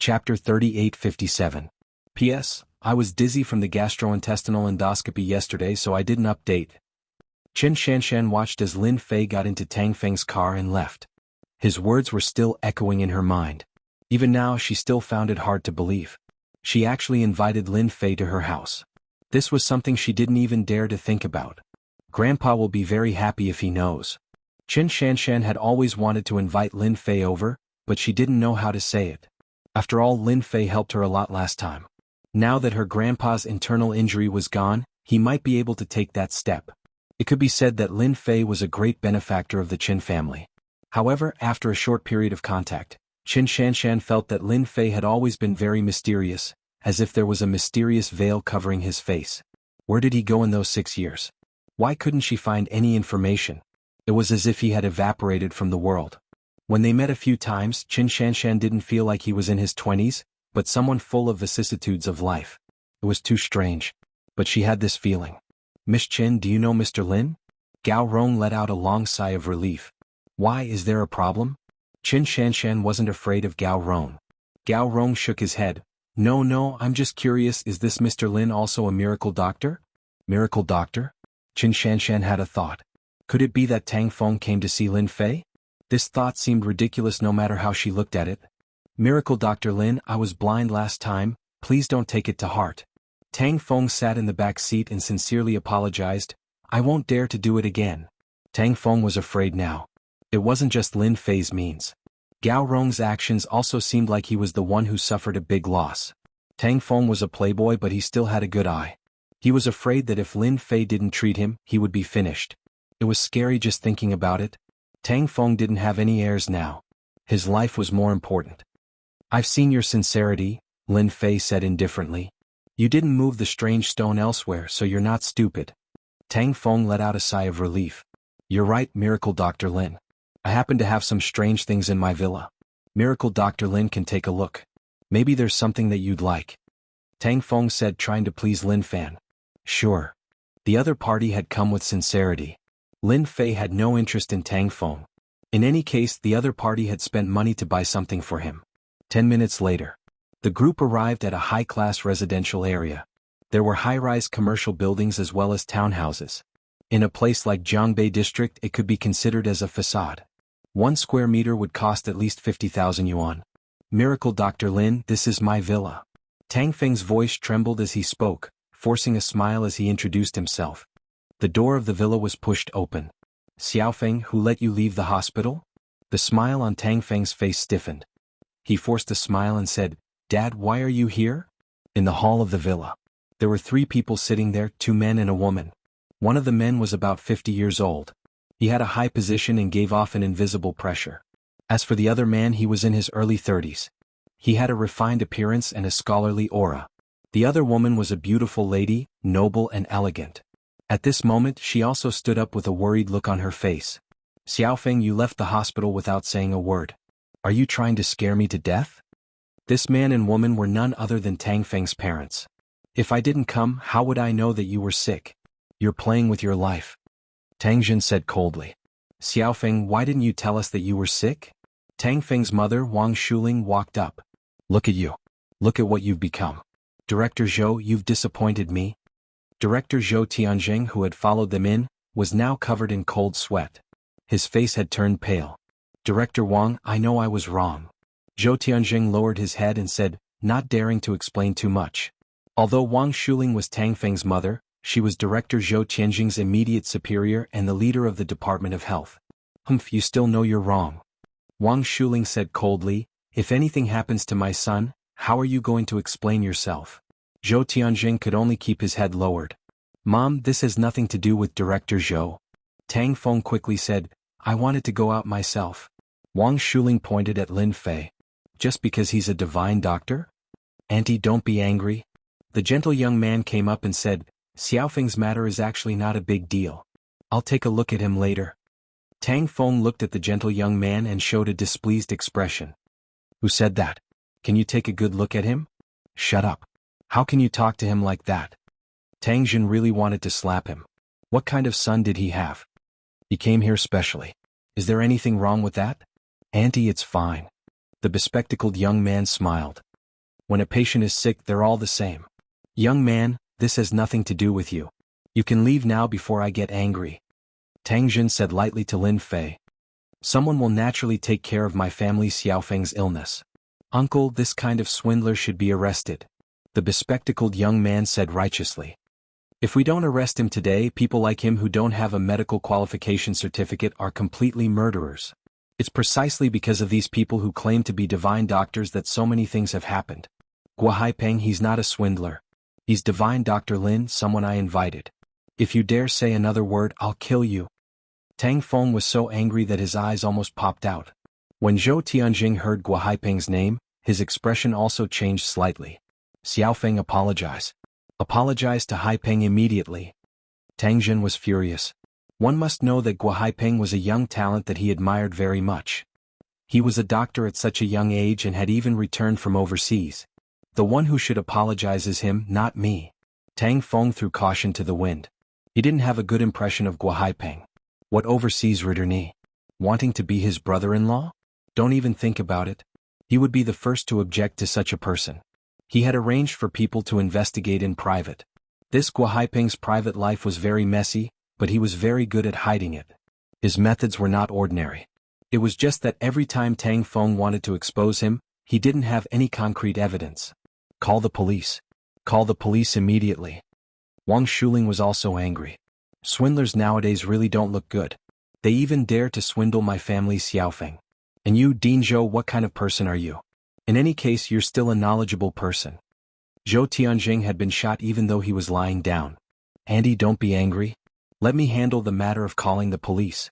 Chapter 3857. P.S. I was dizzy from the gastrointestinal endoscopy yesterday, so I didn't update. Qin Shanshan watched as Lin Fei got into Tang Feng's car and left. His words were still echoing in her mind. Even now she still found it hard to believe. She actually invited Lin Fei to her house. This was something she didn't even dare to think about. Grandpa will be very happy if he knows. Qin Shanshan had always wanted to invite Lin Fei over, but she didn't know how to say it. After all, Lin Fei helped her a lot last time. Now that her grandpa's internal injury was gone, he might be able to take that step. It could be said that Lin Fei was a great benefactor of the Qin family. However, after a short period of contact, Qin Shanshan felt that Lin Fei had always been very mysterious, as if there was a mysterious veil covering his face. Where did he go in those 6 years? Why couldn't she find any information? It was as if he had evaporated from the world. When they met a few times, Qin Shanshan didn't feel like he was in his 20s, but someone full of vicissitudes of life. It was too strange. But she had this feeling. Miss Qin, do you know Mr. Lin? Gao Rong let out a long sigh of relief. Why, is there a problem? Qin Shanshan wasn't afraid of Gao Rong. Gao Rong shook his head. No, I'm just curious, is this Mr. Lin also a miracle doctor? Miracle doctor? Qin Shanshan had a thought. Could it be that Tang Feng came to see Lin Fei? This thought seemed ridiculous no matter how she looked at it. Miracle Dr. Lin, I was blind last time, please don't take it to heart. Tang Feng sat in the back seat and sincerely apologized. I won't dare to do it again. Tang Feng was afraid now. It wasn't just Lin Fei's means. Gao Rong's actions also seemed like he was the one who suffered a big loss. Tang Feng was a playboy, but he still had a good eye. He was afraid that if Lin Fei didn't treat him, he would be finished. It was scary just thinking about it. Tang Feng didn't have any heirs now. His life was more important. I've seen your sincerity, Lin Fei said indifferently. You didn't move the strange stone elsewhere, so you're not stupid. Tang Feng let out a sigh of relief. You're right, Miracle Dr. Lin. I happen to have some strange things in my villa. Miracle Dr. Lin can take a look. Maybe there's something that you'd like. Tang Feng said, trying to please Lin Fan. Sure. The other party had come with sincerity. Lin Fei had no interest in Tang Feng. In any case, the other party had spent money to buy something for him. 10 minutes later, the group arrived at a high-class residential area. There were high-rise commercial buildings as well as townhouses. In a place like Jianghu district, it could be considered as a facade. 1 square meter would cost at least 50,000 yuan. Miracle Dr. Lin, this is my villa. Tang Feng's voice trembled as he spoke, forcing a smile as he introduced himself. The door of the villa was pushed open. Xiaofeng, who let you leave the hospital? The smile on Tang Feng's face stiffened. He forced a smile and said, Dad, why are you here? In the hall of the villa. There were 3 people sitting there, 2 men and a woman. One of the men was about 50 years old. He had a high position and gave off an invisible pressure. As for the other man, he was in his early 30s. He had a refined appearance and a scholarly aura. The other woman was a beautiful lady, noble and elegant. At this moment, she also stood up with a worried look on her face. Xiaofeng, you left the hospital without saying a word. Are you trying to scare me to death? This man and woman were none other than Tang Feng's parents. If I didn't come, how would I know that you were sick? You're playing with your life. Tang Jin said coldly. Xiaofeng, why didn't you tell us that you were sick? Tang Feng's mother, Wang Shuling, walked up. Look at you. Look at what you've become. Director Zhou, you've disappointed me. Director Zhou Tianjing, who had followed them in, was now covered in cold sweat. His face had turned pale. Director Wang, I know I was wrong. Zhou Tianjing lowered his head and said, not daring to explain too much. Although Wang Shuling was Tang Feng's mother, she was Director Zhou Tianjing's immediate superior and the leader of the Department of Health. Humph, you still know you're wrong. Wang Shuling said coldly, if anything happens to my son, how are you going to explain yourself? Zhou Tianjing could only keep his head lowered. Mom, this has nothing to do with Director Zhou. Tang Feng quickly said, I wanted to go out myself. Wang Shuling pointed at Lin Fei. Just because he's a divine doctor? Auntie, don't be angry. The gentle young man came up and said, Xiaofeng's matter is actually not a big deal. I'll take a look at him later. Tang Feng looked at the gentle young man and showed a displeased expression. Who said that? Can you take a good look at him? Shut up. How can you talk to him like that? Tang Jin really wanted to slap him. What kind of son did he have? He came here specially. Is there anything wrong with that? Auntie, it's fine. The bespectacled young man smiled. When a patient is sick, they're all the same. Young man, this has nothing to do with you. You can leave now before I get angry. Tang Jin said lightly to Lin Fei. Someone will naturally take care of my family Xiaofeng's illness. Uncle, this kind of swindler should be arrested. The bespectacled young man said righteously. If we don't arrest him today, people like him who don't have a medical qualification certificate are completely murderers. It's precisely because of these people who claim to be divine doctors that so many things have happened. Gua Haipeng, he's not a swindler. He's divine Dr. Lin, someone I invited. If you dare say another word, I'll kill you. Tang Feng was so angry that his eyes almost popped out. When Zhou Tianjing heard Gua Haipeng's name, his expression also changed slightly. Xiaofeng, apologize. Apologize to Haipeng immediately. Tang Jin was furious. One must know that Gua Haipeng was a young talent that he admired very much. He was a doctor at such a young age and had even returned from overseas. The one who should apologize is him, not me. Tang Feng threw caution to the wind. He didn't have a good impression of Gua Haipeng. What overseas returné? Wanting to be his brother-in-law? Don't even think about it. He would be the first to object to such a person. He had arranged for people to investigate in private. This Gua Haipeng's private life was very messy, but he was very good at hiding it. His methods were not ordinary. It was just that every time Tang Feng wanted to expose him, he didn't have any concrete evidence. Call the police. Call the police immediately. Wang Shuling was also angry. Swindlers nowadays really don't look good. They even dare to swindle my family Xiaofeng. And you, Dean Zhou, what kind of person are you? In any case, you're still a knowledgeable person. Zhou Tianjing had been shot even though he was lying down. Andy, don't be angry. Let me handle the matter of calling the police.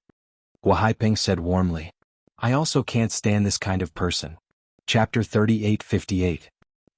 Gua Haipeng said warmly. I also can't stand this kind of person. Chapter 38:58.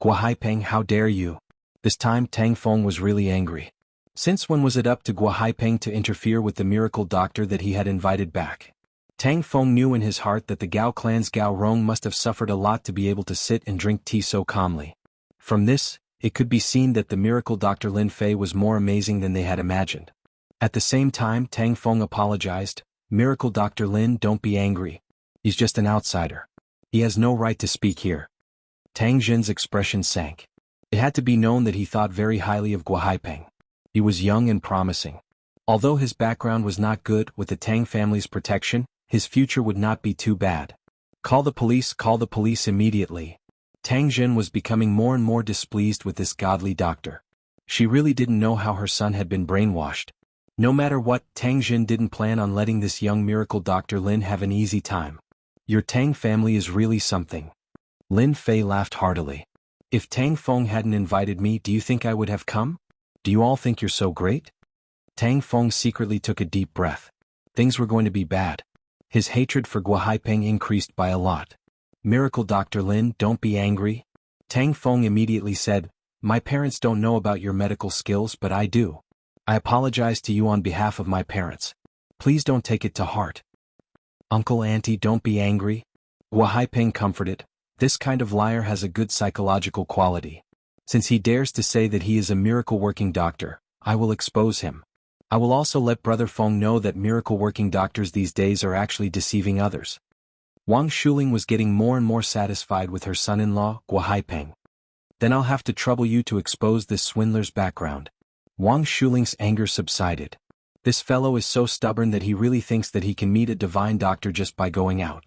Gua Haipeng, how dare you? This time Tang Feng was really angry. Since when was it up to Gua Haipeng to interfere with the miracle doctor that he had invited back? Tang Feng knew in his heart that the Gao clan's Gao Rong must have suffered a lot to be able to sit and drink tea so calmly. From this, it could be seen that the miracle Dr. Lin Fei was more amazing than they had imagined. At the same time, Tang Feng apologized. Miracle Dr. Lin, don't be angry. He's just an outsider. He has no right to speak here. Tang Jin's expression sank. It had to be known that he thought very highly of Gua Haipeng. He was young and promising. Although his background was not good, with the Tang family's protection, his future would not be too bad. Call the police immediately. Tang Jin was becoming more and more displeased with this godly doctor. She really didn't know how her son had been brainwashed. No matter what, Tang Jin didn't plan on letting this young miracle Dr. Lin have an easy time. Your Tang family is really something. Lin Fei laughed heartily. If Tang Feng hadn't invited me, do you think I would have come? Do you all think you're so great? Tang Feng secretly took a deep breath. Things were going to be bad. His hatred for Gua Haipeng increased by a lot. Miracle Dr. Lin, don't be angry. Tang Feng immediately said, my parents don't know about your medical skills, but I do. I apologize to you on behalf of my parents. Please don't take it to heart. Uncle, auntie, don't be angry. Gua Haipeng comforted. This kind of liar has a good psychological quality. Since he dares to say that he is a miracle-working doctor, I will expose him. I will also let Brother Feng know that miracle-working doctors these days are actually deceiving others. Wang Shuling was getting more and more satisfied with her son-in-law, Gua Haipeng. Then I'll have to trouble you to expose this swindler's background. Wang Shuling's anger subsided. This fellow is so stubborn that he really thinks that he can meet a divine doctor just by going out.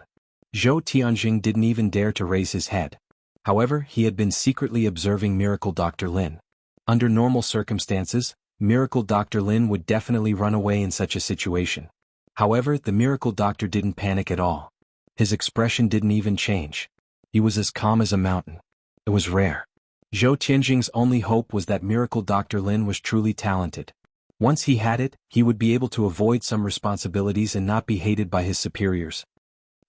Zhou Tianjing didn't even dare to raise his head. However, he had been secretly observing Miracle Dr. Lin. Under normal circumstances, Miracle Dr. Lin would definitely run away in such a situation. However, the Miracle Doctor didn't panic at all. His expression didn't even change. He was as calm as a mountain. It was rare. Zhou Tianjing's only hope was that Miracle Dr. Lin was truly talented. Once he had it, he would be able to avoid some responsibilities and not be hated by his superiors.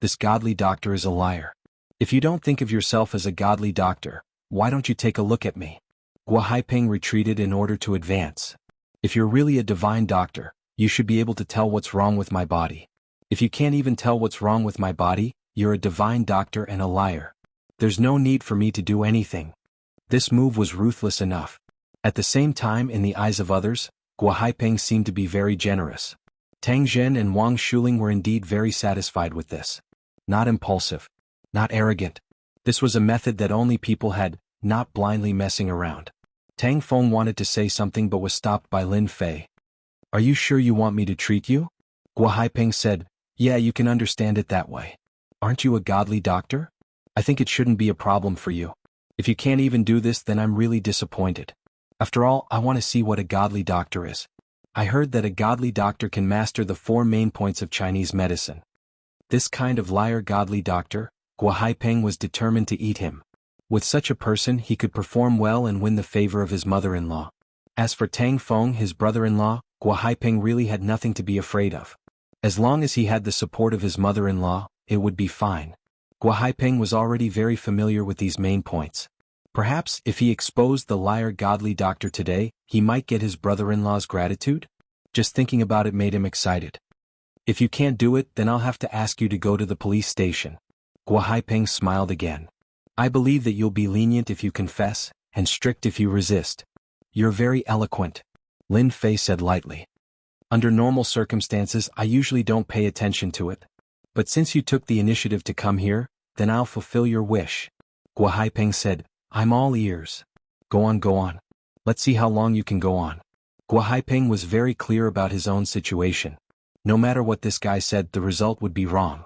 This godly doctor is a liar. If you don't think of yourself as a godly doctor, why don't you take a look at me? Gua Haipeng retreated in order to advance. If you're really a divine doctor, you should be able to tell what's wrong with my body. If you can't even tell what's wrong with my body, you're a divine doctor and a liar. There's no need for me to do anything. This move was ruthless enough. At the same time, in the eyes of others, Gua Haipeng seemed to be very generous. Tang Jin and Wang Shuling were indeed very satisfied with this. Not impulsive. Not arrogant. This was a method that only people had not blindly messing around. Tang Feng wanted to say something but was stopped by Lin Fei. Are you sure you want me to treat you? Guo Haiping said, yeah, you can understand it that way. Aren't you a godly doctor? I think it shouldn't be a problem for you. If you can't even do this, then I'm really disappointed. After all, I want to see what a godly doctor is. I heard that a godly doctor can master the 4 main points of Chinese medicine. This kind of liar godly doctor, Guo Haiping was determined to eat him. With such a person he could perform well and win the favor of his mother-in-law. As for Tang Feng, his brother-in-law, Guo Haiping really had nothing to be afraid of. As long as he had the support of his mother-in-law, it would be fine. Guo Haiping was already very familiar with these main points. Perhaps if he exposed the liar godly doctor today, he might get his brother-in-law's gratitude? Just thinking about it made him excited. If you can't do it, then I'll have to ask you to go to the police station. Guo Haiping smiled again. I believe that you'll be lenient if you confess, and strict if you resist. You're very eloquent, Lin Fei said lightly. Under normal circumstances, I usually don't pay attention to it. But since you took the initiative to come here, then I'll fulfill your wish. Guo Haiping said, I'm all ears. Go on, go on. Let's see how long you can go on. Guo Haiping was very clear about his own situation. No matter what this guy said, the result would be wrong.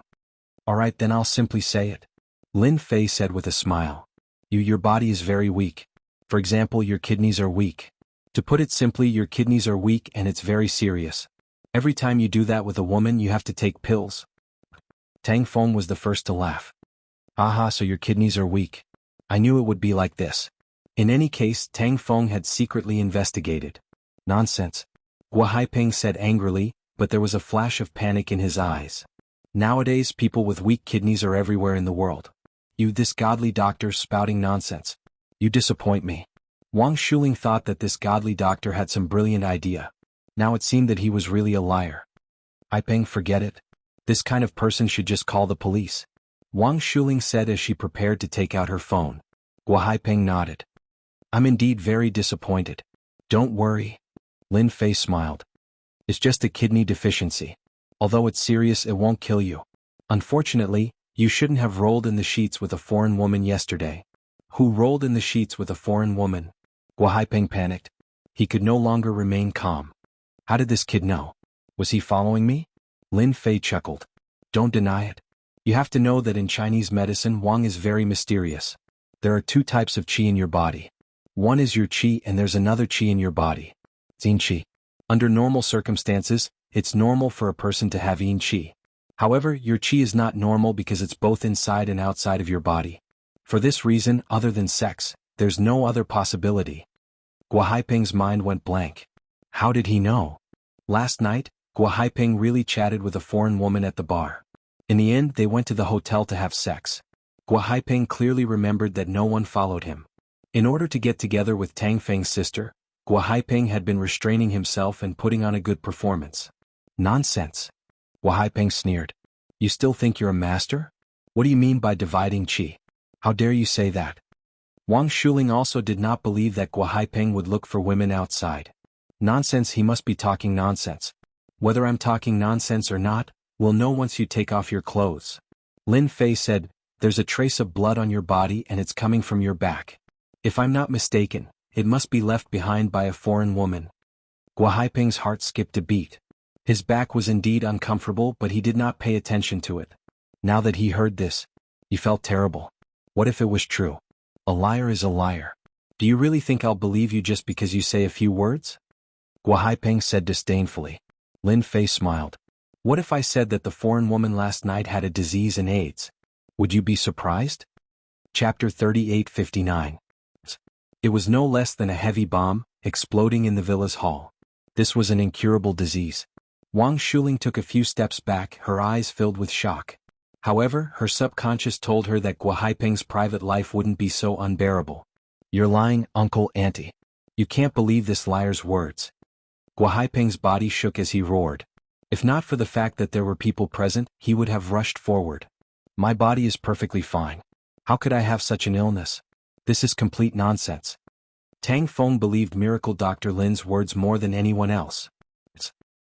Alright, then I'll simply say it. Lin Fei said with a smile. Your body is very weak. For example, your kidneys are weak. To put it simply, your kidneys are weak and it's very serious. Every time you do that with a woman, you have to take pills. Tang Feng was the first to laugh. Aha, so your kidneys are weak. I knew it would be like this. In any case, Tang Feng had secretly investigated. Nonsense. Guo Haiping said angrily, but there was a flash of panic in his eyes. Nowadays, people with weak kidneys are everywhere in the world. You, this godly doctor, spouting nonsense. You disappoint me. Wang Shuling thought that this godly doctor had some brilliant idea. Now it seemed that he was really a liar. Haiping, forget it. This kind of person should just call the police. Wang Shuling said as she prepared to take out her phone. Guo Haiping nodded. I'm indeed very disappointed. Don't worry. Lin Fei smiled. It's just a kidney deficiency. Although it's serious, it won't kill you. Unfortunately, you shouldn't have rolled in the sheets with a foreign woman yesterday. Who rolled in the sheets with a foreign woman? Guo Haiping panicked. He could no longer remain calm. How did this kid know? Was he following me? Lin Fei chuckled. Don't deny it. You have to know that in Chinese medicine, Wang is very mysterious. There are 2 types of qi in your body. One is your qi and there's another qi in your body. Yin qi. Under normal circumstances, it's normal for a person to have yin qi. However, your qi is not normal because it's both inside and outside of your body. For this reason, other than sex, there's no other possibility. Guo Haiping's mind went blank. How did he know? Last night, Guo Haiping really chatted with a foreign woman at the bar. In the end, they went to the hotel to have sex. Guo Haiping clearly remembered that no one followed him. In order to get together with Tang Feng's sister, Guo Haiping had been restraining himself and putting on a good performance. Nonsense. Guo Haiping sneered. You still think you're a master? What do you mean by dividing qi? How dare you say that? Wang Shuling also did not believe that Guo Haiping would look for women outside. Nonsense, he must be talking nonsense. Whether I'm talking nonsense or not, we'll know once you take off your clothes. Lin Fei said, there's a trace of blood on your body and it's coming from your back. If I'm not mistaken, it must be left behind by a foreign woman. Guo Haiping's heart skipped a beat. His back was indeed uncomfortable, but he did not pay attention to it. Now that he heard this, he felt terrible. What if it was true? A liar is a liar. Do you really think I'll believe you just because you say a few words? Guo Haiping said disdainfully. Lin Fei smiled. What if I said that the foreign woman last night had a disease and AIDS? Would you be surprised? Chapter 38:59. It was no less than a heavy bomb, exploding in the villa's hall. This was an incurable disease. Wang Shuling took a few steps back, her eyes filled with shock. However, her subconscious told her that Guo Haiping's private life wouldn't be so unbearable. You're lying, uncle, auntie. You can't believe this liar's words. Guo Haiping's body shook as he roared. If not for the fact that there were people present, he would have rushed forward. My body is perfectly fine. How could I have such an illness? This is complete nonsense. Tang Feng believed Miracle Dr. Lin's words more than anyone else.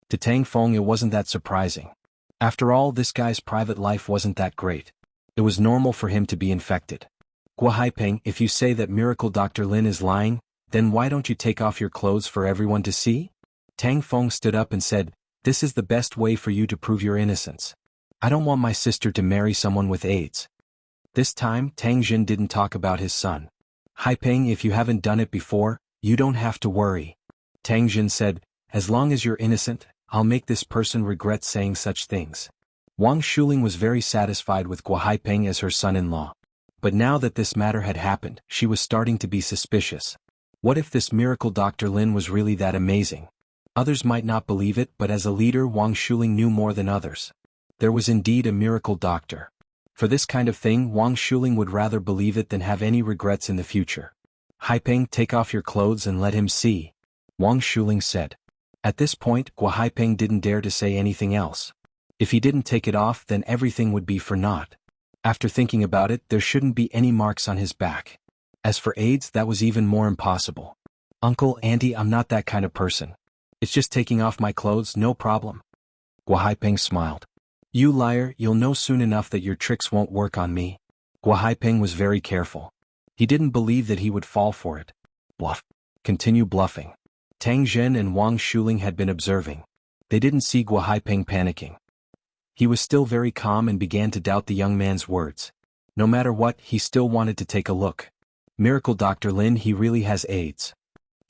To Tang Feng, it wasn't that surprising. After all, this guy's private life wasn't that great. It was normal for him to be infected. Gua Haipeng, if you say that Miracle Dr. Lin is lying, then why don't you take off your clothes for everyone to see? Tang Feng stood up and said, this is the best way for you to prove your innocence. I don't want my sister to marry someone with AIDS. This time, Tang Jin didn't talk about his son. Haipeng, if you haven't done it before, you don't have to worry. Tang Jin said, as long as you're innocent, I'll make this person regret saying such things. Wang Shuling was very satisfied with Gua Haipeng as her son-in-law. But now that this matter had happened, she was starting to be suspicious. What if this miracle Dr. Lin was really that amazing? Others might not believe it, but as a leader, Wang Shuling knew more than others. There was indeed a miracle doctor. For this kind of thing, Wang Shuling would rather believe it than have any regrets in the future. Haipeng, take off your clothes and let him see, Wang Shuling said. At this point, Gua Haipeng didn't dare to say anything else. If he didn't take it off, then everything would be for naught. After thinking about it, there shouldn't be any marks on his back. As for AIDS, that was even more impossible. Uncle, Auntie, I'm not that kind of person. It's just taking off my clothes, no problem. Gua Haipeng smiled. You liar, you'll know soon enough that your tricks won't work on me. Gua Haipeng was very careful. He didn't believe that he would fall for it. Bluff. Continue bluffing. Tang Zhen and Wang Shuling had been observing. They didn't see Gua Haipeng panicking. He was still very calm and began to doubt the young man's words. No matter what, he still wanted to take a look. Miracle Dr. Lin, he really has AIDS?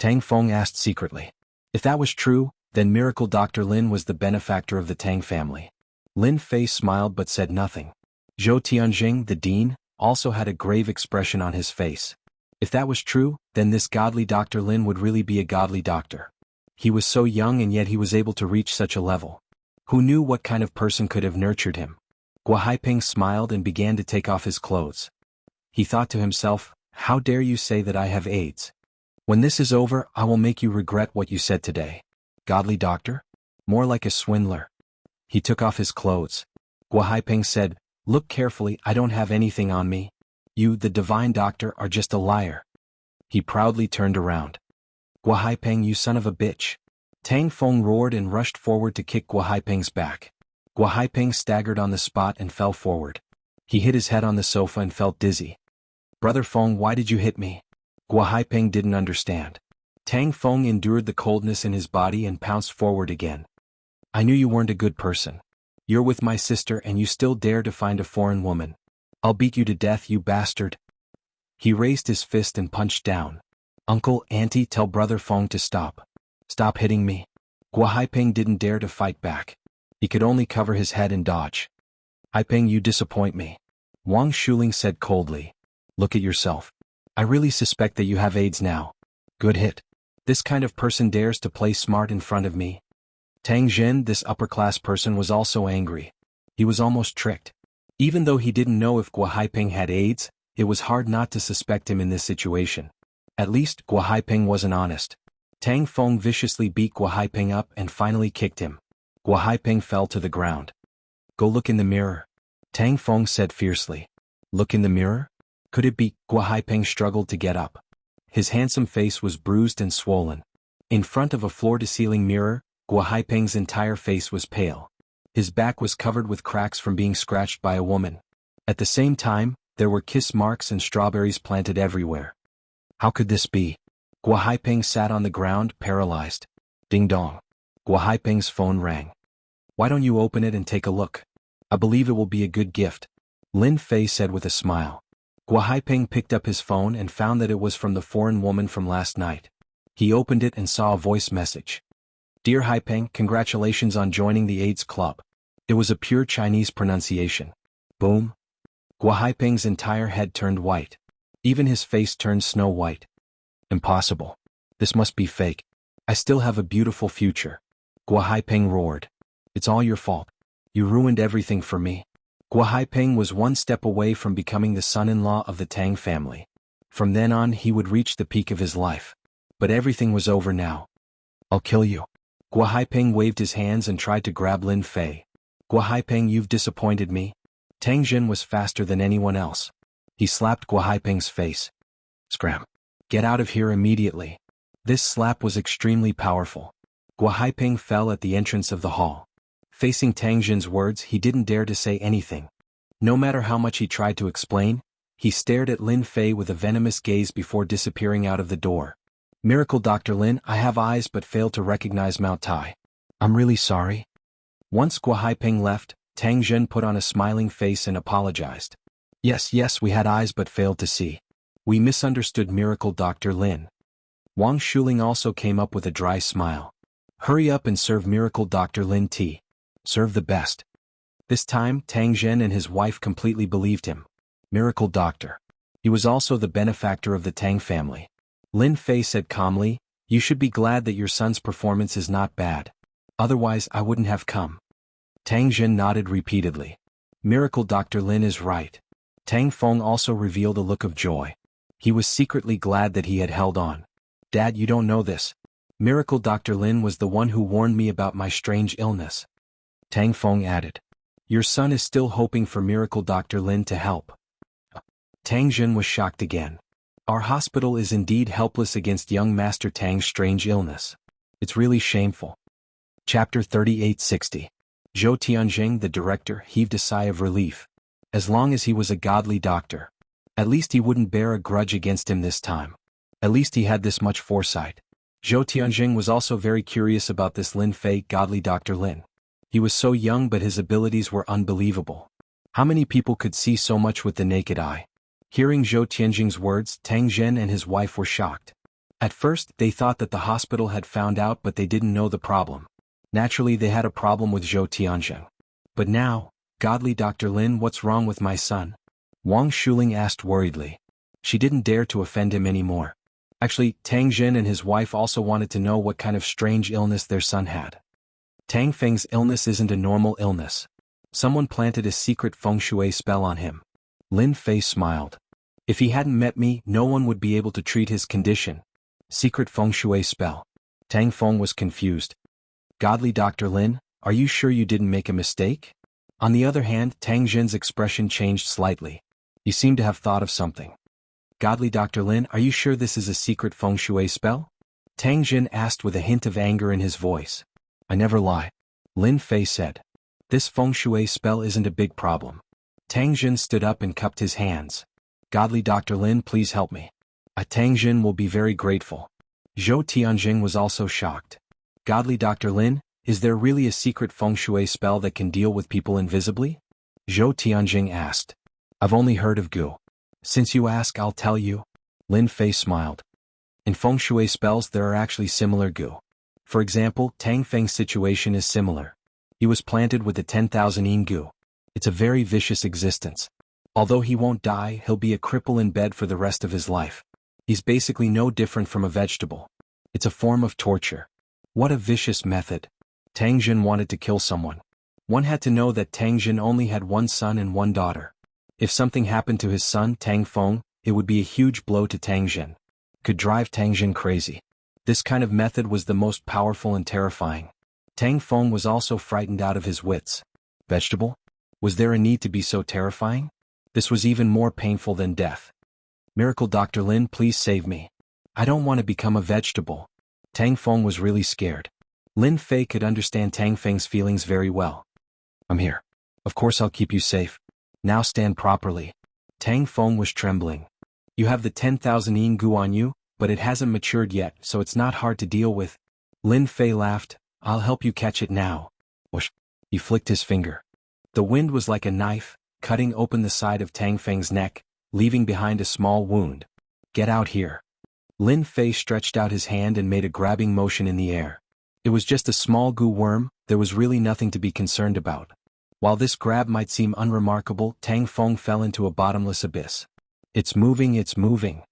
Tang Feng asked secretly. If that was true, then Miracle Dr. Lin was the benefactor of the Tang family. Lin Fei smiled but said nothing. Zhou Tianjing, the dean, also had a grave expression on his face. If that was true, then this godly Dr. Lin would really be a godly doctor. He was so young and yet he was able to reach such a level. Who knew what kind of person could have nurtured him? Gua Haipeng smiled and began to take off his clothes. He thought to himself, how dare you say that I have AIDS? When this is over, I will make you regret what you said today. Godly doctor? More like a swindler. He took off his clothes. Gua Haipeng said, look carefully, I don't have anything on me. You, the divine doctor, are just a liar. He proudly turned around. Gua Haipeng, you son of a bitch. Tang Feng roared and rushed forward to kick Gua Haipeng's back. Gua Haipeng staggered on the spot and fell forward. He hit his head on the sofa and felt dizzy. Brother Feng, why did you hit me? Gua Haipeng didn't understand. Tang Feng endured the coldness in his body and pounced forward again. I knew you weren't a good person. You're with my sister and you still dare to find a foreign woman. I'll beat you to death, you bastard. He raised his fist and punched down. Uncle, Auntie, tell Brother Feng to stop. Stop hitting me. Gua Haipeng didn't dare to fight back. He could only cover his head and dodge. Haipeng, you disappoint me. Wang Shuling said coldly. Look at yourself. I really suspect that you have AIDS now. Good hit. This kind of person dares to play smart in front of me. Tang Zhen, this upper-class person, was also angry. He was almost tricked. Even though he didn't know if Gua Haipeng had AIDS, it was hard not to suspect him in this situation. At least, Gua Haipeng wasn't honest. Tang Feng viciously beat Gua Haipeng up and finally kicked him. Gua Haipeng fell to the ground. Go look in the mirror. Tang Feng said fiercely. Look in the mirror? Could it be? Gua Haipeng struggled to get up. His handsome face was bruised and swollen. In front of a floor-to-ceiling mirror, Gua Haipeng's entire face was pale. His back was covered with cracks from being scratched by a woman. At the same time, there were kiss marks and strawberries planted everywhere. How could this be? Gua Haipeng sat on the ground, paralyzed. Ding dong. Gua Haipeng's phone rang. Why don't you open it and take a look? I believe it will be a good gift, Lin Fei said with a smile. Gua Haipeng picked up his phone and found that it was from the foreign woman from last night. He opened it and saw a voice message. Dear Haipeng, congratulations on joining the AIDS Club. It was a pure Chinese pronunciation. Boom. Gua Haipeng's entire head turned white. Even his face turned snow white. Impossible. This must be fake. I still have a beautiful future. Gua Haipeng roared. It's all your fault. You ruined everything for me. Gua Haipeng was one step away from becoming the son-in-law of the Tang family. From then on he would reach the peak of his life. But everything was over now. I'll kill you. Gua Haipeng waved his hands and tried to grab Lin Fei. Gua Haipeng, you've disappointed me. Tang Jin was faster than anyone else. He slapped Gua Haipeng's face. Scram. Get out of here immediately. This slap was extremely powerful. Gua Haipeng fell at the entrance of the hall. Facing Tang Jin's words, he didn't dare to say anything. No matter how much he tried to explain, He stared at Lin Fei with a venomous gaze before disappearing out of the door. Miracle Dr. Lin, I have eyes but fail to recognize Mount Tai. I'm really sorry. Once Gua Haiping left, Tang Zhen put on a smiling face and apologized. Yes, we had eyes but failed to see. We misunderstood Miracle Dr. Lin. Wang Shuling also came up with a dry smile. Hurry up and serve Miracle Dr. Lin tea. Serve the best. This time, Tang Zhen and his wife completely believed him. Miracle Doctor. He was also the benefactor of the Tang family. Lin Fei said calmly, you should be glad that your son's performance is not bad. Otherwise I wouldn't have come. Tang Zhen nodded repeatedly. Miracle Dr. Lin is right. Tang Feng also revealed a look of joy. He was secretly glad that he had held on. Dad, you don't know this. Miracle Dr. Lin was the one who warned me about my strange illness. Tang Feng added. Your son is still hoping for Miracle Dr. Lin to help. Tang Zhen was shocked again. Our hospital is indeed helpless against young Master Tang's strange illness. It's really shameful. Chapter 3860. Zhou Tianjing, the director, heaved a sigh of relief. As long as he was a godly doctor. At least he wouldn't bear a grudge against him this time. At least he had this much foresight. Zhou Tianjing was also very curious about this Lin Fei, godly Dr. Lin. He was so young but his abilities were unbelievable. How many people could see so much with the naked eye? Hearing Zhou Tianjing's words, Tang Zhen and his wife were shocked. At first, they thought that the hospital had found out but they didn't know the problem. Naturally they had a problem with Zhou Tianjing. But now, godly Dr. Lin, what's wrong with my son? Wang Shuling asked worriedly. She didn't dare to offend him anymore. Actually, Tang Zhen and his wife also wanted to know what kind of strange illness their son had. Tang Feng's illness isn't a normal illness. Someone planted a secret feng shui spell on him. Lin Fei smiled. If he hadn't met me, no one would be able to treat his condition. Secret feng shui spell. Tang Feng was confused. Godly Dr. Lin, are you sure you didn't make a mistake? On the other hand, Tang Zhen's expression changed slightly. He seemed to have thought of something. Godly Dr. Lin, are you sure this is a secret feng shui spell? Tang Zhen asked with a hint of anger in his voice. I never lie. Lin Fei said. This feng shui spell isn't a big problem. Tang Zhen stood up and cupped his hands. Godly Dr. Lin, please help me. Tang Zhen will be very grateful. Zhou Tianjing was also shocked. Godly Dr. Lin, is there really a secret feng shui spell that can deal with people invisibly? Zhou Tianjing asked. I've only heard of Gu. Since you ask, I'll tell you. Lin Fei smiled. In feng shui spells there are actually similar Gu. For example, Tang Feng's situation is similar. He was planted with the 10,000 yin Gu. It's a very vicious existence. Although he won't die, he'll be a cripple in bed for the rest of his life. He's basically no different from a vegetable. It's a form of torture. What a vicious method. Tang Zhen wanted to kill someone. One had to know that Tang Zhen only had one son and one daughter. If something happened to his son, Tang Feng, it would be a huge blow to Tang Zhen. Could drive Tang Zhen crazy. This kind of method was the most powerful and terrifying. Tang Feng was also frightened out of his wits. Vegetable? Was there a need to be so terrifying? This was even more painful than death. Miracle Dr. Lin, please save me. I don't want to become a vegetable. Tang Feng was really scared. Lin Fei could understand Tang Feng's feelings very well. I'm here. Of course I'll keep you safe. Now stand properly. Tang Feng was trembling. You have the 10,000 yin Gu on you, but it hasn't matured yet, so it's not hard to deal with. Lin Fei laughed. I'll help you catch it now. Whoosh. He flicked his finger. The wind was like a knife, cutting open the side of Tang Feng's neck, leaving behind a small wound. Get out here. Lin Fei stretched out his hand and made a grabbing motion in the air. It was just a small Gu worm, there was really nothing to be concerned about. While this grab might seem unremarkable, Tang Feng fell into a bottomless abyss. It's moving, it's moving.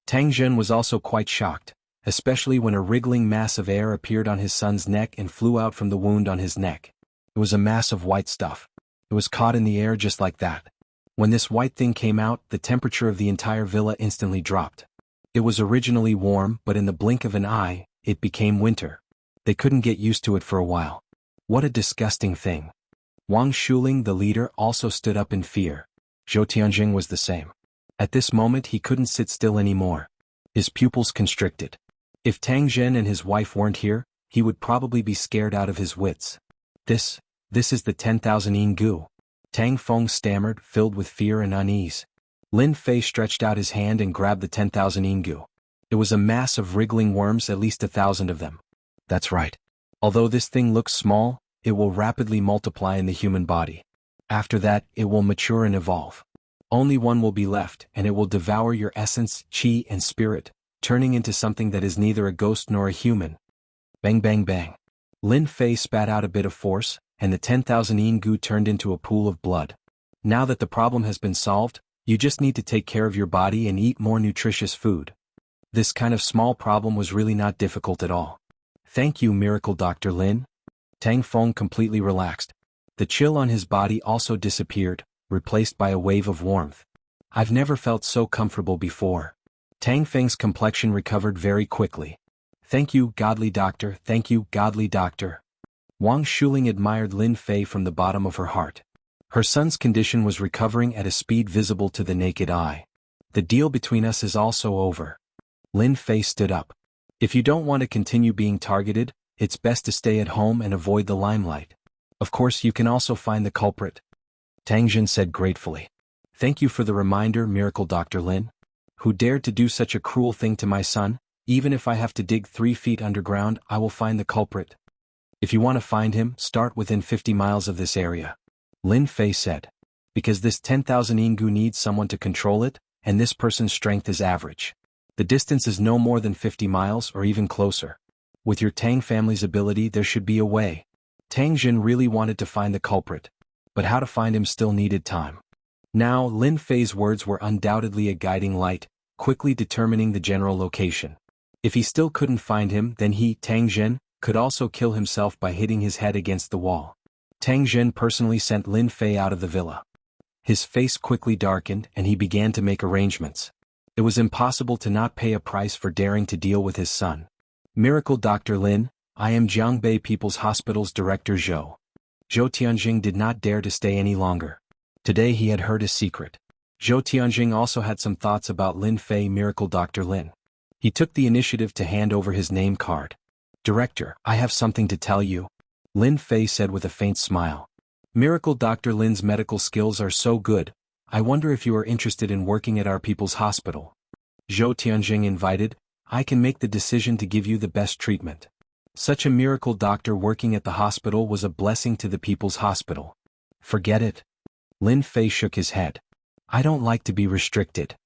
Tang Zhen was also quite shocked, especially when a wriggling mass of air appeared on his son's neck and flew out from the wound on his neck. It was a mass of white stuff. It was caught in the air just like that. When this white thing came out, the temperature of the entire villa instantly dropped. It was originally warm, but in the blink of an eye, it became winter. They couldn't get used to it for a while. What a disgusting thing. Wang Shuling, the leader, also stood up in fear. Zhou Tianjing was the same. At this moment he couldn't sit still anymore. His pupils constricted. If Tang Zhen and his wife weren't here, he would probably be scared out of his wits. This is the 10,000 yin Gu. Tang Feng stammered, filled with fear and unease. Lin Fei stretched out his hand and grabbed the 10,000 Yinggu. It was a mass of wriggling worms, at least 1,000 of them. That's right. Although this thing looks small, it will rapidly multiply in the human body. After that, it will mature and evolve. Only one will be left, and it will devour your essence, qi, and spirit, turning into something that is neither a ghost nor a human. Bang bang bang. Lin Fei spat out a bit of force, and the 10,000 Yinggu turned into a pool of blood. Now that the problem has been solved, you just need to take care of your body and eat more nutritious food. This kind of small problem was really not difficult at all. Thank you, Miracle Dr. Lin. Tang Feng completely relaxed. The chill on his body also disappeared, replaced by a wave of warmth. I've never felt so comfortable before. Tang Feng's complexion recovered very quickly. Thank you, godly doctor, thank you, godly doctor. Wang Shuling admired Lin Fei from the bottom of her heart. Her son's condition was recovering at a speed visible to the naked eye. The deal between us is also over. Lin Fei stood up. If you don't want to continue being targeted, it's best to stay at home and avoid the limelight. Of course, you can also find the culprit. Tang Jin said gratefully. Thank you for the reminder, Miracle Dr. Lin. Who dared to do such a cruel thing to my son? Even if I have to dig 3 feet underground, I will find the culprit. If you want to find him, start within 50 miles of this area. Lin Fei said. Because this 10,000 Yinggu needs someone to control it, and this person's strength is average. The distance is no more than 50 miles or even closer. With your Tang family's ability, there should be a way. Tang Jin really wanted to find the culprit. But how to find him still needed time. Now, Lin Fei's words were undoubtedly a guiding light, quickly determining the general location. If he still couldn't find him, then he, Tang Jin, could also kill himself by hitting his head against the wall. Tang Jin personally sent Lin Fei out of the villa. His face quickly darkened and he began to make arrangements. It was impossible to not pay a price for daring to deal with his son. Miracle Dr. Lin, I am Jianghu People's Hospital's Director Zhou. Zhou Tianjing did not dare to stay any longer. Today he had heard his secret. Zhou Tianjing also had some thoughts about Lin Fei. Miracle Dr. Lin. He took the initiative to hand over his name card. Director, I have something to tell you. Lin Fei said with a faint smile. Miracle Dr. Lin's medical skills are so good, I wonder if you are interested in working at our people's hospital. Zhou Tianjing invited, I can make the decision to give you the best treatment. Such a miracle doctor working at the hospital was a blessing to the people's hospital. Forget it. Lin Fei shook his head. I don't like to be restricted.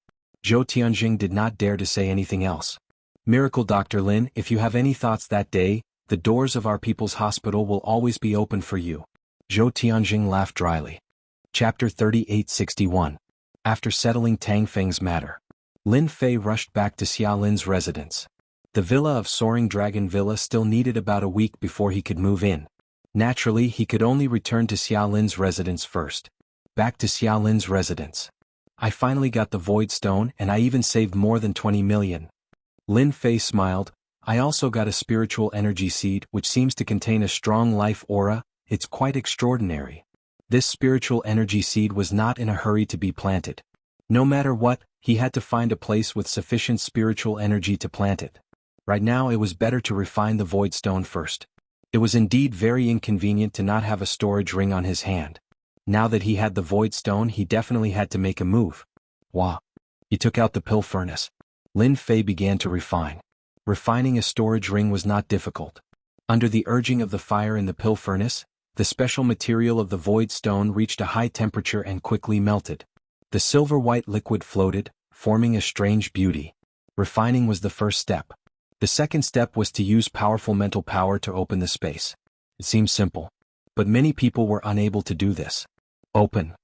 Zhou Tianjing did not dare to say anything else. Miracle Dr. Lin, if you have any thoughts that day, the doors of our people's hospital will always be open for you. Zhou Tianjing laughed dryly. Chapter 3861. After settling Tang Feng's matter, Lin Fei rushed back to Xia Lin's residence. The villa of Soaring Dragon Villa still needed about a week before he could move in. Naturally, he could only return to Xia Lin's residence first. Back to Xia Lin's residence. I finally got the Void Stone and I even saved more than 20 million. Lin Fei smiled. I also got a spiritual energy seed which seems to contain a strong life aura. It's quite extraordinary. This spiritual energy seed was not in a hurry to be planted. No matter what, he had to find a place with sufficient spiritual energy to plant it. Right now it was better to refine the Void Stone first. It was indeed very inconvenient to not have a storage ring on his hand. Now that he had the Void Stone, he definitely had to make a move. Wah! He took out the pill furnace. Lin Fei began to refine. Refining a storage ring was not difficult. Under the urging of the fire in the pill furnace, the special material of the Void Stone reached a high temperature and quickly melted. The silver-white liquid floated, forming a strange beauty. Refining was the first step. The second step was to use powerful mental power to open the space. It seemed simple. But many people were unable to do this. Open.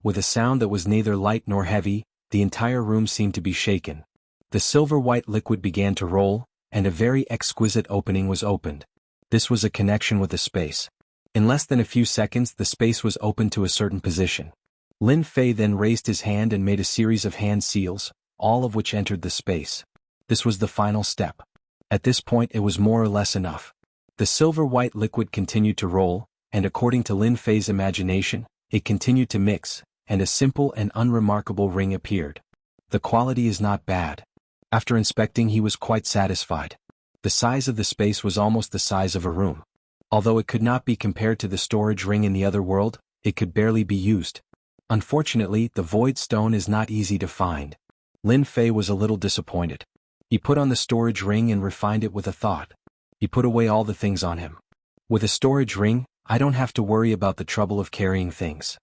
With a sound that was neither light nor heavy, the entire room seemed to be shaken. The silver-white liquid began to roll, and a very exquisite opening was opened. This was a connection with the space. In less than a few seconds the space was opened to a certain position. Lin Fei then raised his hand and made a series of hand seals, all of which entered the space. This was the final step. At this point it was more or less enough. The silver-white liquid continued to roll, and according to Lin Fei's imagination, it continued to mix, and a simple and unremarkable ring appeared. The quality is not bad. After inspecting he was quite satisfied. The size of the space was almost the size of a room. Although it could not be compared to the storage ring in the other world, it could barely be used. Unfortunately, the void stone is not easy to find. Lin Fei was a little disappointed. He put on the storage ring and refined it with a thought. He put away all the things on him. With a storage ring, I don't have to worry about the trouble of carrying things.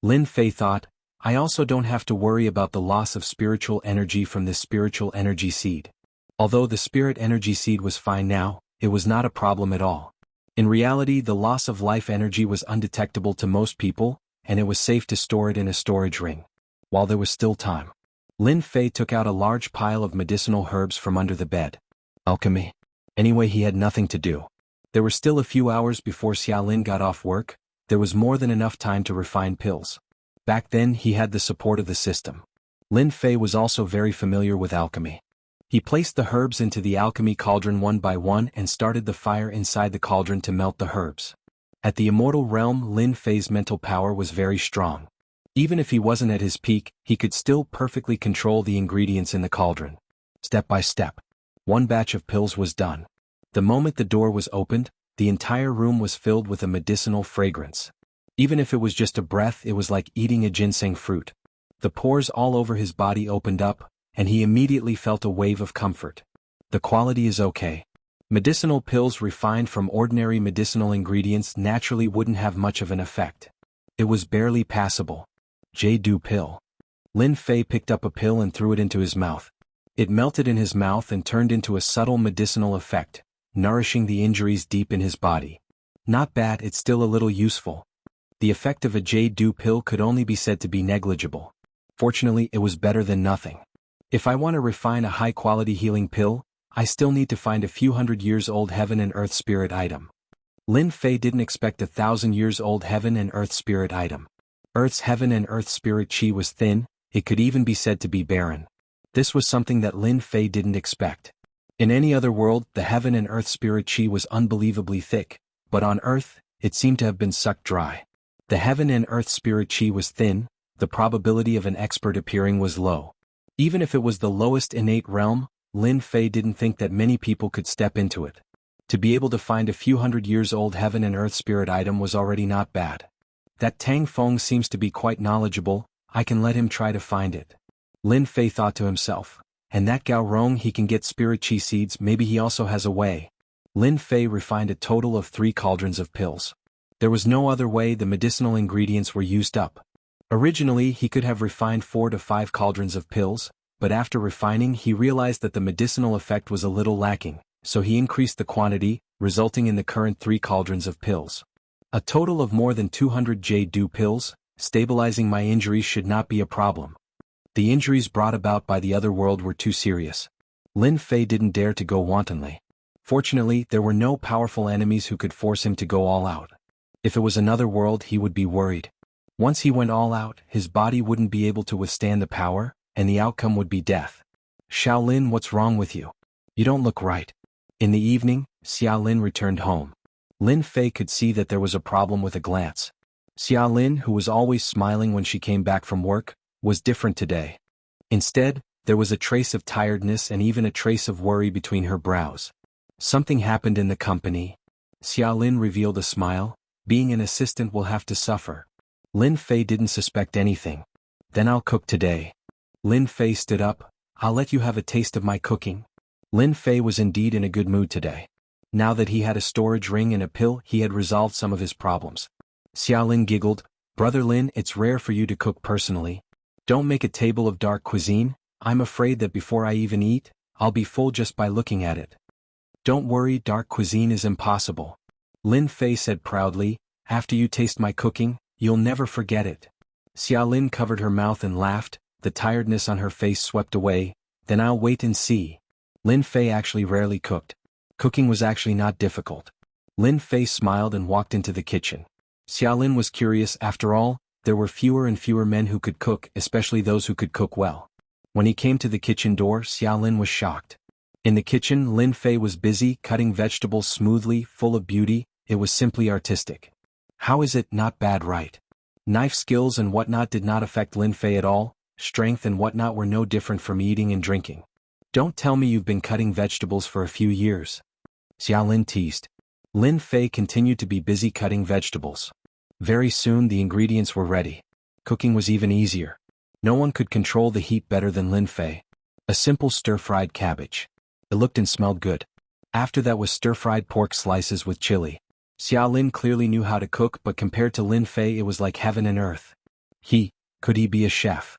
Lin Fei thought, I also don't have to worry about the loss of spiritual energy from this spiritual energy seed. Although the spirit energy seed was fine now, it was not a problem at all. In reality, the loss of life energy was undetectable to most people, and it was safe to store it in a storage ring. While there was still time, Lin Fei took out a large pile of medicinal herbs from under the bed. Alchemy. Anyway, he had nothing to do. There were still a few hours before Xiaolin got off work. There was more than enough time to refine pills. Back then he had the support of the system. Lin Fei was also very familiar with alchemy. He placed the herbs into the alchemy cauldron one by one and started the fire inside the cauldron to melt the herbs. At the immortal realm, Lin Fei's mental power was very strong. Even if he wasn't at his peak, he could still perfectly control the ingredients in the cauldron. Step by step, one batch of pills was done. The moment the door was opened, the entire room was filled with a medicinal fragrance. Even if it was just a breath, it was like eating a ginseng fruit. The pores all over his body opened up, and he immediately felt a wave of comfort. The quality is okay. Medicinal pills refined from ordinary medicinal ingredients naturally wouldn't have much of an effect. It was barely passable. Jianghu pill. Lin Fei picked up a pill and threw it into his mouth. It melted in his mouth and turned into a subtle medicinal effect, nourishing the injuries deep in his body. Not bad, it's still a little useful. The effect of a Jianghu pill could only be said to be negligible. Fortunately, it was better than nothing. If I want to refine a high-quality healing pill, I still need to find a few hundred-years-old heaven and earth spirit item. Lin Fei didn't expect 1,000-years-old heaven and earth spirit item. Earth's heaven and earth spirit chi was thin, it could even be said to be barren. This was something that Lin Fei didn't expect. In any other world, the heaven and earth spirit chi was unbelievably thick, but on Earth, it seemed to have been sucked dry. The heaven and earth spirit chi was thin, the probability of an expert appearing was low. Even if it was the lowest innate realm, Lin Fei didn't think that many people could step into it. To be able to find a few hundred-years-old heaven and earth spirit item was already not bad. That Tang Feng seems to be quite knowledgeable, I can let him try to find it. Lin Fei thought to himself. And that Gao Rong, he can get spirit chi seeds, maybe he also has a way. Lin Fei refined a total of 3 cauldrons of pills. There was no other way, the medicinal ingredients were used up. Originally he could have refined 4 to 5 cauldrons of pills, but after refining he realized that the medicinal effect was a little lacking, so he increased the quantity, resulting in the current 3 cauldrons of pills. A total of more than 200 Jianghu pills. Stabilizing my injuries should not be a problem. The injuries brought about by the other world were too serious. Lin Fei didn't dare to go wantonly. Fortunately, there were no powerful enemies who could force him to go all out. If it was another world, he would be worried. Once he went all out, his body wouldn't be able to withstand the power, and the outcome would be death. Xiaolin, what's wrong with you? You don't look right. In the evening, Xiaolin returned home. Lin Fei could see that there was a problem with a glance. Xiaolin, who was always smiling when she came back from work, was different today. Instead, there was a trace of tiredness and even a trace of worry between her brows. Something happened in the company. Xiaolin revealed a smile. Being an assistant will have to suffer. Lin Fei didn't suspect anything. Then I'll cook today. Lin Fei stood up. I'll let you have a taste of my cooking. Lin Fei was indeed in a good mood today. Now that he had a storage ring and a pill, he had resolved some of his problems. Xiaolin giggled. Brother Lin, it's rare for you to cook personally. Don't make a table of dark cuisine. I'm afraid that before I even eat, I'll be full just by looking at it. Don't worry, dark cuisine is impossible. Lin Fei said proudly. After you taste my cooking, you'll never forget it. Xiaolin covered her mouth and laughed. The tiredness on her face swept away. Then I'll wait and see. Lin Fei actually rarely cooked. Cooking was actually not difficult. Lin Fei smiled and walked into the kitchen. Xiaolin was curious. After all, there were fewer and fewer men who could cook, especially those who could cook well. When he came to the kitchen door, Xiaolin was shocked. In the kitchen, Lin Fei was busy cutting vegetables smoothly, full of beauty. It was simply artistic. How is it not bad, right? Knife skills and whatnot did not affect Lin Fei at all. Strength and whatnot were no different from eating and drinking. Don't tell me you've been cutting vegetables for a few years. Xiaolin teased. Lin Fei continued to be busy cutting vegetables. Very soon the ingredients were ready. Cooking was even easier. No one could control the heat better than Lin Fei. A simple stir-fried cabbage. It looked and smelled good. After that was stir-fried pork slices with chili. Xia Lin clearly knew how to cook, but compared to Lin Fei it was like heaven and earth. Could he be a chef?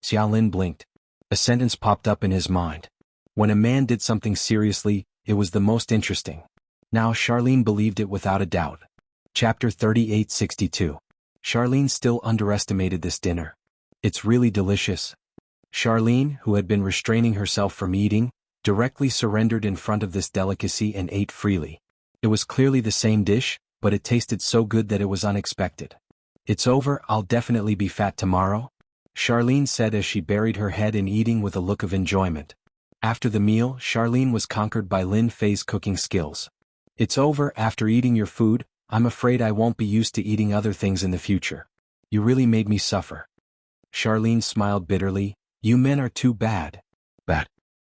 Xia Lin blinked. A sentence popped up in his mind. When a man did something seriously, it was the most interesting. Now Charlene believed it without a doubt. Chapter 3862. Charlene still underestimated this dinner. It's really delicious. Charlene, who had been restraining herself from eating, directly surrendered in front of this delicacy and ate freely. It was clearly the same dish, but it tasted so good that it was unexpected. It's over, I'll definitely be fat tomorrow, Charlene said as she buried her head in eating with a look of enjoyment. After the meal, Charlene was conquered by Lin Fei's cooking skills. It's over, after eating your food, I'm afraid I won't be used to eating other things in the future. You really made me suffer. Charlene smiled bitterly. You men are too bad.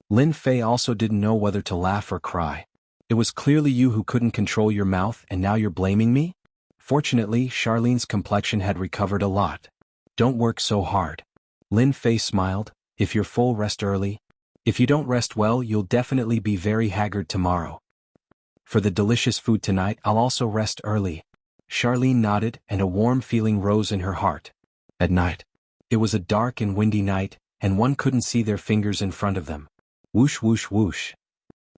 Lin Fei also didn't know whether to laugh or cry. It was clearly you who couldn't control your mouth and now you're blaming me? Fortunately, Charlene's complexion had recovered a lot. Don't work so hard. Lin Fei smiled. If you're full, rest early. If you don't rest well, you'll definitely be very haggard tomorrow. For the delicious food tonight, I'll also rest early. Charlene nodded, and a warm feeling rose in her heart. At night. It was a dark and windy night, and one couldn't see their fingers in front of them. Whoosh whoosh whoosh.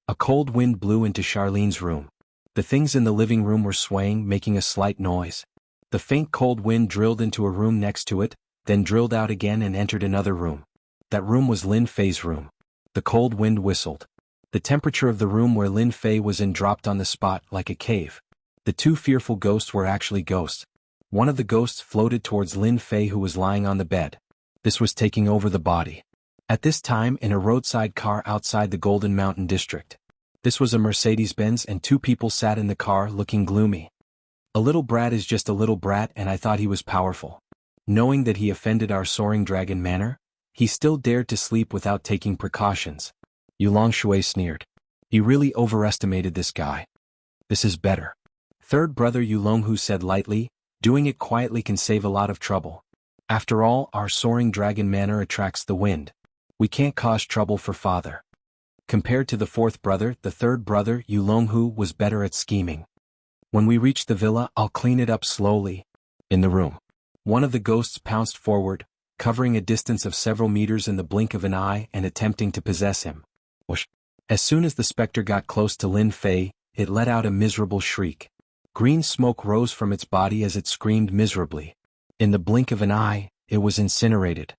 A cold wind blew into Charlene's room. The things in the living room were swaying, making a slight noise. The faint cold wind drilled into a room next to it, then drilled out again and entered another room. That room was Lin Fei's room. The cold wind whistled. The temperature of the room where Lin Fei was in dropped on the spot like a cave. The two fearful ghosts were actually ghosts. One of the ghosts floated towards Lin Fei, who was lying on the bed. This was taking over the body. At this time, in a roadside car outside the Golden Mountain district. This was a Mercedes-Benz, and two people sat in the car looking gloomy. A little brat is just a little brat, and I thought he was powerful. Knowing that he offended our soaring dragon manor, he still dared to sleep without taking precautions. Yulong Shui sneered. He really overestimated this guy. This is better. Third brother Yulonghu said lightly, doing it quietly can save a lot of trouble. After all, our soaring dragon manor attracts the wind. We can't cause trouble for father. Compared to the fourth brother, the third brother, Yulonghu, was better at scheming. When we reach the villa, I'll clean it up slowly. In the room. One of the ghosts pounced forward, covering a distance of several meters in the blink of an eye and attempting to possess him. Whoosh. As soon as the specter got close to Lin Fei, it let out a miserable shriek. Green smoke rose from its body as it screamed miserably. In the blink of an eye, it was incinerated.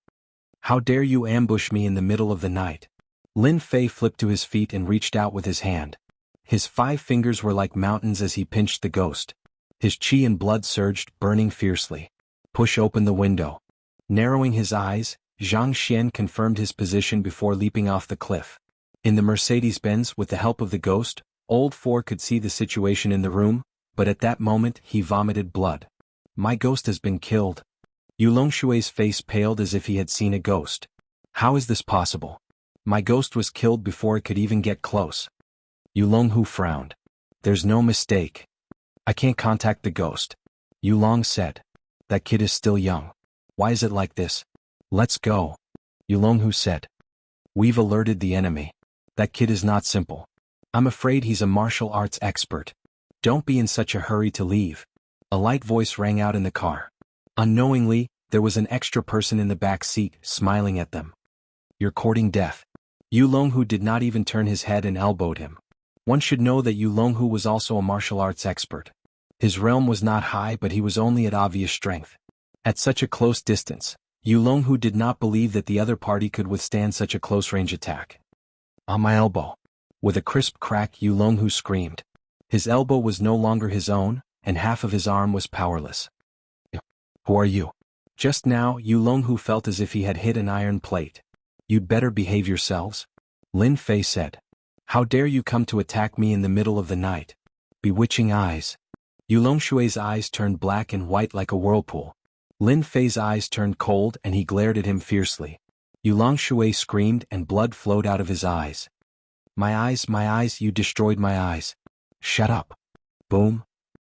How dare you ambush me in the middle of the night? Lin Fei flipped to his feet and reached out with his hand. His 5 fingers were like mountains as he pinched the ghost. His chi and blood surged, burning fiercely. Push open the window. Narrowing his eyes, Zhang Xian confirmed his position before leaping off the cliff. In the Mercedes-Benz, with the help of the ghost, Old Four could see the situation in the room, but at that moment he vomited blood. My ghost has been killed. Yulong Shui's face paled as if he had seen a ghost. How is this possible? My ghost was killed before it could even get close. Yulonghu frowned. There's no mistake. I can't contact the ghost. Yulong said. That kid is still young. Why is it like this? Let's go. Yulonghu said. We've alerted the enemy. That kid is not simple. I'm afraid he's a martial arts expert. Don't be in such a hurry to leave. A light voice rang out in the car. Unknowingly, there was an extra person in the back seat, smiling at them. You're courting death. Yulonghu did not even turn his head and elbowed him. One should know that Yulonghu was also a martial arts expert. His realm was not high, but he was only at obvious strength. At such a close distance, Yulonghu did not believe that the other party could withstand such a close-range attack. On my elbow. With a crisp crack, Yulonghu screamed. His elbow was no longer his own, and half of his arm was powerless. Who are you? Just now, Yulonghu felt as if he had hit an iron plate. You'd better behave yourselves, Lin Fei said. How dare you come to attack me in the middle of the night? Bewitching eyes. Yulong Shui's eyes turned black and white like a whirlpool. Lin Fei's eyes turned cold and he glared at him fiercely. Yulong Shui screamed and blood flowed out of his eyes. My eyes, you destroyed my eyes. Shut up. Boom.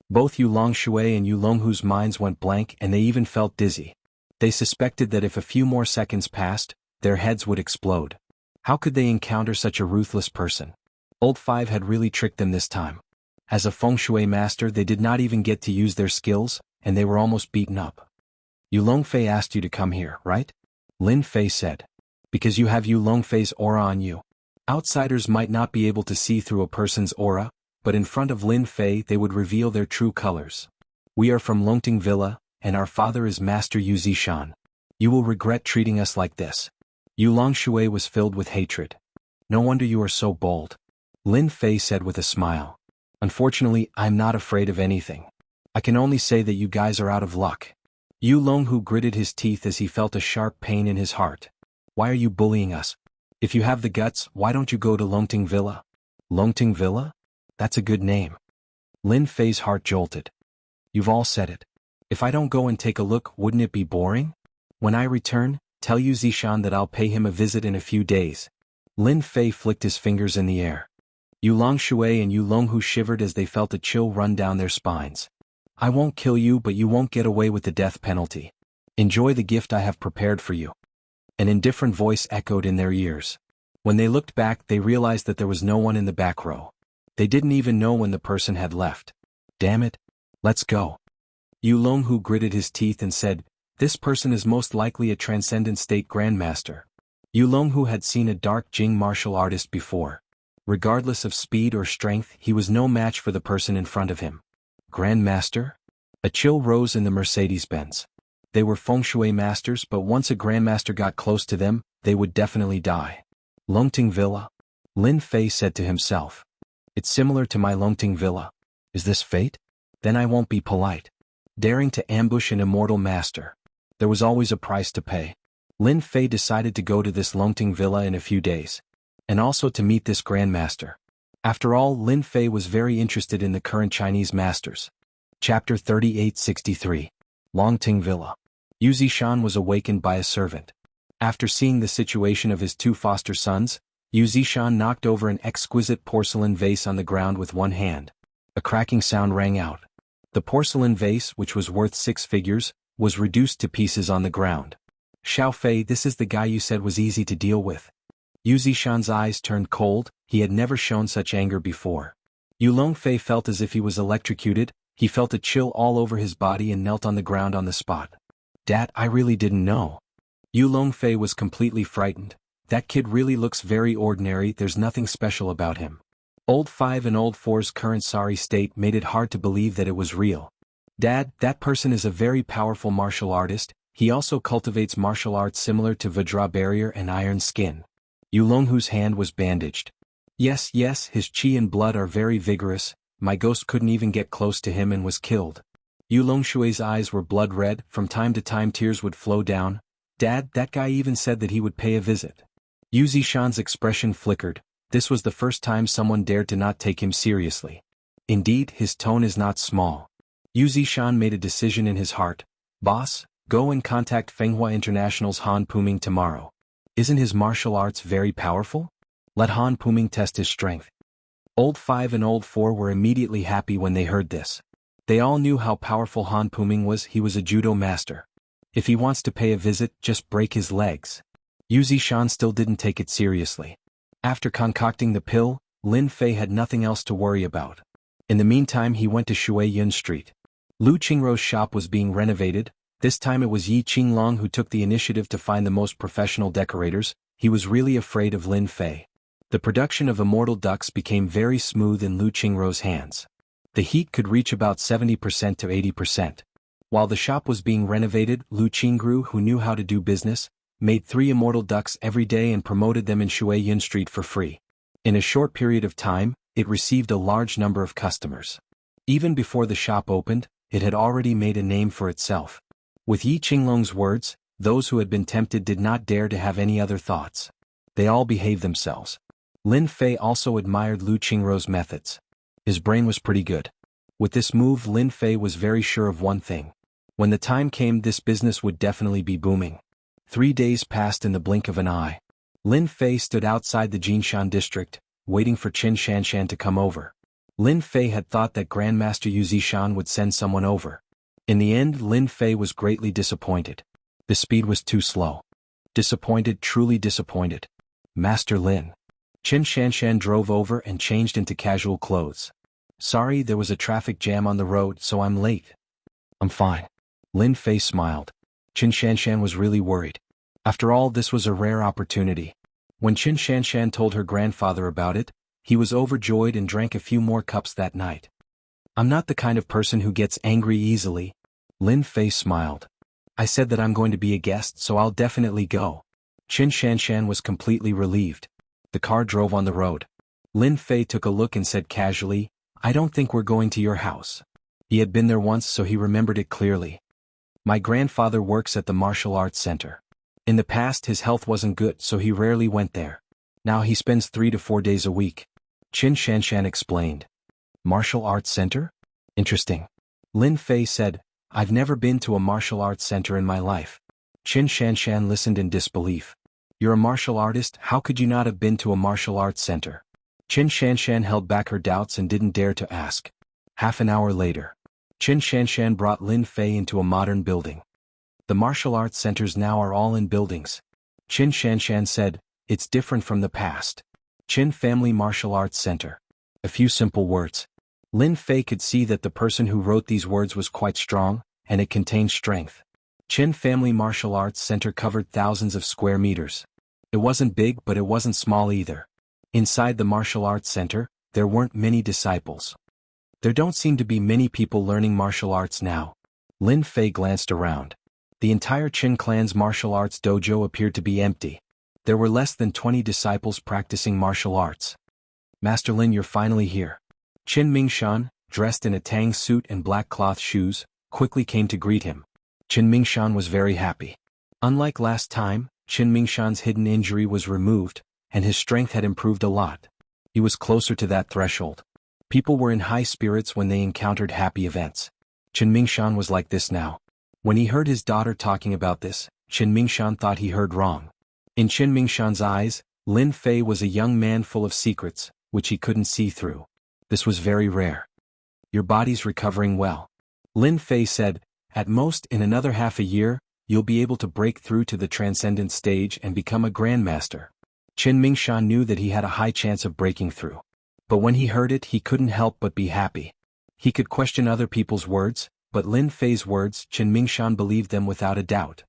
Both Yulong Shui and Yulonghu's minds went blank and they even felt dizzy. They suspected that if a few more seconds passed, their heads would explode. How could they encounter such a ruthless person? Old Five had really tricked them this time. As a feng shui master, they did not even get to use their skills, and they were almost beaten up. Yu Longfei asked you to come here, right? Lin Fei said. Because you have Yu Longfei's aura on you. Outsiders might not be able to see through a person's aura, but in front of Lin Fei they would reveal their true colors. We are from Longting Villa, and our father is Master Yu Zishan. You will regret treating us like this. Yu Longshui was filled with hatred. No wonder you are so bold. Lin Fei said with a smile. Unfortunately, I'm not afraid of anything. I can only say that you guys are out of luck. Yu Longhu gritted his teeth as he felt a sharp pain in his heart. Why are you bullying us? If you have the guts, why don't you go to Longting Villa? Longting Villa? That's a good name. Lin Fei's heart jolted. You've all said it. If I don't go and take a look, wouldn't it be boring? When I return, tell Yu Zishan that I'll pay him a visit in a few days. Lin Fei flicked his fingers in the air. Yu Longshui and Yu Longhu shivered as they felt a chill run down their spines. I won't kill you, but you won't get away with the death penalty. Enjoy the gift I have prepared for you. An indifferent voice echoed in their ears. When they looked back, they realized that there was no one in the back row. They didn't even know when the person had left. Damn it. Let's go. Yu Longhu gritted his teeth and said, this person is most likely a transcendent state grandmaster. Yu Longhu had seen a dark Jing martial artist before. Regardless of speed or strength, he was no match for the person in front of him. Grandmaster? A chill rose in the Mercedes-Benz. They were feng shui masters, but once a grandmaster got close to them, they would definitely die. Longting Villa? Lin Fei said to himself. It's similar to my Longting Villa. Is this fate? Then I won't be polite. Daring to ambush an immortal master. There was always a price to pay. Lin Fei decided to go to this Longting Villa in a few days. And also to meet this grandmaster. After all, Lin Fei was very interested in the current Chinese masters. Chapter 3863. Longting Villa. Yu Zishan was awakened by a servant. After seeing the situation of his two foster sons, Yu Zishan knocked over an exquisite porcelain vase on the ground with one hand. A cracking sound rang out. The porcelain vase, which was worth 6 figures, was reduced to pieces on the ground. Xiao Fei, this is the guy you said was easy to deal with. Yu Zishan's eyes turned cold. He had never shown such anger before. Yu Longfei felt as if he was electrocuted. He felt a chill all over his body and knelt on the ground on the spot. Dad, I really didn't know. Yu Longfei was completely frightened. That kid really looks very ordinary, there's nothing special about him. Old Five and Old Four's current sorry state made it hard to believe that it was real. Dad, that person is a very powerful martial artist. He also cultivates martial arts similar to Vajra Barrier and Iron Skin. Yu Longhu's hand was bandaged. Yes, his chi and blood are very vigorous. My ghost couldn't even get close to him and was killed. Yu Longshui's eyes were blood red. From time to time tears would flow down. Dad, that guy even said that he would pay a visit. Yu Zishan's expression flickered. This was the first time someone dared to not take him seriously. Indeed, his tone is not small. Yu Zishan made a decision in his heart. Boss, go and contact Fenghua International's Han Puming tomorrow. Isn't his martial arts very powerful? Let Han Puming test his strength. Old Five and Old Four were immediately happy when they heard this. They all knew how powerful Han Puming was. He was a judo master. If he wants to pay a visit, just break his legs. Yu Zishan still didn't take it seriously. After concocting the pill, Lin Fei had nothing else to worry about. In the meantime, he went to Shui Yun Street. Lu Qingrou's shop was being renovated. This time it was Yi Qinglong who took the initiative to find the most professional decorators. He was really afraid of Lin Fei. The production of immortal ducks became very smooth in Lu Qingrou's hands. The heat could reach about 70% to 80%. While the shop was being renovated, Lu Qingrou, who knew how to do business, made 3 immortal ducks every day and promoted them in Shui Yun Street for free. In a short period of time, it received a large number of customers. Even before the shop opened, it had already made a name for itself. With Yi Qinglong's words, those who had been tempted did not dare to have any other thoughts. They all behaved themselves. Lin Fei also admired Lu Qingrou's methods. His brain was pretty good. With this move, Lin Fei was very sure of one thing. When the time came, this business would definitely be booming. 3 days passed in the blink of an eye. Lin Fei stood outside the Jinshan district, waiting for Qin Shanshan to come over. Lin Fei had thought that Grandmaster Yu Zishan would send someone over. In the end, Lin Fei was greatly disappointed. The speed was too slow. Disappointed, truly disappointed. Master Lin. Qin Shanshan drove over and changed into casual clothes. Sorry, there was a traffic jam on the road, so I'm late. I'm fine. Lin Fei smiled. Qin Shanshan was really worried. After all, this was a rare opportunity. When Qin Shanshan told her grandfather about it, he was overjoyed and drank a few more cups that night. I'm not the kind of person who gets angry easily. Lin Fei smiled. I said that I'm going to be a guest, so I'll definitely go. Qin Shanshan was completely relieved. The car drove on the road. Lin Fei took a look and said casually, I don't think we're going to your house. He had been there once, so he remembered it clearly. My grandfather works at the martial arts center. In the past his health wasn't good, so he rarely went there. Now he spends 3 to 4 days a week. Qin Shanshan explained. Martial arts center? Interesting. Lin Fei said, I've never been to a martial arts center in my life. Qin Shanshan listened in disbelief. You're a martial artist, how could you not have been to a martial arts center? Qin Shanshan held back her doubts and didn't dare to ask. Half an hour later, Qin Shanshan brought Lin Fei into a modern building. The martial arts centers now are all in buildings. Qin Shanshan said, it's different from the past. Qin Family Martial Arts Center. A few simple words. Lin Fei could see that the person who wrote these words was quite strong, and it contained strength. Qin Family Martial Arts Center covered thousands of square meters. It wasn't big, but it wasn't small either. Inside the martial arts center, there weren't many disciples. There don't seem to be many people learning martial arts now. Lin Fei glanced around. The entire Qin clan's martial arts dojo appeared to be empty. There were less than 20 disciples practicing martial arts. Master Lin, you're finally here. Qin Mingshan, dressed in a tang suit and black cloth shoes, quickly came to greet him. Qin Mingshan was very happy. Unlike last time, Qin Mingshan's hidden injury was removed, and his strength had improved a lot. He was closer to that threshold. People were in high spirits when they encountered happy events. Qin Mingshan was like this now. When he heard his daughter talking about this, Qin Mingshan thought he heard wrong. In Qin Mingshan's eyes, Lin Fei was a young man full of secrets, which he couldn't see through. This was very rare. Your body's recovering well. Lin Fei said, at most in another half a year, you'll be able to break through to the transcendent stage and become a grandmaster. Qin Mingshan knew that he had a high chance of breaking through. But when he heard it, he couldn't help but be happy. He could question other people's words, but Lin Fei's words, Qin Mingshan believed them without a doubt.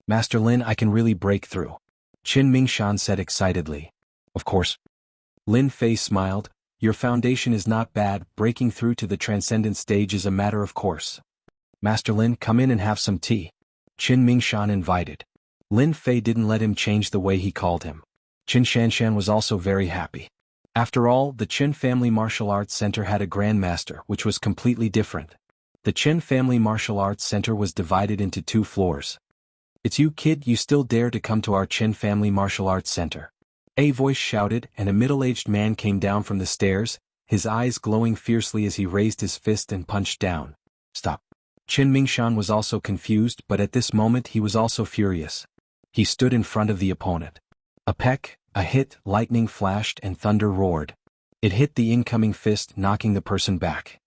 Master Lin, I can really break through. Qin Mingshan said excitedly. Of course. Lin Fei smiled. Your foundation is not bad, breaking through to the transcendent stage is a matter of course. Master Lin, come in and have some tea. Qin Mingshan invited. Lin Fei didn't let him change the way he called him. Qin Shanshan was also very happy. After all, the Qin Family Martial Arts Center had a grandmaster, which was completely different. The Qin Family Martial Arts Center was divided into 2 floors. It's you, kid, you still dare to come to our Qin Family Martial Arts Center? A voice shouted, and a middle-aged man came down from the stairs, his eyes glowing fiercely as he raised his fist and punched down. Stop. Qin Mingshan was also confused, but at this moment he was also furious. He stood in front of the opponent. A peck, a hit, lightning flashed and thunder roared. It hit the incoming fist, knocking the person back.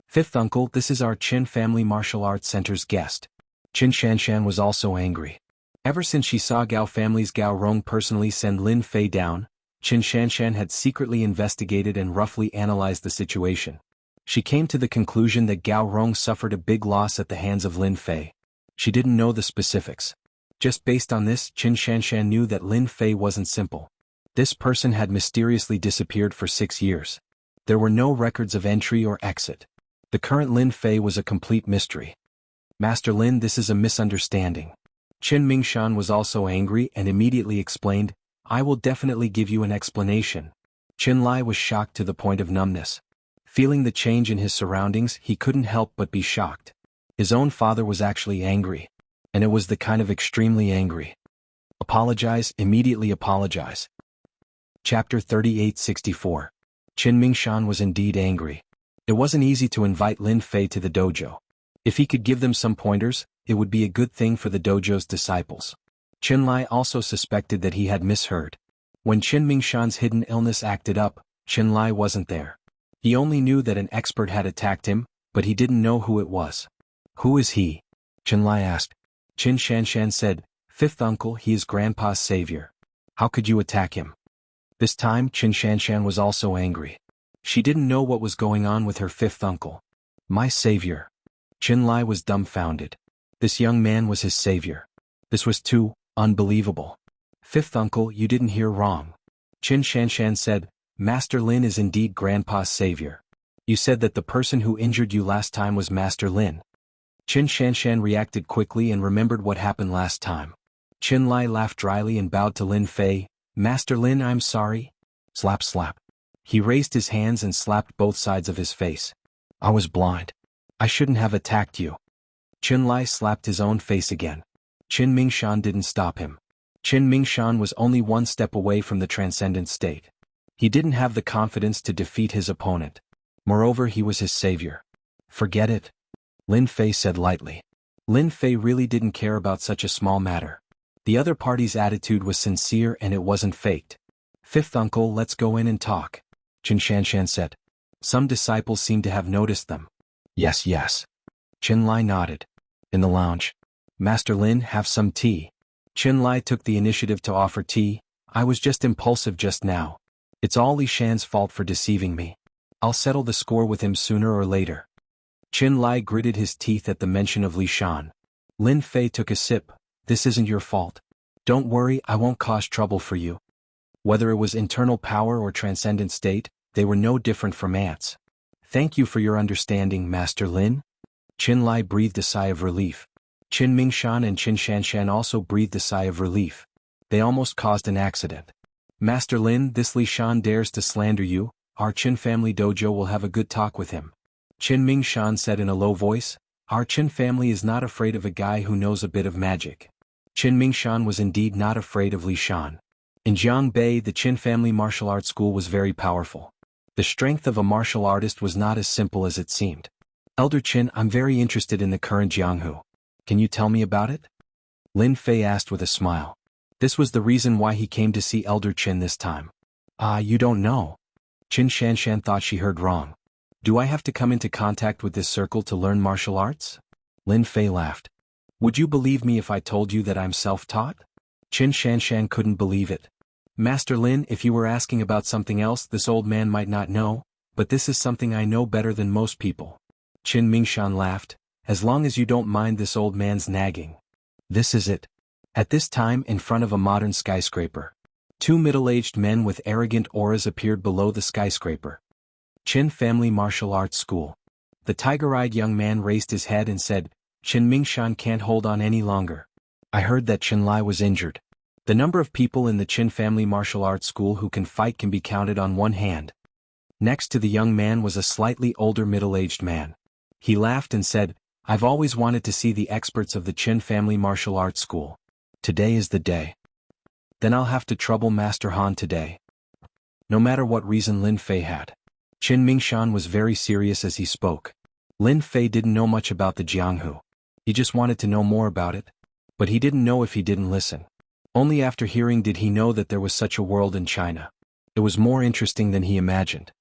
Fifth uncle, this is our Qin Family Martial Arts Center's guest. Qin Shanshan was also angry. Ever since she saw Gao family's Gao Rong personally send Lin Fei down, Qin Shanshan had secretly investigated and roughly analyzed the situation. She came to the conclusion that Gao Rong suffered a big loss at the hands of Lin Fei. She didn't know the specifics. Just based on this, Qin Shanshan knew that Lin Fei wasn't simple. This person had mysteriously disappeared for 6 years. There were no records of entry or exit. The current Lin Fei was a complete mystery. Master Lin, this is a misunderstanding. Qin Mingshan was also angry and immediately explained, I will definitely give you an explanation. Qin Lai was shocked to the point of numbness. Feeling the change in his surroundings, he couldn't help but be shocked. His own father was actually angry. And it was the kind of extremely angry. Apologize, immediately apologize. Chapter 3864. Qin Mingshan was indeed angry. It wasn't easy to invite Lin Fei to the dojo. If he could give them some pointers, it would be a good thing for the dojo's disciples. Qin Lai also suspected that he had misheard. When Qin Mingshan's hidden illness acted up, Qin Lai wasn't there. He only knew that an expert had attacked him, but he didn't know who it was. Who is he? Qin Lai asked. Qin Shanshan said, "Fifth uncle, he is Grandpa's savior. How could you attack him?" This time Qin Shanshan was also angry. She didn't know what was going on with her fifth uncle. My savior. Qin Lai was dumbfounded. This young man was his savior. This was too unbelievable. Fifth uncle, you didn't hear wrong. Qin Shanshan said, Master Lin is indeed Grandpa's savior. You said that the person who injured you last time was Master Lin. Qin Shanshan reacted quickly and remembered what happened last time. Qin Lai laughed dryly and bowed to Lin Fei. Master Lin, I'm sorry. Slap slap. He raised his hands and slapped both sides of his face. I was blind. I shouldn't have attacked you. Qin Lai slapped his own face again. Qin Mingshan didn't stop him. Qin Mingshan was only one step away from the transcendent state. He didn't have the confidence to defeat his opponent. Moreover, he was his savior. Forget it. Lin Fei said lightly. Lin Fei really didn't care about such a small matter. The other party's attitude was sincere and it wasn't faked. Fifth uncle, let's go in and talk. Qin Shanshan said. Some disciples seemed to have noticed them. Yes, yes. Qin Lai nodded. In the lounge. Master Lin, have some tea. Qin Lai took the initiative to offer tea. I was just impulsive just now. It's all Li Shan's fault for deceiving me. I'll settle the score with him sooner or later. Qin Lai gritted his teeth at the mention of Li Shan. Lin Fei took a sip. This isn't your fault. Don't worry, I won't cause trouble for you. Whether it was internal power or transcendent state, they were no different from ants. Thank you for your understanding, Master Lin. Qin Lai breathed a sigh of relief. Qin Mingshan and Qin Shanshan also breathed a sigh of relief. They almost caused an accident. Master Lin, this Li Shan dares to slander you. Our Qin family dojo will have a good talk with him. Qin Mingshan said in a low voice. Our Qin family is not afraid of a guy who knows a bit of magic. Qin Mingshan was indeed not afraid of Li Shan. In Jianghu, the Qin family martial arts school was very powerful. The strength of a martial artist was not as simple as it seemed. Elder Qin, I'm very interested in the current Jianghu. Can you tell me about it? Lin Fei asked with a smile. This was the reason why he came to see Elder Qin this time. You don't know. Qin Shanshan thought she heard wrong. Do I have to come into contact with this circle to learn martial arts? Lin Fei laughed. Would you believe me if I told you that I'm self-taught? Qin Shanshan couldn't believe it. Master Lin, if you were asking about something else this old man might not know, but this is something I know better than most people. Qin Mingshan laughed. As long as you don't mind this old man's nagging. This is it. At this time, in front of a modern skyscraper. Two middle-aged men with arrogant auras appeared below the skyscraper. Qin Family Martial Arts School. The tiger-eyed young man raised his head and said, Qin Mingshan can't hold on any longer. I heard that Qin Lai was injured. The number of people in the Qin Family Martial Arts School who can fight can be counted on one hand. Next to the young man was a slightly older middle-aged man. He laughed and said, I've always wanted to see the experts of the Qin Family Martial Arts School. Today is the day. Then I'll have to trouble Master Han today. No matter what reason Lin Fei had. Qin Mingshan was very serious as he spoke. Lin Fei didn't know much about the Jianghu. He just wanted to know more about it. But he didn't know if he didn't listen. Only after hearing did he know that there was such a world in China. It was more interesting than he imagined.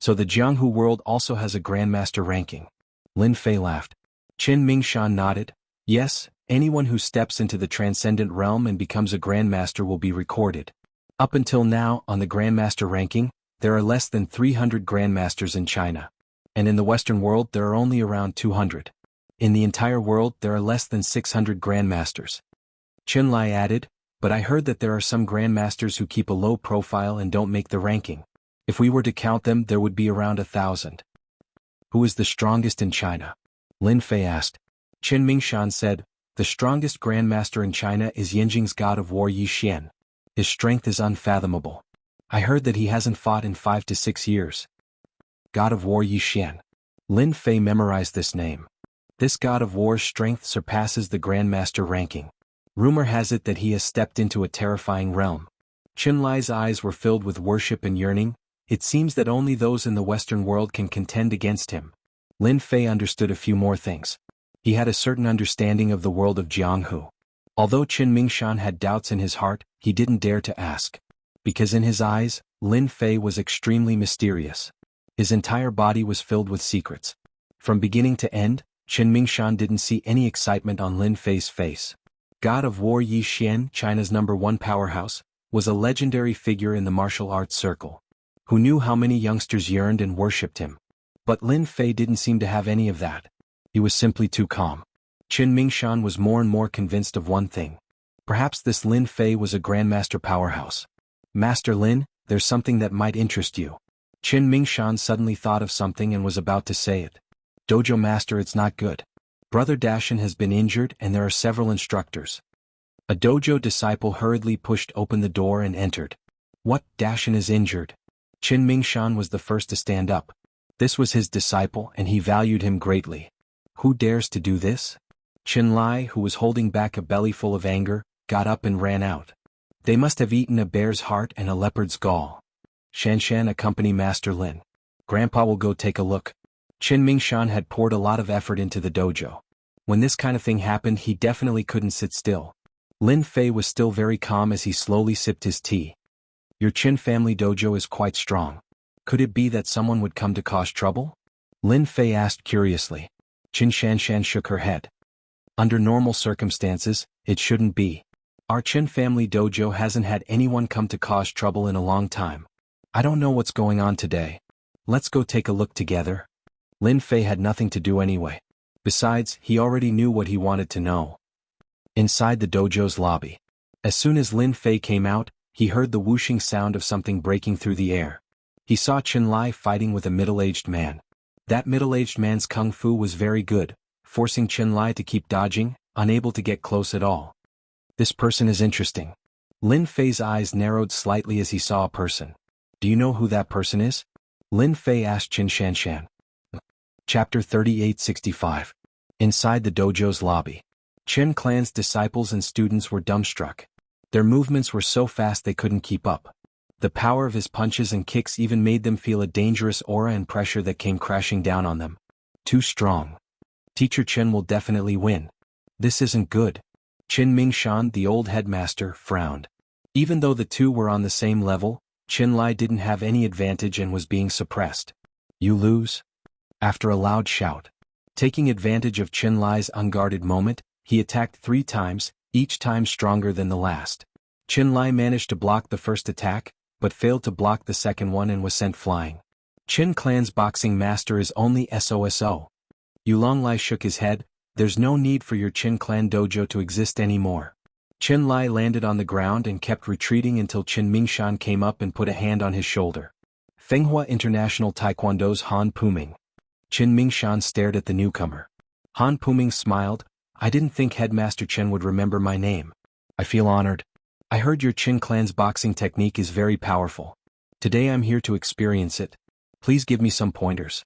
So the Jianghu world also has a Grandmaster ranking. Lin Fei laughed. Qin Mingshan nodded. Yes, anyone who steps into the transcendent realm and becomes a Grandmaster will be recorded. Up until now, on the Grandmaster ranking, there are less than 300 Grandmasters in China. And in the Western world there are only around 200. In the entire world there are less than 600 Grandmasters. Qin Lai added, but I heard that there are some Grandmasters who keep a low profile and don't make the ranking. If we were to count them there would be around 1,000. Who is the strongest in China? Lin Fei asked. Qin Mingshan said, the strongest Grandmaster in China is Yinjing's god of war Yi Xian. His strength is unfathomable. I heard that he hasn't fought in 5 to 6 years. God of War Yi Xian. Lin Fei memorized this name. This god of war's strength surpasses the Grandmaster ranking. Rumor has it that he has stepped into a terrifying realm. Qin Lai's eyes were filled with worship and yearning. It seems that only those in the Western world can contend against him. Lin Fei understood a few more things. He had a certain understanding of the world of Jianghu. Although Qin Mingshan had doubts in his heart, he didn't dare to ask. Because in his eyes, Lin Fei was extremely mysterious. His entire body was filled with secrets. From beginning to end, Qin Mingshan didn't see any excitement on Lin Fei's face. God of War Yi Xian, China's #1 powerhouse, was a legendary figure in the martial arts circle. Who knew how many youngsters yearned and worshipped him? But Lin Fei didn't seem to have any of that. He was simply too calm. Qin Mingshan was more and more convinced of one thing. Perhaps this Lin Fei was a grandmaster powerhouse. Master Lin, there's something that might interest you. Qin Mingshan suddenly thought of something and was about to say it. Dojo master, it's not good. Brother Dashin has been injured and there are several instructors. A dojo disciple hurriedly pushed open the door and entered. What, Dashin is injured? Qin Mingshan was the first to stand up. This was his disciple and he valued him greatly. Who dares to do this? Qin Lai, who was holding back a belly full of anger, got up and ran out. They must have eaten a bear's heart and a leopard's gall. Shanshan, accompany Master Lin. Grandpa will go take a look. Qin Mingshan had poured a lot of effort into the dojo. When this kind of thing happened, he definitely couldn't sit still. Lin Fei was still very calm as he slowly sipped his tea. Your Qin family dojo is quite strong. Could it be that someone would come to cause trouble? Lin Fei asked curiously. Qin Shanshan shook her head. Under normal circumstances, it shouldn't be. Our Qin family dojo hasn't had anyone come to cause trouble in a long time. I don't know what's going on today. Let's go take a look together. Lin Fei had nothing to do anyway. Besides, he already knew what he wanted to know. Inside the dojo's lobby. As soon as Lin Fei came out, he heard the whooshing sound of something breaking through the air. He saw Qin Lai fighting with a middle-aged man. That middle-aged man's kung fu was very good, forcing Qin Lai to keep dodging, unable to get close at all. This person is interesting. Lin Fei's eyes narrowed slightly as he saw a person. Do you know who that person is? Lin Fei asked Qin Shanshan. Chapter 3865. Inside the dojo's lobby. Qin clan's disciples and students were dumbstruck. Their movements were so fast they couldn't keep up. The power of his punches and kicks even made them feel a dangerous aura and pressure that came crashing down on them. Too strong. Teacher Qin will definitely win. This isn't good. Qin Mingshan, the old headmaster, frowned. Even though the two were on the same level, Qin Lai didn't have any advantage and was being suppressed. You lose? After a loud shout. Taking advantage of Qin Lai's unguarded moment, he attacked 3 times, each time stronger than the last. Qin Lai managed to block the first attack, but failed to block the second one and was sent flying. Qin Clan's boxing master is only SOSO. Yulong Lai shook his head. There's no need for your Qin Clan dojo to exist anymore. Qin Lai landed on the ground and kept retreating until Qin Mingshan came up and put a hand on his shoulder. Fenghua International Taekwondo's Han Puming. Qin Mingshan stared at the newcomer. Han Puming smiled. I didn't think Headmaster Chen would remember my name. I feel honored. I heard your Qin Clan's boxing technique is very powerful. Today I'm here to experience it. Please give me some pointers.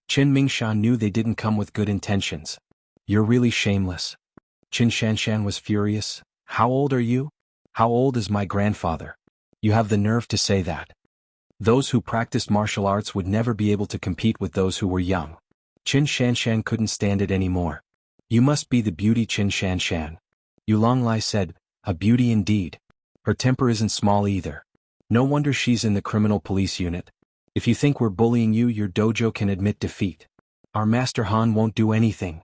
Qin Mingshan knew they didn't come with good intentions. You're really shameless. Qin Shanshan was furious. How old are you? How old is my grandfather? You have the nerve to say that. Those who practiced martial arts would never be able to compete with those who were young. Qin Shanshan couldn't stand it anymore. You must be the beauty Qin Shanshan. Yulong Lai said, a beauty indeed. Her temper isn't small either. No wonder she's in the criminal police unit. If you think we're bullying you, your dojo can admit defeat. Our Master Han won't do anything.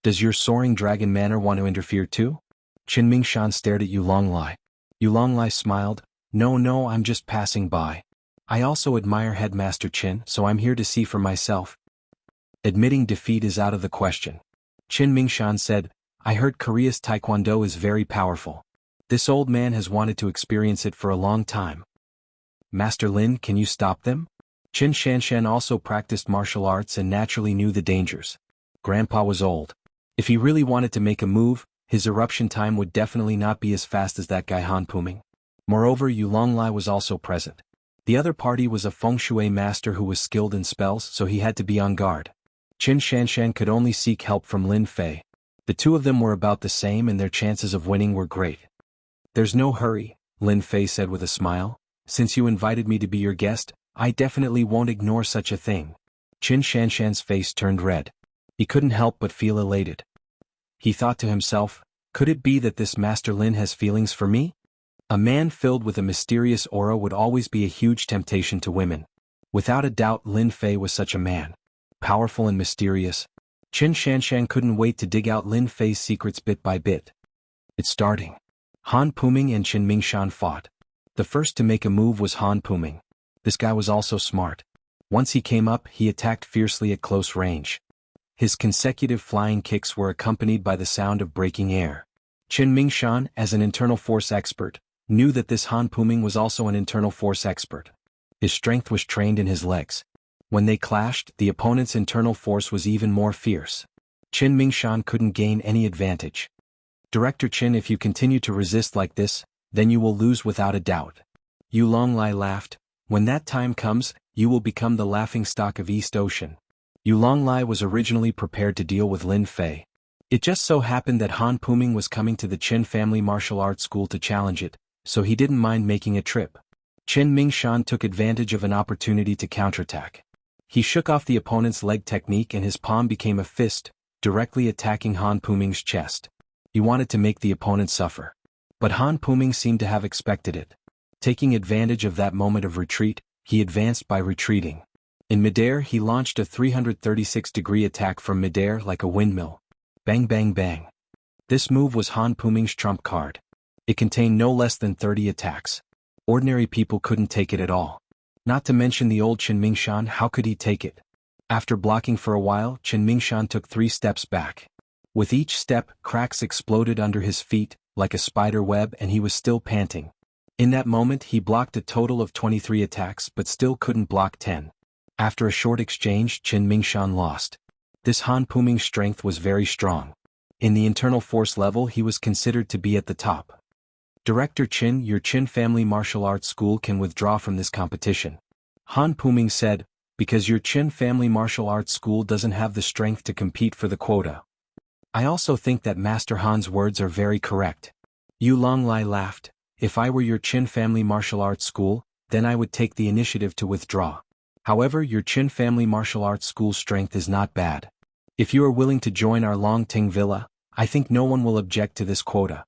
Does your soaring dragon manner want to interfere too? Qin Mingshan stared at Yulong Lai. Yulong Lai smiled. No, I'm just passing by. I also admire Headmaster Qin, so I'm here to see for myself. Admitting defeat is out of the question. Qin Mingshan said, I heard Korea's Taekwondo is very powerful. This old man has wanted to experience it for a long time. Master Lin, can you stop them? Qin Shanshan also practiced martial arts and naturally knew the dangers. Grandpa was old. If he really wanted to make a move, his eruption time would definitely not be as fast as that guy Han Puming. Moreover, Yulong Lai was also present. The other party was a feng shui master who was skilled in spells, so he had to be on guard. Qin Shanshan could only seek help from Lin Fei. The two of them were about the same and their chances of winning were great. There's no hurry, Lin Fei said with a smile. Since you invited me to be your guest, I definitely won't ignore such a thing. Qin Shanshan's face turned red. He couldn't help but feel elated. He thought to himself, could it be that this Master Lin has feelings for me? A man filled with a mysterious aura would always be a huge temptation to women. Without a doubt, Lin Fei was such a man. Powerful and mysterious. Qin Shanshan couldn't wait to dig out Lin Fei's secrets bit by bit. It's starting. Han Puming and Qin Mingshan fought. The first to make a move was Han Puming. This guy was also smart. Once he came up, he attacked fiercely at close range. His consecutive flying kicks were accompanied by the sound of breaking air. Qin Mingshan, as an internal force expert, knew that this Han Puming was also an internal force expert. His strength was trained in his legs. When they clashed, the opponent's internal force was even more fierce. Qin Mingshan couldn't gain any advantage. Director Qin, if you continue to resist like this, then you will lose without a doubt. Yu Longlai laughed. When that time comes, you will become the laughingstock of East Ocean. Yu Longlai was originally prepared to deal with Lin Fei. It just so happened that Han Puming was coming to the Qin family martial arts school to challenge it, so he didn't mind making a trip. Qin Mingshan took advantage of an opportunity to counterattack. He shook off the opponent's leg technique and his palm became a fist, directly attacking Han Puming's chest. He wanted to make the opponent suffer. But Han Puming seemed to have expected it. Taking advantage of that moment of retreat, he advanced by retreating. In midair, he launched a 336-degree attack from midair like a windmill. Bang bang bang. This move was Han Puming's trump card. It contained no less than 30 attacks. Ordinary people couldn't take it at all. Not to mention the old Qin Mingshan, how could he take it? After blocking for a while, Qin Mingshan took 3 steps back. With each step, cracks exploded under his feet, like a spider web, and he was still panting. In that moment he blocked a total of 23 attacks but still couldn't block 10. After a short exchange, Qin Mingshan lost. This Han Puming's strength was very strong. In the internal force level he was considered to be at the top. Director Qin, your Qin family martial arts school can withdraw from this competition. Han Puming said, because your Qin family martial arts school doesn't have the strength to compete for the quota. I also think that Master Han's words are very correct. Yu Longlai laughed. If I were your Qin family martial arts school, then I would take the initiative to withdraw. However, your Qin family martial arts school's strength is not bad. If you are willing to join our Longting Villa, I think no one will object to this quota.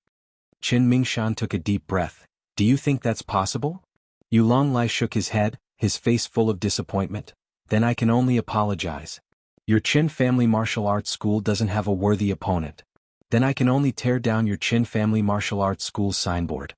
Qin Mingshan took a deep breath. Do you think that's possible? Yu Longlai shook his head, his face full of disappointment. Then I can only apologize. Your Qin family martial arts school doesn't have a worthy opponent. Then I can only tear down your Qin family martial arts school's signboard.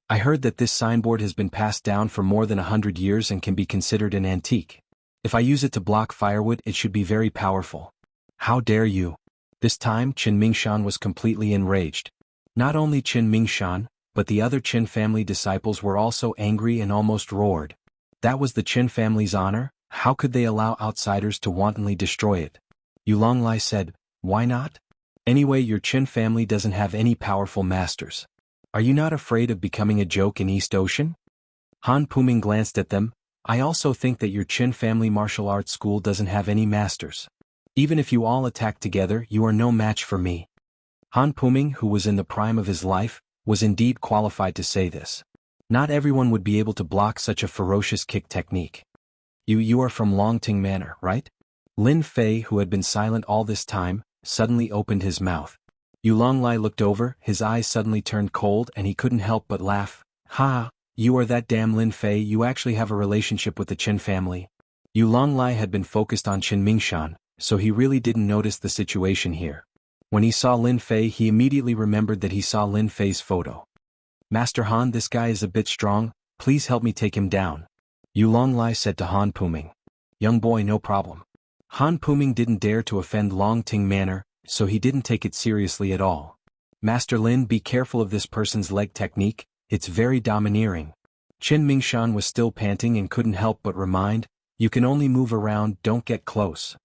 I heard that this signboard has been passed down for more than 100 years and can be considered an antique. If I use it to block firewood, it should be very powerful. How dare you? This time Qin Mingshan was completely enraged. Not only Qin Mingshan, but the other Qin family disciples were also angry and almost roared. That was the Qin family's honor. How could they allow outsiders to wantonly destroy it? Yu Longlai said, why not? Anyway, your Qin family doesn't have any powerful masters. Are you not afraid of becoming a joke in East Ocean? Han Puming glanced at them. I also think that your Qin family martial arts school doesn't have any masters. Even if you all attack together, you are no match for me. Han Puming, who was in the prime of his life, was indeed qualified to say this. Not everyone would be able to block such a ferocious kick technique. You are from Longting Manor, right? Lin Fei, who had been silent all this time, suddenly opened his mouth. Yu Longlai looked over, his eyes suddenly turned cold and he couldn't help but laugh. Ha! You are that damn Lin Fei, you actually have a relationship with the Qin family. Yu Longlai had been focused on Qin Mingshan, so he really didn't notice the situation here. When he saw Lin Fei, he immediately remembered that he saw Lin Fei's photo. Master Han, this guy is a bit strong, please help me take him down. Yu Longlai said to Han Puming. Young boy, no problem. Han Puming didn't dare to offend Longting Manor, so he didn't take it seriously at all. Master Lin, be careful of this person's leg technique, it's very domineering. Qin Mingshan was still panting and couldn't help but remind, you can only move around, don't get close.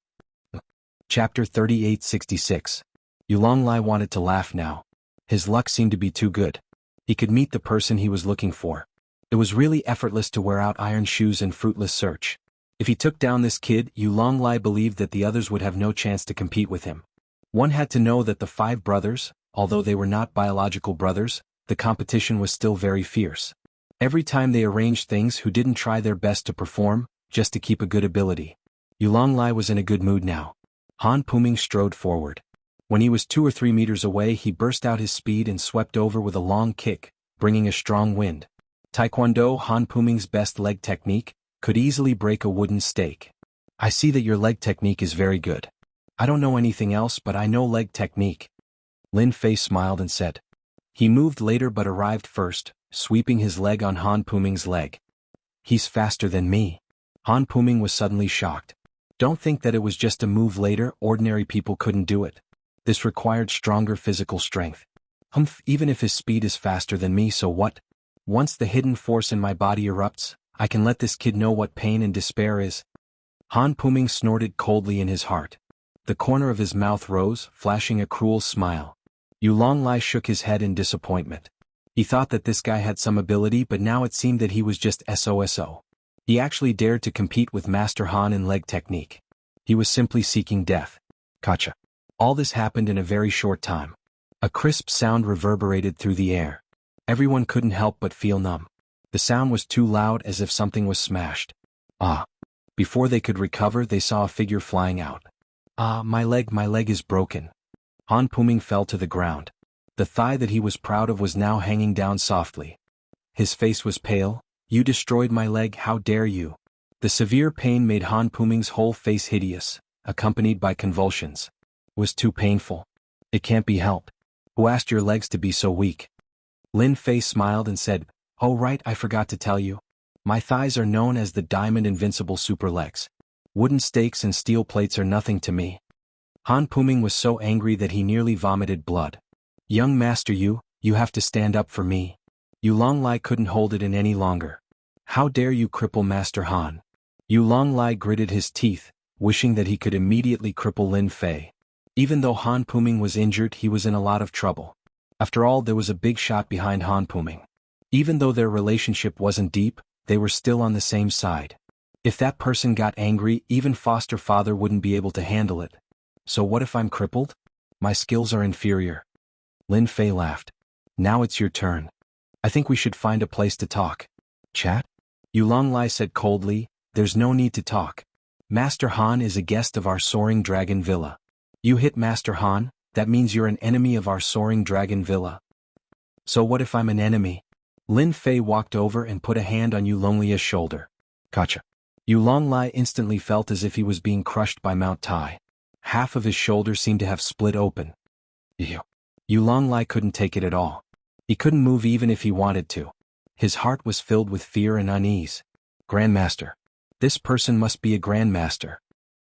Chapter 3866. Yu Longlai wanted to laugh now. His luck seemed to be too good. He could meet the person he was looking for. It was really effortless to wear out iron shoes and fruitless search. If he took down this kid, Yu Longlai believed that the others would have no chance to compete with him. One had to know that the 5 brothers, although they were not biological brothers, the competition was still very fierce. Every time they arranged things who didn't try their best to perform, just to keep a good ability. Yu Longlai was in a good mood now. Han Puming strode forward. When he was 2 or 3 meters away, he burst out his speed and swept over with a long kick, bringing a strong wind. Taekwondo, Han Puming's best leg technique, could easily break a wooden stake. I see that your leg technique is very good. I don't know anything else, but I know leg technique. Lin Fei smiled and said. He moved later but arrived first, sweeping his leg on Han Puming's leg. He's faster than me. Han Puming was suddenly shocked. Don't think that it was just a move later, ordinary people couldn't do it. This required stronger physical strength. Humph, even if his speed is faster than me, so what? Once the hidden force in my body erupts, I can let this kid know what pain and despair is. Han Puming snorted coldly in his heart. The corner of his mouth rose, flashing a cruel smile. Yu Longlai shook his head in disappointment. He thought that this guy had some ability, but now it seemed that he was just SOSO. He actually dared to compete with Master Han in leg technique. He was simply seeking death. Gotcha. All this happened in a very short time. A crisp sound reverberated through the air. Everyone couldn't help but feel numb. The sound was too loud, as if something was smashed. Ah. Before they could recover, they saw a figure flying out. Ah, my leg is broken. Han Puming fell to the ground. The thigh that he was proud of was now hanging down softly. His face was pale. You destroyed my leg, how dare you? The severe pain made Han Puming's whole face hideous, accompanied by convulsions. It was too painful. It can't be helped. Who asked your legs to be so weak? Lin Fei smiled and said, Oh right, I forgot to tell you. My thighs are known as the Diamond Invincible Super Legs. Wooden stakes and steel plates are nothing to me. Han Puming was so angry that he nearly vomited blood. Young master, you have to stand up for me. Yu Longlai couldn't hold it in any longer. How dare you cripple Master Han? Yu Longlai gritted his teeth, wishing that he could immediately cripple Lin Fei. Even though Han Puming was injured, he was in a lot of trouble. After all, there was a big shot behind Han Puming. Even though their relationship wasn't deep, they were still on the same side. If that person got angry, even foster father wouldn't be able to handle it. So what if I'm crippled? My skills are inferior. Lin Fei laughed. Now it's your turn. I think we should find a place to talk. Chat? Yu Longlai said coldly, There's no need to talk. Master Han is a guest of our Soaring Dragon Villa. You hit Master Han, that means you're an enemy of our Soaring Dragon Villa. So what if I'm an enemy? Lin Fei walked over and put a hand on Yu Longlai's shoulder. Gotcha. Yu Longlai instantly felt as if he was being crushed by Mount Tai. Half of his shoulder seemed to have split open. Yu Longlai couldn't take it at all. He couldn't move even if he wanted to. His heart was filled with fear and unease. Grandmaster. This person must be a grandmaster.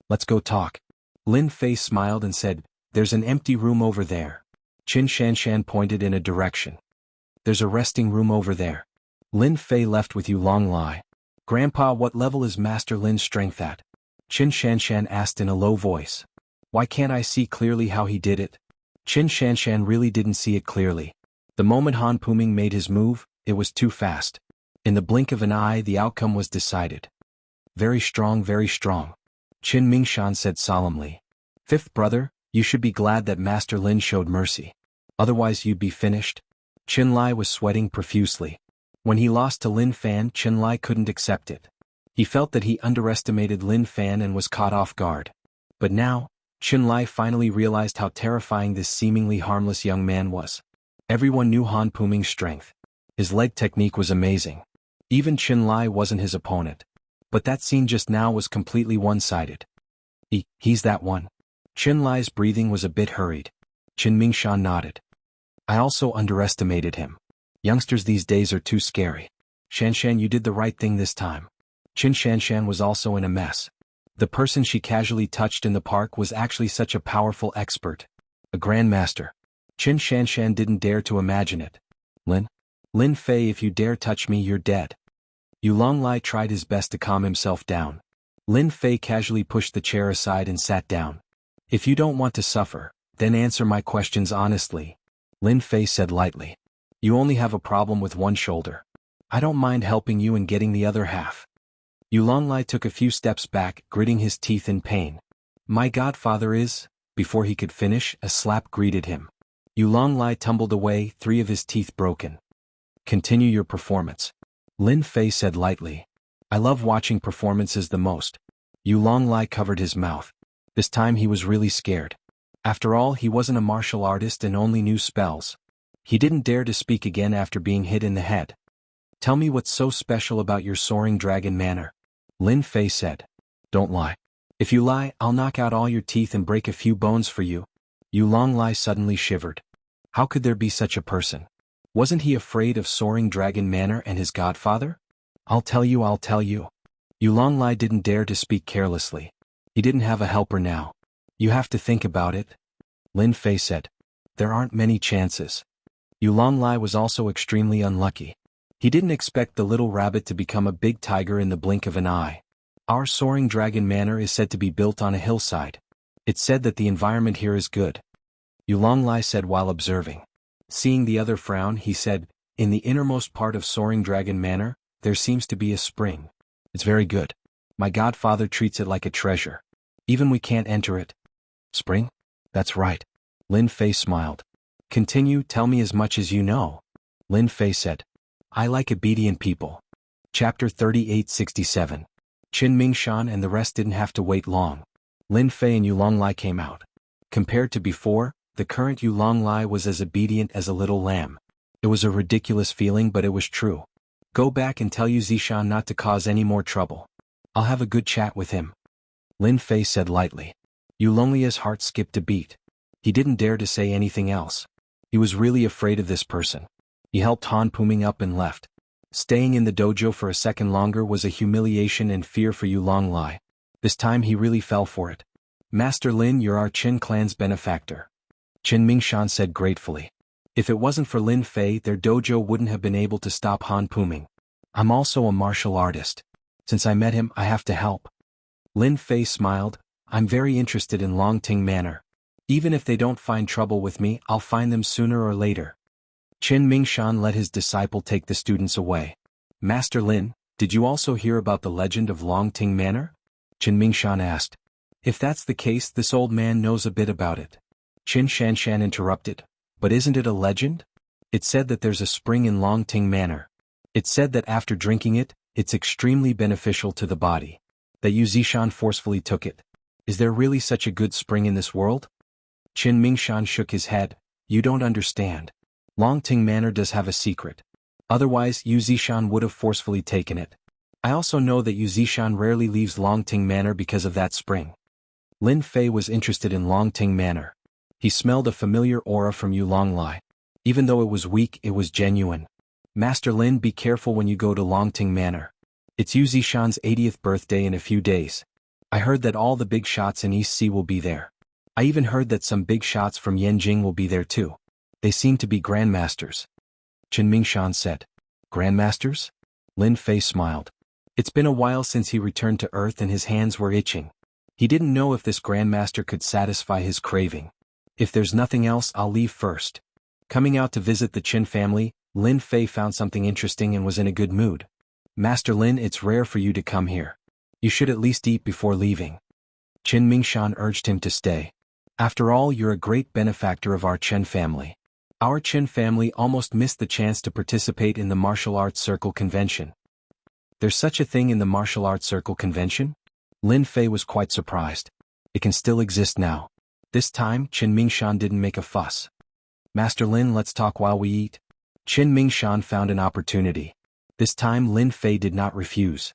Let's go talk. Lin Fei smiled and said, There's an empty room over there. Qin Shanshan pointed in a direction. There's a resting room over there. Lin Fei left with Yu Longlai. Grandpa, what level is Master Lin's strength at? Qin Shanshan asked in a low voice. Why can't I see clearly how he did it? Qin Shanshan really didn't see it clearly. The moment Han Puming made his move, it was too fast. In the blink of an eye, the outcome was decided. Very strong, very strong. Qin Mingshan said solemnly. Fifth brother, you should be glad that Master Lin showed mercy. Otherwise you'd be finished. Qin Lai was sweating profusely. When he lost to Lin Fan, Qin Lai couldn't accept it. He felt that he underestimated Lin Fan and was caught off guard. But now, Qin Lai finally realized how terrifying this seemingly harmless young man was. Everyone knew Han Puming's strength. His leg technique was amazing. Even Qin Lai wasn't his opponent. But that scene just now was completely one-sided. He's that one. Qin Lai's breathing was a bit hurried. Qin Mingshan nodded. I also underestimated him. Youngsters these days are too scary. Shanshan, you did the right thing this time. Qin Shanshan was also in a mess. The person she casually touched in the park was actually such a powerful expert. A grandmaster. Qin Shanshan didn't dare to imagine it. Lin Fei, if you dare touch me, you're dead. Yu Longlai tried his best to calm himself down. Lin Fei casually pushed the chair aside and sat down. If you don't want to suffer, then answer my questions honestly. Lin Fei said lightly. You only have a problem with one shoulder. I don't mind helping you and getting the other half. Yu Longlai took a few steps back, gritting his teeth in pain. My godfather is... Before he could finish, a slap greeted him. Yu Longlai tumbled away, 3 of his teeth broken. Continue your performance. Lin Fei said lightly. I love watching performances the most. Yu Longlai covered his mouth. This time he was really scared. After all, he wasn't a martial artist and only knew spells. He didn't dare to speak again after being hit in the head. Tell me what's so special about your soaring dragon manner. Lin Fei said. Don't lie. If you lie, I'll knock out all your teeth and break a few bones for you. Yu Longlai suddenly shivered. How could there be such a person? Wasn't he afraid of Soaring Dragon Manor and his godfather? I'll tell you. Yu Longlai didn't dare to speak carelessly. He didn't have a helper now. You have to think about it, Lin Fei said. There aren't many chances. Yu Longlai was also extremely unlucky. He didn't expect the little rabbit to become a big tiger in the blink of an eye. Our Soaring Dragon Manor is said to be built on a hillside. It's said that the environment here is good, Yu Longlai said while observing. Seeing the other frown, he said, in the innermost part of Soaring Dragon Manor, there seems to be a spring. It's very good. My godfather treats it like a treasure. Even we can't enter it. Spring? That's right. Lin Fei smiled. Continue, tell me as much as you know. Lin Fei said. I like obedient people. Chapter 3867. Qin Mingshan and the rest didn't have to wait long. Lin Fei and Yu Longlai came out. Compared to before, the current Yu Longlai was as obedient as a little lamb. It was a ridiculous feeling, but it was true. Go back and tell Yu Zishan not to cause any more trouble. I'll have a good chat with him, Lin Fei said lightly. Yu Longlai's heart skipped a beat. He didn't dare to say anything else. He was really afraid of this person. He helped Han Puming up and left. Staying in the dojo for a second longer was a humiliation and fear for Yu Longlai. This time he really fell for it. Master Lin, you're our Qin clan's benefactor, Qin Mingshan said gratefully. If it wasn't for Lin Fei, their dojo wouldn't have been able to stop Han Puming. I'm also a martial artist. Since I met him, I have to help. Lin Fei smiled. I'm very interested in Longting Manor. Even if they don't find trouble with me, I'll find them sooner or later. Qin Mingshan let his disciple take the students away. Master Lin, did you also hear about the legend of Longting Manor? Qin Mingshan asked. If that's the case, this old man knows a bit about it. Qin Shanshan interrupted. But isn't it a legend? It's said that there's a spring in Longting Manor. It's said that after drinking it, it's extremely beneficial to the body. That Yu Zishan forcefully took it. Is there really such a good spring in this world? Qin Mingshan shook his head. You don't understand. Longting Manor does have a secret. Otherwise, Yu Zishan would have forcefully taken it. I also know that Yu Zishan rarely leaves Longting Manor because of that spring. Lin Fei was interested in Longting Manor. He smelled a familiar aura from Yu Longlai. Even though it was weak, it was genuine. Master Lin, be careful when you go to Longting Manor. It's Yu Zishan's 80th birthday in a few days. I heard that all the big shots in East Sea will be there. I even heard that some big shots from Yanjing will be there too. They seem to be grandmasters. Qin Mingshan said. Grandmasters? Lin Fei smiled. It's been a while since he returned to Earth and his hands were itching. He didn't know if this grandmaster could satisfy his craving. If there's nothing else, I'll leave first. Coming out to visit the Qin family, Lin Fei found something interesting and was in a good mood. Master Lin, it's rare for you to come here. You should at least eat before leaving. Qin Mingshan urged him to stay. After all, you're a great benefactor of our Qin family. Our Qin family almost missed the chance to participate in the Martial Arts Circle Convention. There's such a thing in the Martial Arts Circle Convention? Lin Fei was quite surprised. It can still exist now. This time, Qin Mingshan didn't make a fuss. Master Lin, let's talk while we eat. Qin Mingshan found an opportunity. This time Lin Fei did not refuse.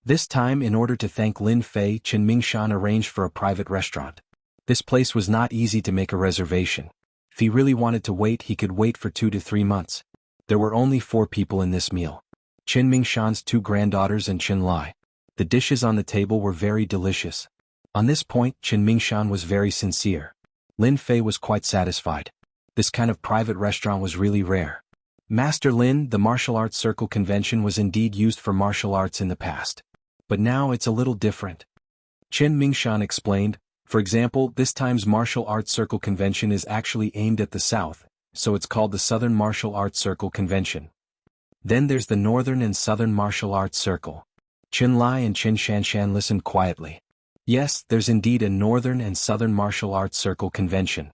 This time, in order to thank Lin Fei, Qin Mingshan arranged for a private restaurant. This place was not easy to make a reservation. If he really wanted to wait, he could wait for 2 to 3 months. There were only 4 people in this meal. Qin Mingshan's 2 granddaughters and Qin Lai. The dishes on the table were very delicious. On this point, Qin Mingshan was very sincere. Lin Fei was quite satisfied. This kind of private restaurant was really rare. Master Lin, the Martial Arts Circle Convention was indeed used for martial arts in the past. But now it's a little different. Qin Mingshan explained. For example, this time's Martial Arts Circle Convention is actually aimed at the south, so it's called the Southern Martial Arts Circle Convention. Then there's the Northern and Southern Martial Arts Circle. Qin Lai and Qin Shanshan listened quietly. Yes, there's indeed a Northern and Southern Martial Arts Circle Convention.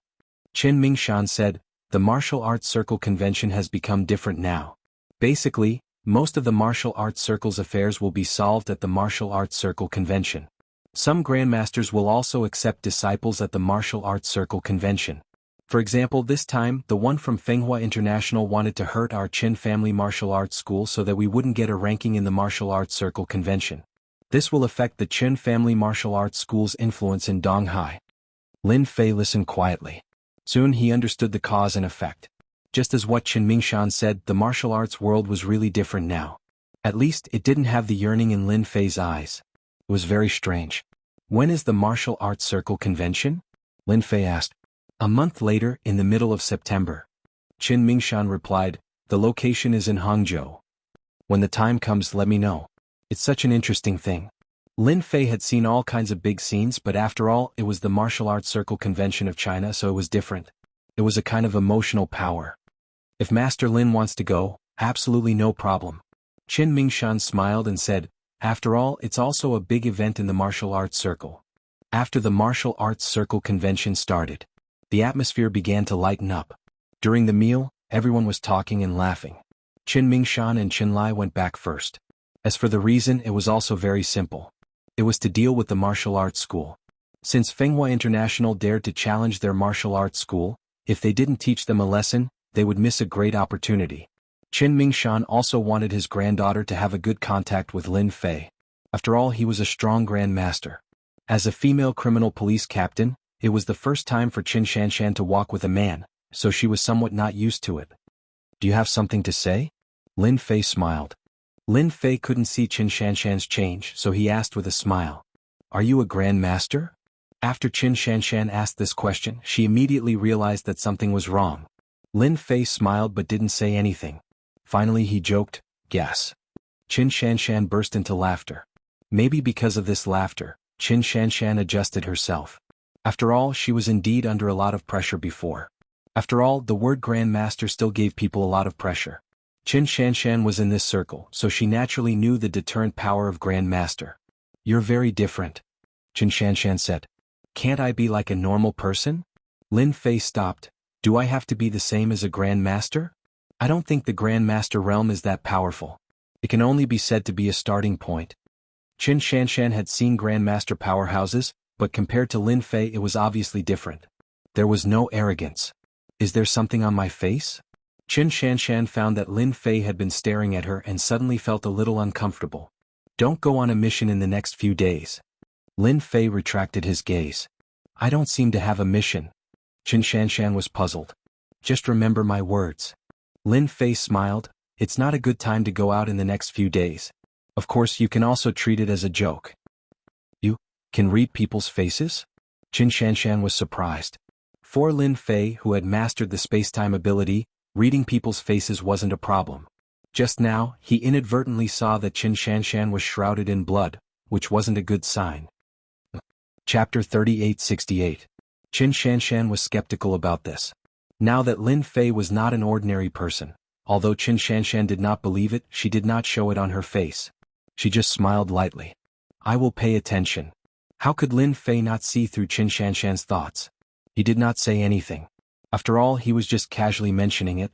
Qin Mingshan said, the Martial Arts Circle Convention has become different now. Basically, most of the Martial Arts Circle's affairs will be solved at the Martial Arts Circle Convention. Some grandmasters will also accept disciples at the Martial Arts Circle Convention. For example, this time, the one from Fenghua International wanted to hurt our Qin family martial arts school so that we wouldn't get a ranking in the Martial Arts Circle Convention. This will affect the Qin family martial arts school's influence in Donghai. Lin Fei listened quietly. Soon he understood the cause and effect. Just as what Qin Mingshan said, the martial arts world was really different now. At least it didn't have the yearning in Lin Fei's eyes. It was very strange. When is the martial arts circle convention? Lin Fei asked. A month later, in the middle of September. Qin Mingshan replied, the location is in Hangzhou. When the time comes, let me know. It's such an interesting thing. Lin Fei had seen all kinds of big scenes, but after all, it was the martial arts circle convention of China, so it was different. It was a kind of emotional power. If Master Lin wants to go, absolutely no problem. Qin Mingshan smiled and said, after all, it's also a big event in the martial arts circle. After the martial arts circle convention started, the atmosphere began to lighten up. During the meal, everyone was talking and laughing. Qin Mingshan and Qin Lai went back first. As for the reason, it was also very simple. It was to deal with the martial arts school. Since Fenghua International dared to challenge their martial arts school, if they didn't teach them a lesson, they would miss a great opportunity. Qin Mingshan also wanted his granddaughter to have a good contact with Lin Fei. After all, he was a strong grandmaster. As a female criminal police captain, it was the first time for Qin Shanshan to walk with a man, so she was somewhat not used to it. Do you have something to say? Lin Fei smiled. Lin Fei couldn't see Qin Shanshan's change, so he asked with a smile. Are you a grandmaster? After Qin Shanshan asked this question, she immediately realized that something was wrong. Lin Fei smiled but didn't say anything. Finally he joked, yes. Qin Shanshan burst into laughter. Maybe because of this laughter, Qin Shanshan adjusted herself. After all, she was indeed under a lot of pressure before. After all, the word grandmaster still gave people a lot of pressure. Qin Shanshan was in this circle, so she naturally knew the deterrent power of grandmaster. You're very different, Qin Shanshan said. Can't I be like a normal person? Lin Fei stopped. Do I have to be the same as a grandmaster? I don't think the grandmaster realm is that powerful. It can only be said to be a starting point. Qin Shanshan had seen grandmaster powerhouses, but compared to Lin Fei it was obviously different. There was no arrogance. Is there something on my face? Qin Shanshan found that Lin Fei had been staring at her and suddenly felt a little uncomfortable. Don't go on a mission in the next few days. Lin Fei retracted his gaze. I don't seem to have a mission. Qin Shanshan was puzzled. Just remember my words. Lin Fei smiled. It's not a good time to go out in the next few days. Of course, you can also treat it as a joke. You can read people's faces? Qin Shanshan was surprised. For Lin Fei, who had mastered the space-time ability, reading people's faces wasn't a problem. Just now, he inadvertently saw that Qin Shanshan was shrouded in blood, which wasn't a good sign. Chapter 3868. Qin Shanshan was skeptical about this. Now that Lin Fei was not an ordinary person, although Qin Shanshan did not believe it, she did not show it on her face. She just smiled lightly. I will pay attention. How could Lin Fei not see through Qin Shanshan's thoughts? He did not say anything. After all, he was just casually mentioning it.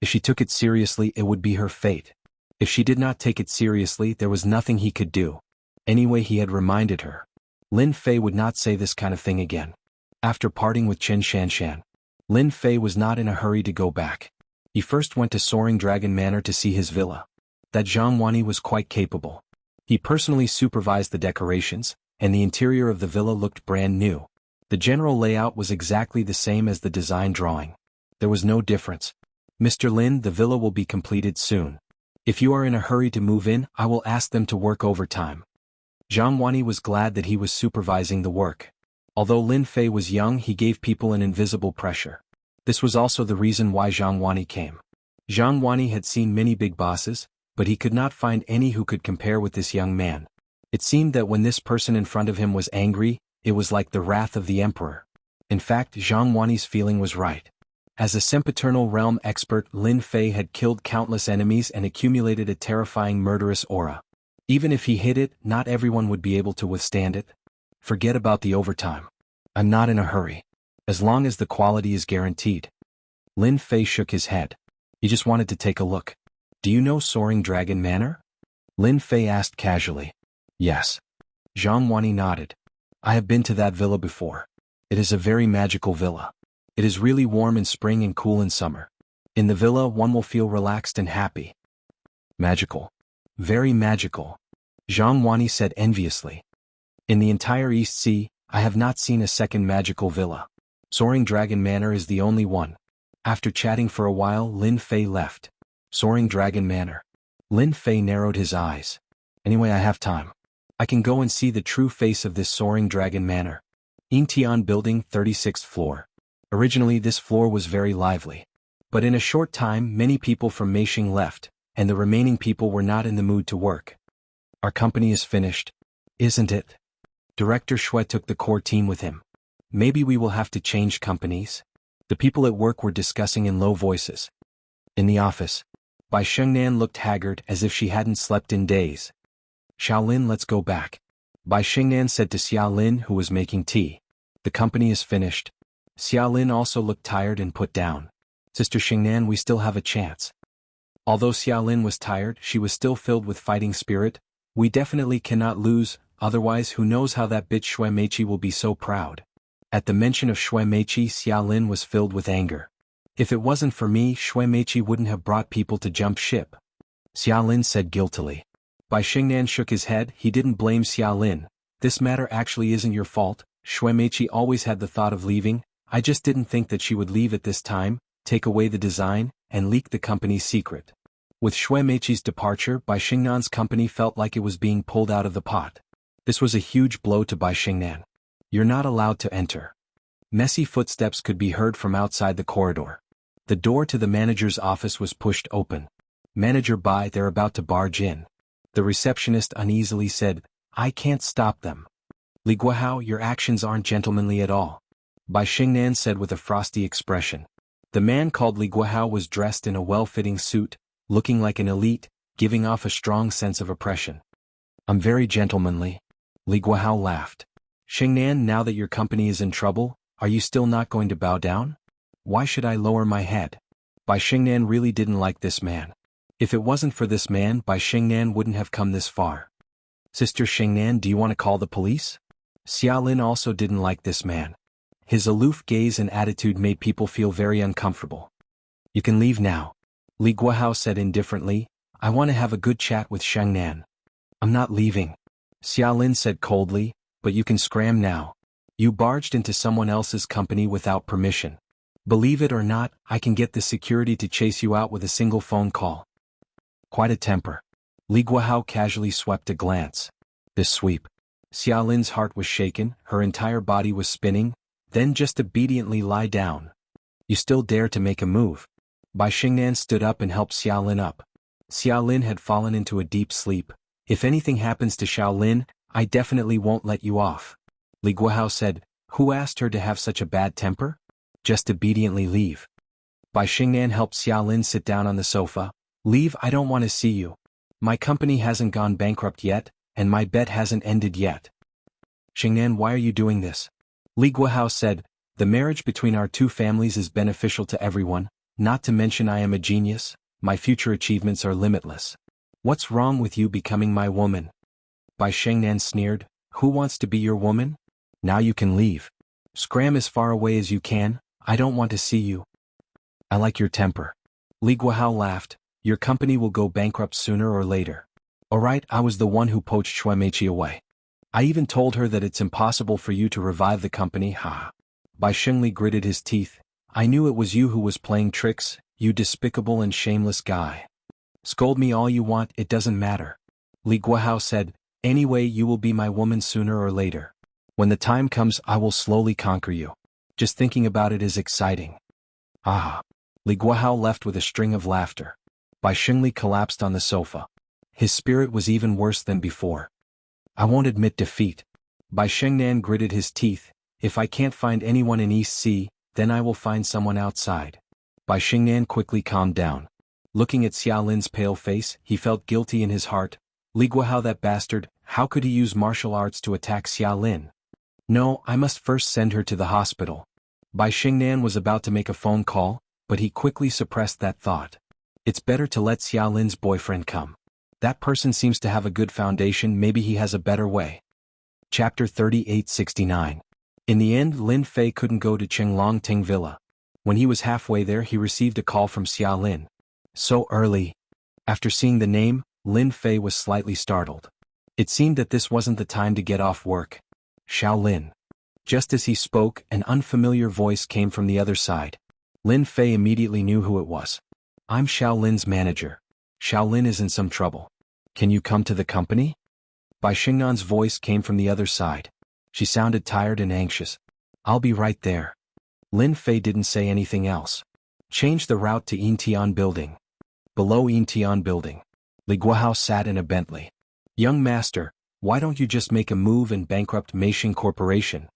If she took it seriously, it would be her fate. If she did not take it seriously, there was nothing he could do. Anyway, he had reminded her. Lin Fei would not say this kind of thing again. After parting with Qin Shanshan, Lin Fei was not in a hurry to go back. He first went to Soaring Dragon Manor to see his villa. That Jianghu was quite capable. He personally supervised the decorations, and the interior of the villa looked brand new. The general layout was exactly the same as the design drawing. There was no difference. Mr. Lin, the villa will be completed soon. If you are in a hurry to move in, I will ask them to work overtime. Jianghu was glad that he was supervising the work. Although Lin Fei was young, he gave people an invisible pressure. This was also the reason why Jianghu came. Jianghu had seen many big bosses, but he could not find any who could compare with this young man. It seemed that when this person in front of him was angry, it was like the wrath of the emperor. In fact, Jianghu's feeling was right. As a sempiternal realm expert, Lin Fei had killed countless enemies and accumulated a terrifying murderous aura. Even if he hid it, not everyone would be able to withstand it. Forget about the overtime. I'm not in a hurry. As long as the quality is guaranteed. Lin Fei shook his head. He just wanted to take a look. Do you know Soaring Dragon Manor? Lin Fei asked casually. Yes. Jianghu nodded. I have been to that villa before. It is a very magical villa. It is really warm in spring and cool in summer. In the villa, one will feel relaxed and happy. Magical. Very magical. Zhang Wani said enviously. In the entire East Sea, I have not seen a second magical villa. Soaring Dragon Manor is the only one. After chatting for a while, Lin Fei left. Soaring Dragon Manor. Lin Fei narrowed his eyes. Anyway, I have time. I can go and see the true face of this Soaring Dragon Manor. Yingtian Building, 36th floor. Originally this floor was very lively. But in a short time many people from Meishing left, and the remaining people were not in the mood to work. Our company is finished. Isn't it? Director Shui took the core team with him. Maybe we will have to change companies? The people at work were discussing in low voices. In the office, Bai Shengnan looked haggard as if she hadn't slept in days. Xiaolin, let's go back. Bai Shengnan said to Xiaolin, who was making tea. The company is finished. Xiaolin also looked tired and put down. Sister Shengnan, we still have a chance. Although Xiaolin was tired, she was still filled with fighting spirit. We definitely cannot lose, otherwise who knows how that bitch Shui Meiqi will be so proud. At the mention of Shui Meiqi, Xiaolin was filled with anger. If it wasn't for me, Shui Meiqi wouldn't have brought people to jump ship. Xiaolin said guiltily. Bai Shengnan shook his head. He didn't blame Xiaolin. This matter actually isn't your fault. Shui Meiqi always had the thought of leaving. I just didn't think that she would leave at this time, take away the design, and leak the company's secret. With Shui Meiqi's departure, Bai Shengnan's company felt like it was being pulled out of the pot. This was a huge blow to Bai Shengnan. You're not allowed to enter. Messy footsteps could be heard from outside the corridor. The door to the manager's office was pushed open. Manager Bai, they're about to barge in. The receptionist uneasily said, I can't stop them. Li Guohao, your actions aren't gentlemanly at all. Bai Shengnan said with a frosty expression. The man called Li Guohao was dressed in a well-fitting suit, looking like an elite, giving off a strong sense of oppression. I'm very gentlemanly. Li Guohao laughed. Shengnan, now that your company is in trouble, are you still not going to bow down? Why should I lower my head? Bai Shengnan really didn't like this man. If it wasn't for this man, Bai Shengnan wouldn't have come this far. Sister Shengnan, do you want to call the police? Xiaolin also didn't like this man. His aloof gaze and attitude made people feel very uncomfortable. You can leave now. Li Guohao said indifferently, I want to have a good chat with Shengnan. I'm not leaving. Xiaolin said coldly, but you can scram now. You barged into someone else's company without permission. Believe it or not, I can get the security to chase you out with a single phone call. Quite a temper. Li Guohao casually swept a glance. This sweep. Xiaolin's heart was shaken, her entire body was spinning, then just obediently lie down. You still dare to make a move? Bai Shengnan stood up and helped Xiaolin up. Xiaolin had fallen into a deep sleep. If anything happens to Xiaolin, I definitely won't let you off. Li Guohao said, who asked her to have such a bad temper? Just obediently leave. Bai Shengnan helped Xiaolin sit down on the sofa. Leave, I don't want to see you. My company hasn't gone bankrupt yet, and my bet hasn't ended yet. Shengnan, why are you doing this? Li Guohao said, the marriage between our two families is beneficial to everyone, not to mention I am a genius, my future achievements are limitless. What's wrong with you becoming my woman? Bai Shengnan sneered, who wants to be your woman? Now you can leave. Scram as far away as you can, I don't want to see you. I like your temper. Li Guohao laughed, your company will go bankrupt sooner or later. Alright, I was the one who poached Shui Meiqi away. I even told her that it's impossible for you to revive the company, ha. Bai Shengli gritted his teeth, I knew it was you who was playing tricks, you despicable and shameless guy. Scold me all you want, it doesn't matter. Li Guohao said, anyway you will be my woman sooner or later. When the time comes I will slowly conquer you. Just thinking about it is exciting. Ah. Li Guohao left with a string of laughter. Bai Shengli collapsed on the sofa. His spirit was even worse than before. I won't admit defeat. Bai Shengnan gritted his teeth, if I can't find anyone in East Sea, then I will find someone outside. Bai Shengnan quickly calmed down. Looking at Xiaolin's pale face, he felt guilty in his heart. Li Guohao, that bastard, how could he use martial arts to attack Xiaolin? No, I must first send her to the hospital. Bai Shengnan was about to make a phone call, but he quickly suppressed that thought. It's better to let Xiaolin's boyfriend come. That person seems to have a good foundation, maybe he has a better way. Chapter 3869. In the end, Lin Fei couldn't go to Qinglong Ting Villa. When he was halfway there he received a call from Xiaolin. So early. After seeing the name, Lin Fei was slightly startled. It seemed that this wasn't the time to get off work. Shaolin. Just as he spoke, an unfamiliar voice came from the other side. Lin Fei immediately knew who it was. I'm Shaolin's manager. Shaolin is in some trouble. Can you come to the company? Bai Xingnan's voice came from the other side. She sounded tired and anxious. I'll be right there. Lin Fei didn't say anything else. Change the route to Yintian Building. Below Yintian Building, Li Guohao sat in a Bentley. Young master, why don't you just make a move and bankrupt Meishing Corporation?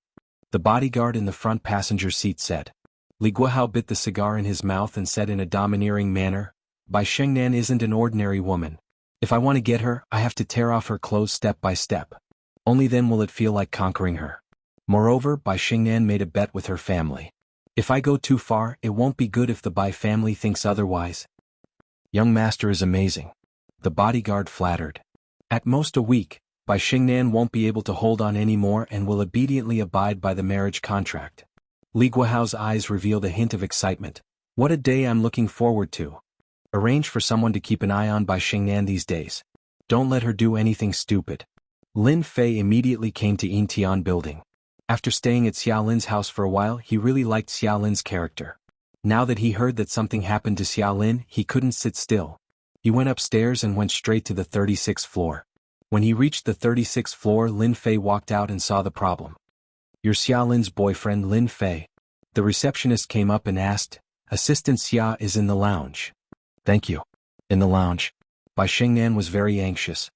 The bodyguard in the front passenger seat said. Li Guohao bit the cigar in his mouth and said in a domineering manner, Bai Xingnan isn't an ordinary woman. If I want to get her, I have to tear off her clothes step by step. Only then will it feel like conquering her. Moreover, Bai Xingnan made a bet with her family. If I go too far, it won't be good if the Bai family thinks otherwise. Young master is amazing. The bodyguard flattered. At most a week, Bai Xingnan won't be able to hold on anymore and will obediently abide by the marriage contract. Li Guohao's eyes revealed a hint of excitement. What a day I'm looking forward to. Arrange for someone to keep an eye on Bai Xingnan these days. Don't let her do anything stupid. Lin Fei immediately came to Yintian Building. After staying at Xiaolin's house for a while, he really liked Xiaolin's character. Now that he heard that something happened to Xiaolin, he couldn't sit still. He went upstairs and went straight to the 36th floor. When he reached the 36th floor, Lin Fei walked out and saw the problem. You're Xiaolin's boyfriend, Lin Fei. The receptionist came up and asked, Assistant Xia is in the lounge. Thank you. In the lounge. Bai Xingnan was very anxious.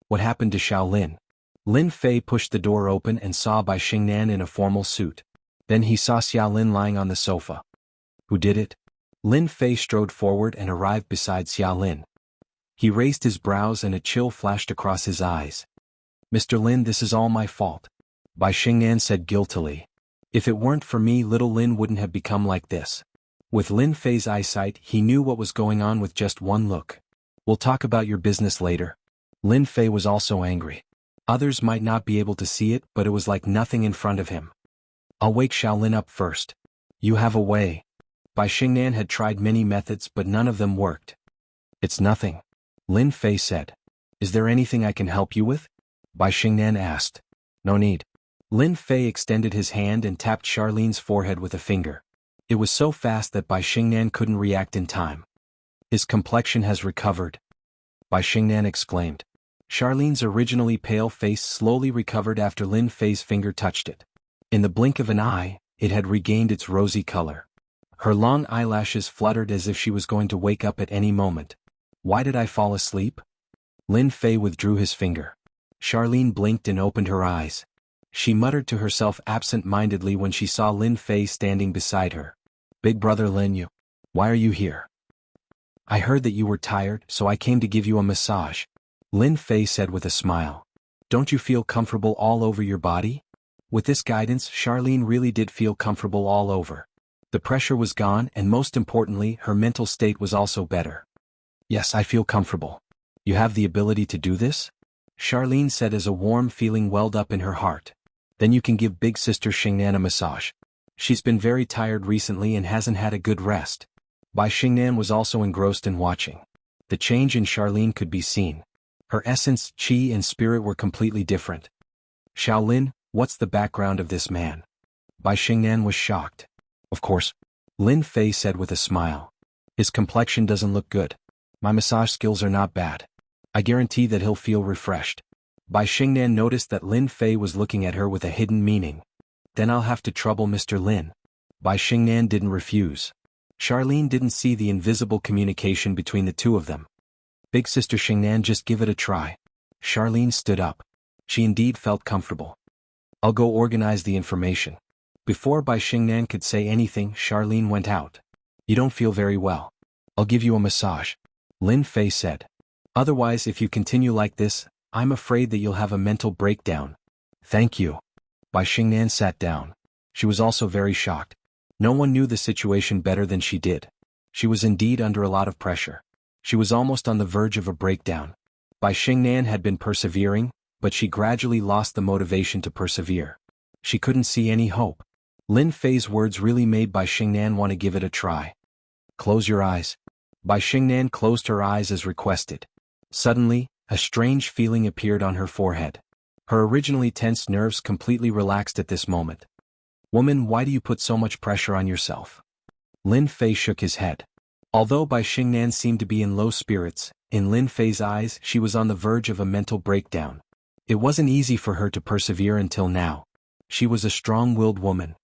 What happened to Shaolin? Lin Fei pushed the door open and saw Bai Xingnan in a formal suit. Then he saw Xiaolin lying on the sofa. Who did it? Lin Fei strode forward and arrived beside Xiaolin. He raised his brows and a chill flashed across his eyes. Mr. Lin, this is all my fault. Bai Xingnan said guiltily. If it weren't for me, little Lin wouldn't have become like this. With Lin Fei's eyesight, he knew what was going on with just one look. We'll talk about your business later. Lin Fei was also angry. Others might not be able to see it, but it was like nothing in front of him. I'll wake Shaolin up first. You have a way. Bai Xingnan had tried many methods, but none of them worked. It's nothing. Lin Fei said. Is there anything I can help you with? Bai Xingnan asked. No need. Lin Fei extended his hand and tapped Charlene's forehead with a finger. It was so fast that Bai Xingnan couldn't react in time. His complexion has recovered. Bai Xingnan exclaimed. Charlene's originally pale face slowly recovered after Lin Fei's finger touched it. In the blink of an eye, it had regained its rosy color. Her long eyelashes fluttered as if she was going to wake up at any moment. Why did I fall asleep? Lin Fei withdrew his finger. Charlene blinked and opened her eyes. She muttered to herself absent-mindedly when she saw Lin Fei standing beside her. Big brother Lin, why are you here? I heard that you were tired, so I came to give you a massage. Lin Fei said with a smile. Don't you feel comfortable all over your body? With this guidance, Charlene really did feel comfortable all over. The pressure was gone and most importantly, her mental state was also better. Yes, I feel comfortable. You have the ability to do this? Charlene said as a warm feeling welled up in her heart. Then you can give big sister Xingnan a massage. She's been very tired recently and hasn't had a good rest. Bai Xingnan was also engrossed in watching. The change in Charlene could be seen. Her essence, qi and spirit were completely different. Shaolin, what's the background of this man? Bai Xingnan was shocked. Of course. Lin Fei said with a smile. His complexion doesn't look good. My massage skills are not bad. I guarantee that he'll feel refreshed. Bai Xingnan noticed that Lin Fei was looking at her with a hidden meaning. Then I'll have to trouble Mr. Lin. Bai Xingnan didn't refuse. Charlene didn't see the invisible communication between the two of them. Big sister Xingnan, just give it a try. Charlene stood up. She indeed felt comfortable. I'll go organize the information. Before Bai Xingnan could say anything, Charlene went out. You don't feel very well. I'll give you a massage. Lin Fei said. Otherwise, if you continue like this, I'm afraid that you'll have a mental breakdown. Thank you. Bai Xingnan sat down. She was also very shocked. No one knew the situation better than she did. She was indeed under a lot of pressure. She was almost on the verge of a breakdown. Bai Xingnan had been persevering, but she gradually lost the motivation to persevere. She couldn't see any hope. Lin Fei's words really made Bai Xingnan want to give it a try. Close your eyes. Bai Xingnan closed her eyes as requested. Suddenly, A strange feeling appeared on her forehead. Her originally tense nerves completely relaxed at this moment. Woman, why do you put so much pressure on yourself? Lin Fei shook his head. Although Bai Xingnan seemed to be in low spirits, in Lin Fei's eyes she was on the verge of a mental breakdown. It wasn't easy for her to persevere until now. She was a strong-willed woman.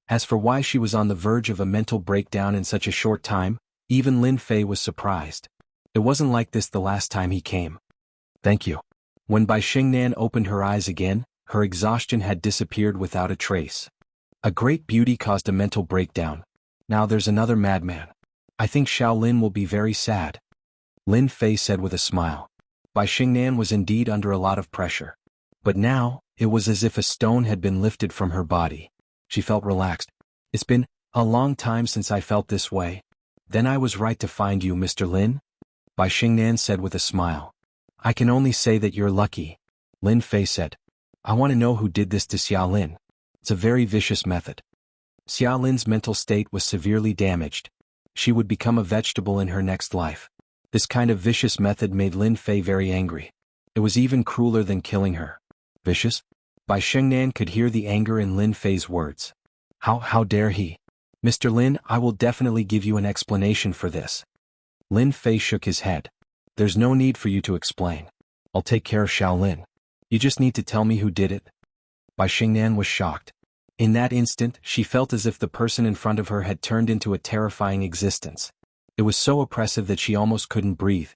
As for why she was on the verge of a mental breakdown in such a short time, even Lin Fei was surprised. It wasn't like this the last time he came. Thank you. When Bai Xingnan opened her eyes again, her exhaustion had disappeared without a trace. A great beauty caused a mental breakdown. Now there's another madman. I think Shaolin will be very sad. Lin Fei said with a smile. Bai Xingnan was indeed under a lot of pressure. But now, it was as if a stone had been lifted from her body. She felt relaxed. It's been a long time since I felt this way. Then I was right to find you, Mr. Lin? Bai Xingnan said with a smile. I can only say that you're lucky. Lin Fei said. I want to know who did this to Xiaolin. It's a very vicious method. Xiaolin's mental state was severely damaged. She would become a vegetable in her next life. This kind of vicious method made Lin Fei very angry. It was even crueler than killing her. Vicious? Bai Xingnan could hear the anger in Lin Fei's words. How dare he? Mr. Lin, I will definitely give you an explanation for this. Lin Fei shook his head. There's no need for you to explain. I'll take care of Shaolin. You just need to tell me who did it. Bai Xingnan was shocked. In that instant, she felt as if the person in front of her had turned into a terrifying existence. It was so oppressive that she almost couldn't breathe.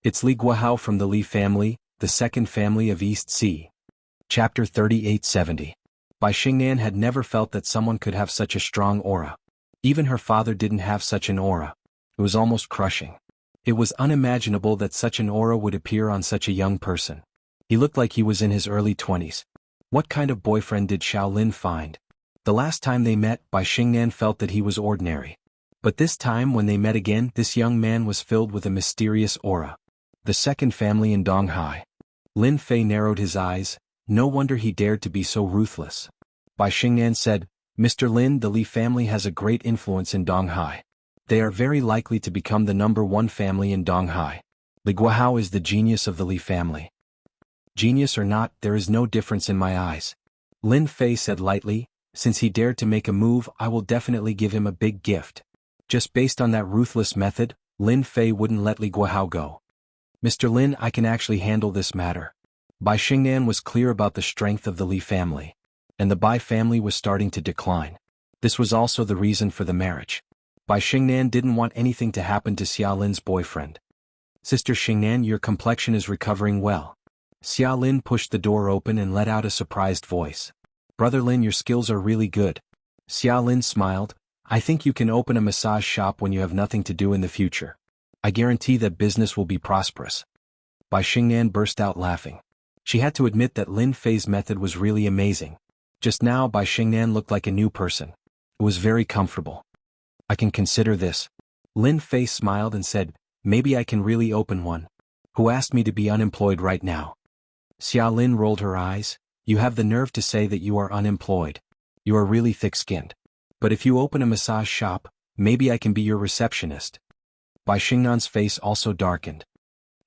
It's Li Guohao from the Li family, the second family of East Sea. Chapter 3870. Bai Xingnan had never felt that someone could have such a strong aura. Even her father didn't have such an aura. It was almost crushing. It was unimaginable that such an aura would appear on such a young person. He looked like he was in his early 20s. What kind of boyfriend did Shaolin find? The last time they met, Bai Xingnan felt that he was ordinary. But this time when they met again, this young man was filled with a mysterious aura. The second family in Donghai. Lin Fei narrowed his eyes. No wonder he dared to be so ruthless. Bai Xingnan said, Mr. Lin, the Li family has a great influence in Donghai. They are very likely to become the #1 family in Donghai. Li Guohao is the genius of the Li family. Genius or not, there is no difference in my eyes. Lin Fei said lightly, since he dared to make a move, I will definitely give him a big gift. Just based on that ruthless method, Lin Fei wouldn't let Li Guohao go. Mr. Lin, I can actually handle this matter. Bai Xingnan was clear about the strength of the Li family. And the Bai family was starting to decline. This was also the reason for the marriage. Bai Xingnan didn't want anything to happen to Xiaolin's boyfriend. Sister Xingnan, your complexion is recovering well. Xiaolin pushed the door open and let out a surprised voice. Brother Lin, your skills are really good. Xiaolin smiled. I think you can open a massage shop when you have nothing to do in the future. I guarantee that business will be prosperous. Bai Xingnan burst out laughing. She had to admit that Lin Fei's method was really amazing. Just now Bai Xingnan looked like a new person. It was very comfortable. I can consider this. Lin Fei smiled and said, maybe I can really open one. Who asked me to be unemployed right now? Xiaolin rolled her eyes. You have the nerve to say that you are unemployed. You are really thick-skinned. But if you open a massage shop, maybe I can be your receptionist. Bai Xingnan's face also darkened.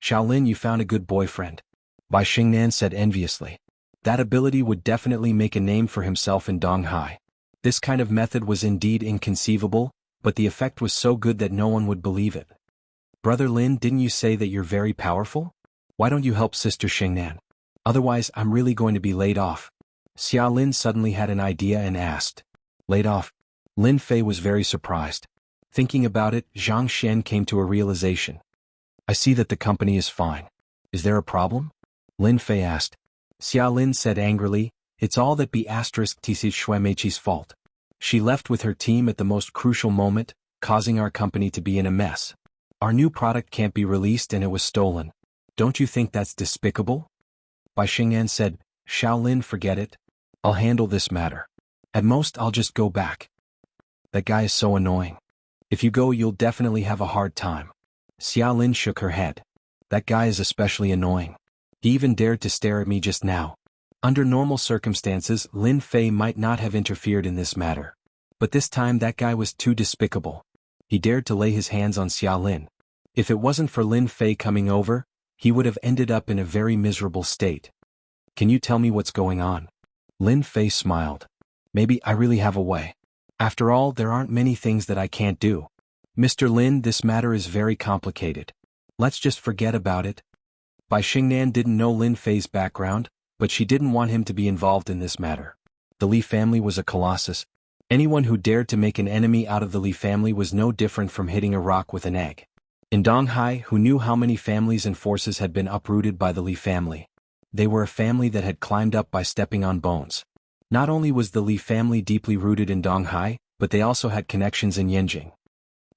Shaolin, you found a good boyfriend. Bai Xingnan said enviously. That ability would definitely make a name for himself in Donghai. This kind of method was indeed inconceivable, but the effect was so good that no one would believe it. Brother Lin, didn't you say that you're very powerful? Why don't you help Sister Xingnan? Otherwise I'm really going to be laid off. Xiaolin suddenly had an idea and asked. Laid off? Lin Fei was very surprised. Thinking about it, Zhang Xian came to a realization. I see that the company is fine. Is there a problem? Lin Fei asked. Xiaolin said angrily, it's all that B*TC Xuemeiqi's fault. She left with her team at the most crucial moment, causing our company to be in a mess. Our new product can't be released and it was stolen. Don't you think that's despicable? Bai Xingnan said, Shaolin, forget it. I'll handle this matter. At most I'll just go back. That guy is so annoying. If you go you'll definitely have a hard time. Xiaolin shook her head. That guy is especially annoying. He even dared to stare at me just now. Under normal circumstances, Lin Fei might not have interfered in this matter. But this time that guy was too despicable. He dared to lay his hands on Xiaolin. If it wasn't for Lin Fei coming over, he would have ended up in a very miserable state. Can you tell me what's going on? Lin Fei smiled. Maybe I really have a way. After all, there aren't many things that I can't do. Mr. Lin, this matter is very complicated. Let's just forget about it. Bai Xingnan didn't know Lin Fei's background, but she didn't want him to be involved in this matter. The Li family was a colossus. Anyone who dared to make an enemy out of the Li family was no different from hitting a rock with an egg. In Donghai, who knew how many families and forces had been uprooted by the Li family? They were a family that had climbed up by stepping on bones. Not only was the Li family deeply rooted in Donghai, but they also had connections in Yanjing.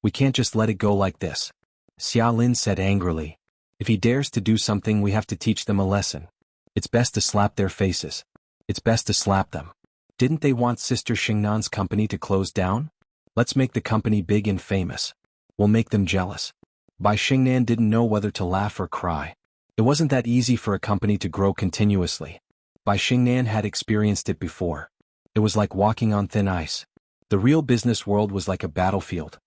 We can't just let it go like this. Xia Lin said angrily. If he dares to do something, we have to teach them a lesson. It's best to slap their faces. It's best to slap them. Didn't they want Sister Xingnan's company to close down? Let's make the company big and famous. We'll make them jealous. Bai Xingnan didn't know whether to laugh or cry. It wasn't that easy for a company to grow continuously. Bai Xingnan had experienced it before. It was like walking on thin ice. The real business world was like a battlefield.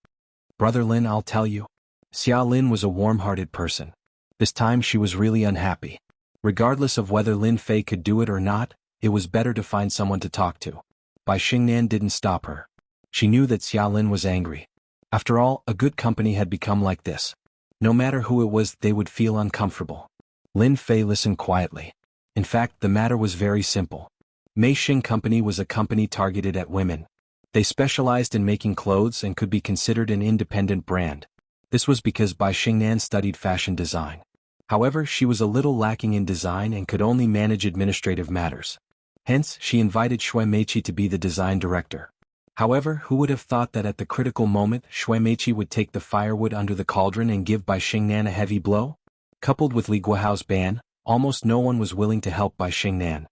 Brother Lin, I'll tell you. Xia Lin was a warm-hearted person. This time she was really unhappy. Regardless of whether Lin Fei could do it or not, it was better to find someone to talk to. Bai Xingnan didn't stop her. She knew that Xia Lin was angry. After all, a good company had become like this. No matter who it was, they would feel uncomfortable. Lin Fei listened quietly. In fact, the matter was very simple. Mei Xing Company was a company targeted at women. They specialized in making clothes and could be considered an independent brand. This was because Bai Xingnan studied fashion design. However, she was a little lacking in design and could only manage administrative matters. Hence, she invited Shui Meiqi to be the design director. However, who would have thought that at the critical moment, Shui Meiqi would take the firewood under the cauldron and give Bai Xingnan a heavy blow? Coupled with Li Guohao's ban, almost no one was willing to help Bai Xingnan.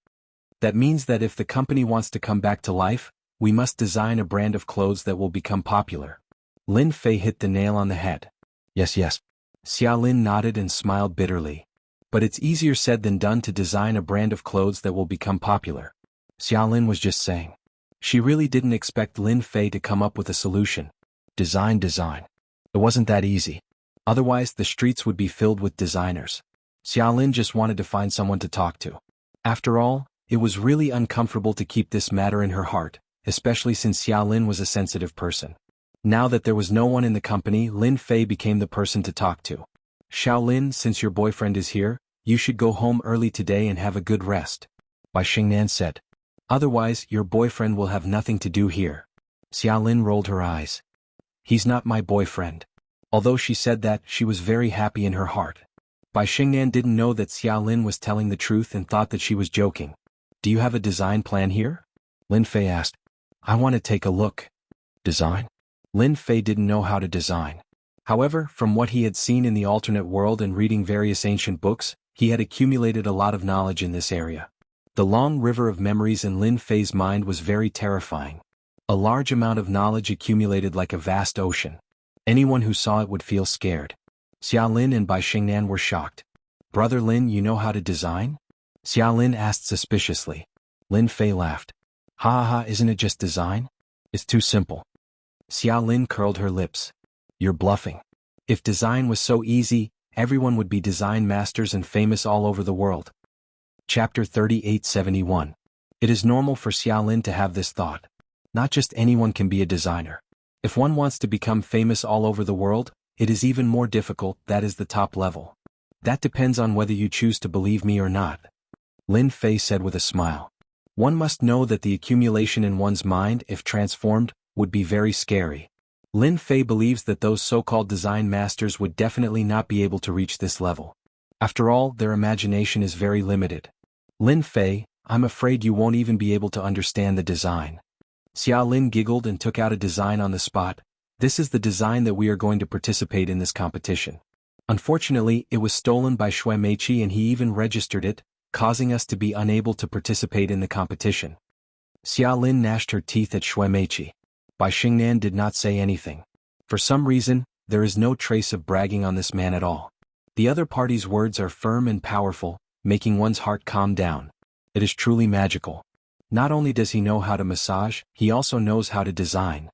That means that if the company wants to come back to life, we must design a brand of clothes that will become popular. Lin Fei hit the nail on the head. Yes. Xia Lin nodded and smiled bitterly. But it's easier said than done to design a brand of clothes that will become popular. Xia Lin was just saying. She really didn't expect Lin Fei to come up with a solution. Design. It wasn't that easy. Otherwise, the streets would be filled with designers. Xia Lin just wanted to find someone to talk to. After all, it was really uncomfortable to keep this matter in her heart, especially since Xia Lin was a sensitive person. Now that there was no one in the company, Lin Fei became the person to talk to. Xiao Lin, since your boyfriend is here, you should go home early today and have a good rest. Bai Xingnan said. Otherwise, your boyfriend will have nothing to do here. Xia Lin rolled her eyes. He's not my boyfriend. Although she said that, she was very happy in her heart. Bai Xingnan didn't know that Xia Lin was telling the truth and thought that she was joking. Do you have a design plan here? Lin Fei asked. I want to take a look. Design? Lin Fei didn't know how to design. However, from what he had seen in the alternate world and reading various ancient books, he had accumulated a lot of knowledge in this area. The long river of memories in Lin Fei's mind was very terrifying. A large amount of knowledge accumulated like a vast ocean. Anyone who saw it would feel scared. Xia Lin and Bai Xingnan were shocked. Brother Lin, you know how to design? Xia Lin asked suspiciously. Lin Fei laughed. Ha, isn't it just design? It's too simple. Xia Lin curled her lips. You're bluffing. If design was so easy, everyone would be design masters and famous all over the world. Chapter 3871. It is normal for Xia Lin to have this thought. Not just anyone can be a designer. If one wants to become famous all over the world, it is even more difficult, that is the top level. That depends on whether you choose to believe me or not. Lin Fei said with a smile. One must know that the accumulation in one's mind, if transformed, would be very scary. Lin Fei believes that those so-called design masters would definitely not be able to reach this level. After all, their imagination is very limited. Lin Fei, I'm afraid you won't even be able to understand the design. Xia Lin giggled and took out a design on the spot. This is the design that we are going to participate in this competition. Unfortunately, it was stolen by Shui Meiqi and he even registered it, causing us to be unable to participate in the competition. Xia Lin gnashed her teeth at Shui Meiqi. Bai Xingnan did not say anything. For some reason, there is no trace of bragging on this man at all. The other party's words are firm and powerful, making one's heart calm down. It is truly magical. Not only does he know how to massage, he also knows how to design.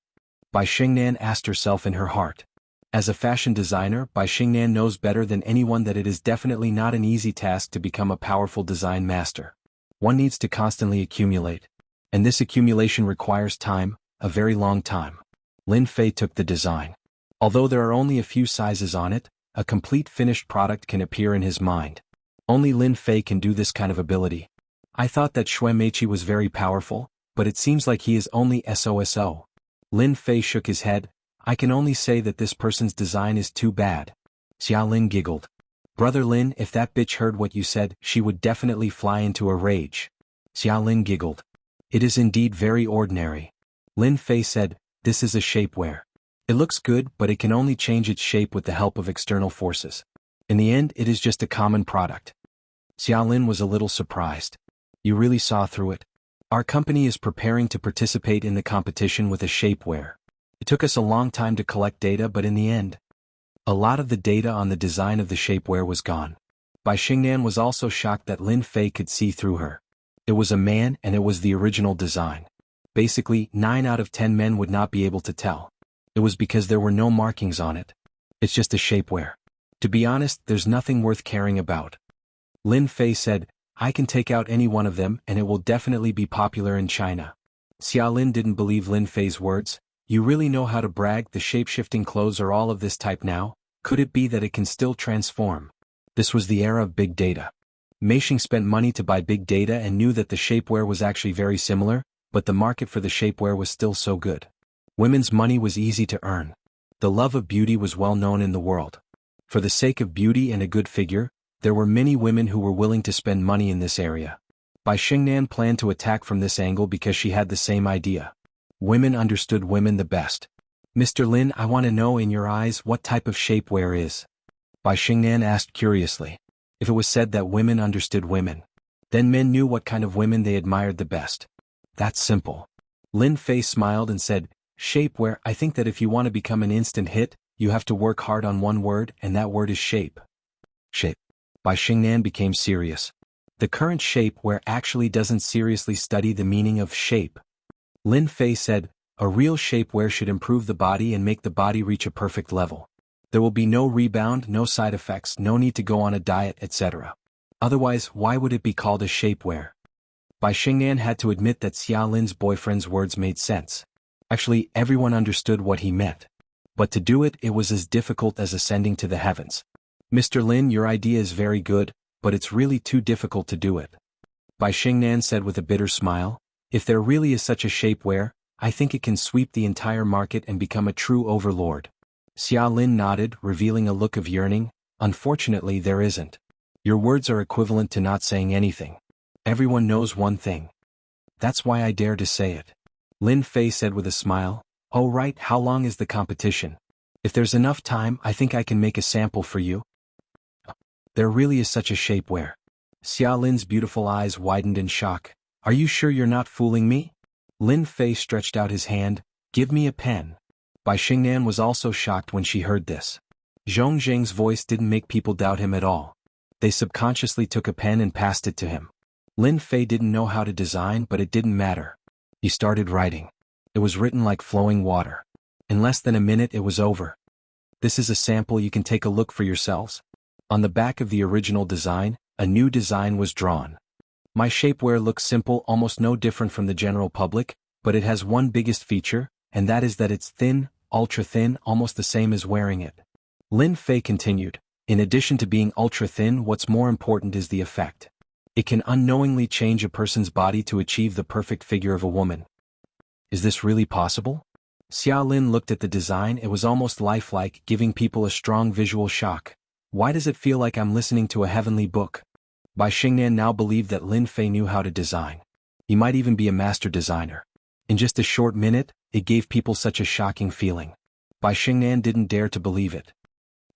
Bai Xingnan asked herself in her heart. As a fashion designer, Bai Xingnan knows better than anyone that it is definitely not an easy task to become a powerful design master. One needs to constantly accumulate. And this accumulation requires time, a very long time. Lin Fei took the design. Although there are only a few sizes on it, a complete finished product can appear in his mind. Only Lin Fei can do this kind of ability. I thought that Xue Meiqi was very powerful, but it seems like he is only SOSO. Lin Fei shook his head. I can only say that this person's design is too bad. Xia Lin giggled. Brother Lin, if that bitch heard what you said, she would definitely fly into a rage. Xia Lin giggled. It is indeed very ordinary. Lin Fei said, this is a shapewear. It looks good, but it can only change its shape with the help of external forces. In the end, it is just a common product. Xia Lin was a little surprised. You really saw through it? Our company is preparing to participate in the competition with a shapewear. It took us a long time to collect data, but in the end, a lot of the data on the design of the shapewear was gone. Bai Xingnan was also shocked that Lin Fei could see through her. It was a man and it was the original design. Basically, 9 out of 10 men would not be able to tell. It was because there were no markings on it. It's just a shapewear. To be honest, there's nothing worth caring about. Lin Fei said, I can take out any one of them and it will definitely be popular in China. Xia Lin didn't believe Lin Fei's words. You really know how to brag, the shape-shifting clothes are all of this type now? Could it be that it can still transform? This was the era of big data. Meishing spent money to buy big data and knew that the shapewear was actually very similar, but the market for the shapewear was still so good. Women's money was easy to earn. The love of beauty was well known in the world. For the sake of beauty and a good figure, there were many women who were willing to spend money in this area. Bai Xingnan planned to attack from this angle because she had the same idea. Women understood women the best. Mr. Lin, I want to know in your eyes what type of shapewear is. Bai Xingnan asked curiously. If it was said that women understood women, then men knew what kind of women they admired the best. That's simple. Lin Fei smiled and said, shapewear, I think that if you want to become an instant hit, you have to work hard on one word, and that word is shape. Shape. Bai Xingnan became serious. The current shapewear actually doesn't seriously study the meaning of shape. Lin Fei said, a real shapewear should improve the body and make the body reach a perfect level. There will be no rebound, no side effects, no need to go on a diet, etc. Otherwise, why would it be called a shapewear? Bai Xingnan had to admit that Xia Lin's boyfriend's words made sense. Actually, everyone understood what he meant. But to do it, it was as difficult as ascending to the heavens. Mr. Lin, your idea is very good, but it's really too difficult to do it. Bai Xingnan said with a bitter smile, if there really is such a shapewear, I think it can sweep the entire market and become a true overlord. Xia Lin nodded, revealing a look of yearning. Unfortunately, there isn't. Your words are equivalent to not saying anything. Everyone knows one thing. That's why I dare to say it. Lin Fei said with a smile, oh right, how long is the competition? If there's enough time, I think I can make a sample for you. There really is such a shapewear. Xia Lin's beautiful eyes widened in shock. Are you sure you're not fooling me? Lin Fei stretched out his hand, give me a pen. Bai Xingnan was also shocked when she heard this. Zhong Zheng's voice didn't make people doubt him at all. They subconsciously took a pen and passed it to him. Lin Fei didn't know how to design, but it didn't matter. He started writing. It was written like flowing water. In less than a minute it was over. This is a sample, you can take a look for yourselves. On the back of the original design, a new design was drawn. My shapewear looks simple, almost no different from the general public, but it has one biggest feature, and that is that it's thin, ultra thin, almost the same as wearing it. Lin Fei continued, in addition to being ultra thin, what's more important is the effect. It can unknowingly change a person's body to achieve the perfect figure of a woman. Is this really possible? Xia Lin looked at the design, it was almost lifelike, giving people a strong visual shock. Why does it feel like I'm listening to a heavenly book? Bai Xingnan now believed that Lin Fei knew how to design. He might even be a master designer. In just a short minute, it gave people such a shocking feeling. Bai Xingnan didn't dare to believe it.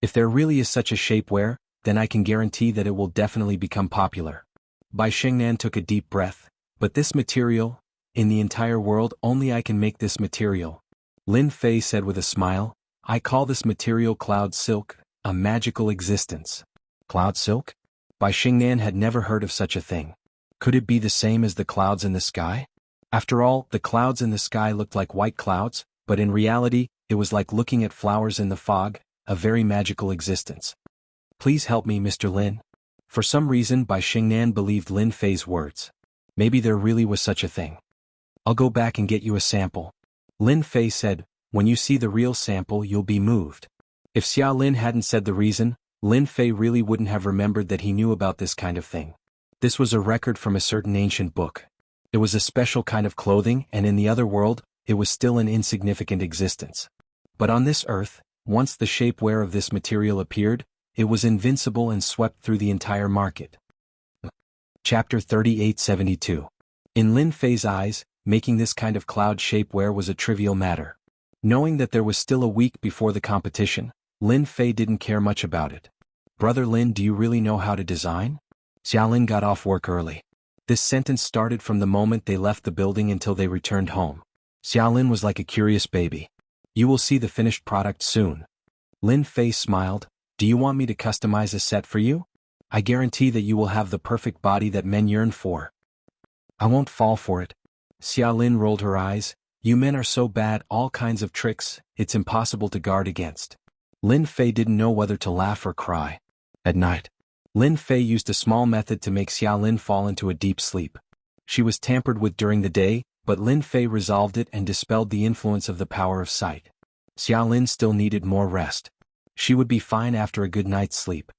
If there really is such a shapewear, then I can guarantee that it will definitely become popular. Bai Xingnan took a deep breath. But this material, in the entire world only I can make this material. Lin Fei said with a smile, I call this material cloud silk, a magical existence. Cloud silk? Bai Xingnan had never heard of such a thing. Could it be the same as the clouds in the sky? After all, the clouds in the sky looked like white clouds, but in reality, It was like looking at flowers in the fog, a very magical existence. Please help me, Mr. Lin. For some reason, Bai Xingnan believed Lin Fei's words. Maybe there really was such a thing. I'll go back and get you a sample. Lin Fei said, when you see the real sample you'll be moved. If Xia Lin hadn't said the reason, Lin Fei really wouldn't have remembered that he knew about this kind of thing. This was a record from a certain ancient book. It was a special kind of clothing, and in the other world, it was still an insignificant existence. But on this earth, once the shapewear of this material appeared, it was invincible and swept through the entire market. Chapter 3872. In Lin Fei's eyes, making this kind of cloud shapewear was a trivial matter. Knowing that there was still a week before the competition, Lin Fei didn't care much about it. Brother Lin, do you really know how to design? Xia Lin got off work early. This sentence started from the moment they left the building until they returned home. Xia Lin was like a curious baby. You will see the finished product soon. Lin Fei smiled. Do you want me to customize a set for you? I guarantee that you will have the perfect body that men yearn for. I won't fall for it. Xia Lin rolled her eyes. You men are so bad, all kinds of tricks, it's impossible to guard against. Lin Fei didn't know whether to laugh or cry. At night, Lin Fei used a small method to make Xia Lin fall into a deep sleep. She was tampered with during the day, but Lin Fei resolved it and dispelled the influence of the power of sight. Xia Lin still needed more rest. She would be fine after a good night's sleep.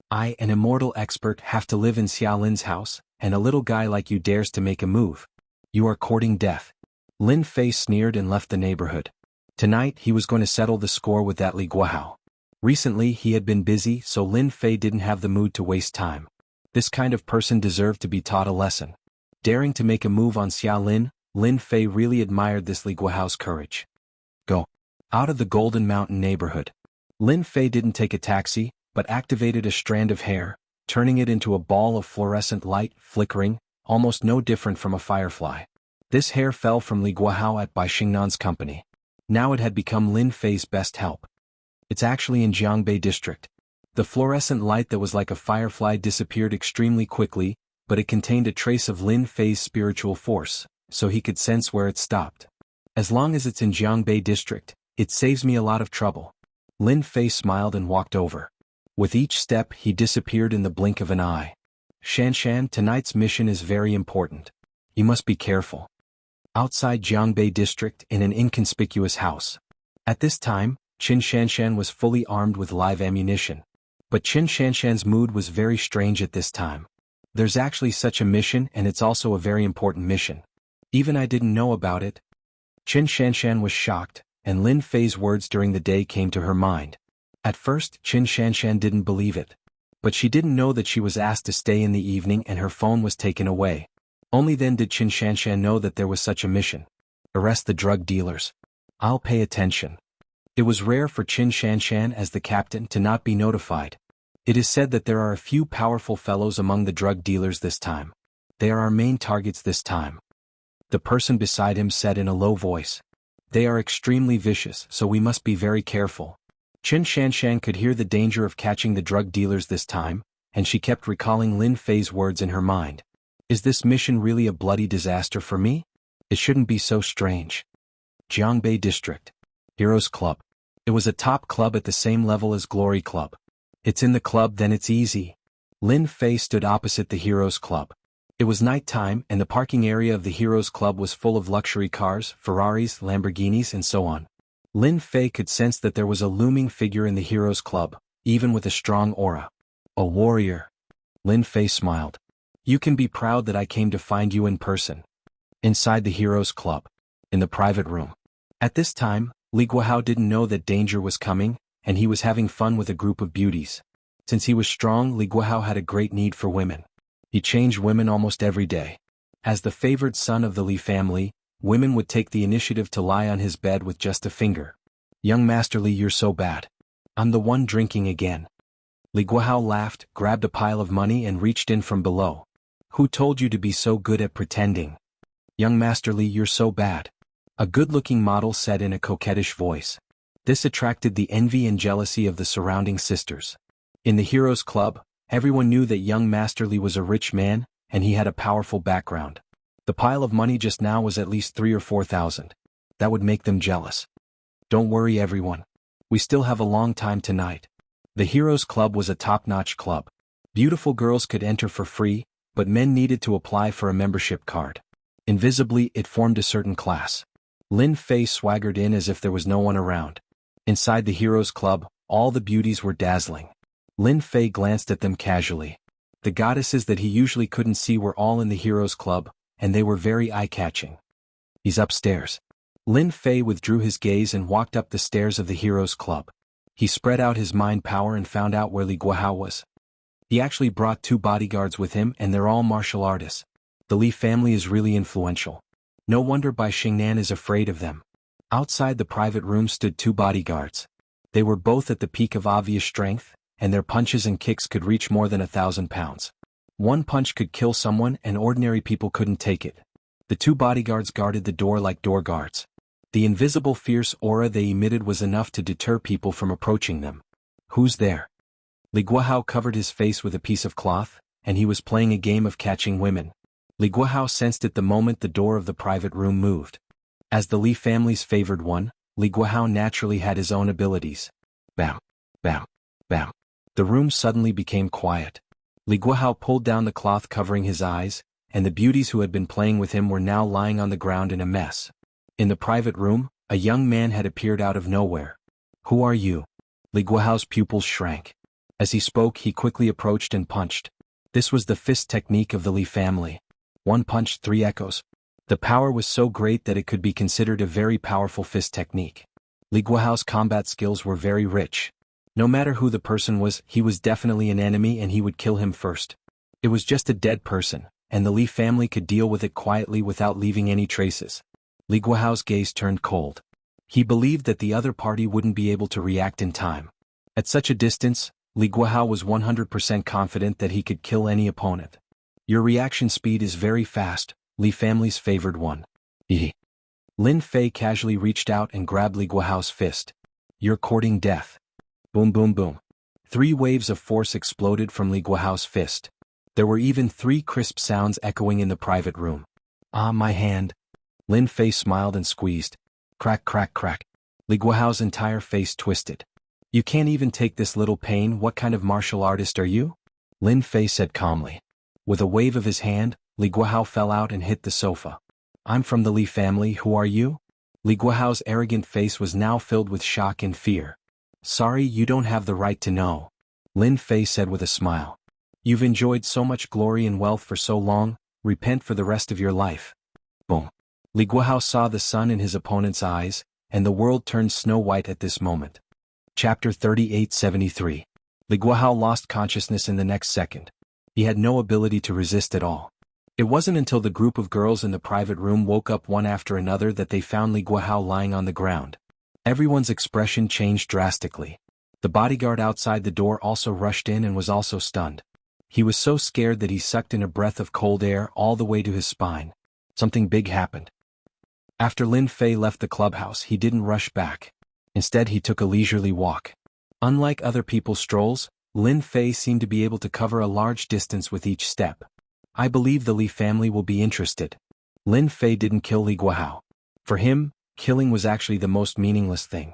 I, an immortal expert, have to live in Xia Lin's house, and a little guy like you dares to make a move. You are courting death. Lin Fei sneered and left the neighborhood. Tonight he was going to settle the score with that Li Guohao. Recently he had been busy, so Lin Fei didn't have the mood to waste time. This kind of person deserved to be taught a lesson. Daring to make a move on Xia Lin, Lin Fei really admired this Li Guohao's courage. Go. Out of the Golden Mountain neighborhood. Lin Fei didn't take a taxi, but activated a strand of hair, turning it into a ball of fluorescent light, flickering, almost no different from a firefly. This hair fell from Li Guohao at Bai Xingnan's company. Now it had become Lin Fei's best help. It's actually in Jianghu district. The fluorescent light that was like a firefly disappeared extremely quickly, but it contained a trace of Lin Fei's spiritual force, so he could sense where it stopped. As long as it's in Jianghu district, it saves me a lot of trouble. Lin Fei smiled and walked over. With each step he disappeared in the blink of an eye. Shanshan, tonight's mission is very important. You must be careful. Outside Jianghu district, in an inconspicuous house. At this time, Qin Shanshan was fully armed with live ammunition. But Qin Shanshan's mood was very strange at this time. There's actually such a mission, and it's also a very important mission. Even I didn't know about it. Qin Shanshan was shocked, and Lin Fei's words during the day came to her mind. At first, Qin Shanshan didn't believe it. But she didn't know that she was asked to stay in the evening and her phone was taken away. Only then did Qin Shanshan know that there was such a mission. Arrest the drug dealers. I'll pay attention. It was rare for Qin Shanshan as the captain to not be notified. It is said that there are a few powerful fellows among the drug dealers this time. They are our main targets this time. The person beside him said in a low voice. They are extremely vicious, so we must be very careful. Qin Shanshan could hear the danger of catching the drug dealers this time, and she kept recalling Lin Fei's words in her mind. Is this mission really a bloody disaster for me? It shouldn't be so strange. Jianghu District. Heroes Club. It was a top club at the same level as Glory Club. It's in the club, then it's easy. Lin Fei stood opposite the Heroes Club. It was night time, and the parking area of the Heroes Club was full of luxury cars, Ferraris, Lamborghinis, and so on. Lin Fei could sense that there was a looming figure in the Heroes Club, even with a strong aura. A warrior. Lin Fei smiled. You can be proud that I came to find you in person. Inside the Heroes Club. In the private room. At this time, Li Guohao didn't know that danger was coming, and he was having fun with a group of beauties. Since he was strong, Li Guohao had a great need for women. He changed women almost every day. As the favored son of the Li family, women would take the initiative to lie on his bed with just a finger. Young Master Li, you're so bad. I'm the one drinking again. Li Guohao laughed, grabbed a pile of money and reached in from below. Who told you to be so good at pretending? Young Master Li, you're so bad. A good-looking model said in a coquettish voice. This attracted the envy and jealousy of the surrounding sisters. In the Heroes Club, everyone knew that young Master Li was a rich man, and he had a powerful background. The pile of money just now was at least 3,000 or 4,000. That would make them jealous. Don't worry everyone. We still have a long time tonight. The Heroes Club was a top-notch club. Beautiful girls could enter for free, but men needed to apply for a membership card. Invisibly, it formed a certain class. Lin Fei swaggered in as if there was no one around. Inside the Heroes Club, all the beauties were dazzling. Lin Fei glanced at them casually. The goddesses that he usually couldn't see were all in the Heroes Club, and they were very eye-catching. He's upstairs. Lin Fei withdrew his gaze and walked up the stairs of the Heroes Club. He spread out his mind power and found out where Li Guohao was. He actually brought 2 bodyguards with him and they're all martial artists. The Li family is really influential. No wonder Bai Xingnan is afraid of them. Outside the private room stood 2 bodyguards. They were both at the peak of obvious strength, and their punches and kicks could reach more than 1,000 pounds. One punch could kill someone and ordinary people couldn't take it. The 2 bodyguards guarded the door like door guards. The invisible fierce aura they emitted was enough to deter people from approaching them. Who's there? Li Guohao covered his face with a piece of cloth, and he was playing a game of catching women. Li Guohao sensed it the moment the door of the private room moved. As the Li family's favored one, Li Guohao naturally had his own abilities. Bam, bam, bam. The room suddenly became quiet. Li Guohao pulled down the cloth covering his eyes, and the beauties who had been playing with him were now lying on the ground in a mess. In the private room, a young man had appeared out of nowhere. Who are you? Li Guohao's pupils shrank. As he spoke, he quickly approached and punched. This was the fist technique of the Li family. 1 punch, 3 echoes. The power was so great that it could be considered a very powerful fist technique. Li Guohao's combat skills were very rich. No matter who the person was, he was definitely an enemy and he would kill him first. It was just a dead person, and the Li family could deal with it quietly without leaving any traces. Li Guohao's gaze turned cold. He believed that the other party wouldn't be able to react in time. At such a distance, Li Guohao was 100% confident that he could kill any opponent. Your reaction speed is very fast, Li family's favored one. Lin Fei casually reached out and grabbed Li Guohao's fist. You're courting death. Boom boom boom. 3 waves of force exploded from Li Guohao's fist. There were even 3 crisp sounds echoing in the private room. Ah, my hand. Lin Fei smiled and squeezed. Crack crack crack. Li Guohao's entire face twisted. You can't even take this little pain. What kind of martial artist are you? Lin Fei said calmly. With a wave of his hand, Li Guohao fell out and hit the sofa. I'm from the Li family, who are you? Li Guohao's arrogant face was now filled with shock and fear. Sorry, you don't have the right to know. Lin Fei said with a smile. You've enjoyed so much glory and wealth for so long, repent for the rest of your life. Boom. Li Guohao saw the sun in his opponent's eyes, and the world turned snow-white at this moment. Chapter 3873. Li Guohao lost consciousness in the next second. He had no ability to resist at all. It wasn't until the group of girls in the private room woke up one after another that they found Li Guohao lying on the ground. Everyone's expression changed drastically. The bodyguard outside the door also rushed in and was also stunned. He was so scared that he sucked in a breath of cold air all the way to his spine. Something big happened. After Lin Fei left the clubhouse, he didn't rush back. Instead, he took a leisurely walk. Unlike other people's strolls, Lin Fei seemed to be able to cover a large distance with each step. I believe the Li family will be interested. Lin Fei didn't kill Li Guohao. For him, killing was actually the most meaningless thing.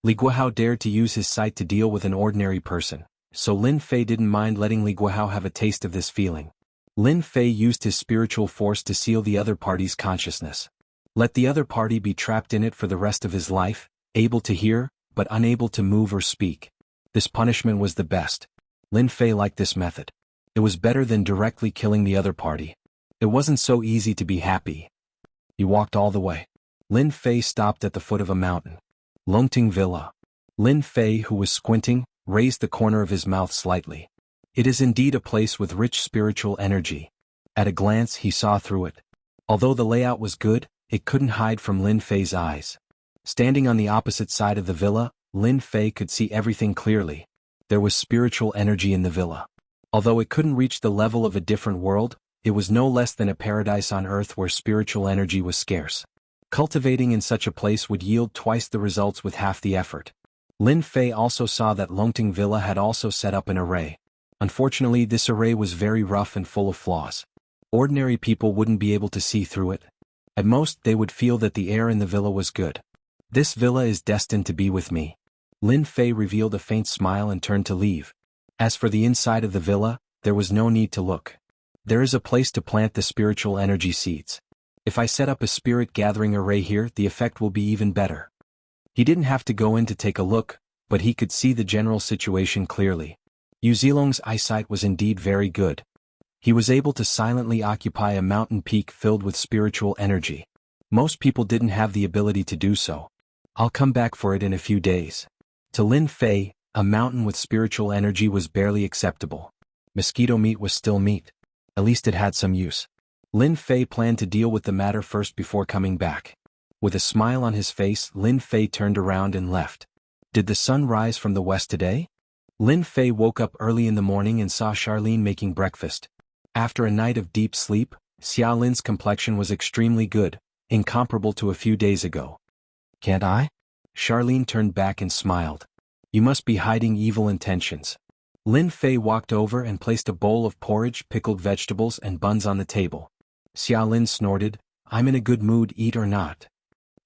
Li Guohao dared to use his sight to deal with an ordinary person, so Lin Fei didn't mind letting Li Guohao have a taste of this feeling. Lin Fei used his spiritual force to seal the other party's consciousness. Let the other party be trapped in it for the rest of his life, able to hear, but unable to move or speak. This punishment was the best. Lin Fei liked this method. It was better than directly killing the other party. It wasn't so easy to be happy. He walked all the way. Lin Fei stopped at the foot of a mountain. Longting Villa. Lin Fei, who was squinting, raised the corner of his mouth slightly. It is indeed a place with rich spiritual energy. At a glance, he saw through it. Although the layout was good, it couldn't hide from Lin Fei's eyes. Standing on the opposite side of the villa, Lin Fei could see everything clearly. There was spiritual energy in the villa. Although it couldn't reach the level of a different world, it was no less than a paradise on earth where spiritual energy was scarce. Cultivating in such a place would yield twice the results with half the effort. Lin Fei also saw that Longting Villa had also set up an array. Unfortunately, this array was very rough and full of flaws. Ordinary people wouldn't be able to see through it. At most, they would feel that the air in the villa was good. This villa is destined to be with me. Lin Fei revealed a faint smile and turned to leave. As for the inside of the villa, there was no need to look. There is a place to plant the spiritual energy seeds. If I set up a spirit gathering array here, the effect will be even better. He didn't have to go in to take a look, but he could see the general situation clearly. Yu Zilong's eyesight was indeed very good. He was able to silently occupy a mountain peak filled with spiritual energy. Most people didn't have the ability to do so. I'll come back for it in a few days. To Lin Fei, a mountain with spiritual energy was barely acceptable. Mosquito meat was still meat. At least it had some use. Lin Fei planned to deal with the matter first before coming back. With a smile on his face, Lin Fei turned around and left. Did the sun rise from the west today? Lin Fei woke up early in the morning and saw Charlene making breakfast. After a night of deep sleep, Xia Lin's complexion was extremely good, incomparable to a few days ago. Can't I? Charlene turned back and smiled. You must be hiding evil intentions. Lin Fei walked over and placed a bowl of porridge, pickled vegetables and buns on the table. Xia Lin snorted, I'm in a good mood, eat or not.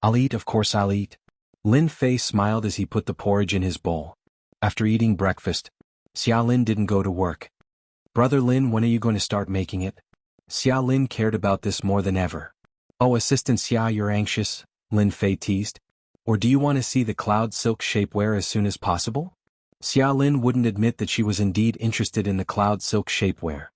I'll eat, of course I'll eat. Lin Fei smiled as he put the porridge in his bowl. After eating breakfast, Xia Lin didn't go to work. Brother Lin, when are you going to start making it? Xia Lin cared about this more than ever. Oh, Assistant Xia, you're anxious, Lin Fei teased. Or do you want to see the cloud silk shapewear as soon as possible? Xia Lin wouldn't admit that she was indeed interested in the cloud silk shapewear.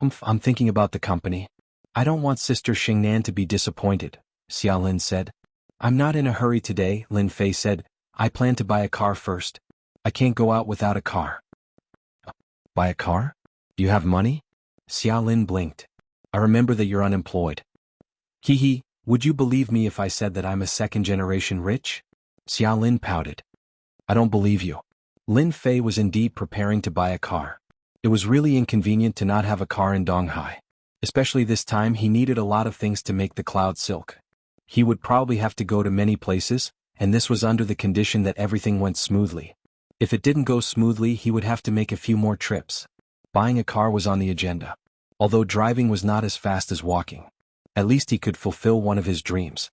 I'm thinking about the company. I don't want Sister Xingnan to be disappointed, Xia Lin said. I'm not in a hurry today, Lin Fei said. I plan to buy a car first. I can't go out without a car. Buy a car? Do you have money? Xia Lin blinked. I remember that you're unemployed. Hee, would you believe me if I said that I'm a second-generation rich? Xia Lin pouted. I don't believe you. Lin Fei was indeed preparing to buy a car. It was really inconvenient to not have a car in Donghai. Especially this time, he needed a lot of things to make the cloud silk. He would probably have to go to many places, and this was under the condition that everything went smoothly. If it didn't go smoothly, he would have to make a few more trips. Buying a car was on the agenda. Although driving was not as fast as walking. At least he could fulfill one of his dreams.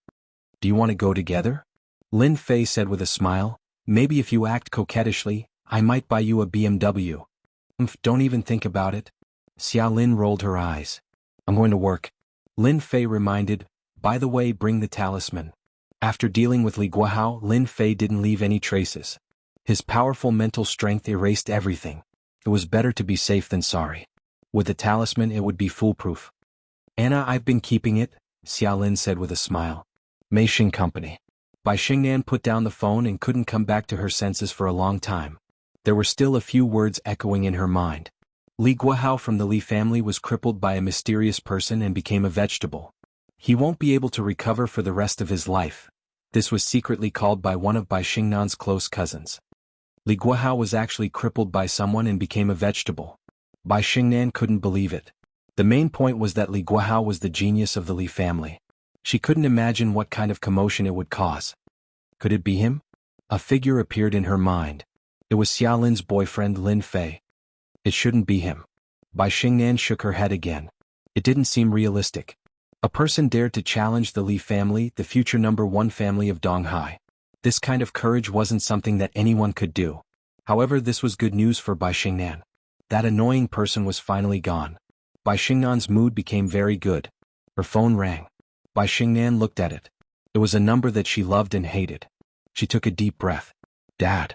Do you want to go together? Lin Fei said with a smile. Maybe if you act coquettishly, I might buy you a BMW. Don't even think about it. Xia Lin rolled her eyes. I'm going to work. Lin Fei reminded, by the way, bring the talisman. After dealing with Li Guohao, Lin Fei didn't leave any traces. His powerful mental strength erased everything. It was better to be safe than sorry. With the talisman it would be foolproof. Anna, I've been keeping it, Xia Lin said with a smile. Mei Xing Company. Bai Xingnan put down the phone and couldn't come back to her senses for a long time. There were still a few words echoing in her mind. Li Guohao from the Li family was crippled by a mysterious person and became a vegetable. He won't be able to recover for the rest of his life. This was secretly called by one of Bai Xingnan's close cousins. Li Guohao was actually crippled by someone and became a vegetable. Bai Xingnan couldn't believe it. The main point was that Li Guohao was the genius of the Li family. She couldn't imagine what kind of commotion it would cause. Could it be him? A figure appeared in her mind. It was Xia Lin's boyfriend Lin Fei. It shouldn't be him. Bai Xingnan shook her head again. It didn't seem realistic. A person dared to challenge the Li family, the future #1 family of Donghai. This kind of courage wasn't something that anyone could do. However, this was good news for Bai Xingnan. That annoying person was finally gone. Bai Xingnan's mood became very good. Her phone rang. Bai Xingnan looked at it. It was a number that she loved and hated. She took a deep breath. Dad.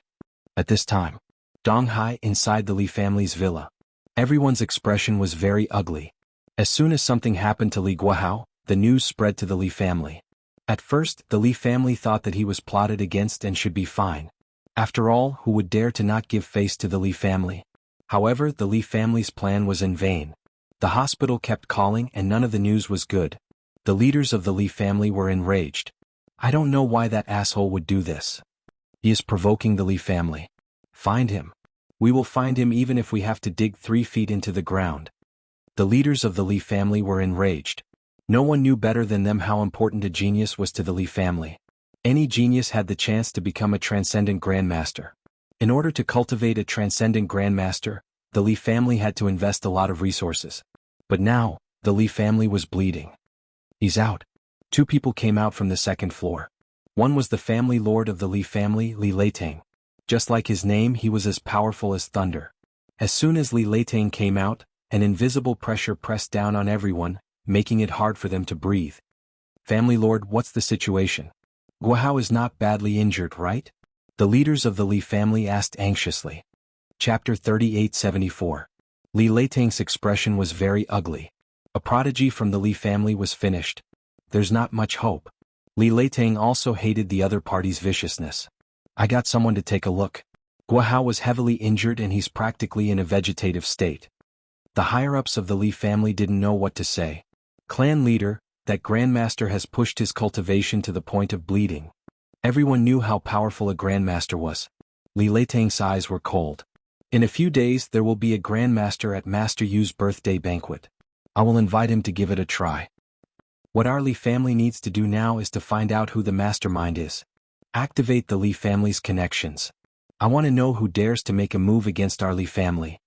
At this time, Donghai, inside the Li family's villa. Everyone's expression was very ugly. As soon as something happened to Li Guohao, the news spread to the Li family. At first, the Li family thought that he was plotted against and should be fine. After all, who would dare to not give face to the Li family? However, the Li family's plan was in vain. The hospital kept calling and none of the news was good. The leaders of the Li family were enraged. I don't know why that asshole would do this. He is provoking the Li family. Find him. We will find him even if we have to dig 3 feet into the ground. The leaders of the Li family were enraged. No one knew better than them how important a genius was to the Li family. Any genius had the chance to become a transcendent grandmaster. In order to cultivate a transcendent grandmaster, the Li family had to invest a lot of resources. But now, the Li family was bleeding. He's out. 2 people came out from the second floor. One was the family lord of the Li family, Li Leitang. Just like his name, he was as powerful as thunder. As soon as Li Leitang came out, an invisible pressure pressed down on everyone, making it hard for them to breathe. Family lord, what's the situation? Guohao is not badly injured, right? The leaders of the Li family asked anxiously. Chapter 3874. Li Leitang's expression was very ugly. A prodigy from the Li family was finished. There's not much hope. Li Leitang also hated the other party's viciousness. I got someone to take a look. Guohao was heavily injured and he's practically in a vegetative state. The higher-ups of the Li family didn't know what to say. Clan leader, that grandmaster has pushed his cultivation to the point of bleeding. Everyone knew how powerful a grandmaster was. Li Leitang's eyes were cold. In a few days there will be a grandmaster at Master Yu's birthday banquet. I will invite him to give it a try. What our Li family needs to do now is to find out who the mastermind is. Activate the Li family's connections. I want to know who dares to make a move against our Li family.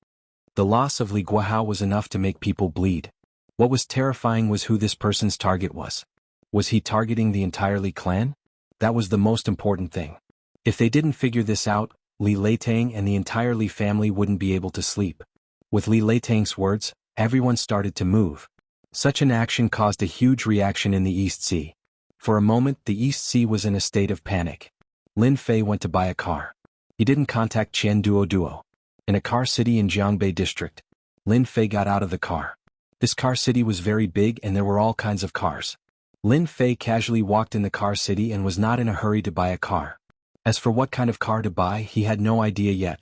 The loss of Li Guohao was enough to make people bleed. What was terrifying was who this person's target was. Was he targeting the entire Li clan? That was the most important thing. If they didn't figure this out, Li Leitang and the entire Li family wouldn't be able to sleep. With Li Leitang's words, everyone started to move. Such an action caused a huge reaction in the East Sea. For a moment, the East Sea was in a state of panic. Lin Fei went to buy a car. He didn't contact Qian Duo. In a car city in Jianghu district, Lin Fei got out of the car. This car city was very big and there were all kinds of cars. Lin Fei casually walked in the car city and was not in a hurry to buy a car. As for what kind of car to buy, he had no idea yet.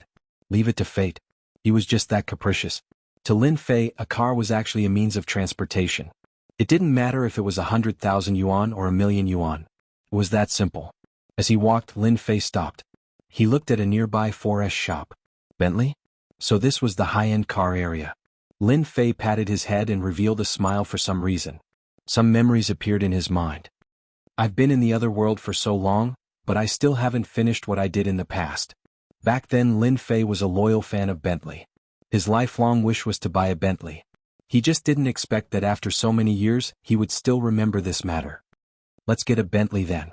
Leave it to fate. He was just that capricious. To Lin Fei, a car was actually a means of transportation. It didn't matter if it was 100,000 yuan or 1,000,000 yuan. It was that simple. As he walked, Lin Fei stopped. He looked at a nearby 4S shop. Bentley? So this was the high-end car area. Lin Fei patted his head and revealed a smile for some reason. Some memories appeared in his mind. I've been in the other world for so long, but I still haven't finished what I did in the past. Back then Lin Fei was a loyal fan of Bentley. His lifelong wish was to buy a Bentley. He just didn't expect that after so many years, he would still remember this matter. Let's get a Bentley then.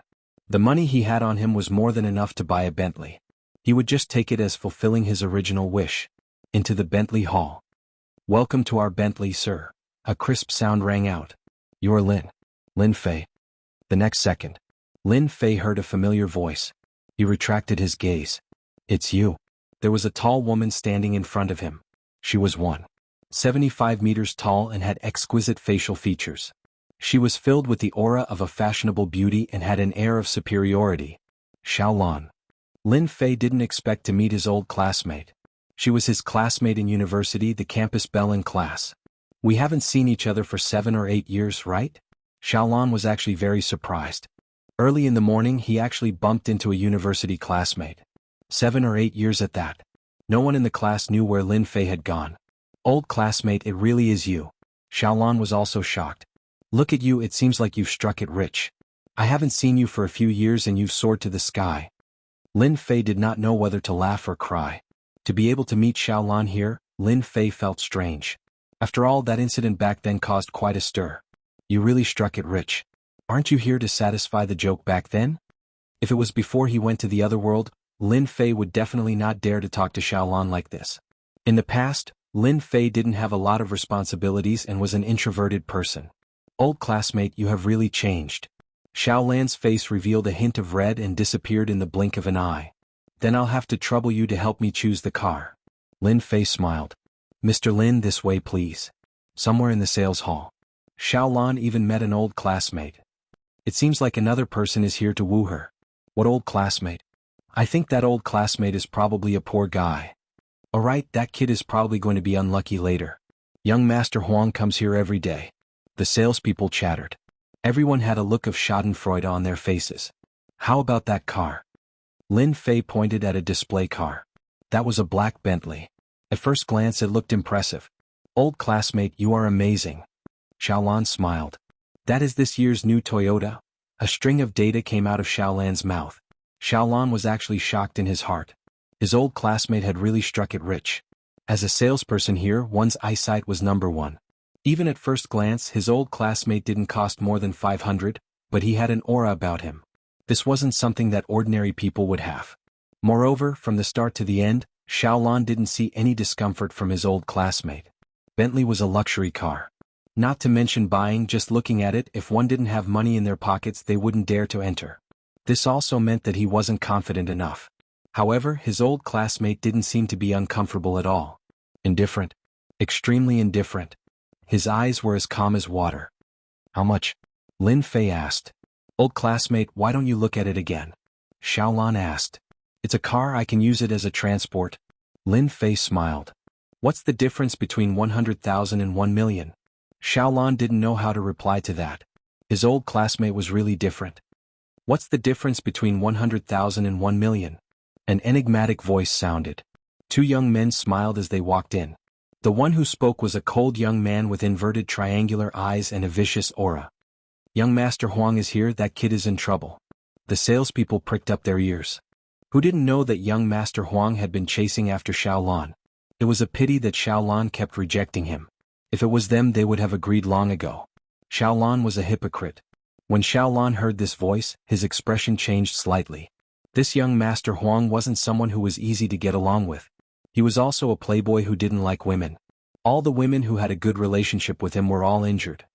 The money he had on him was more than enough to buy a Bentley. He would just take it as fulfilling his original wish. Into the Bentley hall. Welcome to our Bentley, sir. A crisp sound rang out. You're Lin Fei. The next second, Lin Fei heard a familiar voice. He retracted his gaze. It's you. There was a tall woman standing in front of him. She was 175 meters tall and had exquisite facial features. She was filled with the aura of a fashionable beauty and had an air of superiority. Xiaolan. Lin Fei didn't expect to meet his old classmate. She was his classmate in university, the campus belle in class. We haven't seen each other for 7 or 8 years, right? Xiaolan was actually very surprised. Early in the morning he actually bumped into a university classmate. 7 or 8 years at that. No one in the class knew where Lin Fei had gone. Old classmate, it really is you. Xiaolan was also shocked. Look at you, it seems like you've struck it rich. I haven't seen you for a few years and you've soared to the sky. Lin Fei did not know whether to laugh or cry. To be able to meet Xiaolan here, Lin Fei felt strange. After all, that incident back then caused quite a stir. You really struck it rich. Aren't you here to satisfy the joke back then? If it was before he went to the other world, Lin Fei would definitely not dare to talk to Xiaolan like this. In the past, Lin Fei didn't have a lot of responsibilities and was an introverted person. Old classmate, you have really changed. Xiaolan's face revealed a hint of red and disappeared in the blink of an eye. Then I'll have to trouble you to help me choose the car. Lin Fei smiled. Mr. Lin, this way please. Somewhere in the sales hall. Xiaolan even met an old classmate. It seems like another person is here to woo her. What old classmate? I think that old classmate is probably a poor guy. Alright, that kid is probably going to be unlucky later. Young Master Huang comes here every day. The salespeople chattered. Everyone had a look of schadenfreude on their faces. How about that car? Lin Fei pointed at a display car. That was a black Bentley. At first glance it looked impressive. Old classmate, you are amazing. Xiaolan smiled. That is this year's new Toyota? A string of data came out of Xiaolan's mouth. Xiaolan was actually shocked in his heart. His old classmate had really struck it rich. As a salesperson here, one's eyesight was number one. Even at first glance, his old classmate didn't cost more than 500, but he had an aura about him. This wasn't something that ordinary people would have. Moreover, from the start to the end, Xiaolan didn't see any discomfort from his old classmate. Bentley was a luxury car. Not to mention buying, just looking at it, if one didn't have money in their pockets they wouldn't dare to enter. This also meant that he wasn't confident enough. However, his old classmate didn't seem to be uncomfortable at all. Indifferent. Extremely indifferent. His eyes were as calm as water. How much? Lin Fei asked. Old classmate, why don't you look at it again? Xiaolan asked. It's a car, I can use it as a transport. Lin Fei smiled. What's the difference between 100,000 and 1 million? Xiaolan didn't know how to reply to that. His old classmate was really different. What's the difference between 100,000 and 1 million? An enigmatic voice sounded. Two young men smiled as they walked in. The one who spoke was a cold young man with inverted triangular eyes and a vicious aura. Young Master Huang is here, that kid is in trouble. The salespeople pricked up their ears. Who didn't know that young Master Huang had been chasing after Xiaolan? It was a pity that Xiaolan kept rejecting him. If it was them they would have agreed long ago. Xiaolan was a hypocrite. When Xiaolan heard this voice, his expression changed slightly. This young Master Huang wasn't someone who was easy to get along with. He was also a playboy who didn't like women. All the women who had a good relationship with him were all injured.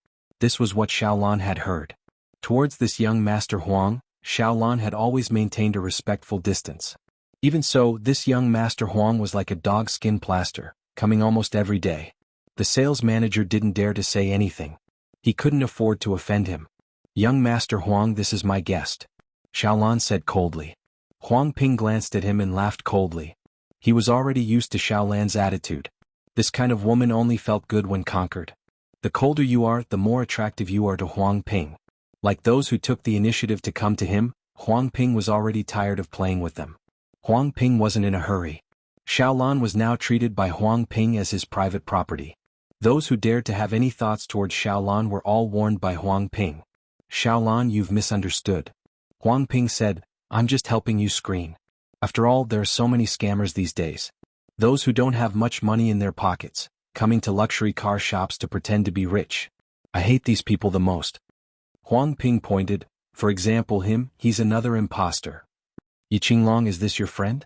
This was what Xiaolan had heard. Towards this young Master Huang, Xiaolan had always maintained a respectful distance. Even so, this young Master Huang was like a dog skin plaster, coming almost every day. The sales manager didn't dare to say anything. He couldn't afford to offend him. Young Master Huang, this is my guest. Xiaolan said coldly. Huang Ping glanced at him and laughed coldly. He was already used to Xiaolan's attitude. This kind of woman only felt good when conquered. The colder you are, the more attractive you are to Huang Ping. Like those who took the initiative to come to him, Huang Ping was already tired of playing with them. Huang Ping wasn't in a hurry. Xiaolan was now treated by Huang Ping as his private property. Those who dared to have any thoughts towards Xiaolan were all warned by Huang Ping. Xiaolan, you've misunderstood. Huang Ping said, I'm just helping you screen. After all, there are so many scammers these days. Those who don't have much money in their pockets, coming to luxury car shops to pretend to be rich. I hate these people the most. Huang Ping pointed, for example him, he's another imposter. Yi Qinglong, is this your friend?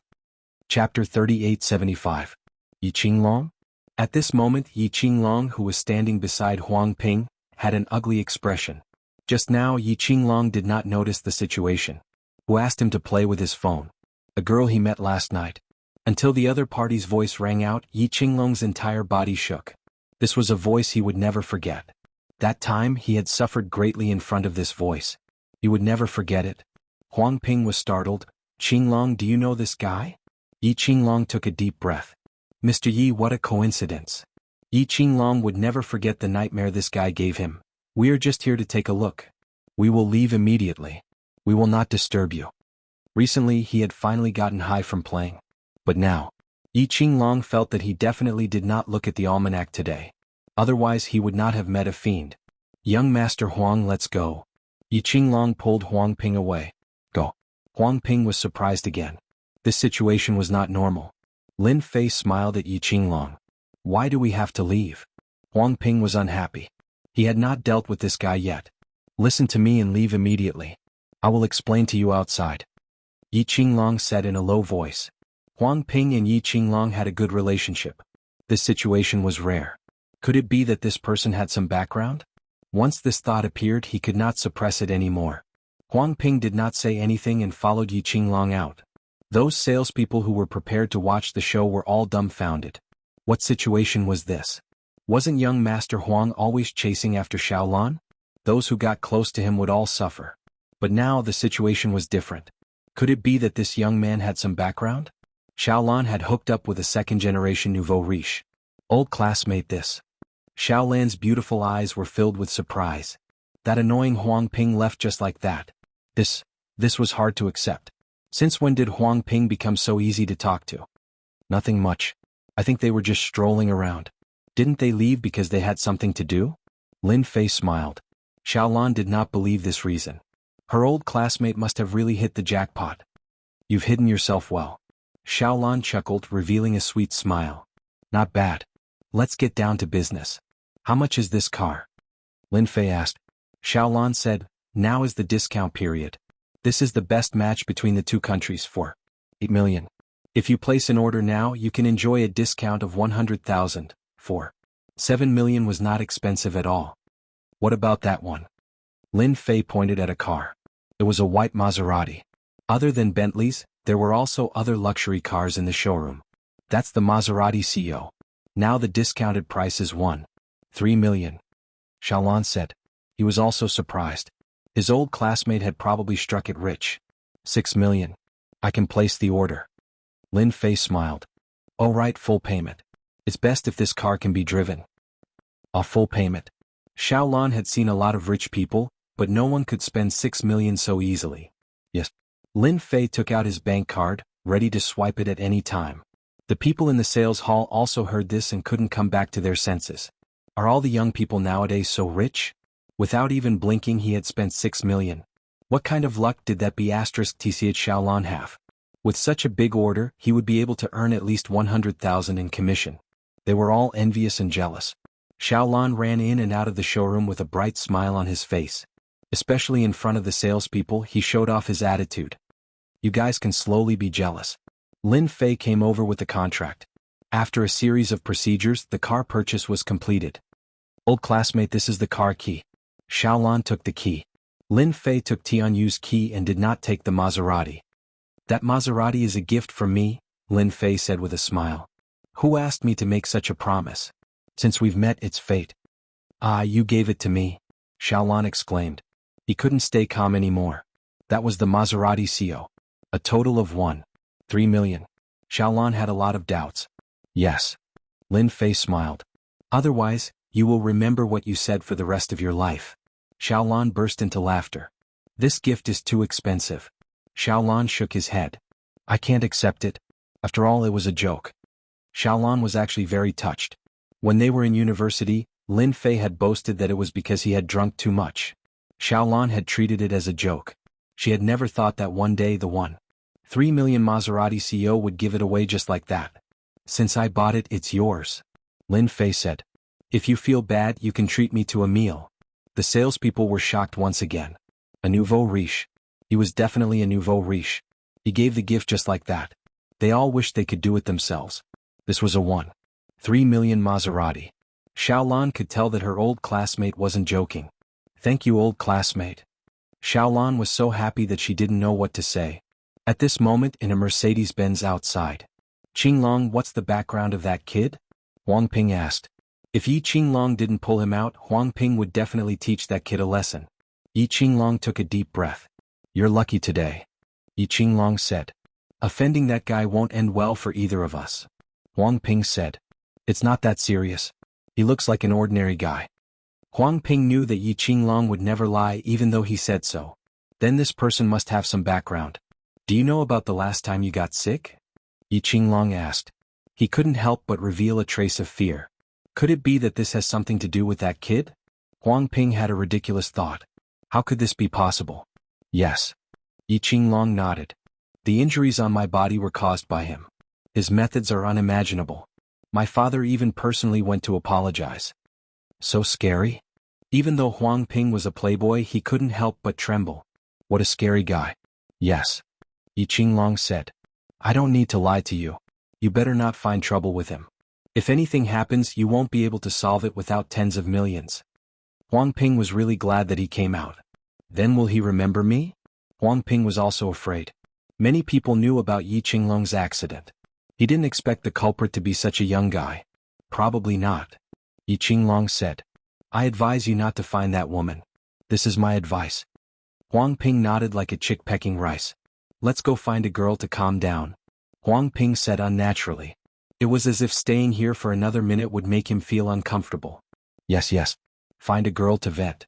Chapter 3875. Yi Qinglong? At this moment Yi Qinglong, who was standing beside Huang Ping, had an ugly expression. Just now Yi Qinglong did not notice the situation. Who asked him to play with his phone? A girl he met last night. Until the other party's voice rang out, Yi Qinglong's entire body shook. This was a voice he would never forget. That time he had suffered greatly in front of this voice. He would never forget it. Huang Ping was startled. Qinglong, do you know this guy? Yi Qinglong took a deep breath. Mr. Yi, what a coincidence. Yi Qinglong would never forget the nightmare this guy gave him. We are just here to take a look. We will leave immediately. We will not disturb you. Recently he had finally gotten high from playing. But now, Yi Qinglong felt that he definitely did not look at the almanac today. Otherwise he would not have met a fiend. Young Master Huang, let's go. Yi Qinglong pulled Huang Ping away. Go. Huang Ping was surprised again. This situation was not normal. Lin Fei smiled at Yi Qinglong. Why do we have to leave? Huang Ping was unhappy. He had not dealt with this guy yet. Listen to me and leave immediately. I will explain to you outside. Yi Qinglong said in a low voice. Huang Ping and Yi Qinglong had a good relationship. This situation was rare. Could it be that this person had some background? Once this thought appeared, he could not suppress it anymore. Huang Ping did not say anything and followed Yi Qinglong out. Those salespeople who were prepared to watch the show were all dumbfounded. What situation was this? Wasn't young Master Huang always chasing after Xiaolan? Those who got close to him would all suffer. But now the situation was different. Could it be that this young man had some background? Xiaolan had hooked up with a second-generation nouveau riche. Old classmate this. Xiaolan's beautiful eyes were filled with surprise. That annoying Huang Ping left just like that. This was hard to accept. Since when did Huang Ping become so easy to talk to? Nothing much. I think they were just strolling around. Didn't they leave because they had something to do? Lin Fei smiled. Xiaolan did not believe this reason. Her old classmate must have really hit the jackpot. You've hidden yourself well. Xiaolan chuckled, revealing a sweet smile. Not bad. Let's get down to business. How much is this car? Lin Fei asked. Xiaolan said, now is the discount period. This is the best match between the two countries for 8 million. If you place an order now, you can enjoy a discount of 100,000 for 7 million was not expensive at all. What about that one? Lin Fei pointed at a car. It was a white Maserati. Other than Bentleys, there were also other luxury cars in the showroom. That's the Maserati CEO. Now the discounted price is 1.3 million. Xiaolan said. He was also surprised. His old classmate had probably struck it rich. 6 million. I can place the order. Lin Fei smiled. Oh right, full payment. It's best if this car can be driven. A full payment. Xiaolan had seen a lot of rich people, but no one could spend 6 million so easily. Yes. Lin Fei took out his bank card, ready to swipe it at any time. The people in the sales hall also heard this and couldn't come back to their senses. Are all the young people nowadays so rich? Without even blinking he had spent 6 million. What kind of luck did that be TCH Xiaolan have? With such a big order, he would be able to earn at least 100,000 in commission. They were all envious and jealous. Xiaolan ran in and out of the showroom with a bright smile on his face. Especially in front of the salespeople, he showed off his attitude. You guys can slowly be jealous. Lin Fei came over with the contract. After a series of procedures, the car purchase was completed. Old classmate, this is the car key. Xiaolan took the key. Lin Fei took Tianyu's key and did not take the Maserati. That Maserati is a gift from me, Lin Fei said with a smile. Who asked me to make such a promise? Since we've met, it's fate. Ah, you gave it to me, Xiaolan exclaimed. He couldn't stay calm anymore. That was the Maserati CEO. A total of 1.3 million. Xiaolan had a lot of doubts. Yes. Lin Fei smiled. Otherwise, you will remember what you said for the rest of your life. Xiaolan burst into laughter. This gift is too expensive. Xiaolan shook his head. I can't accept it. After all, it was a joke. Xiaolan was actually very touched. When they were in university, Lin Fei had boasted that it was because he had drunk too much. Xiaolan had treated it as a joke. She had never thought that one day the 1.3 million Maserati CEO would give it away just like that. Since I bought it, it's yours. Lin Fei said. If you feel bad, you can treat me to a meal. The salespeople were shocked once again. A nouveau riche. He was definitely a nouveau riche. He gave the gift just like that. They all wished they could do it themselves. This was a 1.3 million Maserati. Xiaolan could tell that her old classmate wasn't joking. Thank you, old classmate. Xiaolan was so happy that she didn't know what to say. At this moment, in a Mercedes-Benz outside. Qinglong, what's the background of that kid? Huang Ping asked. If Yi Qinglong didn't pull him out, Huang Ping would definitely teach that kid a lesson. Yi Qinglong took a deep breath. You're lucky today. Yi Qinglong said. Offending that guy won't end well for either of us. Huang Ping said. It's not that serious. He looks like an ordinary guy. Huang Ping knew that Yi Qinglong would never lie even though he said so. Then this person must have some background. Do you know about the last time you got sick? Yi Qinglong asked. He couldn't help but reveal a trace of fear. Could it be that this has something to do with that kid? Huang Ping had a ridiculous thought. How could this be possible? Yes. Yi Qinglong nodded. The injuries on my body were caused by him. His methods are unimaginable. My father even personally went to apologize. So scary? Even though Huang Ping was a playboy, he couldn't help but tremble. What a scary guy. Yes. Yi Qinglong said. I don't need to lie to you. You better not find trouble with him. If anything happens, you won't be able to solve it without tens of millions. Huang Ping was really glad that he came out. Then will he remember me? Huang Ping was also afraid. Many people knew about Yi Qinglong's accident. He didn't expect the culprit to be such a young guy. Probably not. Yi Qinglong said. I advise you not to find that woman. This is my advice. Huang Ping nodded like a chick pecking rice. Let's go find a girl to calm down. Huang Ping said unnaturally. It was as if staying here for another minute would make him feel uncomfortable. Yes. Find a girl to vent.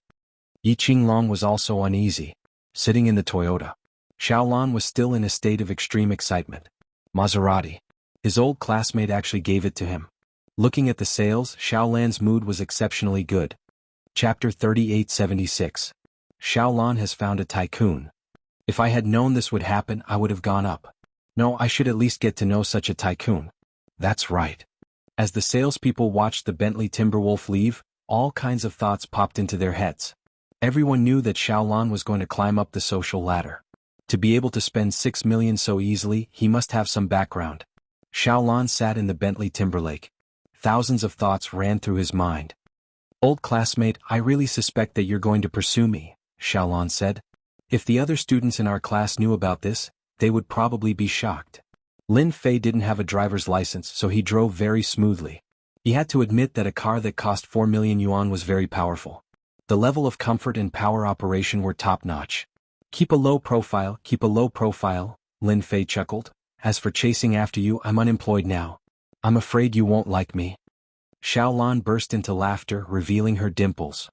Yi Qinglong was also uneasy. Sitting in the Toyota. Xiaolan was still in a state of extreme excitement. Maserati. His old classmate actually gave it to him. Looking at the sales, Xiaolan's mood was exceptionally good. Chapter 3876. Xiaolan has found a tycoon. If I had known this would happen, I would have gone up. No, I should at least get to know such a tycoon. That's right. As the salespeople watched the Bentley Timberwolf leave, all kinds of thoughts popped into their heads. Everyone knew that Xiaolan was going to climb up the social ladder. To be able to spend 6 million so easily, he must have some background. Xiaolan sat in the Bentley Timberlake. Thousands of thoughts ran through his mind. Old classmate, I really suspect that you're going to pursue me, Xiaolan said. If the other students in our class knew about this, they would probably be shocked. Lin Fei didn't have a driver's license, so he drove very smoothly. He had to admit that a car that cost 4 million yuan was very powerful. The level of comfort and power operation were top-notch. Keep a low profile, Lin Fei chuckled. As for chasing after you, I'm unemployed now. I'm afraid you won't like me. Xiaolan burst into laughter, revealing her dimples.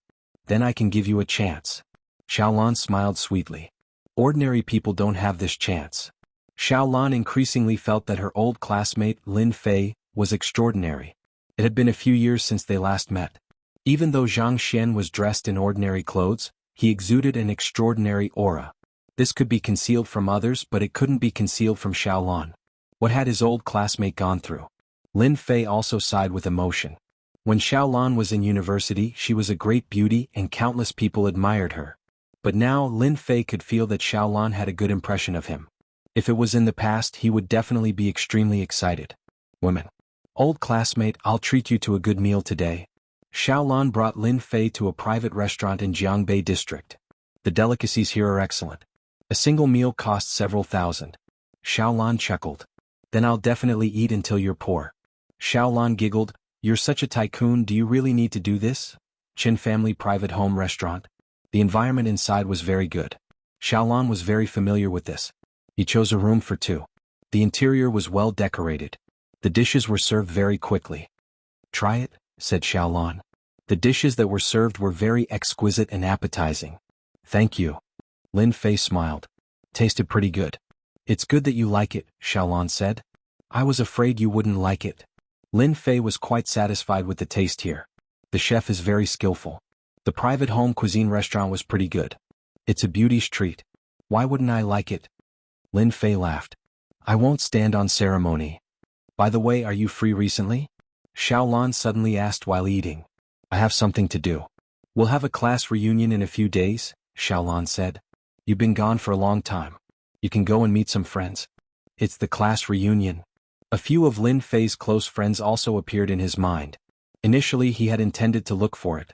Then I can give you a chance. Xiaolan smiled sweetly. Ordinary people don't have this chance. Xiaolan increasingly felt that her old classmate, Lin Fei, was extraordinary. It had been a few years since they last met. Even though Zhang Xian was dressed in ordinary clothes, he exuded an extraordinary aura. This could be concealed from others, but it couldn't be concealed from Xiaolan. What had his old classmate gone through? Lin Fei also sighed with emotion. When Xiaolan was in university, she was a great beauty and countless people admired her. But now Lin Fei could feel that Xiaolan had a good impression of him. If it was in the past, he would definitely be extremely excited. Women. Old classmate, I'll treat you to a good meal today. Xiaolan brought Lin Fei to a private restaurant in Jianghu district. The delicacies here are excellent. A single meal costs several thousand. Xiaolan chuckled. Then I'll definitely eat until you're poor. Xiaolan giggled. You're such a tycoon, do you really need to do this? Qin family private home restaurant. The environment inside was very good. Xiaolan was very familiar with this. He chose a room for two. The interior was well decorated. The dishes were served very quickly. Try it, said Xiaolan. The dishes that were served were very exquisite and appetizing. Thank you. Lin Fei smiled. Tasted pretty good. It's good that you like it, Xiaolan said. I was afraid you wouldn't like it. Lin Fei was quite satisfied with the taste here. The chef is very skillful. The private home cuisine restaurant was pretty good. It's a beauty's treat. Why wouldn't I like it? Lin Fei laughed. I won't stand on ceremony. By the way, are you free recently? Xiaolan suddenly asked while eating. I have something to do. We'll have a class reunion in a few days, Xiaolan said. You've been gone for a long time. You can go and meet some friends. It's the class reunion. A few of Lin Fei's close friends also appeared in his mind. Initially he had intended to look for it.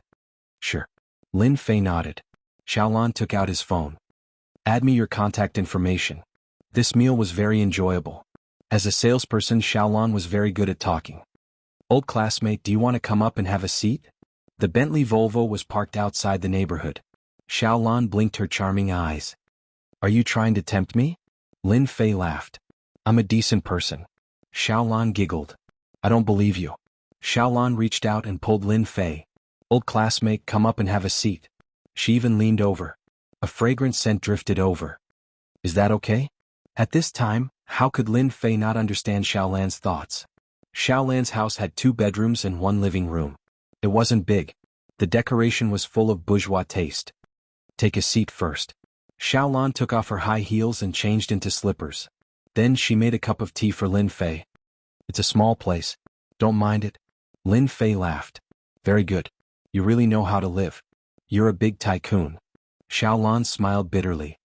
Sure. Lin Fei nodded. Xiaolan took out his phone. Add me your contact information. This meal was very enjoyable. As a salesperson, Xiaolan was very good at talking. Old classmate, do you want to come up and have a seat? The Bentley Volvo was parked outside the neighborhood. Xiaolan blinked her charming eyes. Are you trying to tempt me? Lin Fei laughed. I'm a decent person. Xiaolan giggled. I don't believe you. Xiaolan reached out and pulled Lin Fei. Old classmate, come up and have a seat. She even leaned over. A fragrant scent drifted over. Is that okay? At this time, how could Lin Fei not understand Xiaolan's thoughts? Xiaolan's house had 2 bedrooms and 1 living room. It wasn't big. The decoration was full of bourgeois taste. Take a seat first. Xiaolan took off her high heels and changed into slippers. Then she made a cup of tea for Lin Fei. It's a small place. Don't mind it. Lin Fei laughed. Very good. You really know how to live. You're a big tycoon. Xiaolan smiled bitterly.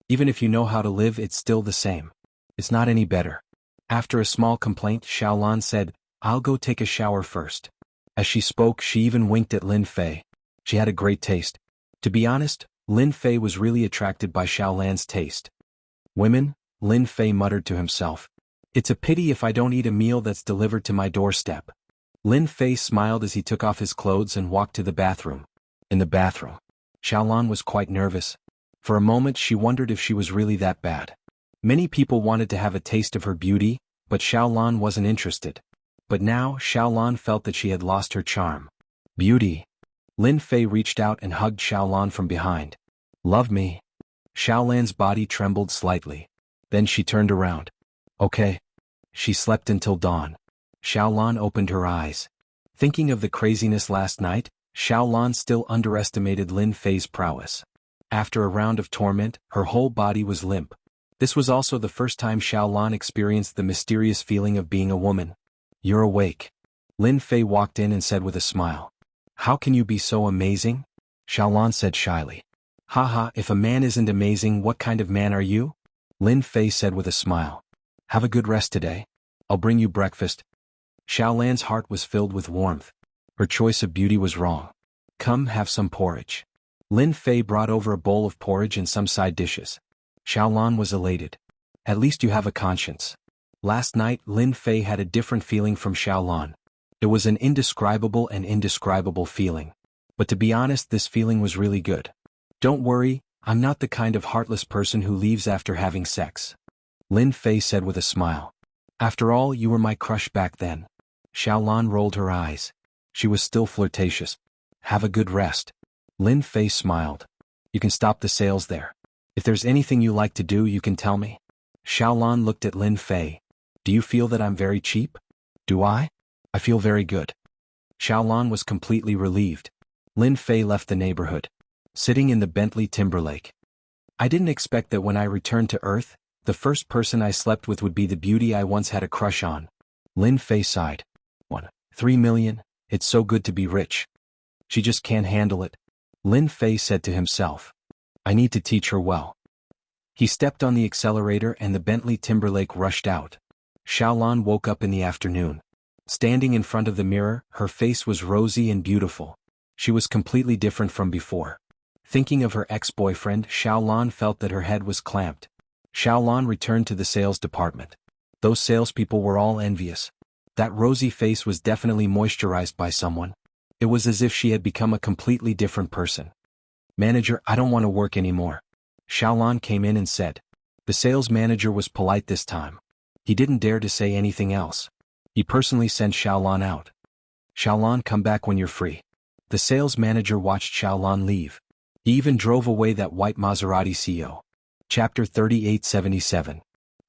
Even if you know how to live, it's still the same. It's not any better. After a small complaint, Xiaolan said, I'll go take a shower first. As she spoke, she even winked at Lin Fei. She had a great taste. To be honest, Lin Fei was really attracted by Xiaolan's taste. Women, Lin Fei muttered to himself. It's a pity if I don't eat a meal that's delivered to my doorstep. Lin Fei smiled as he took off his clothes and walked to the bathroom. In the bathroom, Xiaolan was quite nervous. For a moment she wondered if she was really that bad. Many people wanted to have a taste of her beauty, but Xiaolan wasn't interested. But now Xiaolan felt that she had lost her charm. Beauty. Lin Fei reached out and hugged Xiaolan from behind. Love me. Xiaolan's body trembled slightly. Then she turned around. Okay. She slept until dawn. Xiaolan opened her eyes. Thinking of the craziness last night, Xiaolan still underestimated Lin Fei's prowess. After a round of torment, her whole body was limp. This was also the first time Xiaolan experienced the mysterious feeling of being a woman. You're awake. Lin Fei walked in and said with a smile. How can you be so amazing? Xiaolan said shyly. Haha, if a man isn't amazing, what kind of man are you? Lin Fei said with a smile. Have a good rest today. I'll bring you breakfast. Xiaolan's heart was filled with warmth. Her choice of beauty was wrong. Come, have some porridge. Lin Fei brought over a bowl of porridge and some side dishes. Xiaolan was elated. At least you have a conscience. Last night, Lin Fei had a different feeling from Xiaolan. It was an indescribable feeling. But to be honest, this feeling was really good. Don't worry, I'm not the kind of heartless person who leaves after having sex. Lin Fei said with a smile. After all, you were my crush back then. Xiaolan rolled her eyes. She was still flirtatious. Have a good rest. Lin Fei smiled. You can stop the sales there. If there's anything you like to do, you can tell me. Xiaolan looked at Lin Fei. Do you feel that I'm very cheap? Do I? I feel very good. Xiaolan was completely relieved. Lin Fei left the neighborhood. Sitting in the Bentley Timberlake. I didn't expect that when I returned to Earth, the first person I slept with would be the beauty I once had a crush on. Lin Fei sighed. 3 million, it's so good to be rich. She just can't handle it. Lin Fei said to himself. I need to teach her well. He stepped on the accelerator and the Bentley Timberlake rushed out. Xiaolan woke up in the afternoon. Standing in front of the mirror, her face was rosy and beautiful. She was completely different from before. Thinking of her ex-boyfriend, Xiaolan felt that her head was clamped. Xiaolan returned to the sales department. Those salespeople were all envious. That rosy face was definitely moisturized by someone. It was as if she had become a completely different person. Manager, I don't want to work anymore. Xiaolan came in and said. The sales manager was polite this time. He didn't dare to say anything else. He personally sent Xiaolan out. Xiaolan, come back when you're free. The sales manager watched Xiaolan leave. He even drove away that white Maserati CEO. Chapter 3877.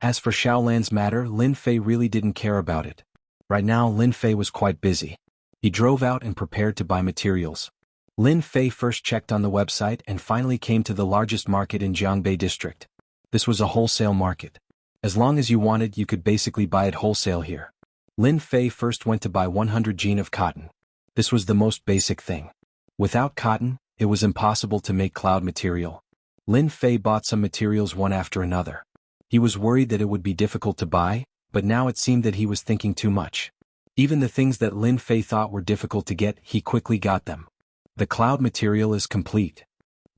As for Xiaolan's matter, Lin Fei really didn't care about it. Right now, Lin Fei was quite busy. He drove out and prepared to buy materials. Lin Fei first checked on the website and finally came to the largest market in Jianghu district. This was a wholesale market. As long as you wanted, you could basically buy it wholesale here. Lin Fei first went to buy 100 jean of cotton. This was the most basic thing. Without cotton, it was impossible to make cloud material. Lin Fei bought some materials one after another. He was worried that it would be difficult to buy, but now it seemed that he was thinking too much. Even the things that Lin Fei thought were difficult to get, he quickly got them. The cloud material is complete.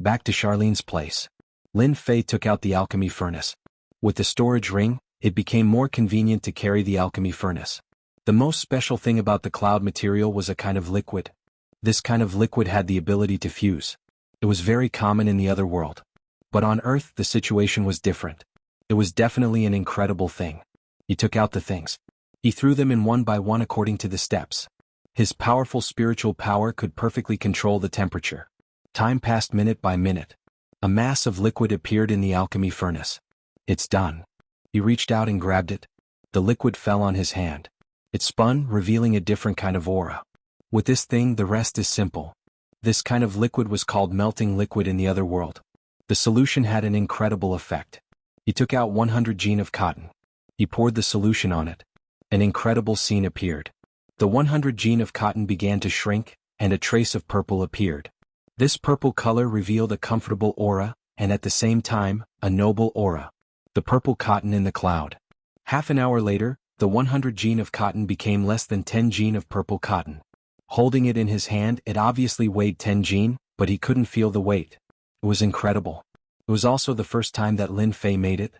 Back to Charlene's place. Lin Fei took out the alchemy furnace. With the storage ring, it became more convenient to carry the alchemy furnace. The most special thing about the cloud material was a kind of liquid. This kind of liquid had the ability to fuse. It was very common in the other world. But on Earth, the situation was different. It was definitely an incredible thing. He took out the things. He threw them in one by one according to the steps. His powerful spiritual power could perfectly control the temperature. Time passed minute by minute. A mass of liquid appeared in the alchemy furnace. It's done. He reached out and grabbed it. The liquid fell on his hand. It spun, revealing a different kind of aura. With this thing, the rest is simple. This kind of liquid was called melting liquid in the other world. The solution had an incredible effect. He took out 100 jean of cotton. He poured the solution on it. An incredible scene appeared. The 100 jean of cotton began to shrink, and a trace of purple appeared. This purple color revealed a comfortable aura, and at the same time, a noble aura. The purple cotton in the cloud. Half an hour later, the 100 jean of cotton became less than 10 jean of purple cotton. Holding it in his hand, it obviously weighed 10 jean, but he couldn't feel the weight. It was incredible. It was also the first time that Lin Fei made it.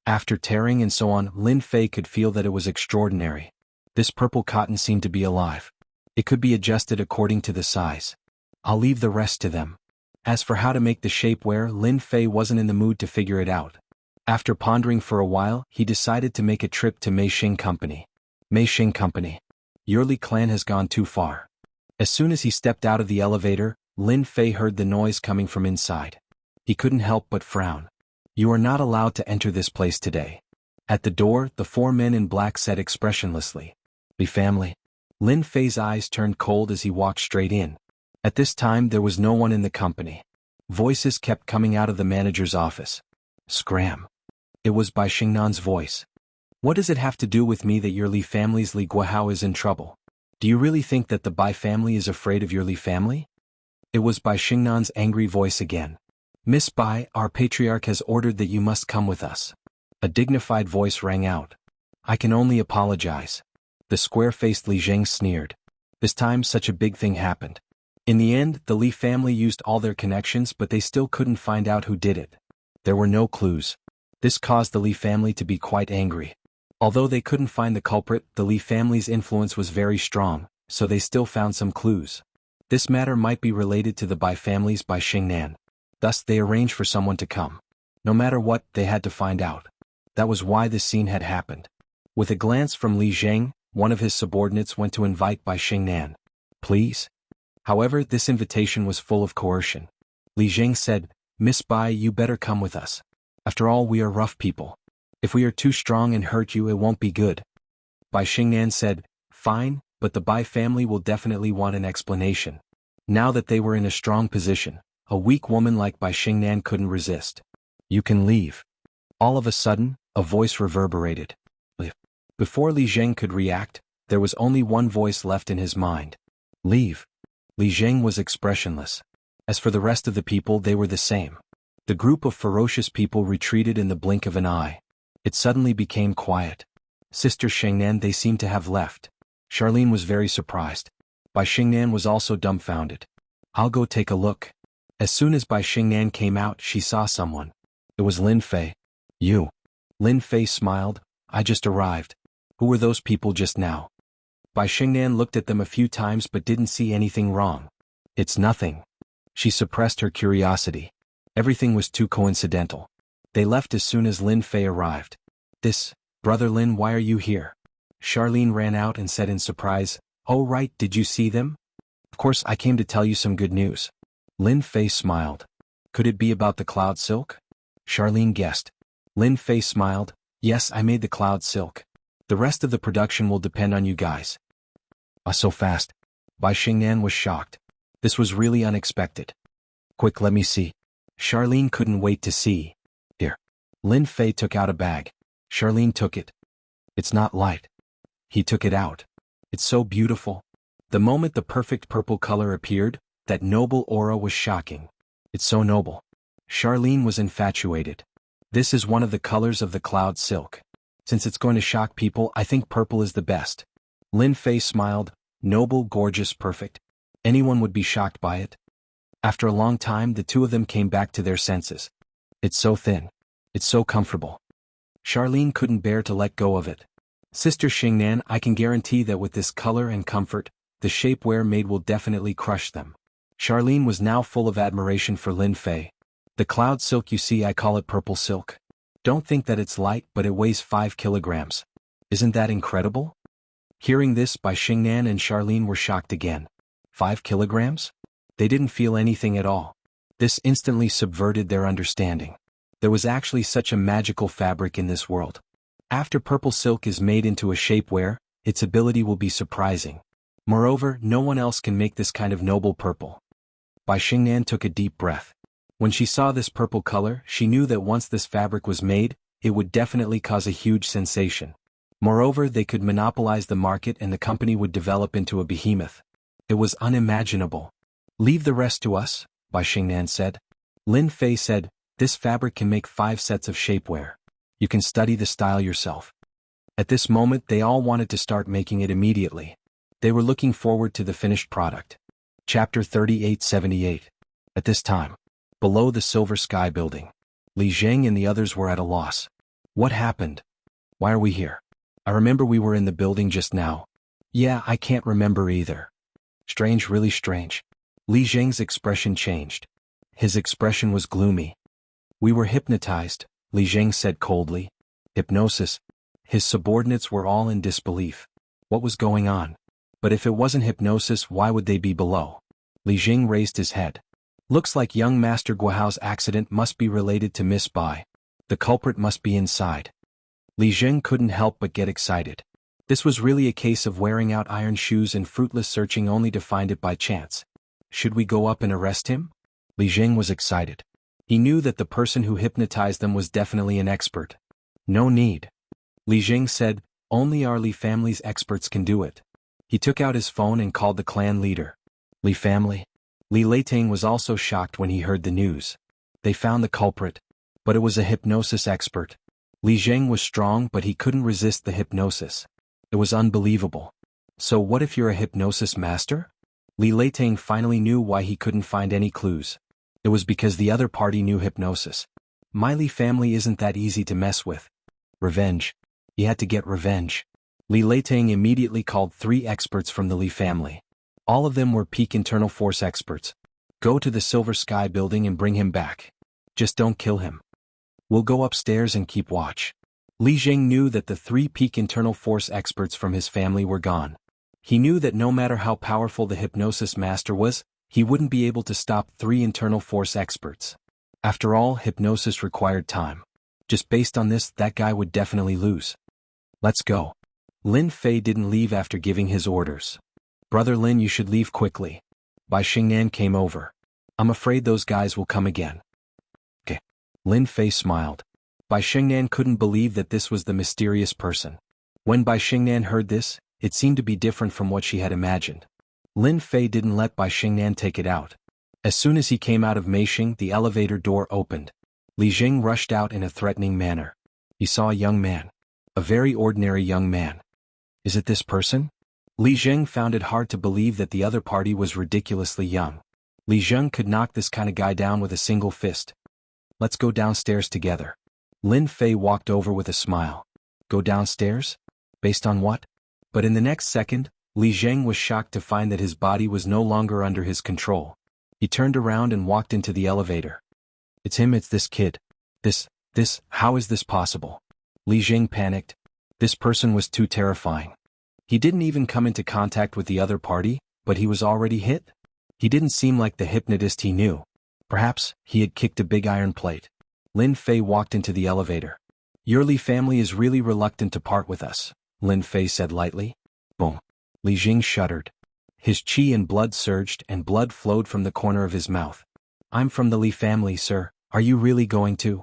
After tearing and so on, Lin Fei could feel that it was extraordinary. This purple cotton seemed to be alive. It could be adjusted according to the size. I'll leave the rest to them. As for how to make the shapewear, Lin Fei wasn't in the mood to figure it out. After pondering for a while, he decided to make a trip to Mei Xing Company. Mei Xing Company. Yurli clan has gone too far. As soon as he stepped out of the elevator, Lin Fei heard the noise coming from inside. He couldn't help but frown. You are not allowed to enter this place today. At the door, the 4 men in black said expressionlessly. Be family. Lin Fei's eyes turned cold as he walked straight in. At this time there was no one in the company. Voices kept coming out of the manager's office. Scram. It was Bai Xingnan's voice. What does it have to do with me that your Li family's Li Guohao is in trouble? Do you really think that the Bai family is afraid of your Li family? It was Bai Xingnan's angry voice again. Miss Bai, our patriarch has ordered that you must come with us. A dignified voice rang out. I can only apologize. The square-faced Li Zheng sneered. This time such a big thing happened. In the end, the Li family used all their connections, but they still couldn't find out who did it. There were no clues. This caused the Li family to be quite angry. Although they couldn't find the culprit, the Li family's influence was very strong, so they still found some clues. This matter might be related to the Bai families by Xingnan. Thus they arranged for someone to come. No matter what, they had to find out. That was why this scene had happened. With a glance from Li Zheng, one of his subordinates went to invite Bai Xingnan. Please? However, this invitation was full of coercion. Li Zheng said, Miss Bai, you better come with us. After all, we are rough people. If we are too strong and hurt you, it won't be good. Bai Xingnan said, fine, but the Bai family will definitely want an explanation. Now that they were in a strong position, a weak woman like Bai Xingnan couldn't resist. You can leave. All of a sudden, a voice reverberated. Before Li Zheng could react, there was only one voice left in his mind. Leave. Li Zheng was expressionless. As for the rest of the people, they were the same. The group of ferocious people retreated in the blink of an eye. It suddenly became quiet. Sister Xingnan, they seemed to have left. Charlene was very surprised. Bai Xingnan was also dumbfounded. I'll go take a look. As soon as Bai Xingnan came out, she saw someone. It was Lin Fei. You. Lin Fei smiled. I just arrived. Who were those people just now? Bai Xingnan looked at them a few times but didn't see anything wrong. It's nothing. She suppressed her curiosity. Everything was too coincidental. They left as soon as Lin Fei arrived. Brother Lin, why are you here? Charlene ran out and said in surprise, Oh right, did you see them? Of course, I came to tell you some good news. Lin Fei smiled. Could it be about the cloud silk? Charlene guessed. Lin Fei smiled. Yes, I made the cloud silk. The rest of the production will depend on you guys. So fast. Bai Xingnan was shocked. This was really unexpected. Quick, let me see. Charlene couldn't wait to see. Here. Lin Fei took out a bag. Charlene took it. It's not light. He took it out. It's so beautiful. The moment the perfect purple color appeared, that noble aura was shocking. It's so noble. Charlene was infatuated. This is one of the colors of the cloud silk. Since it's going to shock people, I think purple is the best. Lin Fei smiled. Noble, gorgeous, perfect. Anyone would be shocked by it. After a long time, the two of them came back to their senses. It's so thin. It's so comfortable. Charlene couldn't bear to let go of it. Sister Xingnan, I can guarantee that with this color and comfort, the shapewear made will definitely crush them. Charlene was now full of admiration for Lin Fei. The cloud silk you see, I call it purple silk. Don't think that it's light, but it weighs 5 kilograms. Isn't that incredible? Hearing this, Bai Xingnan and Charlene were shocked again. 5 kilograms? They didn't feel anything at all. This instantly subverted their understanding. There was actually such a magical fabric in this world. After purple silk is made into a shapewear, its ability will be surprising. Moreover, no one else can make this kind of noble purple. Bai Xingnan took a deep breath. When she saw this purple color, she knew that once this fabric was made, it would definitely cause a huge sensation. Moreover, they could monopolize the market and the company would develop into a behemoth. It was unimaginable. Leave the rest to us, Bai Xingnan said. Lin Fei said, this fabric can make 5 sets of shapewear. You can study the style yourself. At this moment, they all wanted to start making it immediately. They were looking forward to the finished product. Chapter 3878. At this time, below the Silver Sky building, Li Zheng and the others were at a loss. What happened? Why are we here? I remember we were in the building just now. Yeah, I can't remember either. Strange, really strange. Li Zheng's expression changed. His expression was gloomy. We were hypnotized, Li Zheng said coldly. Hypnosis? His subordinates were all in disbelief. What was going on? But if it wasn't hypnosis, why would they be below? Li Zheng raised his head. Looks like young Master Guohao's accident must be related to Miss Bai. The culprit must be inside. Li Zheng couldn't help but get excited. This was really a case of wearing out iron shoes and fruitless searching only to find it by chance. Should we go up and arrest him? Li Zheng was excited. He knew that the person who hypnotized them was definitely an expert. No need. Li Zheng said, only our Li family's experts can do it. He took out his phone and called the clan leader. Li family? Li Leitang was also shocked when he heard the news. They found the culprit. But it was a hypnosis expert. Li Zheng was strong, but he couldn't resist the hypnosis. It was unbelievable. So what if you're a hypnosis master? Li Leitang finally knew why he couldn't find any clues. It was because the other party knew hypnosis. My Li family isn't that easy to mess with. Revenge. He had to get revenge. Li Leitang immediately called 3 experts from the Li family. All of them were peak internal force experts. Go to the Silver Sky building and bring him back. Just don't kill him. We'll go upstairs and keep watch. Li Zheng knew that the 3 peak internal force experts from his family were gone. He knew that no matter how powerful the hypnosis master was, he wouldn't be able to stop 3 internal force experts. After all, hypnosis required time. Just based on this, that guy would definitely lose. Let's go. Lin Fei didn't leave after giving his orders. Brother Lin, you should leave quickly. Bai Xingnan came over. I'm afraid those guys will come again. Okay. Lin Fei smiled. Bai Xingnan couldn't believe that this was the mysterious person. When Bai Xingnan heard this, it seemed to be different from what she had imagined. Lin Fei didn't let Bai Xingnan take it out. As soon as he came out of Meishing, the elevator door opened. Li Zheng rushed out in a threatening manner. He saw a young man. A very ordinary young man. Is it this person? Li Zheng found it hard to believe that the other party was ridiculously young. Li Zheng could knock this kind of guy down with a single fist. Let's go downstairs together. Lin Fei walked over with a smile. Go downstairs? Based on what? But in the next second, Li Zheng was shocked to find that his body was no longer under his control. He turned around and walked into the elevator. It's him, it's this kid. How is this possible? Li Zheng panicked. This person was too terrifying. He didn't even come into contact with the other party, but he was already hit? He didn't seem like the hypnotist he knew. Perhaps he had kicked a big iron plate. Lin Fei walked into the elevator. Your Li family is really reluctant to part with us, Lin Fei said lightly. Boom. Li Zheng shuddered. His qi and blood surged and blood flowed from the corner of his mouth. I'm from the Li family, sir. Are you really going to?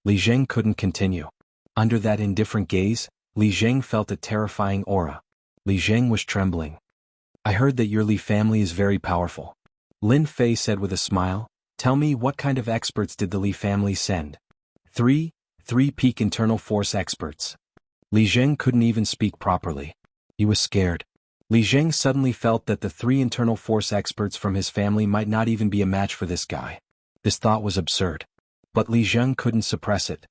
Li Zheng couldn't continue. Under that indifferent gaze, Li Zheng felt a terrifying aura. Li Zheng was trembling. I heard that your Li family is very powerful. Lin Fei said with a smile. Tell me, what kind of experts did the Li family send? 3 peak internal force experts. Li Zheng couldn't even speak properly. He was scared. Li Zheng suddenly felt that the 3 internal force experts from his family might not even be a match for this guy. This thought was absurd. But Li Zheng couldn't suppress it.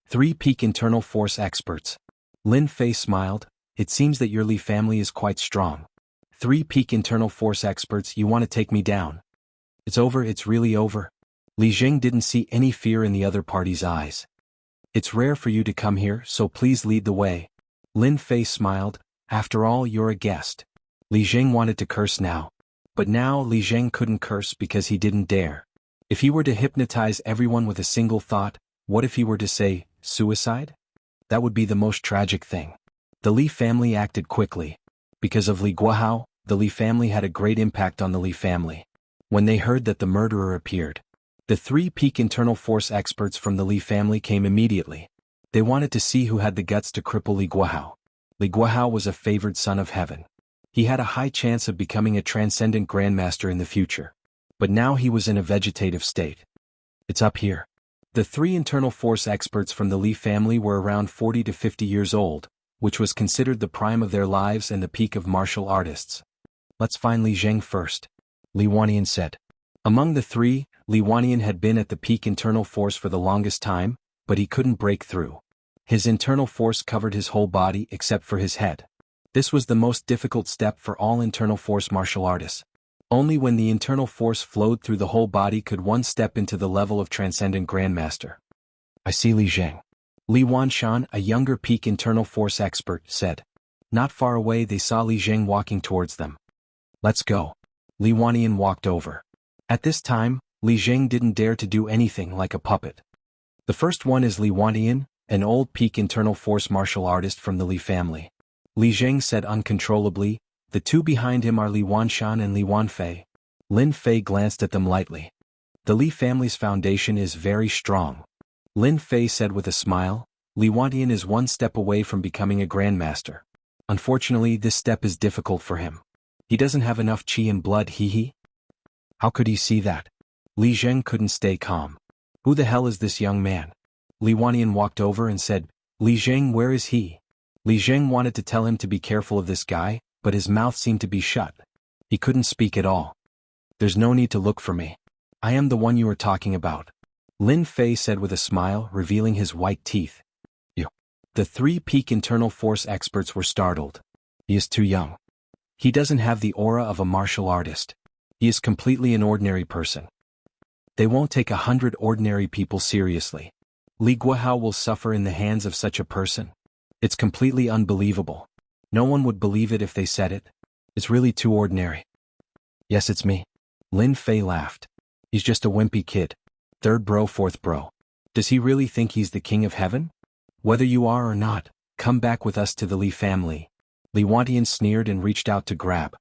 3 peak internal force experts. Lin Fei smiled. It seems that your Li family is quite strong. 3 peak internal force experts, you want to take me down? It's over, it's really over. Li Zheng didn't see any fear in the other party's eyes. It's rare for you to come here, so please lead the way. Lin Fei smiled. After all, you're a guest. Li Zheng wanted to curse now. But now Li Zheng couldn't curse because he didn't dare. If he were to hypnotize everyone with a single thought, what if he were to say, suicide? That would be the most tragic thing. The Li family acted quickly. Because of Li Guohao, the Li family had a great impact on the Li family. When they heard that the murderer appeared, the 3 peak internal force experts from the Li family came immediately. They wanted to see who had the guts to cripple Li Guohao. Li Guohao was a favored son of heaven. He had a high chance of becoming a transcendent grandmaster in the future. But now he was in a vegetative state. It's up here. The 3 internal force experts from the Li family were around 40 to 50 years old, which was considered the prime of their lives and the peak of martial artists. Let's find Li Zheng first, Li Wannian said. Among the 3, Li Wannian had been at the peak internal force for the longest time, but he couldn't break through. His internal force covered his whole body except for his head. This was the most difficult step for all internal force martial artists. Only when the internal force flowed through the whole body could one step into the level of transcendent grandmaster. I see Li Zheng. Li Wanshan, a younger peak internal force expert, said. Not far away they saw Li Zheng walking towards them. Let's go. Li Wannian walked over. At this time, Li Zheng didn't dare to do anything like a puppet. The first one is Li Wannian, an old peak internal force martial artist from the Li family. Li Zheng said uncontrollably. The 2 behind him are Li Wanshan and Li Wanfei. Lin Fei glanced at them lightly. The Li family's foundation is very strong. Lin Fei said with a smile. Li Wantian is 1 step away from becoming a grandmaster. Unfortunately, this step is difficult for him. He doesn't have enough qi and blood, hee. How could he see that? Li Zheng couldn't stay calm. Who the hell is this young man? Li Wanyan walked over and said, Li Zheng, where is he? Li Zheng wanted to tell him to be careful of this guy, but his mouth seemed to be shut. He couldn't speak at all. There's no need to look for me. I am the one you are talking about. Lin Fei said with a smile, revealing his white teeth. You. The 3 peak internal force experts were startled. He is too young. He doesn't have the aura of a martial artist. He is completely an ordinary person. They won't take 100 ordinary people seriously. Li Guohao will suffer in the hands of such a person. It's completely unbelievable. No one would believe it if they said it. It's really too ordinary. Yes, it's me. Lin Fei laughed. He's just a wimpy kid. 3rd bro, 4th bro. Does he really think he's the king of heaven? Whether you are or not, come back with us to the Li family. Li Wantian sneered and reached out to grab.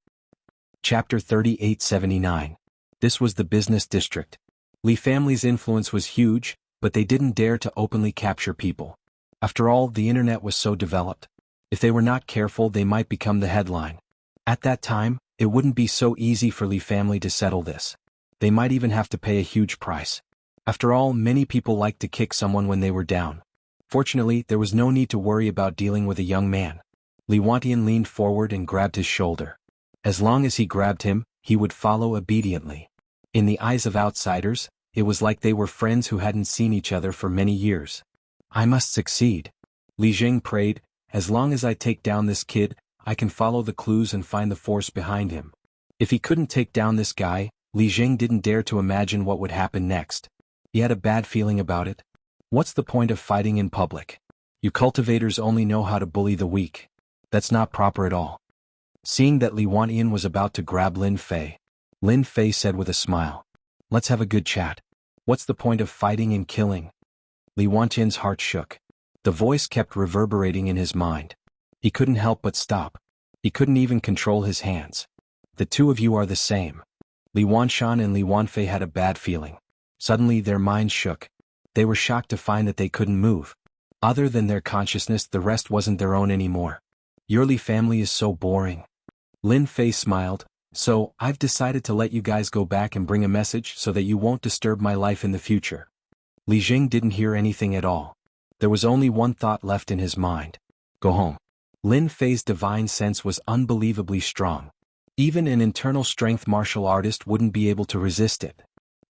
Chapter 3879. This was the business district. Li family's influence was huge, but they didn't dare to openly capture people. After all, the internet was so developed. If they were not careful, they might become the headline. At that time, it wouldn't be so easy for Li family to settle this. They might even have to pay a huge price. After all, many people liked to kick someone when they were down. Fortunately, there was no need to worry about dealing with a young man. Li Wantian leaned forward and grabbed his shoulder. As long as he grabbed him, he would follow obediently. In the eyes of outsiders, it was like they were friends who hadn't seen each other for many years. I must succeed. Li Zheng prayed, as long as I take down this kid, I can follow the clues and find the force behind him. If he couldn't take down this guy, Li Zheng didn't dare to imagine what would happen next. He had a bad feeling about it. What's the point of fighting in public? You cultivators only know how to bully the weak. That's not proper at all. Seeing that Li Wantian was about to grab Lin Fei said with a smile. Let's have a good chat. What's the point of fighting and killing? Li Wantian's heart shook. The voice kept reverberating in his mind. He couldn't help but stop. He couldn't even control his hands. The 2 of you are the same. Li Wanshan and Li Wanfei had a bad feeling. Suddenly their minds shook. They were shocked to find that they couldn't move. Other than their consciousness, the rest wasn't their own anymore. Your Li family is so boring. Lin Fei smiled. So, I've decided to let you guys go back and bring a message so that you won't disturb my life in the future. Li Jing didn't hear anything at all. There was only one thought left in his mind. Go home. Lin Fei's divine sense was unbelievably strong. Even an internal strength martial artist wouldn't be able to resist it.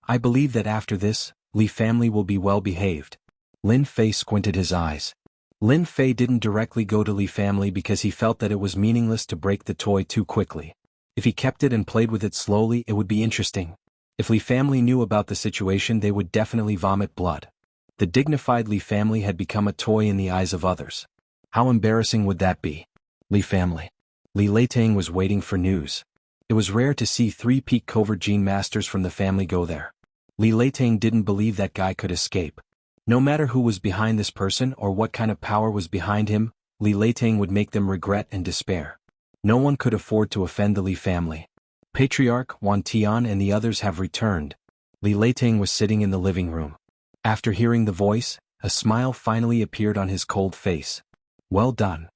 I believe that after this, Li family will be well behaved. Lin Fei squinted his eyes. Lin Fei didn't directly go to Li family because he felt that it was meaningless to break the toy too quickly. If he kept it and played with it slowly, it would be interesting. If Li family knew about the situation, they would definitely vomit blood. The dignified Li family had become a toy in the eyes of others. How embarrassing would that be? Li family. Li Leitang was waiting for news. It was rare to see 3 peak covert gene masters from the family go there. Li Leitang didn't believe that guy could escape. No matter who was behind this person or what kind of power was behind him, Li Leitang would make them regret and despair. No one could afford to offend the Li family. Patriarch Wan Tian and the others have returned. Li Leitang was sitting in the living room. After hearing the voice, a smile finally appeared on his cold face. Well done.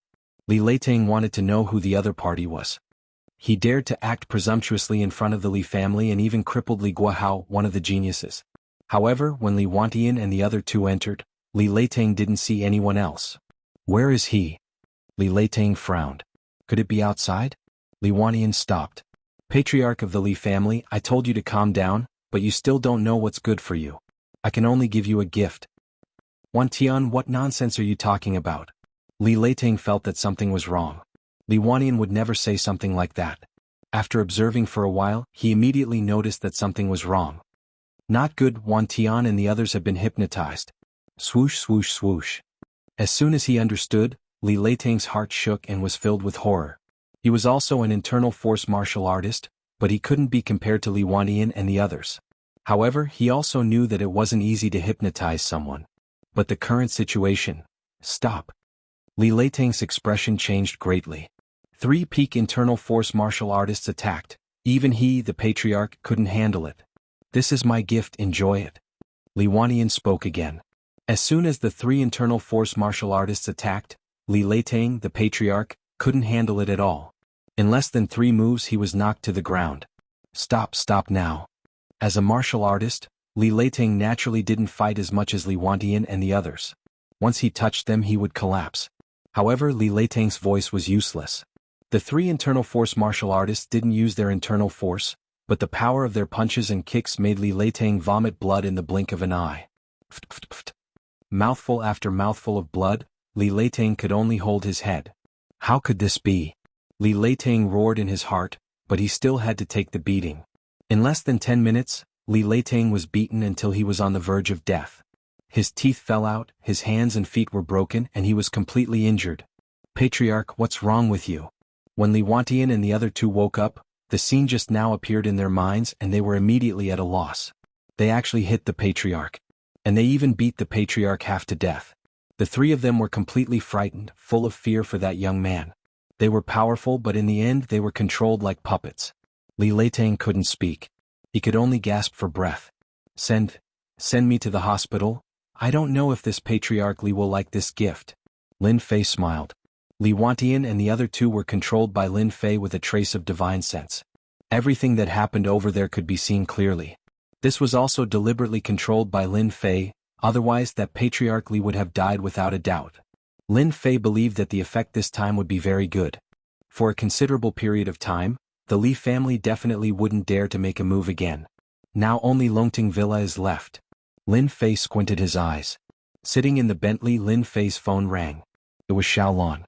Li Leitang wanted to know who the other party was. He dared to act presumptuously in front of the Li family and even crippled Li Guohao, one of the geniuses. However, when Li Wantian and the other 2 entered, Li Leitang didn't see anyone else. Where is he? Li Leitang frowned. Could it be outside? Li Wantian stopped. Patriarch of the Li family, I told you to calm down, but you still don't know what's good for you. I can only give you a gift. Wan Tian, what nonsense are you talking about? Li Leitang felt that something was wrong. Li Wantian would never say something like that. After observing for a while, he immediately noticed that something was wrong. Not good. Wan Tian and the others had been hypnotized. Swoosh, swoosh, swoosh. As soon as he understood, Li Leitang's heart shook and was filled with horror. He was also an internal force martial artist, but he couldn't be compared to Li Wantian and the others. However, he also knew that it wasn't easy to hypnotize someone. But the current situation. Stop. Li Leitang's expression changed greatly. 3 peak internal force martial artists attacked. Even he, the patriarch, couldn't handle it. This is my gift, enjoy it. Li Wantian spoke again. As soon as the 3 internal force martial artists attacked, Li Leitang, the patriarch, couldn't handle it at all. In less than 3 moves he was knocked to the ground. Stop now. As a martial artist, Li Leiting naturally didn't fight as much as Li Wantian and the others. Once he touched them he would collapse. However, Li Leiting's voice was useless. The three internal force martial artists didn't use their internal force, but the power of their punches and kicks made Li Leiting vomit blood in the blink of an eye. Mouthful after mouthful of blood, Li Leiting could only hold his head. How could this be? Li Leiting roared in his heart, but he still had to take the beating. In less than 10 minutes, Li Leiting was beaten until he was on the verge of death. His teeth fell out, his hands and feet were broken, and he was completely injured. Patriarch, what's wrong with you? When Li Wantian and the other two woke up, the scene just now appeared in their minds and they were immediately at a loss. They actually hit the Patriarch. And they even beat the Patriarch half to death. The three of them were completely frightened, full of fear for that young man. They were powerful, but in the end they were controlled like puppets. Li Leiting couldn't speak. He could only gasp for breath. Send me to the hospital? I don't know if this Patriarch Li will like this gift. Lin Fei smiled. Li Wantian and the other two were controlled by Lin Fei with a trace of divine sense. Everything that happened over there could be seen clearly. This was also deliberately controlled by Lin Fei, otherwise that Patriarch Li would have died without a doubt. Lin Fei believed that the effect this time would be very good. For a considerable period of time, the Li family definitely wouldn't dare to make a move again. Now only Longting Villa is left. Lin Fei squinted his eyes. Sitting in the Bentley, Lin Fei's phone rang. It was Xiaolan.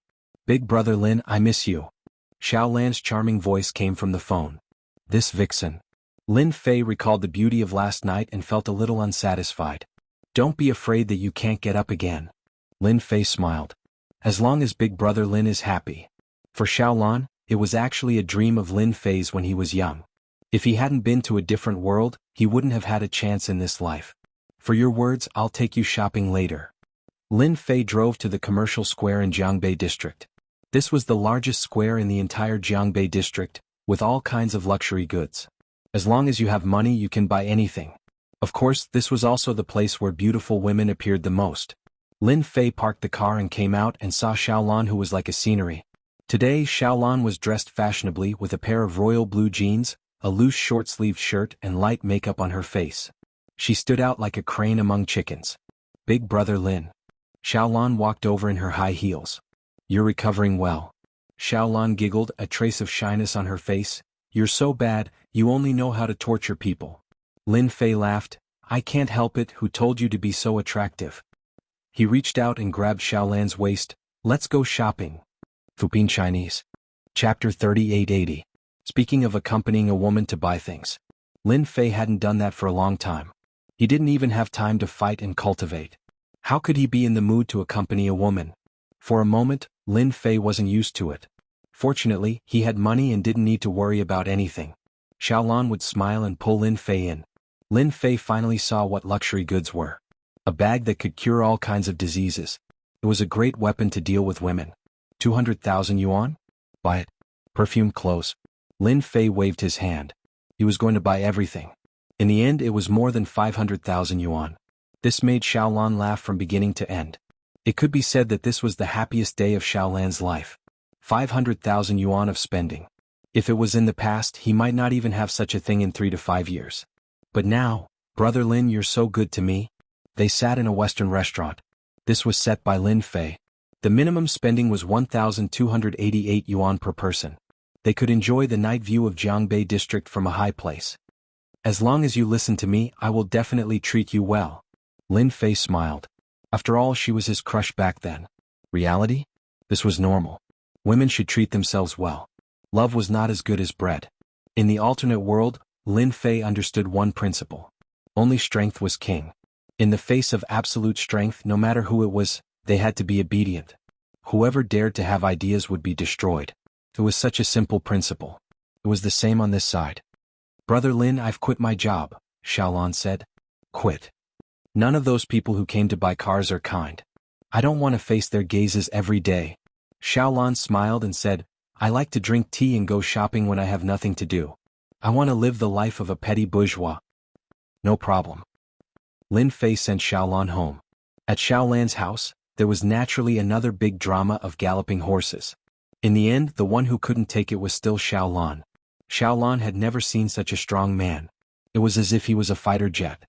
Big brother Lin, I miss you. Xiaolan's charming voice came from the phone. This vixen. Lin Fei recalled the beauty of last night and felt a little unsatisfied. Don't be afraid that you can't get up again. Lin Fei smiled. As long as big brother Lin is happy. For Xiaolan, it was actually a dream of Lin Fei's when he was young. If he hadn't been to a different world, he wouldn't have had a chance in this life. For your words, I'll take you shopping later. Lin Fei drove to the commercial square in Jianghu district. This was the largest square in the entire Jianghu district, with all kinds of luxury goods. As long as you have money you can buy anything. Of course, this was also the place where beautiful women appeared the most. Lin Fei parked the car and came out and saw Xiaolan, who was like a scenery. Today Xiaolan was dressed fashionably with a pair of royal blue jeans, a loose short-sleeved shirt and light makeup on her face. She stood out like a crane among chickens. Big brother Lin. Xiaolan walked over in her high heels. You're recovering well. Xiaolan giggled, a trace of shyness on her face. You're so bad, you only know how to torture people. Lin Fei laughed. I can't help it, who told you to be so attractive? He reached out and grabbed Xiaolan's waist. Let's go shopping. Fupin Chinese. Chapter 3880. Speaking of accompanying a woman to buy things. Lin Fei hadn't done that for a long time. He didn't even have time to fight and cultivate. How could he be in the mood to accompany a woman? For a moment, Lin Fei wasn't used to it. Fortunately, he had money and didn't need to worry about anything. Xiaolan would smile and pull Lin Fei in. Lin Fei finally saw what luxury goods were. A bag that could cure all kinds of diseases. It was a great weapon to deal with women. 200,000 yuan? Buy it. Perfume, clothes. Lin Fei waved his hand. He was going to buy everything. In the end it was more than 500,000 yuan. This made Xiaolan laugh from beginning to end. It could be said that this was the happiest day of Xiaolan's life. 500,000 yuan of spending. If it was in the past, he might not even have such a thing in 3 to 5 years. But now, brother Lin, you're so good to me. They sat in a Western restaurant. This was set by Lin Fei. The minimum spending was 1,288 yuan per person. They could enjoy the night view of Jianghu district from a high place. As long as you listen to me, I will definitely treat you well. Lin Fei smiled. After all, she was his crush back then. Reality? This was normal. Women should treat themselves well. Love was not as good as bread. In the alternate world, Lin Fei understood one principle. Only strength was king. In the face of absolute strength, no matter who it was, they had to be obedient. Whoever dared to have ideas would be destroyed. It was such a simple principle. It was the same on this side. Brother Lin, I've quit my job, Xiaolan said. Quit. None of those people who came to buy cars are kind. I don't want to face their gazes every day. Xiaolan smiled and said, I like to drink tea and go shopping when I have nothing to do. I want to live the life of a petty bourgeois. No problem. Lin Fei sent Xiaolan home. At Xiaolan's house, there was naturally another big drama of galloping horses. In the end, the one who couldn't take it was still Xiaolan. Xiaolan had never seen such a strong man. It was as if he was a fighter jet.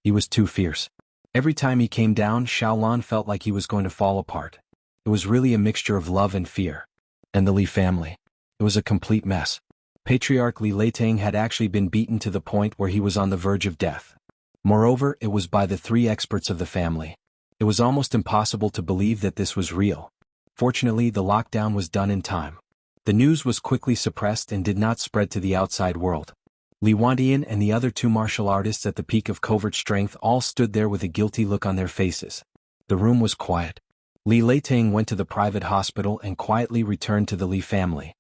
He was too fierce. Every time he came down, Xiaolan felt like he was going to fall apart. It was really a mixture of love and fear. And the Li family. It was a complete mess. Patriarch Li Leitang had actually been beaten to the point where he was on the verge of death. Moreover, it was by the 3 experts of the family. It was almost impossible to believe that this was real. Fortunately, the lockdown was done in time. The news was quickly suppressed and did not spread to the outside world. Li Wandian and the other 2 martial artists at the peak of covert strength all stood there with a guilty look on their faces. The room was quiet. Li Leitang went to the private hospital and quietly returned to the Li family.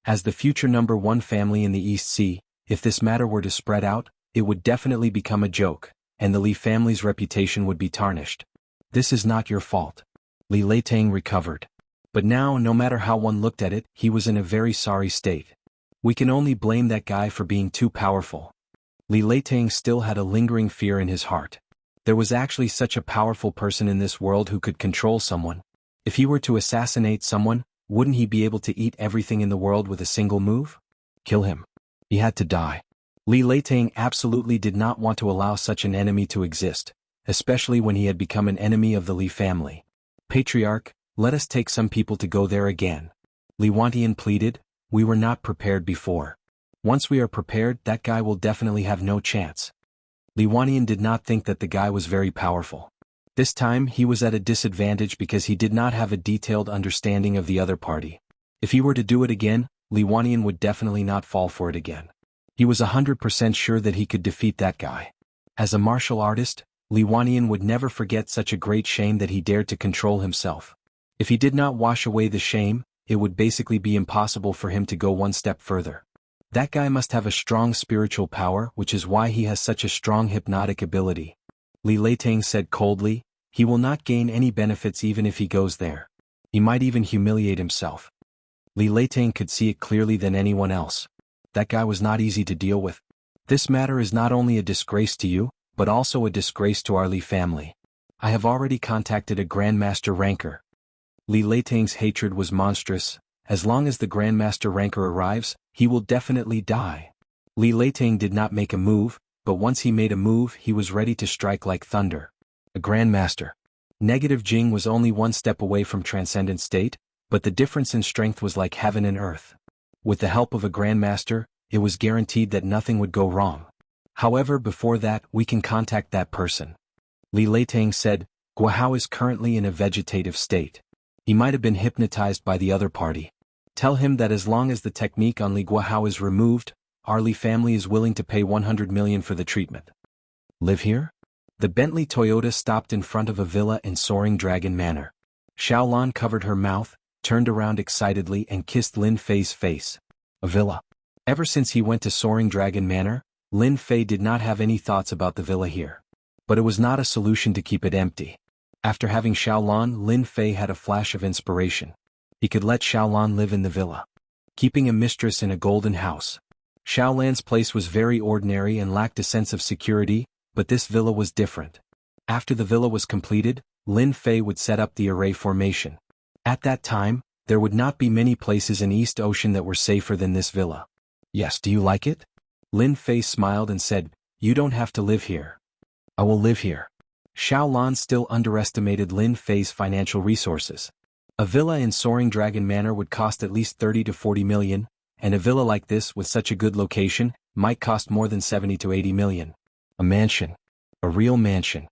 As the future number 1 family in the East Sea, if this matter were to spread out, it would definitely become a joke, and the Li family's reputation would be tarnished. This is not your fault. Li Leitang recovered. But now, no matter how one looked at it, he was in a very sorry state. We can only blame that guy for being too powerful. Li Leitang still had a lingering fear in his heart. There was actually such a powerful person in this world who could control someone. If he were to assassinate someone, wouldn't he be able to eat everything in the world with a single move? Kill him. He had to die. Li Leitang absolutely did not want to allow such an enemy to exist, especially when he had become an enemy of the Li family. Patriarch, let us take some people to go there again. Li Wantian pleaded. We were not prepared before. Once we are prepared, that guy will definitely have no chance. Li Wantian did not think that the guy was very powerful. This time he was at a disadvantage because he did not have a detailed understanding of the other party. If he were to do it again, Li Wantian would definitely not fall for it again. He was 100% sure that he could defeat that guy. As a martial artist, Li Wantian would never forget such a great shame that he dared to control himself. If he did not wash away the shame, it would basically be impossible for him to go one step further. That guy must have a strong spiritual power, which is why he has such a strong hypnotic ability. Li Leitang said coldly, he will not gain any benefits even if he goes there. He might even humiliate himself. Li Leitang could see it clearly than anyone else. That guy was not easy to deal with. This matter is not only a disgrace to you, but also a disgrace to our Li family. I have already contacted a Grandmaster Ranker. Li Leitang's hatred was monstrous. As long as the Grandmaster Ranker arrives, he will definitely die. Li Leitang did not make a move, but once he made a move he was ready to strike like thunder. A Grandmaster. Negative Jing was only 1 step away from Transcendent State, but the difference in strength was like heaven and earth. With the help of a Grandmaster, it was guaranteed that nothing would go wrong. However, before that, we can contact that person. Li Leitang said, Guahao is currently in a vegetative state. He might have been hypnotized by the other party. Tell him that as long as the technique on Li Guahao is removed, our Li family is willing to pay 100 million for the treatment. Live here? The Bentley Toyota stopped in front of a villa in Soaring Dragon Manor. Xiaolan covered her mouth, turned around excitedly and kissed Lin Fei's face. A villa. Ever since he went to Soaring Dragon Manor, Lin Fei did not have any thoughts about the villa here. But it was not a solution to keep it empty. After having Xiaolan, Lin Fei had a flash of inspiration. He could let Xiaolan live in the villa. Keeping a mistress in a golden house. Xiaolan's place was very ordinary and lacked a sense of security, but this villa was different. After the villa was completed, Lin Fei would set up the array formation. At that time, there would not be many places in East Ocean that were safer than this villa. Yes, do you like it? Lin Fei smiled and said, you don't have to live here. I will live here. Xiaolan still underestimated Lin Fei's financial resources. A villa in Soaring Dragon Manor would cost at least 30 to 40 million, and a villa like this with such a good location might cost more than 70 to 80 million. A mansion. A real mansion.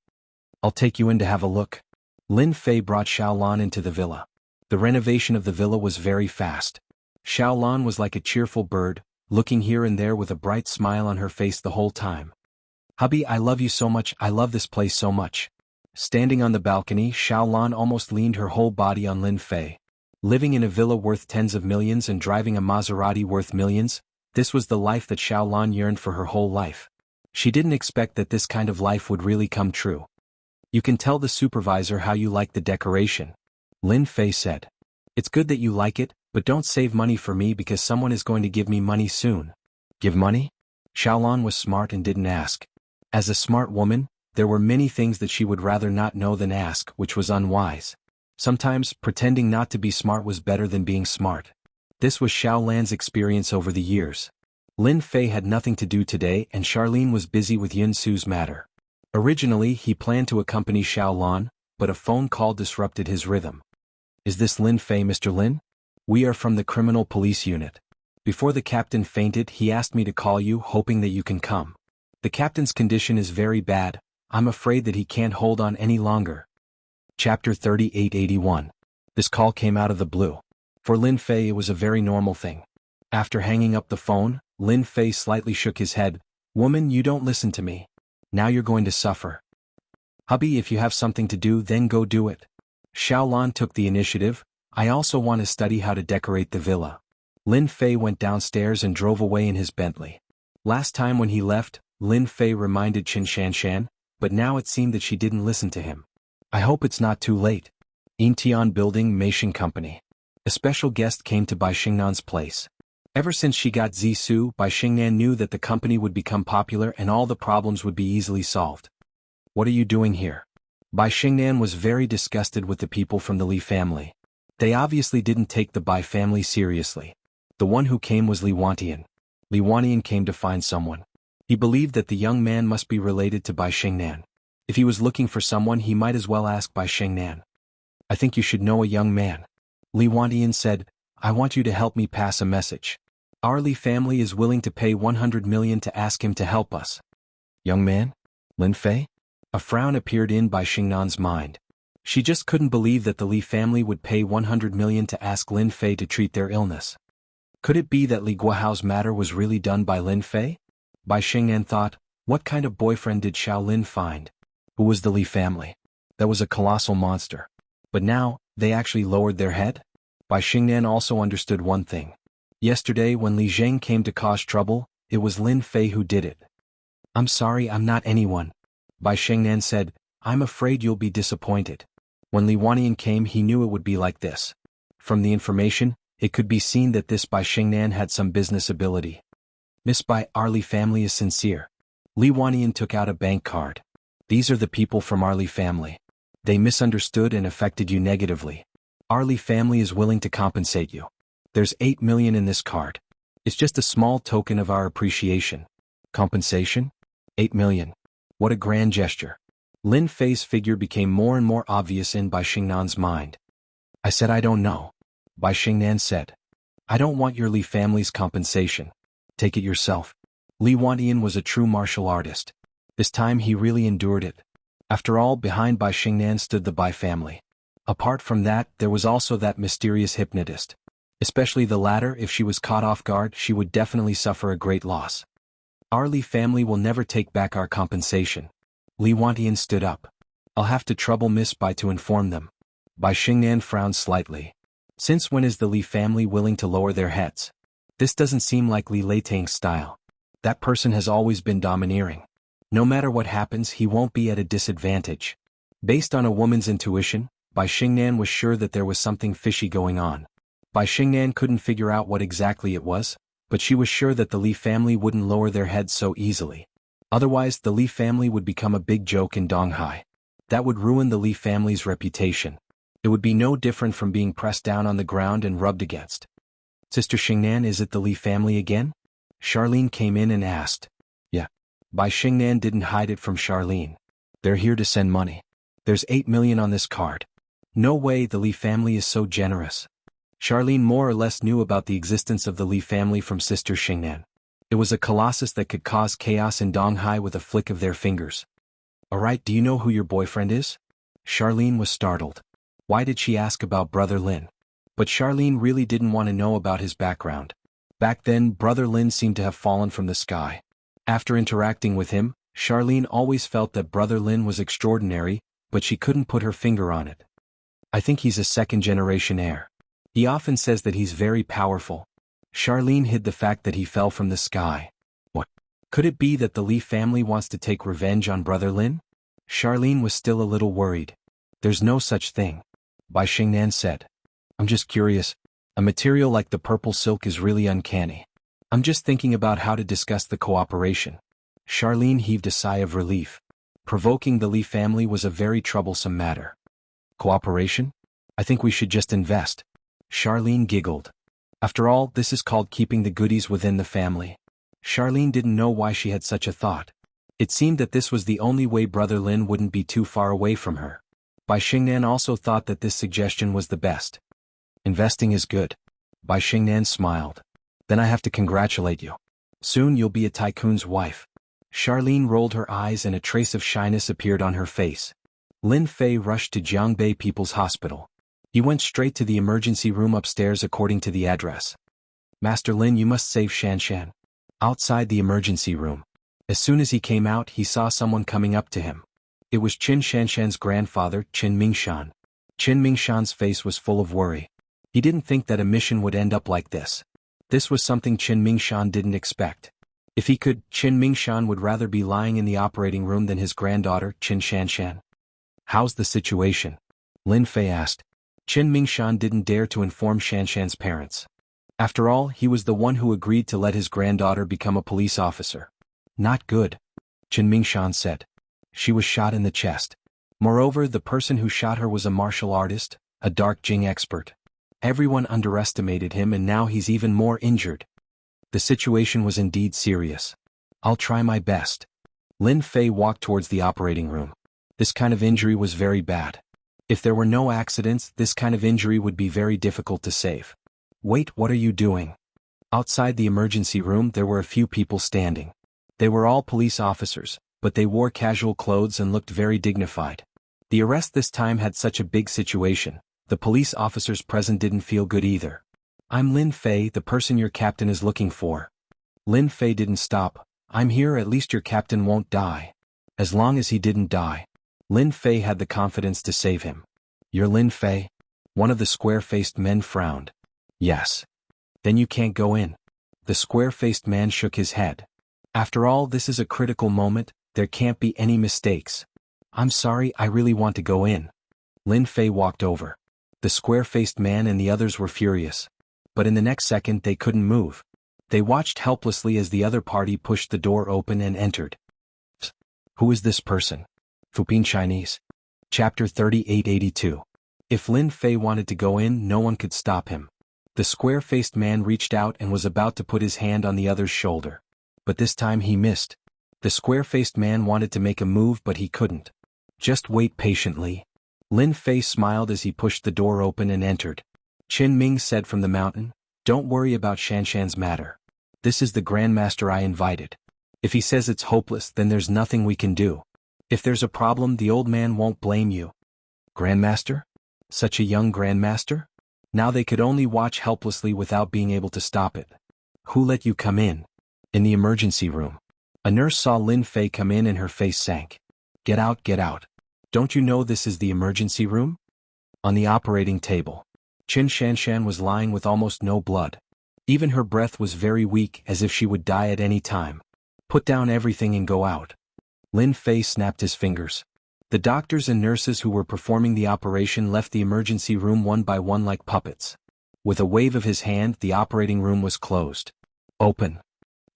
I'll take you in to have a look. Lin Fei brought Xiaolan into the villa. The renovation of the villa was very fast. Xiaolan was like a cheerful bird, looking here and there with a bright smile on her face the whole time. Hubby, I love you so much, I love this place so much. Standing on the balcony, Xiaolan almost leaned her whole body on Lin Fei. Living in a villa worth tens of millions and driving a Maserati worth millions, this was the life that Xiaolan yearned for her whole life. She didn't expect that this kind of life would really come true. You can tell the supervisor how you like the decoration. Lin Fei said. It's good that you like it, but don't save money for me because someone is going to give me money soon. Give money? Xiaolan was smart and didn't ask. As a smart woman, there were many things that she would rather not know than ask, which was unwise. Sometimes, pretending not to be smart was better than being smart. This was Xiaolan's experience over the years. Lin Fei had nothing to do today and Charlene was busy with Yin Su's matter. Originally, he planned to accompany Xiao Lan, but a phone call disrupted his rhythm. Is this Lin Fei, Mr. Lin? We are from the criminal police unit. Before the captain fainted, he asked me to call you, hoping that you can come. The captain's condition is very bad. I'm afraid that he can't hold on any longer. Chapter 3881. This call came out of the blue. For Lin Fei, it was a very normal thing. After hanging up the phone, Lin Fei slightly shook his head. Woman, you don't listen to me. Now you're going to suffer. Hubby, if you have something to do, then go do it. Xiao Lan took the initiative. I also want to study how to decorate the villa. Lin Fei went downstairs and drove away in his Bentley. Last time when he left, Lin Fei reminded Qin Shanshan, but now it seemed that she didn't listen to him. I hope it's not too late. Intian Building Meishan Company. A special guest came to Bai Xingnan's place. Ever since she got Zisu, Bai Xingnan knew that the company would become popular and all the problems would be easily solved. What are you doing here? Bai Xingnan was very disgusted with the people from the Li family. They obviously didn't take the Bai family seriously. The one who came was Li Wantian. Li Wantian came to find someone. He believed that the young man must be related to Bai Xingnan. If he was looking for someone, he might as well ask Bai Xingnan. I think you should know a young man. Li Wantian said, I want you to help me pass a message. Our Li family is willing to pay 100 million to ask him to help us. Young man? Lin Fei? A frown appeared in Bai Xingnan's mind. She just couldn't believe that the Li family would pay 100 million to ask Lin Fei to treat their illness. Could it be that Li Guohao's matter was really done by Lin Fei? Bai Xingnan thought, what kind of boyfriend did Xiao Lin find? Who was the Li family? That was a colossal monster. But now, they actually lowered their head? Bai Xingnan also understood one thing. Yesterday when Li Zheng came to cause trouble, it was Lin Fei who did it. I'm sorry, I'm not anyone. Bai Xingnan said, I'm afraid you'll be disappointed. When Li Wannian came, he knew it would be like this. From the information, it could be seen that this Bai Xingnan had some business ability. Miss Bai, our Li family is sincere. Li Wannian took out a bank card. These are the people from our Li family. They misunderstood and affected you negatively. Our Li family is willing to compensate you. There's 8 million in this card. It's just a small token of our appreciation. Compensation? 8 million. What a grand gesture. Lin Fei's figure became more and more obvious in Bai Xingnan's mind. I said I don't know. Bai Xingnan said. I don't want your Li family's compensation. Take it yourself. Li Wantian was a true martial artist. This time he really endured it. After all, behind Bai Xingnan stood the Bai family. Apart from that, there was also that mysterious hypnotist. Especially the latter, if she was caught off guard, she would definitely suffer a great loss. Our Li family will never take back our compensation. Li Wantian stood up. I'll have to trouble Miss Bai to inform them. Bai Xingnan frowned slightly. Since when is the Li family willing to lower their heads? This doesn't seem like Li Leitang's style. That person has always been domineering. No matter what happens, he won't be at a disadvantage. Based on a woman's intuition, Bai Xingnan was sure that there was something fishy going on. Bai Xingnan couldn't figure out what exactly it was, but she was sure that the Li family wouldn't lower their heads so easily. Otherwise, the Li family would become a big joke in Donghai. That would ruin the Li family's reputation. It would be no different from being pressed down on the ground and rubbed against. Sister Xingnan, is it the Li family again? Charlene came in and asked. Yeah. Bai Xingnan didn't hide it from Charlene. They're here to send money. There's 8 million on this card. No way, the Li family is so generous. Charlene more or less knew about the existence of the Li family from Sister Xingnan. It was a colossus that could cause chaos in Donghai with a flick of their fingers. Alright, do you know who your boyfriend is? Charlene was startled. Why did she ask about Brother Lin? But Charlene really didn't want to know about his background. Back then, Brother Lin seemed to have fallen from the sky. After interacting with him, Charlene always felt that Brother Lin was extraordinary, but she couldn't put her finger on it. I think he's a second-generation heir. He often says that he's very powerful. Charlene hid the fact that he fell from the sky. What? Could it be that the Li family wants to take revenge on Brother Lin? Charlene was still a little worried. There's no such thing. Bai Xingnan said. I'm just curious. A material like the purple silk is really uncanny. I'm just thinking about how to discuss the cooperation. Charlene heaved a sigh of relief. Provoking the Li family was a very troublesome matter. Cooperation? I think we should just invest. Charlene giggled. After all, this is called keeping the goodies within the family. Charlene didn't know why she had such a thought. It seemed that this was the only way Brother Lin wouldn't be too far away from her. Bai Xingnan also thought that this suggestion was the best. Investing is good. Bai Xingnan smiled. Then I have to congratulate you. Soon you'll be a tycoon's wife. Charlene rolled her eyes and a trace of shyness appeared on her face. Lin Fei rushed to Jianghu People's Hospital. He went straight to the emergency room upstairs according to the address. Master Lin, you must save Shanshan. Outside the emergency room. As soon as he came out, he saw someone coming up to him. It was Qin Shanshan's grandfather, Qin Mingshan. Qin Mingshan's face was full of worry. He didn't think that a mission would end up like this. This was something Qin Mingshan didn't expect. If he could, Qin Mingshan would rather be lying in the operating room than his granddaughter, Qin Shanshan. How's the situation? Lin Fei asked. Qin Mingshan didn't dare to inform Shanshan's parents. After all, he was the one who agreed to let his granddaughter become a police officer. Not good, Qin Mingshan said. She was shot in the chest. Moreover, the person who shot her was a martial artist, a dark Jing expert. Everyone underestimated him and now he's even more injured. The situation was indeed serious. I'll try my best. Lin Fei walked towards the operating room. This kind of injury was very bad. If there were no accidents, this kind of injury would be very difficult to save. Wait, what are you doing? Outside the emergency room there were a few people standing. They were all police officers, but they wore casual clothes and looked very dignified. The arrest this time had such a big situation. The police officers present didn't feel good either. I'm Lin Fei, the person your captain is looking for. Lin Fei didn't stop. I'm here, at least your captain won't die. As long as he didn't die. Lin Fei had the confidence to save him. You're Lin Fei? One of the square-faced men frowned. Yes. Then you can't go in. The square-faced man shook his head. After all, this is a critical moment, there can't be any mistakes. I'm sorry, I really want to go in. Lin Fei walked over. The square-faced man and the others were furious. But in the next second they couldn't move. They watched helplessly as the other party pushed the door open and entered. Who is this person? Fupin Chinese. Chapter 3882. If Lin Fei wanted to go in, no one could stop him. The square-faced man reached out and was about to put his hand on the other's shoulder. But this time he missed. The square-faced man wanted to make a move but he couldn't. Just wait patiently. Lin Fei smiled as he pushed the door open and entered. Qin Ming said from the mountain, Don't worry about Shanshan's matter. This is the Grandmaster I invited. If he says it's hopeless, then there's nothing we can do. If there's a problem, the old man won't blame you. Grandmaster? Such a young Grandmaster? Now they could only watch helplessly without being able to stop it. Who let you come in? In the emergency room. A nurse saw Lin Fei come in and her face sank. Get out, get out. Don't you know this is the emergency room? On the operating table. Qin Shanshan was lying with almost no blood. Even her breath was very weak, as if she would die at any time. Put down everything and go out. Lin Fei snapped his fingers. The doctors and nurses who were performing the operation left the emergency room one by one like puppets. With a wave of his hand, the operating room was closed. Open.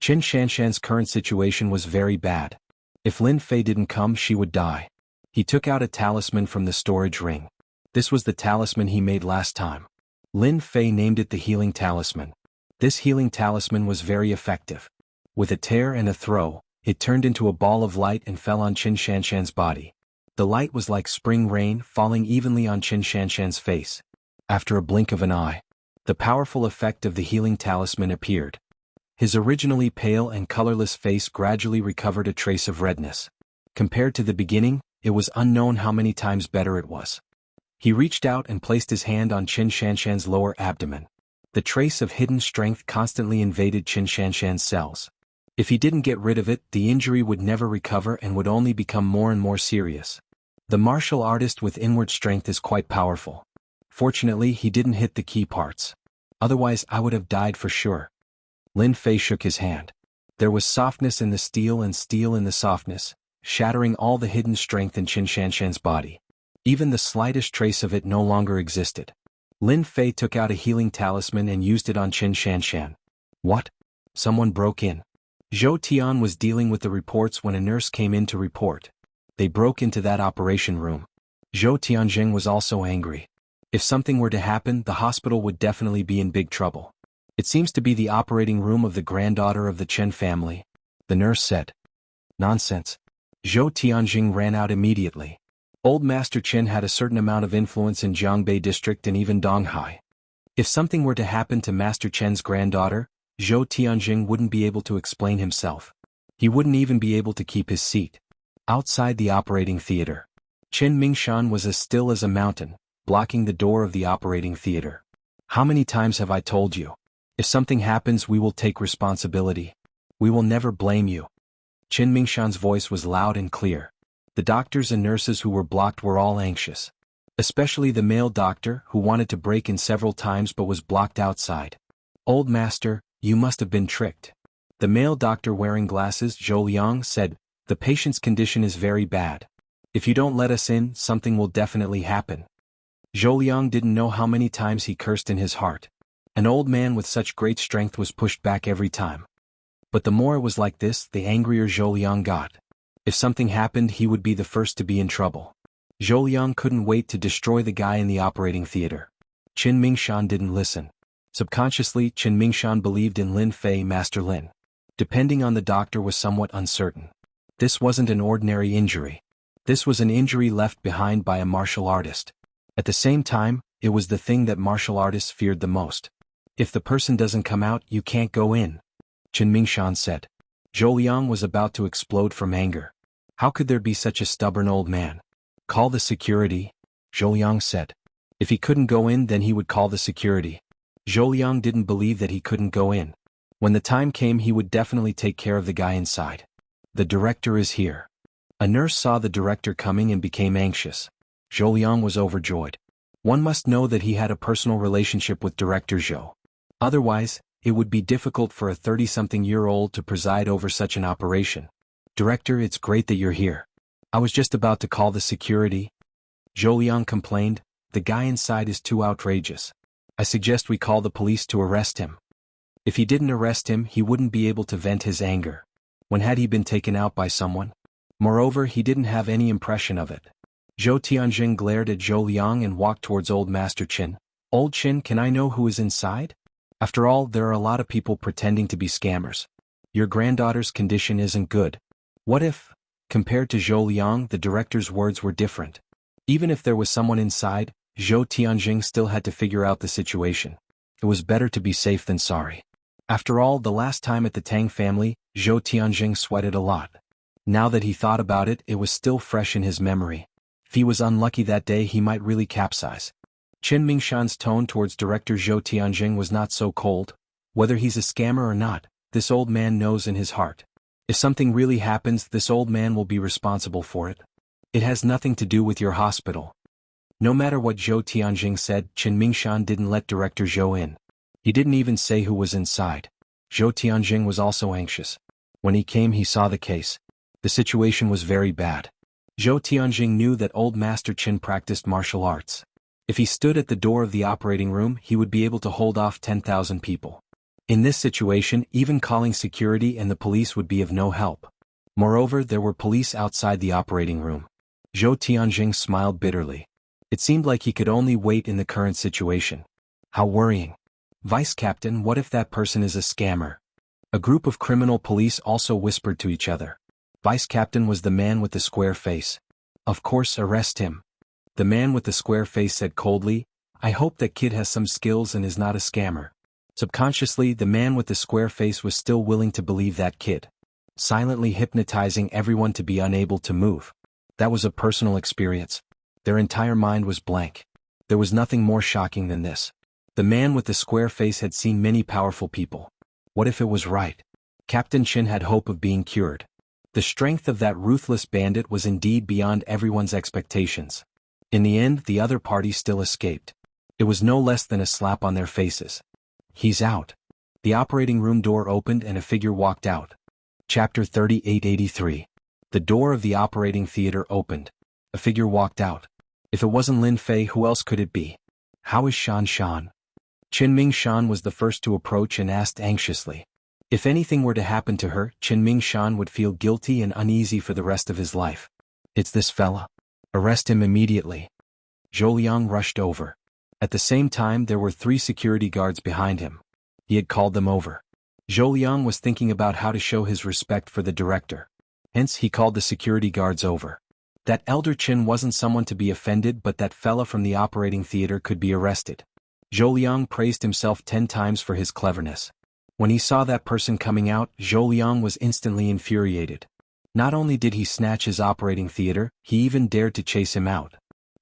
Qin Shanshan's current situation was very bad. If Lin Fei didn't come, she would die. He took out a talisman from the storage ring. This was the talisman he made last time. Lin Fei named it the Healing Talisman. This healing talisman was very effective. With a tear and a throw, it turned into a ball of light and fell on Qin Shanshan's body. The light was like spring rain falling evenly on Qin Shanshan's face. After a blink of an eye, the powerful effect of the healing talisman appeared. His originally pale and colorless face gradually recovered a trace of redness. Compared to the beginning, it was unknown how many times better it was. He reached out and placed his hand on Qin Shanshan's lower abdomen. The trace of hidden strength constantly invaded Qin Shanshan's cells. If he didn't get rid of it, the injury would never recover and would only become more and more serious. The martial artist with inward strength is quite powerful. Fortunately, he didn't hit the key parts. Otherwise, I would have died for sure. Lin Fei shook his hand. There was softness in the steel and steel in the softness, shattering all the hidden strength in Qin Shanshan's body. Even the slightest trace of it no longer existed. Lin Fei took out a healing talisman and used it on Qin Shanshan. What? Someone broke in. Zhou Tian was dealing with the reports when a nurse came in to report. They broke into that operation room. Zhou Tianjing was also angry. If something were to happen, the hospital would definitely be in big trouble. It seems to be the operating room of the granddaughter of the Chen family, the nurse said. Nonsense. Zhou Tianjing ran out immediately. Old Master Qin had a certain amount of influence in Jiangbei district and even Donghai. If something were to happen to Master Chen's granddaughter, Zhou Tianjing wouldn't be able to explain himself. He wouldn't even be able to keep his seat. Outside the operating theater, Qin Mingshan was as still as a mountain, blocking the door of the operating theater. How many times have I told you? If something happens, we will take responsibility. We will never blame you. Qin Mingshan's voice was loud and clear. The doctors and nurses who were blocked were all anxious. Especially the male doctor, who wanted to break in several times but was blocked outside. Old Master, you must have been tricked. The male doctor wearing glasses, Zhou Liang, said, the patient's condition is very bad. If you don't let us in, something will definitely happen. Zhou Liang didn't know how many times he cursed in his heart. An old man with such great strength was pushed back every time. But the more it was like this, the angrier Zhou Liang got. If something happened, he would be the first to be in trouble. Zhou Liang couldn't wait to destroy the guy in the operating theater. Qin Mingshan didn't listen. Subconsciously, Qin Mingshan believed in Lin Fei. Master Lin, depending on the doctor, was somewhat uncertain. This wasn't an ordinary injury. This was an injury left behind by a martial artist. At the same time, it was the thing that martial artists feared the most. If the person doesn't come out, you can't go in, Qin Mingshan said. Zhou Liang was about to explode from anger. How could there be such a stubborn old man? Call the security, Zhou Liang said. If he couldn't go in, then he would call the security. Zhou Liang didn't believe that he couldn't go in. When the time came, he would definitely take care of the guy inside. The director is here. A nurse saw the director coming and became anxious. Zhou Liang was overjoyed. One must know that he had a personal relationship with Director Zhou. Otherwise, it would be difficult for a 30-something-year-old to preside over such an operation. Director, it's great that you're here. I was just about to call the security. Zhou Liang complained, the guy inside is too outrageous. I suggest we call the police to arrest him. If he didn't arrest him, he wouldn't be able to vent his anger. When had he been taken out by someone? Moreover, he didn't have any impression of it. Zhou Tianjing glared at Zhou Liang and walked towards Old Master Qin. Old Qin, can I know who is inside? After all, there are a lot of people pretending to be scammers. Your granddaughter's condition isn't good. What if, compared to Zhou Liang, the director's words were different? Even if there was someone inside, Zhou Tianjing still had to figure out the situation. It was better to be safe than sorry. After all, the last time at the Tang family, Zhou Tianjing sweated a lot. Now that he thought about it, it was still fresh in his memory. If he was unlucky that day, he might really capsize. Qin Mingshan's tone towards Director Zhou Tianjing was not so cold. Whether he's a scammer or not, this old man knows in his heart. If something really happens, this old man will be responsible for it. It has nothing to do with your hospital. No matter what Zhou Tianjing said, Qin Mingshan didn't let Director Zhou in. He didn't even say who was inside. Zhou Tianjing was also anxious. When he came, he saw the case. The situation was very bad. Zhou Tianjing knew that old Master Qin practiced martial arts. If he stood at the door of the operating room, he would be able to hold off 10,000 people. In this situation, even calling security and the police would be of no help. Moreover, there were police outside the operating room. Zhou Tianjing smiled bitterly. It seemed like he could only wait in the current situation. How worrying. Vice Captain, what if that person is a scammer? A group of criminal police also whispered to each other. Vice Captain was the man with the square face. Of course, arrest him. The man with the square face said coldly, I hope that kid has some skills and is not a scammer. Subconsciously, the man with the square face was still willing to believe that kid. Silently hypnotizing everyone to be unable to move. That was a personal experience. Their entire mind was blank. There was nothing more shocking than this. The man with the square face had seen many powerful people. What if it was right? Captain Qin had hope of being cured. The strength of that ruthless bandit was indeed beyond everyone's expectations. In the end, the other party still escaped. It was no less than a slap on their faces. He's out. The operating room door opened and a figure walked out. Chapter 3883. The door of the operating theater opened. A figure walked out. If it wasn't Lin Fei, who else could it be? How is Shan Shan? Qin Mingshan was the first to approach and asked anxiously. If anything were to happen to her, Qin Mingshan would feel guilty and uneasy for the rest of his life. It's this fella. Arrest him immediately. Zhou Liang rushed over. At the same time, there were 3 security guards behind him. He had called them over. Zhou Liang was thinking about how to show his respect for the director. Hence he called the security guards over. That elder Qin wasn't someone to be offended, but that fella from the operating theater could be arrested. Zhou Liang praised himself 10 times for his cleverness. When he saw that person coming out, Zhou Liang was instantly infuriated. Not only did he snatch his operating theater, he even dared to chase him out.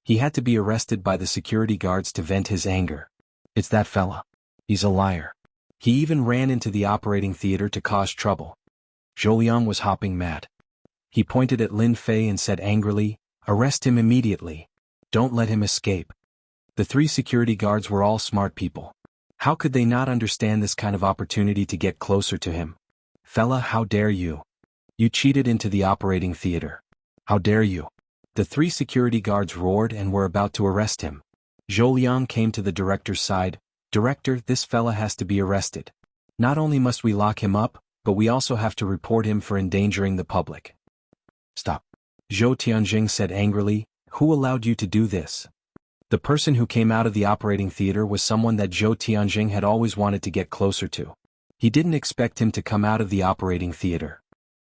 He had to be arrested by the security guards to vent his anger. It's that fella. He's a liar. He even ran into the operating theater to cause trouble. Zhou Liang was hopping mad. He pointed at Lin Fei and said angrily, "Arrest him immediately. Don't let him escape." The 3 security guards were all smart people. How could they not understand this kind of opportunity to get closer to him? "Fella, how dare you? You cheated into the operating theater. How dare you?" The 3 security guards roared and were about to arrest him. Zhou Liang came to the director's side. "Director, this fella has to be arrested. Not only must we lock him up, but we also have to report him for endangering the public." "Stop," Zhou Tianjing said angrily. "Who allowed you to do this?" The person who came out of the operating theater was someone that Zhou Tianjing had always wanted to get closer to. He didn't expect him to come out of the operating theater.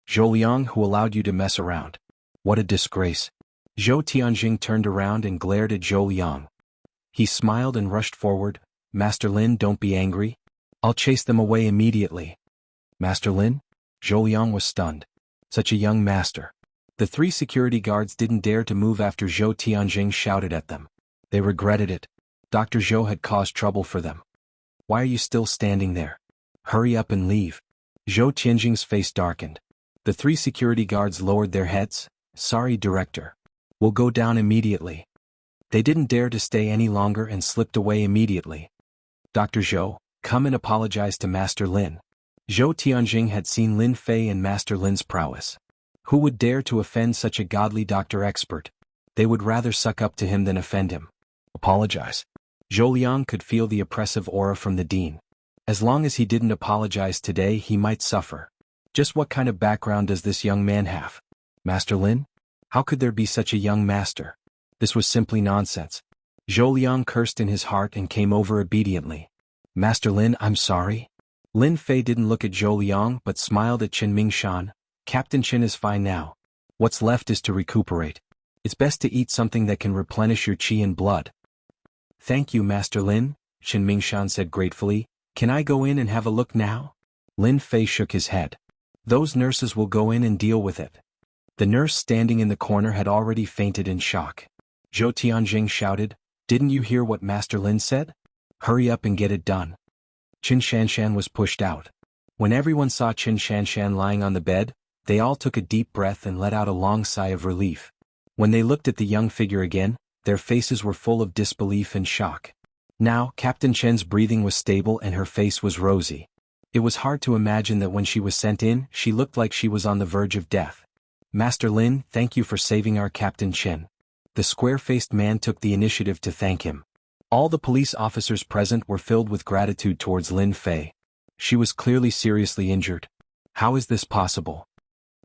"Zhou Liang, who allowed you to mess around? What a disgrace." Zhou Tianjing turned around and glared at Zhou Liang. He smiled and rushed forward. "Master Lin, don't be angry. I'll chase them away immediately." "Master Lin?" Zhou Liang was stunned. Such a young master. The 3 security guards didn't dare to move after Zhou Tianjing shouted at them. They regretted it. Dr. Zhou had caused trouble for them. "Why are you still standing there? Hurry up and leave." Zhou Tianjing's face darkened. The 3 security guards lowered their heads. "Sorry, director. We'll go down immediately." They didn't dare to stay any longer and slipped away immediately. "Dr. Zhou, come and apologize to Master Lin." Zhou Tianjing had seen Lin Fei and Master Lin's prowess. Who would dare to offend such a godly doctor expert? They would rather suck up to him than offend him. Apologize. Zhou Liang could feel the oppressive aura from the dean. As long as he didn't apologize today, he might suffer. Just what kind of background does this young man have? Master Lin? How could there be such a young master? This was simply nonsense. Zhou Liang cursed in his heart and came over obediently. "Master Lin, I'm sorry." Lin Fei didn't look at Zhou Liang but smiled at Qin Mingshan. "Captain Qin is fine now. What's left is to recuperate. It's best to eat something that can replenish your qi and blood." "Thank you, Master Lin," Qin Mingshan said gratefully. "Can I go in and have a look now?" Lin Fei shook his head. "Those nurses will go in and deal with it." The nurse standing in the corner had already fainted in shock. Zhou Tianjing shouted, "Didn't you hear what Master Lin said? Hurry up and get it done." Qin Shanshan was pushed out. When everyone saw Qin Shanshan lying on the bed, they all took a deep breath and let out a long sigh of relief. When they looked at the young figure again, their faces were full of disbelief and shock. Now, Captain Chen's breathing was stable and her face was rosy. It was hard to imagine that when she was sent in, she looked like she was on the verge of death. "Master Lin, thank you for saving our Captain Chen." The square-faced man took the initiative to thank him. All the police officers present were filled with gratitude towards Lin Fei. She was clearly seriously injured. How is this possible?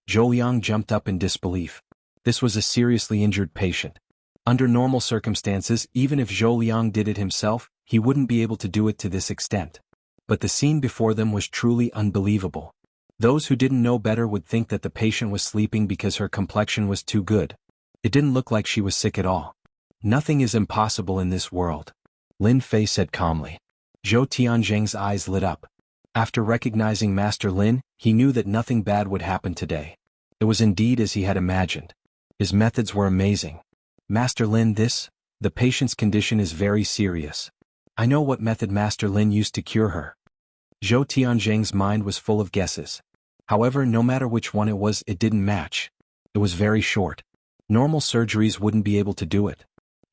Zhou Liang jumped up in disbelief. This was a seriously injured patient. Under normal circumstances, even if Zhou Liang did it himself, he wouldn't be able to do it to this extent. But the scene before them was truly unbelievable. Those who didn't know better would think that the patient was sleeping because her complexion was too good. It didn't look like she was sick at all. "Nothing is impossible in this world," Lin Fei said calmly. Zhou Tianjing's eyes lit up. After recognizing Master Lin, he knew that nothing bad would happen today. It was indeed as he had imagined. His methods were amazing. "Master Lin, the patient's condition is very serious. I know what method Master Lin used to cure her." Zhou Tianjing's mind was full of guesses. However, no matter which one it was, it didn't match. It was very short. Normal surgeries wouldn't be able to do it.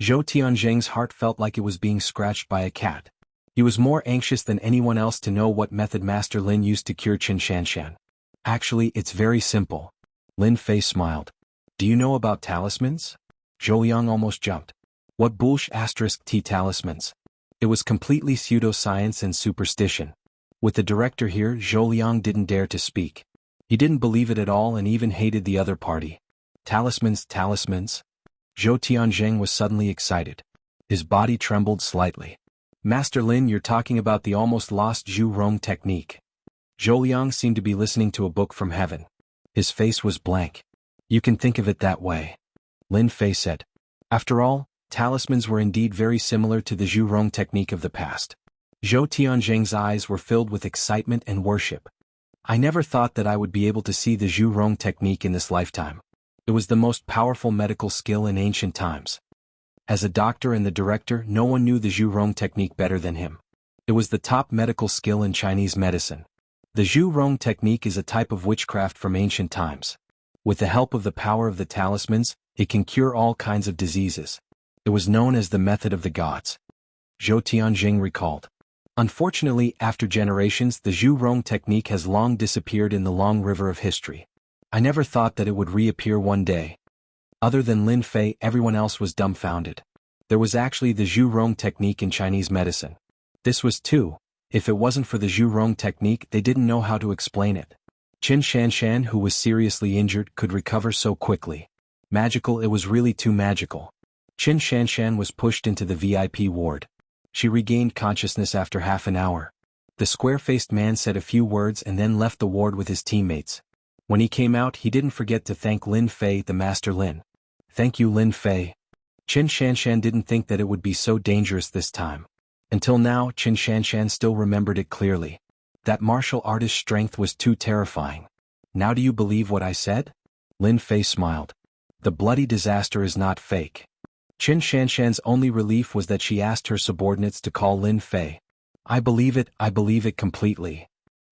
Zhou Tianjing's heart felt like it was being scratched by a cat. He was more anxious than anyone else to know what method Master Lin used to cure Qin Shanshan. "Actually, it's very simple." Lin Fei smiled. "Do you know about talismans?" Zhou Liang almost jumped. What **T talismans? It was completely pseudoscience and superstition. With the director here, Zhou Liang didn't dare to speak. He didn't believe it at all and even hated the other party. Talismans? Zhou Tianjing was suddenly excited. His body trembled slightly. "Master Lin, you're talking about the almost lost Zhu Rong technique." Zhou Liang seemed to be listening to a book from heaven. His face was blank. You can think of it that way, Lin Fei said. After all, talismans were indeed very similar to the Zhurong technique of the past. Zhou Tianzheng's eyes were filled with excitement and worship. I never thought that I would be able to see the Zhurong technique in this lifetime. It was the most powerful medical skill in ancient times. As a doctor and the director, no one knew the Zhurong technique better than him. It was the top medical skill in Chinese medicine. The Zhurong technique is a type of witchcraft from ancient times. With the help of the power of the talismans, it can cure all kinds of diseases. It was known as the method of the gods. Zhou Tianzheng recalled. Unfortunately, after generations, the Zhurong technique has long disappeared in the long river of history. I never thought that it would reappear one day. Other than Lin Fei, everyone else was dumbfounded. There was actually the Zhurong technique in Chinese medicine. This was too. If it wasn't for the Zhurong technique, they didn't know how to explain it. Qin Shanshan, who was seriously injured, could recover so quickly. Magical, it was really too magical. Qin Shanshan was pushed into the VIP ward. She regained consciousness after half an hour. The square-faced man said a few words and then left the ward with his teammates. When he came out, he didn't forget to thank Lin Fei, the Master Lin. Thank you, Lin Fei. Qin Shanshan didn't think that it would be so dangerous this time. Until now, Qin Shanshan still remembered it clearly. That martial artist's strength was too terrifying. Now do you believe what I said? Lin Fei smiled. The bloody disaster is not fake. Qin Shanshan's only relief was that she asked her subordinates to call Lin Fei. I believe it completely.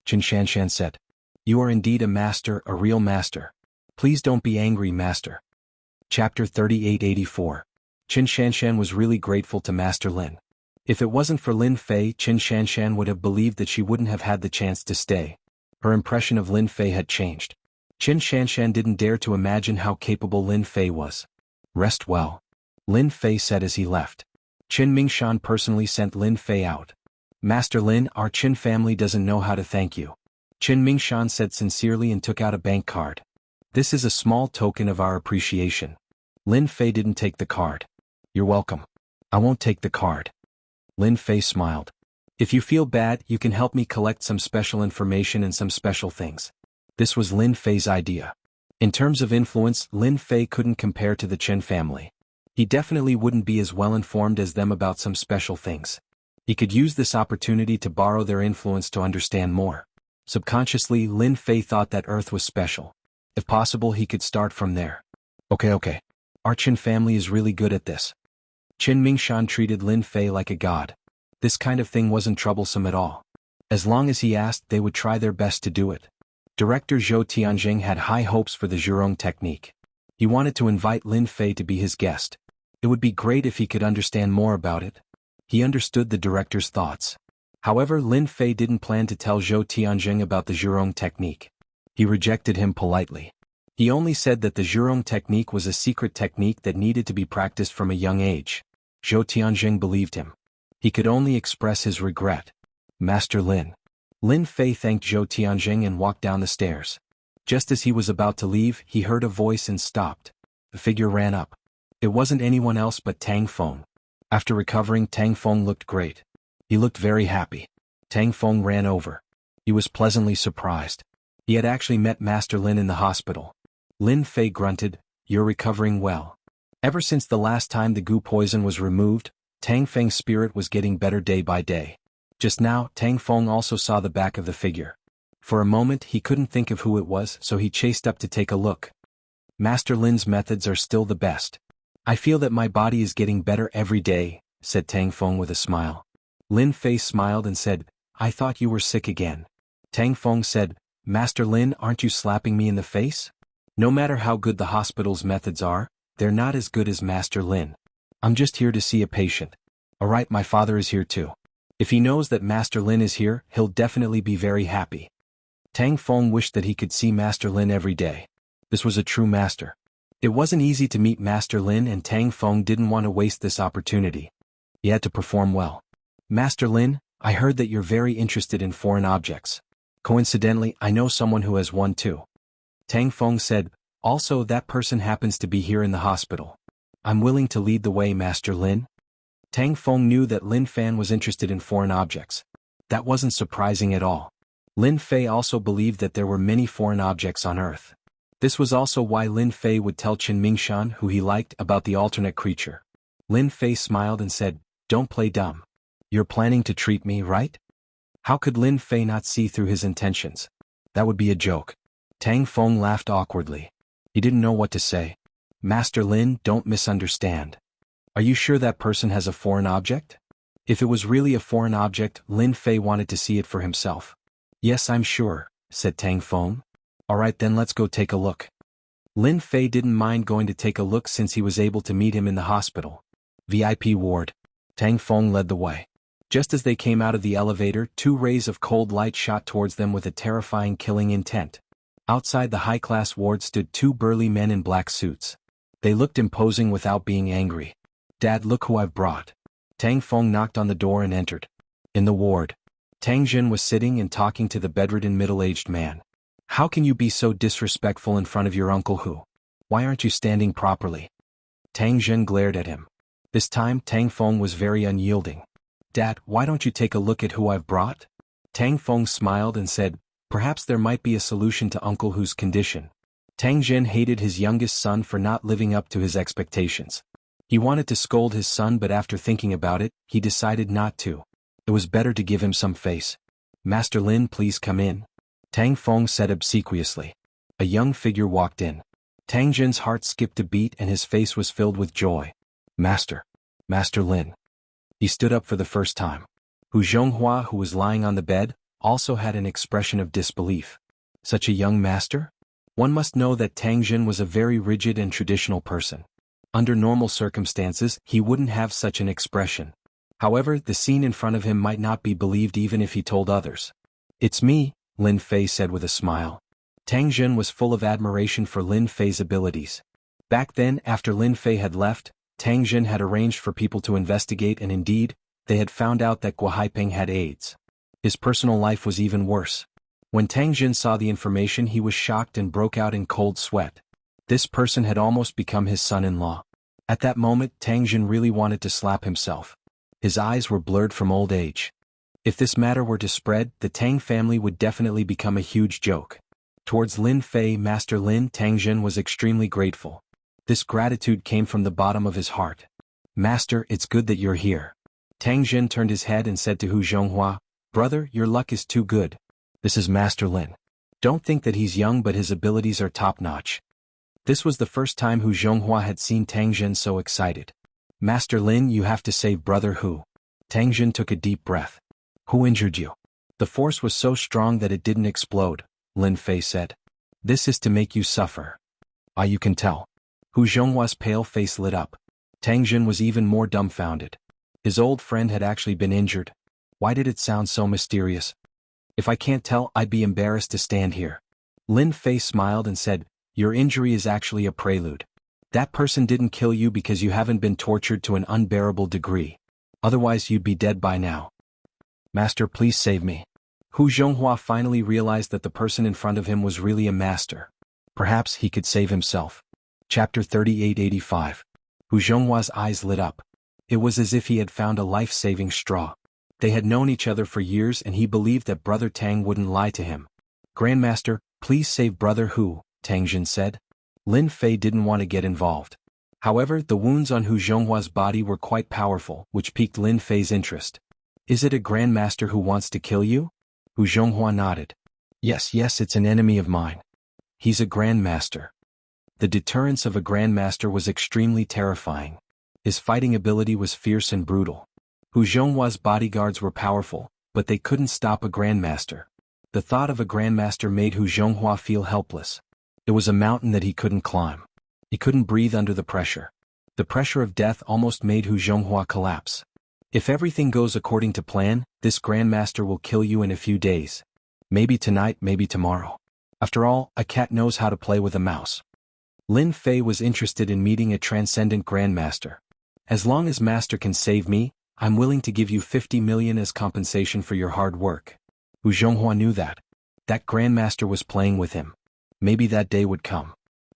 Qin Shanshan said. You are indeed a master, a real master. Please don't be angry, master. Chapter 3884. Qin Shanshan was really grateful to Master Lin. If it wasn't for Lin Fei, Qin Shanshan would have believed that she wouldn't have had the chance to stay. Her impression of Lin Fei had changed. Qin Shanshan didn't dare to imagine how capable Lin Fei was. Rest well, Lin Fei said as he left. Qin Mingshan personally sent Lin Fei out. Master Lin, our Qin family doesn't know how to thank you. Qin Mingshan said sincerely and took out a bank card. This is a small token of our appreciation. Lin Fei didn't take the card. You're welcome. I won't take the card. Lin Fei smiled. If you feel bad, you can help me collect some special information and some special things. This was Lin Fei's idea. In terms of influence, Lin Fei couldn't compare to the Qin family. He definitely wouldn't be as well informed as them about some special things. He could use this opportunity to borrow their influence to understand more. Subconsciously, Lin Fei thought that Earth was special. If possible, he could start from there. Okay. Our Qin family is really good at this. Qin Mingshan treated Lin Fei like a god. This kind of thing wasn't troublesome at all. As long as he asked, they would try their best to do it. Director Zhou Tianzheng had high hopes for the Zhurong technique. He wanted to invite Lin Fei to be his guest. It would be great if he could understand more about it. He understood the director's thoughts. However, Lin Fei didn't plan to tell Zhou Tianzheng about the Zhurong technique. He rejected him politely. He only said that the Zhurong technique was a secret technique that needed to be practiced from a young age. Zhou Tianzheng believed him. He could only express his regret. Master Lin. Lin Fei thanked Zhou Tianzheng and walked down the stairs. Just as he was about to leave, he heard a voice and stopped. The figure ran up. It wasn't anyone else but Tang Feng. After recovering, Tang Feng looked great. He looked very happy. Tang Feng ran over. He was pleasantly surprised. He had actually met Master Lin in the hospital. Lin Fei grunted, "You're recovering well." Ever since the last time the goo poison was removed, Tang Feng's spirit was getting better day by day. Just now, Tang Feng also saw the back of the figure. For a moment, he couldn't think of who it was, so he chased up to take a look. Master Lin's methods are still the best. I feel that my body is getting better every day, said Tang Feng with a smile. Lin Fei smiled and said, I thought you were sick again. Tang Feng said, Master Lin, aren't you slapping me in the face? No matter how good the hospital's methods are, they're not as good as Master Lin. I'm just here to see a patient. Alright, my father is here too. If he knows that Master Lin is here, he'll definitely be very happy. Tang Feng wished that he could see Master Lin every day. This was a true master. It wasn't easy to meet Master Lin, and Tang Feng didn't want to waste this opportunity. He had to perform well. Master Lin, I heard that you're very interested in foreign objects. Coincidentally, I know someone who has one too. Tang Feng said, also that person happens to be here in the hospital. I'm willing to lead the way, Master Lin. Tang Feng knew that Lin Fan was interested in foreign objects. That wasn't surprising at all. Lin Fei also believed that there were many foreign objects on Earth. This was also why Lin Fei would tell Qin Mingshan who he liked about the alternate creature. Lin Fei smiled and said, "Don't play dumb. You're planning to treat me, right?" How could Lin Fei not see through his intentions? That would be a joke. Tang Feng laughed awkwardly. He didn't know what to say. "Master Lin, don't misunderstand. Are you sure that person has a foreign object?" If it was really a foreign object, Lin Fei wanted to see it for himself. "Yes, I'm sure," said Tang Feng. "Alright then, let's go take a look." Lin Fei didn't mind going to take a look since he was able to meet him in the hospital. VIP ward. Tang Feng led the way. Just as they came out of the elevator, 2 rays of cold light shot towards them with a terrifying killing intent. Outside the high-class ward stood 2 burly men in black suits. They looked imposing without being angry. "Dad, look who I've brought." Tang Feng knocked on the door and entered. In the ward, Tang Jin was sitting and talking to the bedridden middle-aged man. "How can you be so disrespectful in front of your uncle Hu? Why aren't you standing properly?" Tang Jin glared at him. This time Tang Feng was very unyielding. "Dad, why don't you take a look at who I've brought?" Tang Feng smiled and said, "Perhaps there might be a solution to Uncle Hu's condition." Tang Jin hated his youngest son for not living up to his expectations. He wanted to scold his son, but after thinking about it, he decided not to. It was better to give him some face. "Master Lin, please come in," Tang Feng said obsequiously. A young figure walked in. Tang Jin's heart skipped a beat and his face was filled with joy. "Master Lin." He stood up for the first time. Hu Zhonghua, who was lying on the bed, also had an expression of disbelief. Such a young master? One must know that Tang Jin was a very rigid and traditional person. Under normal circumstances, he wouldn't have such an expression. However, the scene in front of him might not be believed even if he told others. "It's me," Lin Fei said with a smile. Tang Jin was full of admiration for Lin Fei's abilities. Back then, after Lin Fei had left, Tang Jin had arranged for people to investigate, and indeed, they had found out that Guo Haiping had AIDS. His personal life was even worse. When Tang Jin saw the information, he was shocked and broke out in cold sweat. This person had almost become his son-in-law. At that moment, Tang Jin really wanted to slap himself. His eyes were blurred from old age. If this matter were to spread, the Tang family would definitely become a huge joke. Towards Lin Fei, Master Lin, Tang Jin was extremely grateful. This gratitude came from the bottom of his heart. "Master, it's good that you're here." Tang Jin turned his head and said to Hu Zhonghua, "Brother, your luck is too good. This is Master Lin. Don't think that he's young, but his abilities are top-notch." This was the first time Hu Zhonghua had seen Tang Jin so excited. "Master Lin, you have to save Brother Hu." Tang Jin took a deep breath. "Who injured you?" "The force was so strong that it didn't explode," Lin Fei said. "This is to make you suffer." "Ah, you can tell." Hu Zhonghua's pale face lit up. Tang Jin was even more dumbfounded. His old friend had actually been injured. Why did it sound so mysterious? "If I can't tell, I'd be embarrassed to stand here." Lin Fei smiled and said, "Your injury is actually a prelude. That person didn't kill you because you haven't been tortured to an unbearable degree. Otherwise you'd be dead by now." "Master, please save me." Hu Zhonghua finally realized that the person in front of him was really a master. Perhaps he could save himself. Chapter 3885. Hu Zhonghua's eyes lit up. It was as if he had found a life-saving straw. They had known each other for years and he believed that Brother Tang wouldn't lie to him. "Grandmaster, please save Brother Hu," Tang Jin said. Lin Fei didn't want to get involved. However, the wounds on Hu Zhonghua's body were quite powerful, which piqued Lin Fei's interest. "Is it a Grandmaster who wants to kill you?" Hu Zhonghua nodded. Yes, it's an enemy of mine. He's a Grandmaster." The deterrence of a Grandmaster was extremely terrifying. His fighting ability was fierce and brutal. Hu Zhonghua's bodyguards were powerful, but they couldn't stop a Grandmaster. The thought of a Grandmaster made Hu Zhonghua feel helpless. It was a mountain that he couldn't climb. He couldn't breathe under the pressure. The pressure of death almost made Hu Zhonghua collapse. "If everything goes according to plan, this Grandmaster will kill you in a few days. Maybe tonight, maybe tomorrow. After all, a cat knows how to play with a mouse." Lin Fei was interested in meeting a transcendent Grandmaster. "As long as Master can save me, I'm willing to give you 50 million as compensation for your hard work." Hu Zhonghua knew that. That Grandmaster was playing with him. Maybe that day would come.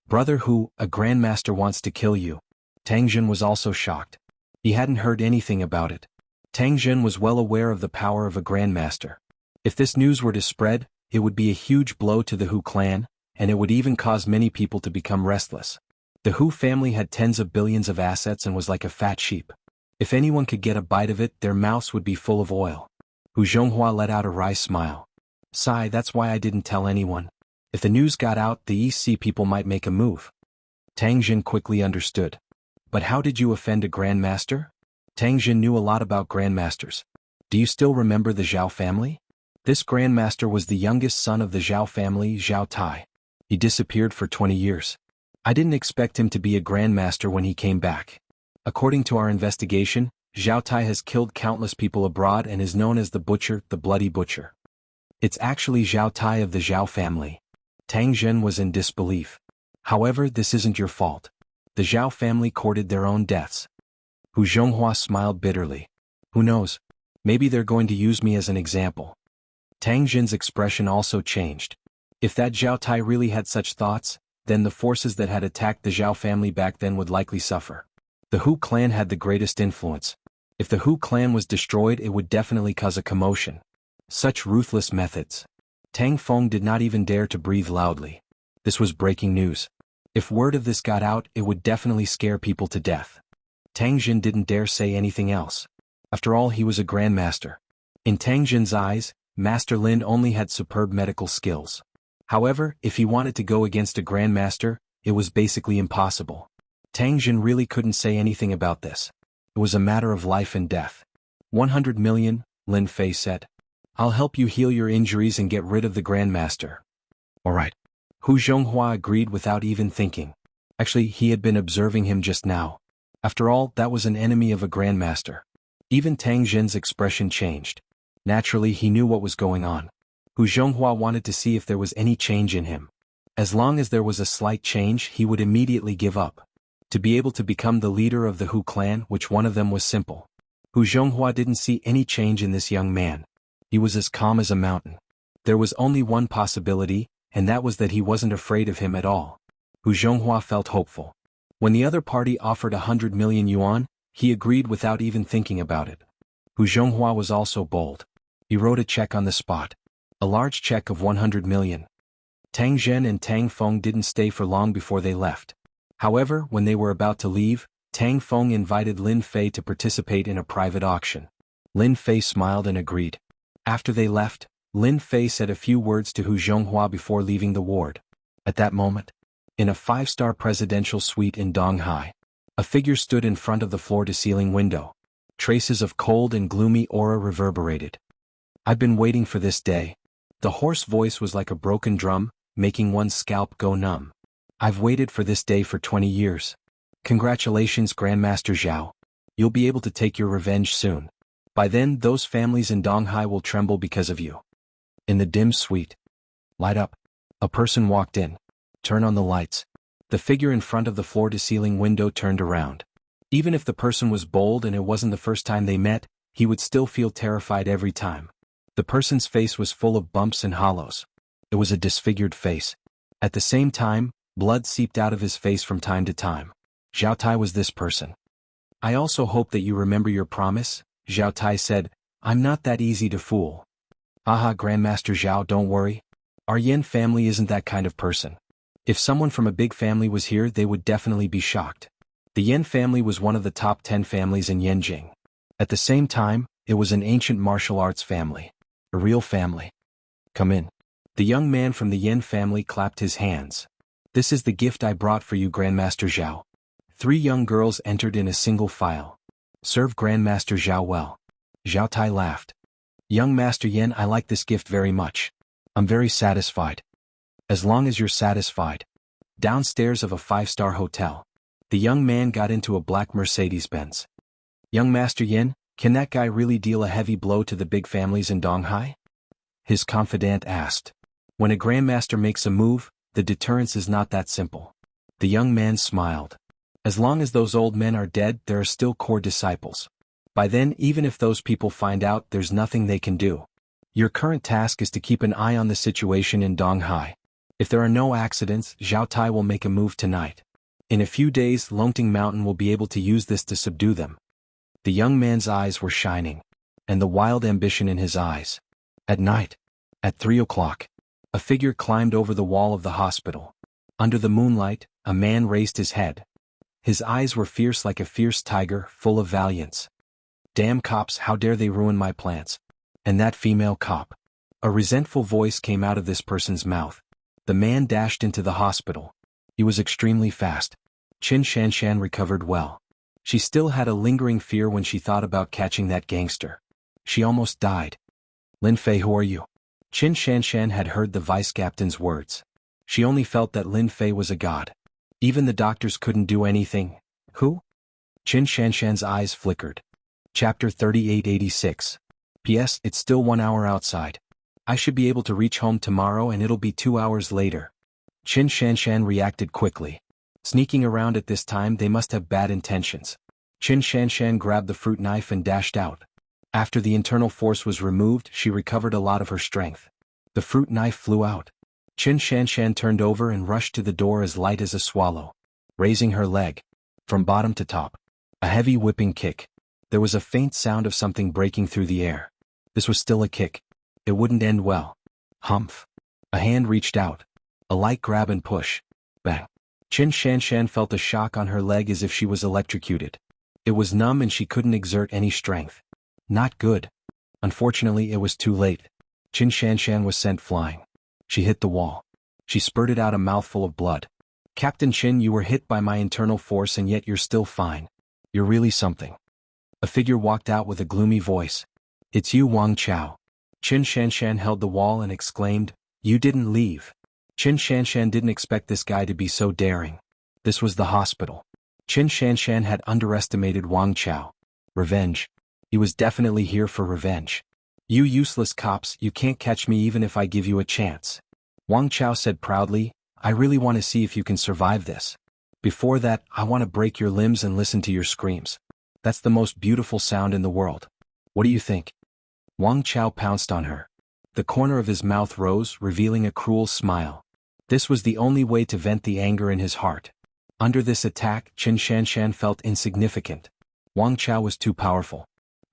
"Brother Hu, a Grandmaster wants to kill you." Tang Jin was also shocked. He hadn't heard anything about it. Tang Jin was well aware of the power of a Grandmaster. If this news were to spread, it would be a huge blow to the Hu clan, and it would even cause many people to become restless. The Hu family had tens of billions of assets and was like a fat sheep. If anyone could get a bite of it, their mouths would be full of oil. Hu Zhonghua let out a wry smile. Sigh, that's why I didn't tell anyone. If the news got out, the East Sea people might make a move. Tang Jin quickly understood. But how did you offend a grandmaster? Tang Jin knew a lot about grandmasters. Do you still remember the Zhao family? This grandmaster was the youngest son of the Zhao family, Zhao Tai. He disappeared for 20 years. I didn't expect him to be a grandmaster when he came back. According to our investigation, Zhao Tai has killed countless people abroad and is known as the Butcher, the Bloody Butcher. It's actually Zhao Tai of the Zhao family. Tang Jin was in disbelief. However, this isn't your fault. The Zhao family courted their own deaths. Hu Zhonghua smiled bitterly. Who knows? Maybe they're going to use me as an example. Tang Jin's expression also changed. If that Zhao Tai really had such thoughts, then the forces that had attacked the Zhao family back then would likely suffer. The Hu clan had the greatest influence. If the Hu clan was destroyed, it would definitely cause a commotion. Such ruthless methods. Tang Feng did not even dare to breathe loudly. This was breaking news. If word of this got out, it would definitely scare people to death. Tang Jin didn't dare say anything else. After all, he was a grandmaster. In Tang Jin's eyes, Master Lin only had superb medical skills. However, if he wanted to go against a grandmaster, it was basically impossible. Tang Jin really couldn't say anything about this. It was a matter of life and death. 100 million, Lin Fei said. I'll help you heal your injuries and get rid of the grandmaster. Alright. Hu Zhonghua agreed without even thinking. Actually, he had been observing him just now. After all, that was an enemy of a grandmaster. Even Tang Jin's expression changed. Naturally, he knew what was going on. Hu Zhonghua wanted to see if there was any change in him. As long as there was a slight change, he would immediately give up. To be able to become the leader of the Hu clan, which one of them was simple. Hu Zhonghua didn't see any change in this young man. He was as calm as a mountain. There was only one possibility, and that was that he wasn't afraid of him at all. Hu Zhonghua felt hopeful. When the other party offered 100 million yuan, he agreed without even thinking about it. Hu Zhonghua was also bold. He wrote a check on the spot. A large check of 100 million. Tang Zhen and Tang Feng didn't stay for long before they left. However, when they were about to leave, Tang Feng invited Lin Fei to participate in a private auction. Lin Fei smiled and agreed. After they left, Lin Fei said a few words to Hu Zhonghua before leaving the ward. At that moment, in a 5-star presidential suite in Donghai, a figure stood in front of the floor-to-ceiling window. Traces of cold and gloomy aura reverberated. I've been waiting for this day. The hoarse voice was like a broken drum, making one's scalp go numb. I've waited for this day for 20 years. Congratulations, Grandmaster Zhao. You'll be able to take your revenge soon. By then, those families in Donghai will tremble because of you. In the dim suite. Light up. A person walked in. Turn on the lights. The figure in front of the floor-to-ceiling window turned around. Even if the person was bold and it wasn't the first time they met, he would still feel terrified every time. The person's face was full of bumps and hollows. It was a disfigured face. At the same time, blood seeped out of his face from time to time. Zhao Tai was this person. I also hope that you remember your promise, Zhao Tai said. I'm not that easy to fool. Aha, Grandmaster Zhao, don't worry. Our Yen family isn't that kind of person. If someone from a big family was here, they would definitely be shocked. The Yen family was one of the top 10 families in Yanjing. At the same time, it was an ancient martial arts family. A real family. Come in. The young man from the Yen family clapped his hands. This is the gift I brought for you, Grandmaster Zhao. 3 young girls entered in a single file. Serve Grandmaster Zhao well. Zhao Tai laughed. Young Master Yen, I like this gift very much. I'm very satisfied. As long as you're satisfied. Downstairs of a 5-star hotel. The young man got into a black Mercedes-Benz. Young Master Yen, can that guy really deal a heavy blow to the big families in Donghai? His confidant asked. When a grandmaster makes a move, the deterrence is not that simple. The young man smiled. As long as those old men are dead, there are still core disciples. By then, even if those people find out, there's nothing they can do. Your current task is to keep an eye on the situation in Donghai. If there are no accidents, Zhao Tai will make a move tonight. In a few days, Longting Mountain will be able to use this to subdue them. The young man's eyes were shining, and the wild ambition in his eyes. At night, at 3 o'clock, A figure climbed over the wall of the hospital. Under the moonlight, a man raised his head. His eyes were fierce like a fierce tiger, full of valiance. "Damn cops, how dare they ruin my plants? And that female cop." A resentful voice came out of this person's mouth. The man dashed into the hospital. He was extremely fast. Qin Shanshan recovered well. She still had a lingering fear when she thought about catching that gangster. She almost died. "Lin Fei, who are you?" Qin Shanshan had heard the vice-captain's words. She only felt that Lin Fei was a god. Even the doctors couldn't do anything. "Who?" Qin Shanshan's eyes flickered. Chapter 3886. P.S. It's still 1 hour outside. I should be able to reach home tomorrow and it'll be 2 hours later. Qin Shanshan reacted quickly. Sneaking around at this time, they must have bad intentions. Qin Shanshan grabbed the fruit knife and dashed out. After the internal force was removed, she recovered a lot of her strength. The fruit knife flew out. Qin Shanshan turned over and rushed to the door as light as a swallow, raising her leg. From bottom to top. A heavy whipping kick. There was a faint sound of something breaking through the air. This was still a kick. It wouldn't end well. Humph. A hand reached out. A light grab and push. Bang. Qin Shanshan felt a shock on her leg as if she was electrocuted. It was numb and she couldn't exert any strength. Not good. Unfortunately, it was too late. Qin Shanshan was sent flying. She hit the wall. She spurted out a mouthful of blood. "Captain Qin, you were hit by my internal force and yet you're still fine. You're really something." A figure walked out with a gloomy voice. "It's you, Wang Chao." Qin Shanshan held the wall and exclaimed, "You didn't leave." Qin Shanshan didn't expect this guy to be so daring. This was the hospital. Qin Shanshan had underestimated Wang Chao. Revenge. He was definitely here for revenge. "You useless cops, you can't catch me even if I give you a chance." Wang Chao said proudly, "I really want to see if you can survive this. Before that, I want to break your limbs and listen to your screams. That's the most beautiful sound in the world. What do you think?" Wang Chao pounced on her. The corner of his mouth rose, revealing a cruel smile. This was the only way to vent the anger in his heart. Under this attack, Qin Shanshan felt insignificant. Wang Chao was too powerful.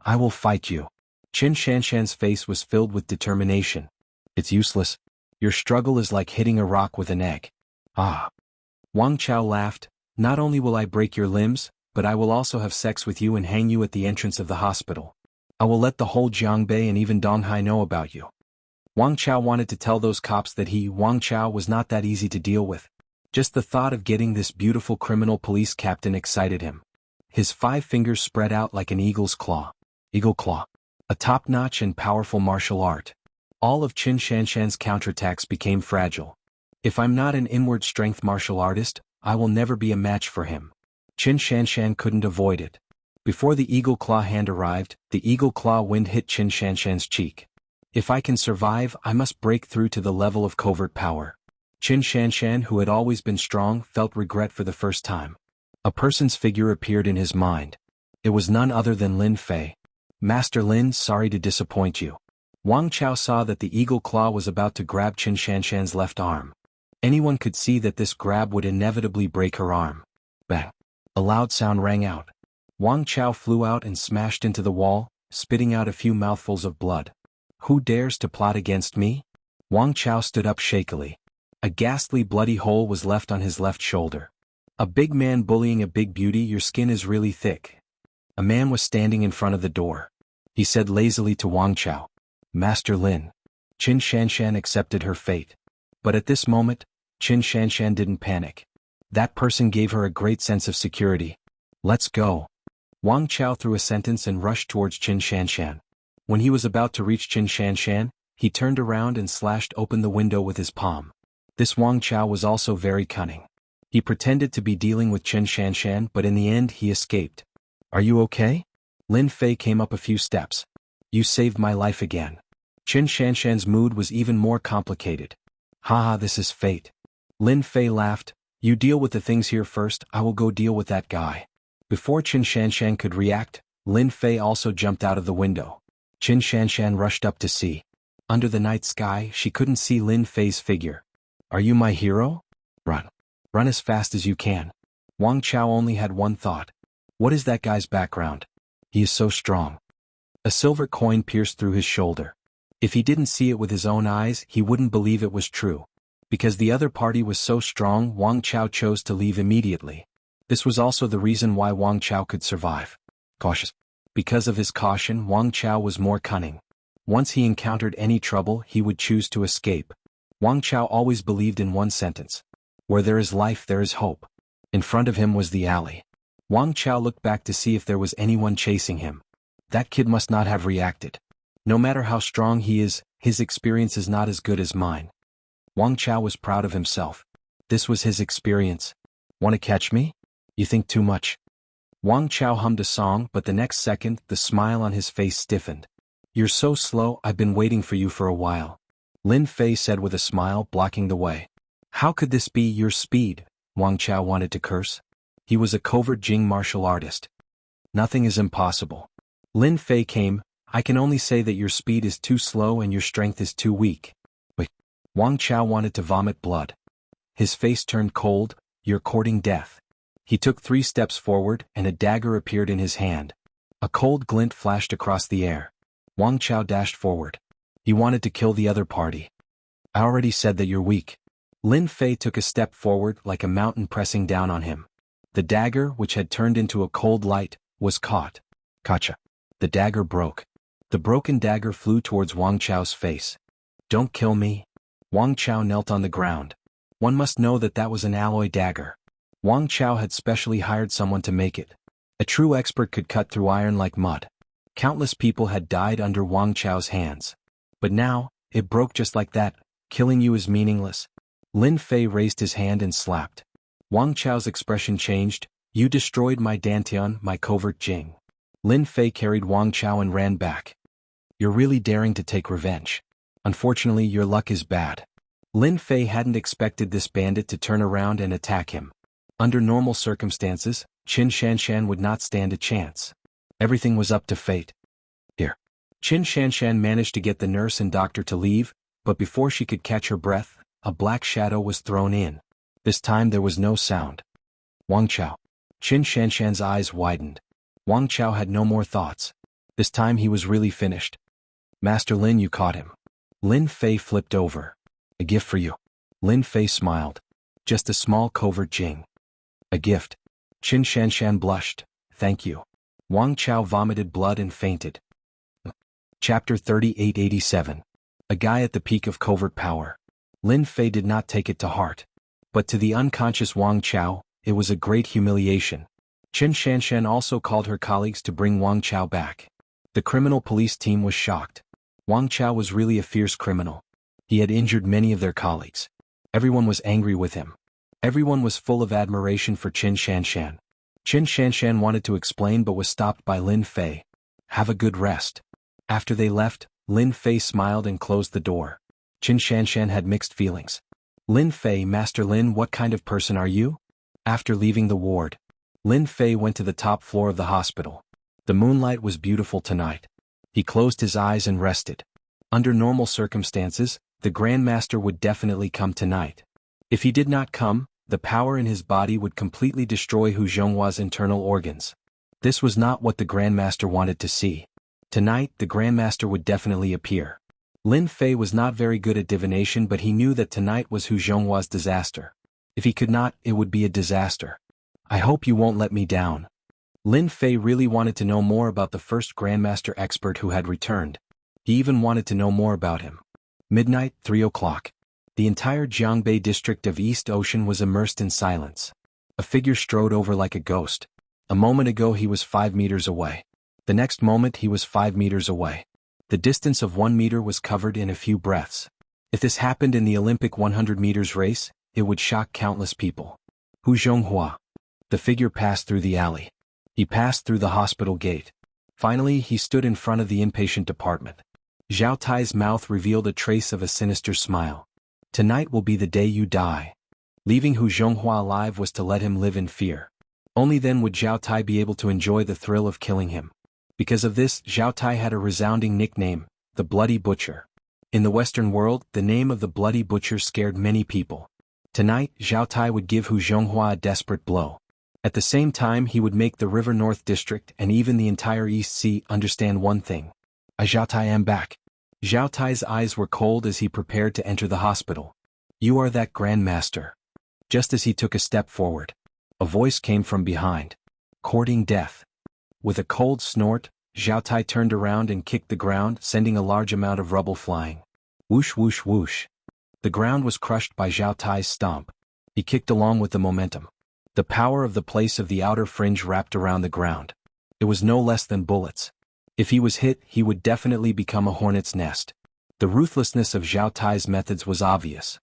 "I will fight you." Qin Shanshan's face was filled with determination. "It's useless. Your struggle is like hitting a rock with an egg." "Ah." Wang Chao laughed. "Not only will I break your limbs, but I will also have sex with you and hang you at the entrance of the hospital. I will let the whole Jianghu and even Donghai know about you." Wang Chao wanted to tell those cops that he, Wang Chao, was not that easy to deal with. Just the thought of getting this beautiful criminal police captain excited him. His 5 fingers spread out like an eagle's claw. Eagle claw. A top-notch and powerful martial art. All of Qin Shanshan's counterattacks became fragile. "If I'm not an inward strength martial artist, I will never be a match for him." Qin Shanshan couldn't avoid it. Before the eagle claw hand arrived, the eagle claw wind hit Qin Shanshan's cheek. "If I can survive, I must break through to the level of covert power." Qin Shanshan, who had always been strong, felt regret for the first time. A person's figure appeared in his mind. It was none other than Lin Fei. "Master Lin, sorry to disappoint you." Wang Chao saw that the eagle claw was about to grab Qin Shanshan's left arm. Anyone could see that this grab would inevitably break her arm. Bang! A loud sound rang out. Wang Chao flew out and smashed into the wall, spitting out a few mouthfuls of blood. "Who dares to plot against me?" Wang Chao stood up shakily. A ghastly bloody hole was left on his left shoulder. "A big man bullying a big beauty, your skin is really thick." A man was standing in front of the door. He said lazily to Wang Chao, "Master Lin." Qin Shanshan accepted her fate. But at this moment, Qin Shanshan didn't panic. That person gave her a great sense of security. "Let's go." Wang Chao threw a sentence and rushed towards Qin Shanshan. When he was about to reach Qin Shanshan, he turned around and slashed open the window with his palm. This Wang Chao was also very cunning. He pretended to be dealing with Qin Shanshan, but in the end he escaped. "Are you okay?" Lin Fei came up a few steps. "You saved my life again." Qin Shanshan's mood was even more complicated. "Haha, this is fate." Lin Fei laughed. "You deal with the things here first, I will go deal with that guy." Before Qin Shanshan could react, Lin Fei also jumped out of the window. Qin Shanshan rushed up to see. Under the night sky, she couldn't see Lin Fei's figure. "Are you my hero? Run. Run as fast as you can." Wang Chao only had one thought. What is that guy's background? He is so strong. A silver coin pierced through his shoulder. If he didn't see it with his own eyes, he wouldn't believe it was true. Because the other party was so strong, Wang Chao chose to leave immediately. This was also the reason why Wang Chao could survive. Cautious. Because of his caution, Wang Chao was more cunning. Once he encountered any trouble, he would choose to escape. Wang Chao always believed in one sentence. Where there is life, there is hope. In front of him was the alley. Wang Chao looked back to see if there was anyone chasing him. That kid must not have reacted. No matter how strong he is, his experience is not as good as mine. Wang Chao was proud of himself. This was his experience. Want to catch me? You think too much. Wang Chao hummed a song, but the next second, the smile on his face stiffened. You're so slow, I've been waiting for you for a while. Lin Fei said with a smile, blocking the way. How could this be your speed? Wang Chao wanted to curse. He was a covert Jing martial artist. Nothing is impossible. Lin Fei came. I can only say that your speed is too slow and your strength is too weak. Wait. Wang Chao wanted to vomit blood. His face turned cold. You're courting death. He took 3 steps forward, and a dagger appeared in his hand. A cold glint flashed across the air. Wang Chao dashed forward. He wanted to kill the other party. I already said that you're weak. Lin Fei took a step forward like a mountain pressing down on him. The dagger, which had turned into a cold light, was caught. Gotcha. The dagger broke. The broken dagger flew towards Wang Chao's face. Don't kill me. Wang Chao knelt on the ground. One must know that that was an alloy dagger. Wang Chao had specially hired someone to make it. A true expert could cut through iron like mud. Countless people had died under Wang Chao's hands. But now, it broke just like that. Killing you is meaningless. Lin Fei raised his hand and slapped. Wang Chao's expression changed. You destroyed my dantian, my covert Jing. Lin Fei carried Wang Chao and ran back. You're really daring to take revenge. Unfortunately, your luck is bad. Lin Fei hadn't expected this bandit to turn around and attack him. Under normal circumstances, Qin Shanshan would not stand a chance. Everything was up to fate. Here. Qin Shanshan managed to get the nurse and doctor to leave, but before she could catch her breath, a black shadow was thrown in. This time there was no sound. Wang Chao. Qin Shanshan's eyes widened. Wang Chao had no more thoughts. This time he was really finished. Master Lin, you caught him. Lin Fei flipped over. A gift for you. Lin Fei smiled. Just a small covert Jing. A gift. Qin Shanshan blushed. Thank you. Wang Chao vomited blood and fainted. Chapter 3887. A guy at the peak of covert power. Lin Fei did not take it to heart. But to the unconscious Wang Chao, it was a great humiliation. Qin Shanshan also called her colleagues to bring Wang Chao back. The criminal police team was shocked. Wang Chao was really a fierce criminal. He had injured many of their colleagues. Everyone was angry with him. Everyone was full of admiration for Qin Shanshan. Qin Shanshan wanted to explain but was stopped by Lin Fei. Have a good rest. After they left, Lin Fei smiled and closed the door. Qin Shanshan had mixed feelings. Lin Fei, Master Lin, what kind of person are you? After leaving the ward, Lin Fei went to the top floor of the hospital. The moonlight was beautiful tonight. He closed his eyes and rested. Under normal circumstances, the Grandmaster would definitely come tonight. If he did not come, the power in his body would completely destroy Hu Zhonghua's internal organs. This was not what the Grandmaster wanted to see. Tonight, the Grandmaster would definitely appear. Lin Fei was not very good at divination, but he knew that tonight was Hu Zhonghua's disaster. If he could not, it would be a disaster. I hope you won't let me down. Lin Fei really wanted to know more about the first Grandmaster expert who had returned. He even wanted to know more about him. Midnight, 3 o'clock. The entire Jianghu district of East Ocean was immersed in silence. A figure strode over like a ghost. A moment ago he was 5 meters away. The next moment he was 5 meters away. The distance of 1 meter was covered in a few breaths. If this happened in the Olympic 100 meters race, it would shock countless people. Hu Zhonghua. The figure passed through the alley. He passed through the hospital gate. Finally, he stood in front of the inpatient department. Zhao Tai's mouth revealed a trace of a sinister smile. Tonight will be the day you die. Leaving Hu Zhonghua alive was to let him live in fear. Only then would Zhao Tai be able to enjoy the thrill of killing him. Because of this, Zhao Tai had a resounding nickname, the Bloody Butcher. In the Western world, the name of the Bloody Butcher scared many people. Tonight, Zhao Tai would give Hu Zhonghua a desperate blow. At the same time, he would make the River North District and even the entire East Sea understand one thing. I Zhao Tai am back. Zhao Tai's eyes were cold as he prepared to enter the hospital. You are that Grand Master. Just as he took a step forward, a voice came from behind. Courting death. With a cold snort, Zhao Tai turned around and kicked the ground, sending a large amount of rubble flying. Whoosh whoosh whoosh. The ground was crushed by Zhao Tai's stomp. He kicked along with the momentum. The power of the place of the outer fringe wrapped around the ground. It was no less than bullets. If he was hit, he would definitely become a hornet's nest. The ruthlessness of Zhao Tai's methods was obvious.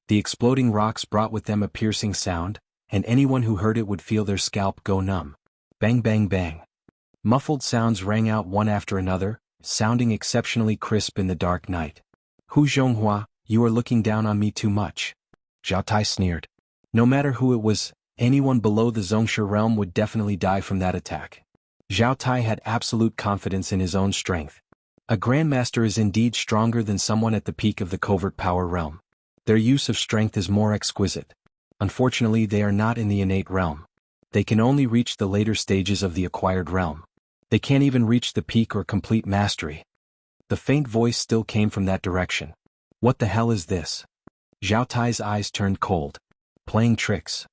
The exploding rocks brought with them a piercing sound, and anyone who heard it would feel their scalp go numb. Bang bang bang. Muffled sounds rang out one after another, sounding exceptionally crisp in the dark night. Hu Zhonghua, you are looking down on me too much. Zhao Tai sneered. No matter who it was, anyone below the Zhongshe realm would definitely die from that attack. Zhao Tai had absolute confidence in his own strength. A Grandmaster is indeed stronger than someone at the peak of the covert power realm. Their use of strength is more exquisite. Unfortunately, they are not in the innate realm. They can only reach the later stages of the acquired realm. They can't even reach the peak or complete mastery. The faint voice still came from that direction. What the hell is this? Zhao Tai's eyes turned cold. Playing tricks.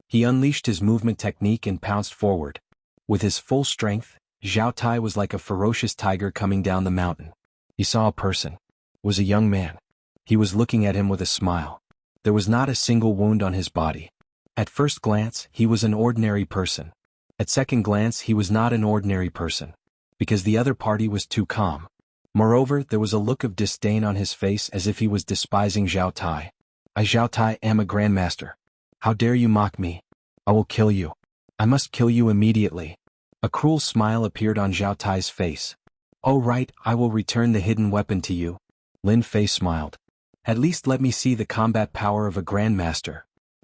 He unleashed his movement technique and pounced forward. With his full strength, Zhao Tai was like a ferocious tiger coming down the mountain. He saw a person. It was a young man. He was looking at him with a smile. There was not a single wound on his body. At first glance, he was an ordinary person. At second glance, he was not an ordinary person. Because the other party was too calm. Moreover, there was a look of disdain on his face as if he was despising Zhao Tai. I Zhao Tai am a Grandmaster. How dare you mock me? I will kill you. I must kill you immediately. A cruel smile appeared on Zhao Tai's face. Oh right, I will return the hidden weapon to you. Lin Fei smiled. At least let me see the combat power of a Grandmaster.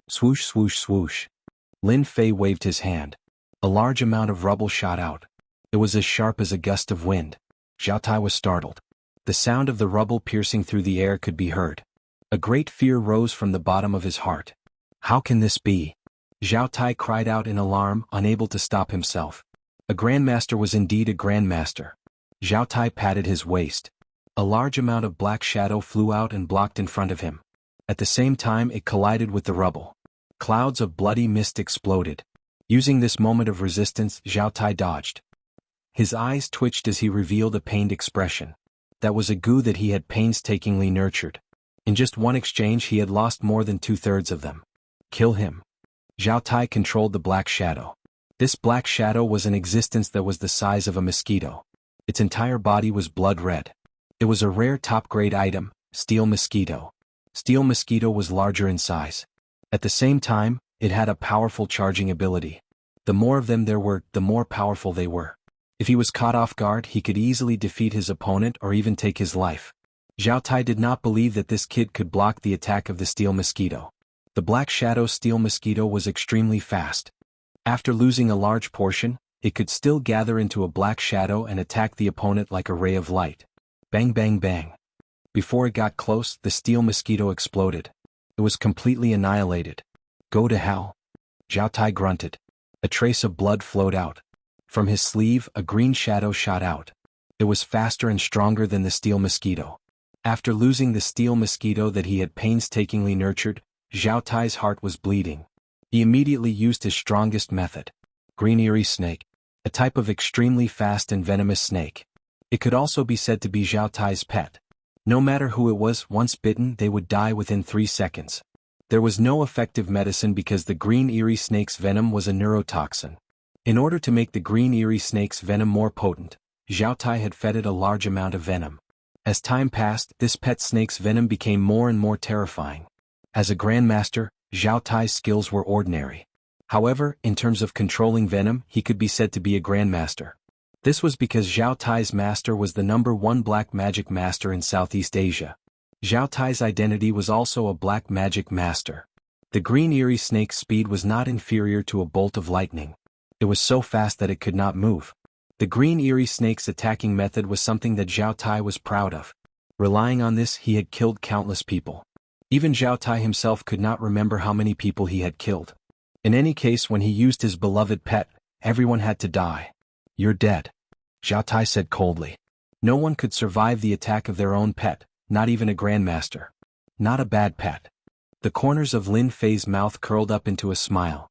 Swoosh swoosh swoosh. Lin Fei waved his hand. A large amount of rubble shot out. It was as sharp as a gust of wind. Zhao Tai was startled. The sound of the rubble piercing through the air could be heard. A great fear rose from the bottom of his heart. How can this be? Zhao Tai cried out in alarm, unable to stop himself. A Grandmaster was indeed a Grandmaster. Zhao Tai patted his waist. A large amount of black shadow flew out and blocked in front of him. At the same time it collided with the rubble. Clouds of bloody mist exploded. Using this moment of resistance, Zhao Tai dodged. His eyes twitched as he revealed a pained expression. That was a goo that he had painstakingly nurtured. In just one exchange he had lost more than 2/3 of them. Kill him. Zhao Tai controlled the black shadow. This black shadow was an existence that was the size of a mosquito. Its entire body was blood red. It was a rare top-grade item, Steel Mosquito. Steel Mosquito was larger in size. At the same time, it had a powerful charging ability. The more of them there were, the more powerful they were. If he was caught off guard, he could easily defeat his opponent or even take his life. Zhao Tai did not believe that this kid could block the attack of the Steel Mosquito. The Black Shadow Steel Mosquito was extremely fast. After losing a large portion, it could still gather into a black shadow and attack the opponent like a ray of light. Bang bang bang. Before it got close, the Steel Mosquito exploded. It was completely annihilated. Go to hell. Zhao Tai grunted. A trace of blood flowed out. From his sleeve, a green shadow shot out. It was faster and stronger than the Steel Mosquito. After losing the Steel Mosquito that he had painstakingly nurtured, Zhao Tai's heart was bleeding. He immediately used his strongest method. Green Eerie Snake. A type of extremely fast and venomous snake. It could also be said to be Zhao Tai's pet. No matter who it was, once bitten they would die within 3 seconds. There was no effective medicine because the Green Eerie Snake's venom was a neurotoxin. In order to make the Green Eerie Snake's venom more potent, Zhao Tai had fed it a large amount of venom. As time passed, this pet snake's venom became more and more terrifying. As a Grandmaster, Zhao Tai's skills were ordinary. However, in terms of controlling venom, he could be said to be a Grandmaster. This was because Zhao Tai's master was the #1 black magic master in Southeast Asia. Zhao Tai's identity was also a black magic master. The Green Eerie Snake's speed was not inferior to a bolt of lightning. It was so fast that it could not move. The Green Eerie Snake's attacking method was something that Zhao Tai was proud of. Relying on this, he had killed countless people. Even Zhao Tai himself could not remember how many people he had killed. In any case, when he used his beloved pet, everyone had to die. You're dead. Zhao Tai said coldly. No one could survive the attack of their own pet, not even a grandmaster. Not a bad pet. The corners of Lin Fei's mouth curled up into a smile.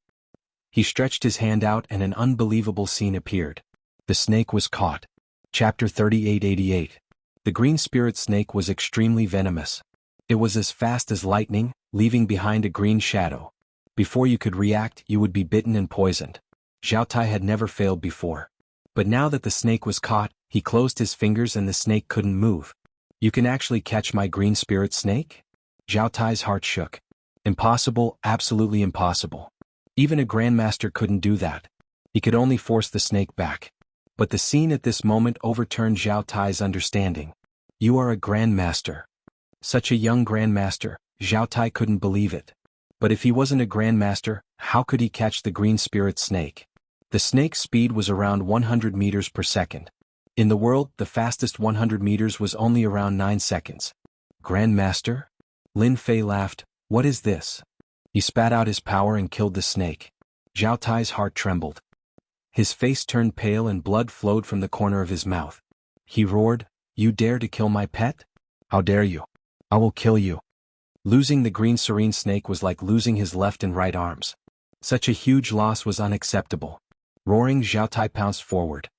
He stretched his hand out and an unbelievable scene appeared. The snake was caught. Chapter 3888. The green spirit snake was extremely venomous. It was as fast as lightning, leaving behind a green shadow. Before you could react, you would be bitten and poisoned. Zhao Tai had never failed before. But now that the snake was caught, he closed his fingers and the snake couldn't move. You can actually catch my green spirit snake? Zhao Tai's heart shook. Impossible, absolutely impossible. Even a grandmaster couldn't do that. He could only force the snake back. But the scene at this moment overturned Zhao Tai's understanding. You are a grandmaster. Such a young grandmaster, Zhao Tai couldn't believe it. But if he wasn't a grandmaster, how could he catch the green spirit snake? The snake's speed was around 100 meters per second. In the world, the fastest 100 meters was only around 9 seconds. Grandmaster? Lin Fei laughed. What is this? He spat out his power and killed the snake. Zhao Tai's heart trembled. His face turned pale and blood flowed from the corner of his mouth. He roared, You dare to kill my pet? How dare you? I will kill you. Losing the green serene snake was like losing his left and right arms. Such a huge loss was unacceptable. Roaring, Zhao Tai pounced forward.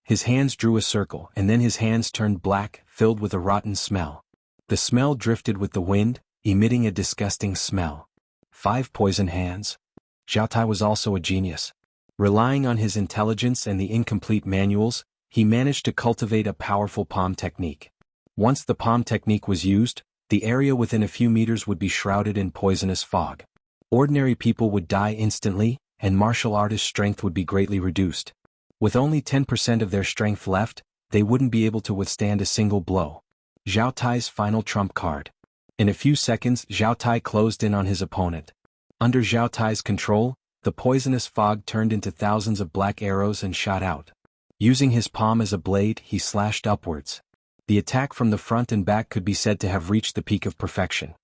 His hands drew a circle and then his hands turned black, filled with a rotten smell. The smell drifted with the wind, emitting a disgusting smell. 5 poison hands. Zhao Tai was also a genius. Relying on his intelligence and the incomplete manuals, he managed to cultivate a powerful palm technique. Once the palm technique was used, the area within a few meters would be shrouded in poisonous fog. Ordinary people would die instantly, and martial artists' strength would be greatly reduced. With only 10% of their strength left, they wouldn't be able to withstand a single blow. Zhao Tai's final trump card. In a few seconds, Zhao Tai closed in on his opponent. Under Zhao Tai's control, the poisonous fog turned into thousands of black arrows and shot out. Using his palm as a blade, he slashed upwards. The attack from the front and back could be said to have reached the peak of perfection.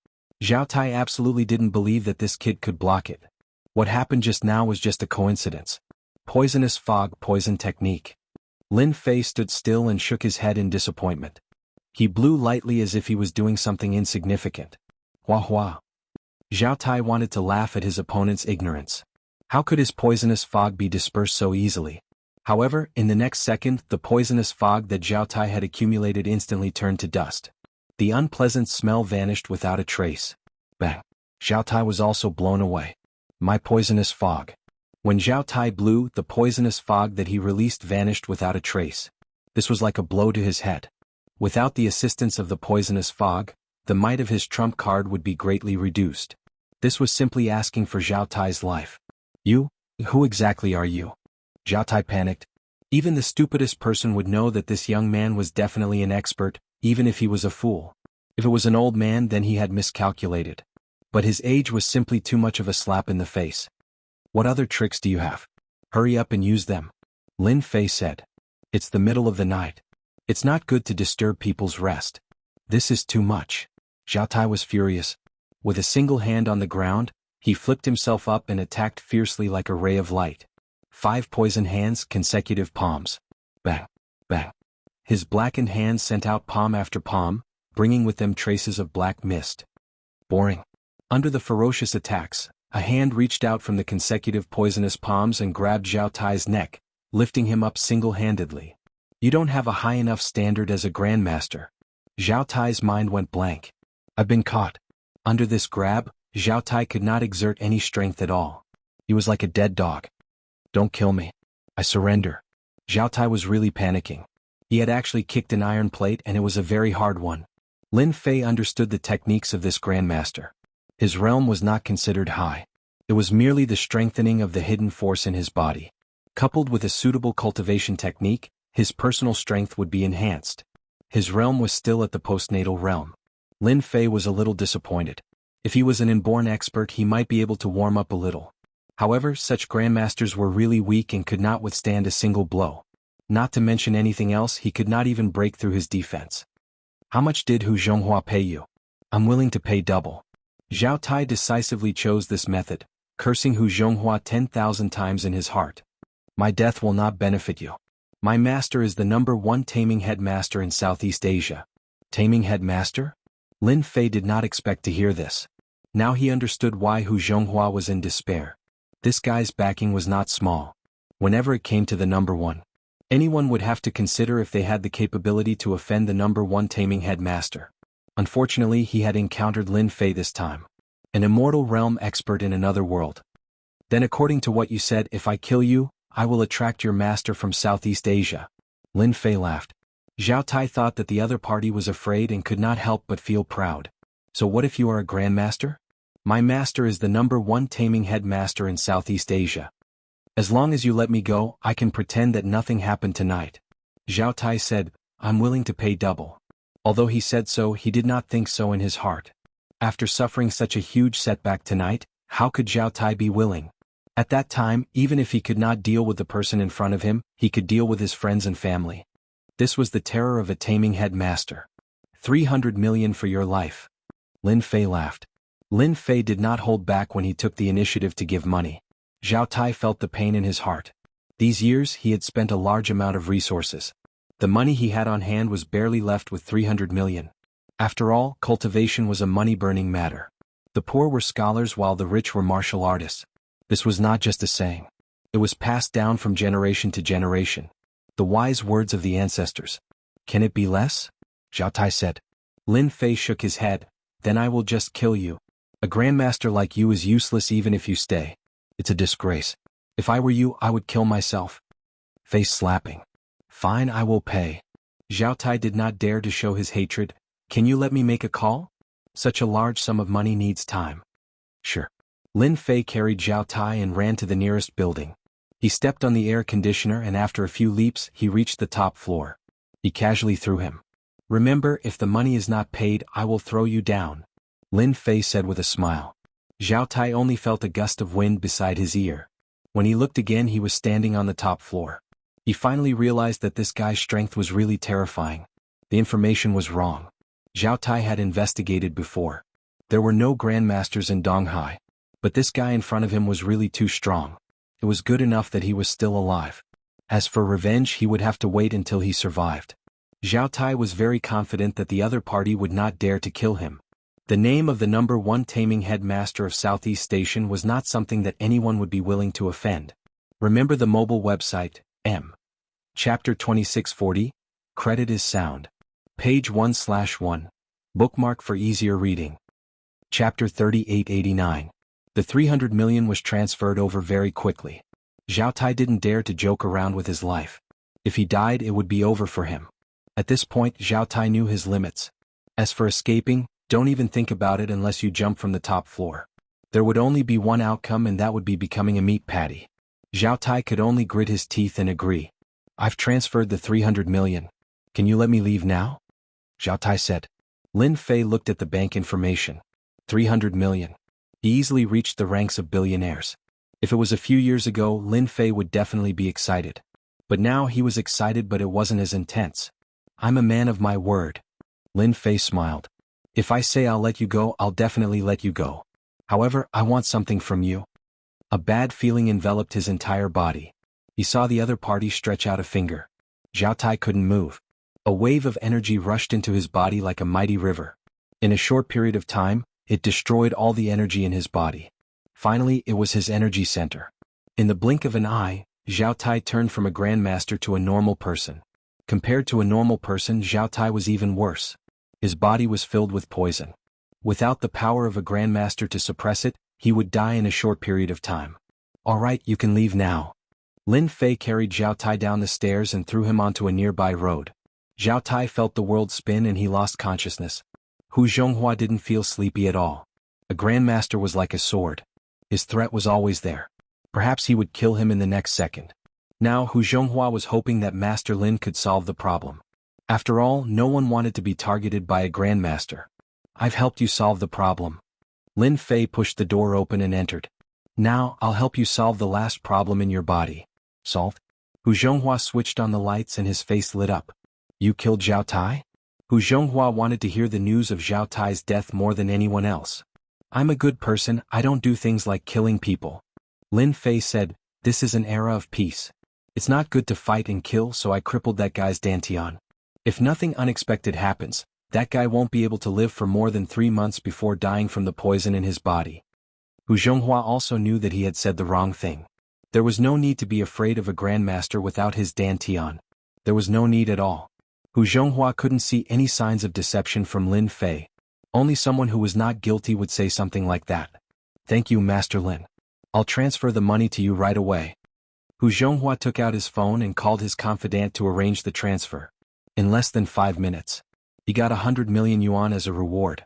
Zhao Tai absolutely didn't believe that this kid could block it. What happened just now was just a coincidence. Poisonous fog, poison technique. Lin Fei stood still and shook his head in disappointment. He blew lightly as if he was doing something insignificant. Hua hua. Zhao Tai wanted to laugh at his opponent's ignorance. How could his poisonous fog be dispersed so easily? However, in the next second, the poisonous fog that Zhao Tai had accumulated instantly turned to dust. The unpleasant smell vanished without a trace. Bang! Zhao Tai was also blown away. My poisonous fog. When Zhao Tai blew, the poisonous fog that he released vanished without a trace. This was like a blow to his head. Without the assistance of the poisonous fog, the might of his trump card would be greatly reduced. This was simply asking for Zhao Tai's life. You? Who exactly are you? Zhao Tai panicked. Even the stupidest person would know that this young man was definitely an expert, even if he was a fool. If it was an old man, then he had miscalculated. But his age was simply too much of a slap in the face. What other tricks do you have? Hurry up and use them. Lin Fei said. It's the middle of the night. It's not good to disturb people's rest. This is too much. Zhao Tai was furious. With a single hand on the ground, he flipped himself up and attacked fiercely like a ray of light. 5 poison hands, consecutive palms. Bang, bang. His blackened hands sent out palm after palm, bringing with them traces of black mist. Boring. Under the ferocious attacks, a hand reached out from the consecutive poisonous palms and grabbed Zhao Tai's neck, lifting him up single-handedly. You don't have a high enough standard as a grandmaster. Zhao Tai's mind went blank. I've been caught. Under this grab, Zhao Tai could not exert any strength at all. He was like a dead dog. Don't kill me. I surrender. Zhao Tai was really panicking. He had actually kicked an iron plate and it was a very hard one. Lin Fei understood the techniques of this grandmaster. His realm was not considered high. It was merely the strengthening of the hidden force in his body. Coupled with a suitable cultivation technique, his personal strength would be enhanced. His realm was still at the postnatal realm. Lin Fei was a little disappointed. If he was an inborn expert, he might be able to warm up a little. However, such grandmasters were really weak and could not withstand a single blow. Not to mention anything else, he could not even break through his defense. How much did Hu Zhonghua pay you? I'm willing to pay double. Zhao Tai decisively chose this method, cursing Hu Zhonghua 10,000 times in his heart. My death will not benefit you. My master is the #1 taming headmaster in Southeast Asia. Taming headmaster? Lin Fei did not expect to hear this. Now he understood why Hu Zhonghua was in despair. This guy's backing was not small. Whenever it came to the #1, anyone would have to consider if they had the capability to offend the #1 taming headmaster. Unfortunately, he had encountered Lin Fei this time, an immortal realm expert in another world. Then according to what you said, if I kill you, I will attract your master from Southeast Asia. Lin Fei laughed. Zhao Tai thought that the other party was afraid and could not help but feel proud. So what if you are a grandmaster? My master is the #1 taming headmaster in Southeast Asia. As long as you let me go, I can pretend that nothing happened tonight. Zhao Tai said, I'm willing to pay double. Although he said so, he did not think so in his heart. After suffering such a huge setback tonight, how could Zhao Tai be willing? At that time, even if he could not deal with the person in front of him, he could deal with his friends and family. This was the terror of a taming headmaster. 300 million for your life. Lin Fei laughed. Lin Fei did not hold back when he took the initiative to give money. Zhao Tai felt the pain in his heart. These years he had spent a large amount of resources. The money he had on hand was barely left with 300 million. After all, cultivation was a money-burning matter. The poor were scholars while the rich were martial artists. This was not just a saying. It was passed down from generation to generation. The wise words of the ancestors. Can it be less? Zhao Tai said. Lin Fei shook his head. Then I will just kill you. A grandmaster like you is useless even if you stay. It's a disgrace. If I were you, I would kill myself. Face slapping. Fine, I will pay. Zhao Tai did not dare to show his hatred. Can you let me make a call? Such a large sum of money needs time. Sure. Lin Fei carried Zhao Tai and ran to the nearest building. He stepped on the air conditioner and after a few leaps, he reached the top floor. He casually threw him. Remember, if the money is not paid, I will throw you down. Lin Fei said with a smile. Zhao Tai only felt a gust of wind beside his ear. When he looked again, he was standing on the top floor. He finally realized that this guy's strength was really terrifying. The information was wrong. Zhao Tai had investigated before. There were no grandmasters in Donghai. But this guy in front of him was really too strong. It was good enough that he was still alive. As for revenge, he would have to wait until he survived. Zhao Tai was very confident that the other party would not dare to kill him. The name of the #1 taming headmaster of Southeast Station was not something that anyone would be willing to offend. Remember the mobile website, M. Chapter 2640, Credit is sound. Page 1/1. Bookmark for easier reading. Chapter 3889. The 300 million was transferred over very quickly. Zhao Tai didn't dare to joke around with his life. If he died, it would be over for him. At this point, Zhao Tai knew his limits. As for escaping, don't even think about it unless you jump from the top floor. There would only be one outcome and that would be becoming a meat patty. Zhao Tai could only grit his teeth and agree. I've transferred the 300 million. Can you let me leave now? Zhao Tai said. Lin Fei looked at the bank information. 300 million. He easily reached the ranks of billionaires. If it was a few years ago, Lin Fei would definitely be excited. But now he was excited, but it wasn't as intense. I'm a man of my word. Lin Fei smiled. If I say I'll let you go, I'll definitely let you go. However, I want something from you. A bad feeling enveloped his entire body. He saw the other party stretch out a finger. Zhao Tai couldn't move. A wave of energy rushed into his body like a mighty river. In a short period of time, it destroyed all the energy in his body. Finally, it was his energy center. In the blink of an eye, Zhao Tai turned from a grandmaster to a normal person. Compared to a normal person, Zhao Tai was even worse. His body was filled with poison. Without the power of a grandmaster to suppress it, he would die in a short period of time. All right, you can leave now. Lin Fei carried Zhao Tai down the stairs and threw him onto a nearby road. Zhao Tai felt the world spin and he lost consciousness. Hu Zhonghua didn't feel sleepy at all. A grandmaster was like a sword. His threat was always there. Perhaps he would kill him in the next second. Now Hu Zhonghua was hoping that Master Lin could solve the problem. After all, no one wanted to be targeted by a grandmaster. I've helped you solve the problem. Lin Fei pushed the door open and entered. Now, I'll help you solve the last problem in your body. Solved? Hu Zhonghua switched on the lights and his face lit up. You killed Zhao Tai? Hu Zhonghua wanted to hear the news of Zhao Tai's death more than anyone else. I'm a good person, I don't do things like killing people. Lin Fei said, this is an era of peace. It's not good to fight and kill, so I crippled that guy's dantian. If nothing unexpected happens, that guy won't be able to live for more than 3 months before dying from the poison in his body. Hu Zhonghua also knew that he had said the wrong thing. There was no need to be afraid of a grandmaster without his dantian. There was no need at all. Hu Zhonghua couldn't see any signs of deception from Lin Fei. Only someone who was not guilty would say something like that. Thank you, Master Lin. I'll transfer the money to you right away. Hu Zhonghua took out his phone and called his confidant to arrange the transfer. In less than 5 minutes, he got 100 million yuan as a reward.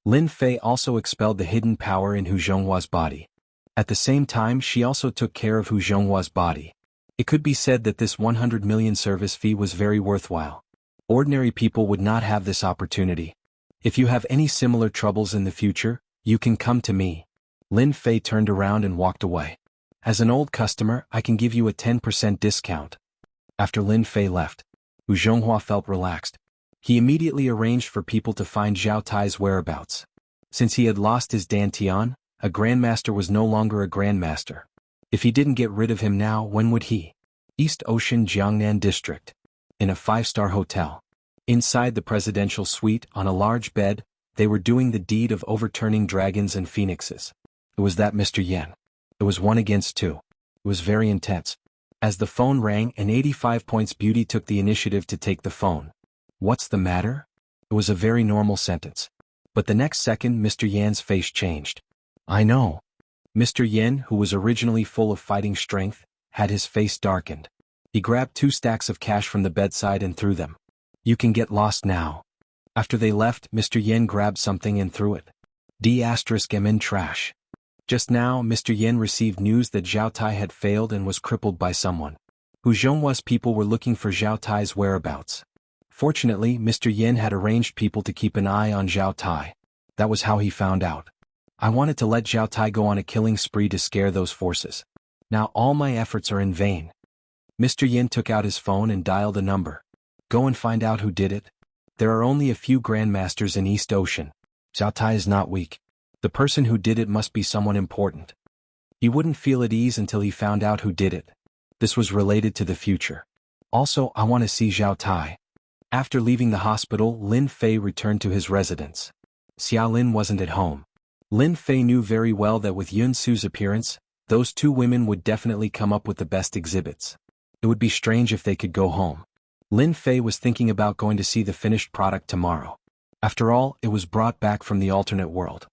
Lin Fei also expelled the hidden power in Hu Zhonghua's body. At the same time, she also took care of Hu Zhonghua's body. It could be said that this 100 million service fee was very worthwhile. Ordinary people would not have this opportunity. If you have any similar troubles in the future, you can come to me. Lin Fei turned around and walked away. As an old customer, I can give you a 10% discount. After Lin Fei left, Hu Zhonghua felt relaxed. He immediately arranged for people to find Zhao Tai's whereabouts. Since he had lost his dantian, a grandmaster was no longer a grandmaster. If he didn't get rid of him now, when would he? East Ocean, Jiangnan District. In a 5-star hotel. Inside the presidential suite, on a large bed, they were doing the deed of overturning dragons and phoenixes. It was that Mr. Yen. It was 1 against 2. It was very intense. As the phone rang, an 85 points beauty took the initiative to take the phone. What's the matter? It was a very normal sentence. But the next second, Mr. Yan's face changed. I know. Mr. Yen, who was originally full of fighting strength, had his face darkened. He grabbed 2 stacks of cash from the bedside and threw them. You can get lost now. After they left, Mr. Yen grabbed something and threw it. D*M in trash. Just now, Mr. Yen received news that Zhao Tai had failed and was crippled by someone. Hu Zhonghua's people were looking for Zhao Tai's whereabouts. Fortunately, Mr. Yen had arranged people to keep an eye on Zhao Tai. That was how he found out. I wanted to let Zhao Tai go on a killing spree to scare those forces. Now all my efforts are in vain. Mr. Yen took out his phone and dialed a number. Go and find out who did it. There are only a few grandmasters in East Ocean. Zhao Tai is not weak. The person who did it must be someone important. He wouldn't feel at ease until he found out who did it. This was related to the future. Also, I want to see Zhao Tai. After leaving the hospital, Lin Fei returned to his residence. Xia Lin wasn't at home. Lin Fei knew very well that with Yun Su's appearance, those 2 women would definitely come up with the best exhibits. It would be strange if they could go home. Lin Fei was thinking about going to see the finished product tomorrow. After all, it was brought back from the alternate world.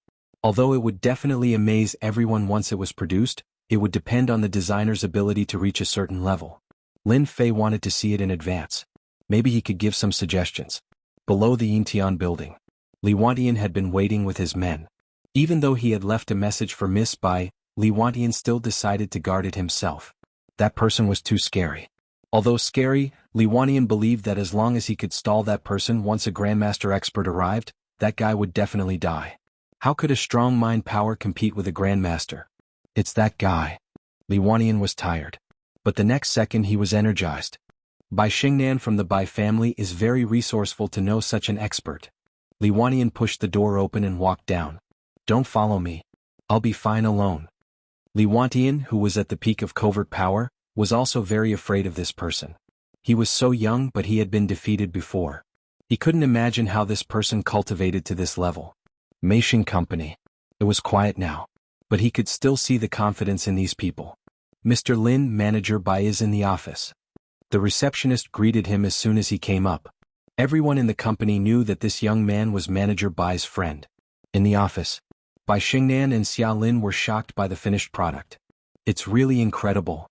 Although it would definitely amaze everyone once it was produced, it would depend on the designer's ability to reach a certain level. Lin Fei wanted to see it in advance. Maybe he could give some suggestions. Below the Yintian building, Li Wantian had been waiting with his men. Even though he had left a message for Miss Bai, Li Wantian still decided to guard it himself. That person was too scary. Although scary, Li Wantian believed that as long as he could stall that person once a grandmaster expert arrived, that guy would definitely die. How could a strong mind power compete with a grandmaster? It's that guy. Li Wantian was tired. But the next second he was energized. Bai Xingnan from the Bai family is very resourceful to know such an expert. Li Wantian pushed the door open and walked down. Don't follow me. I'll be fine alone. Li Wantian, who was at the peak of covert power, was also very afraid of this person. He was so young, but he had been defeated before. He couldn't imagine how this person cultivated to this level. Meishing Company. It was quiet now. But he could still see the confidence in these people. Mr. Lin, Manager Bai, is in the office. The receptionist greeted him as soon as he came up. Everyone in the company knew that this young man was Manager Bai's friend. In the office, Bai Xingnan and Xia Lin were shocked by the finished product. It's really incredible.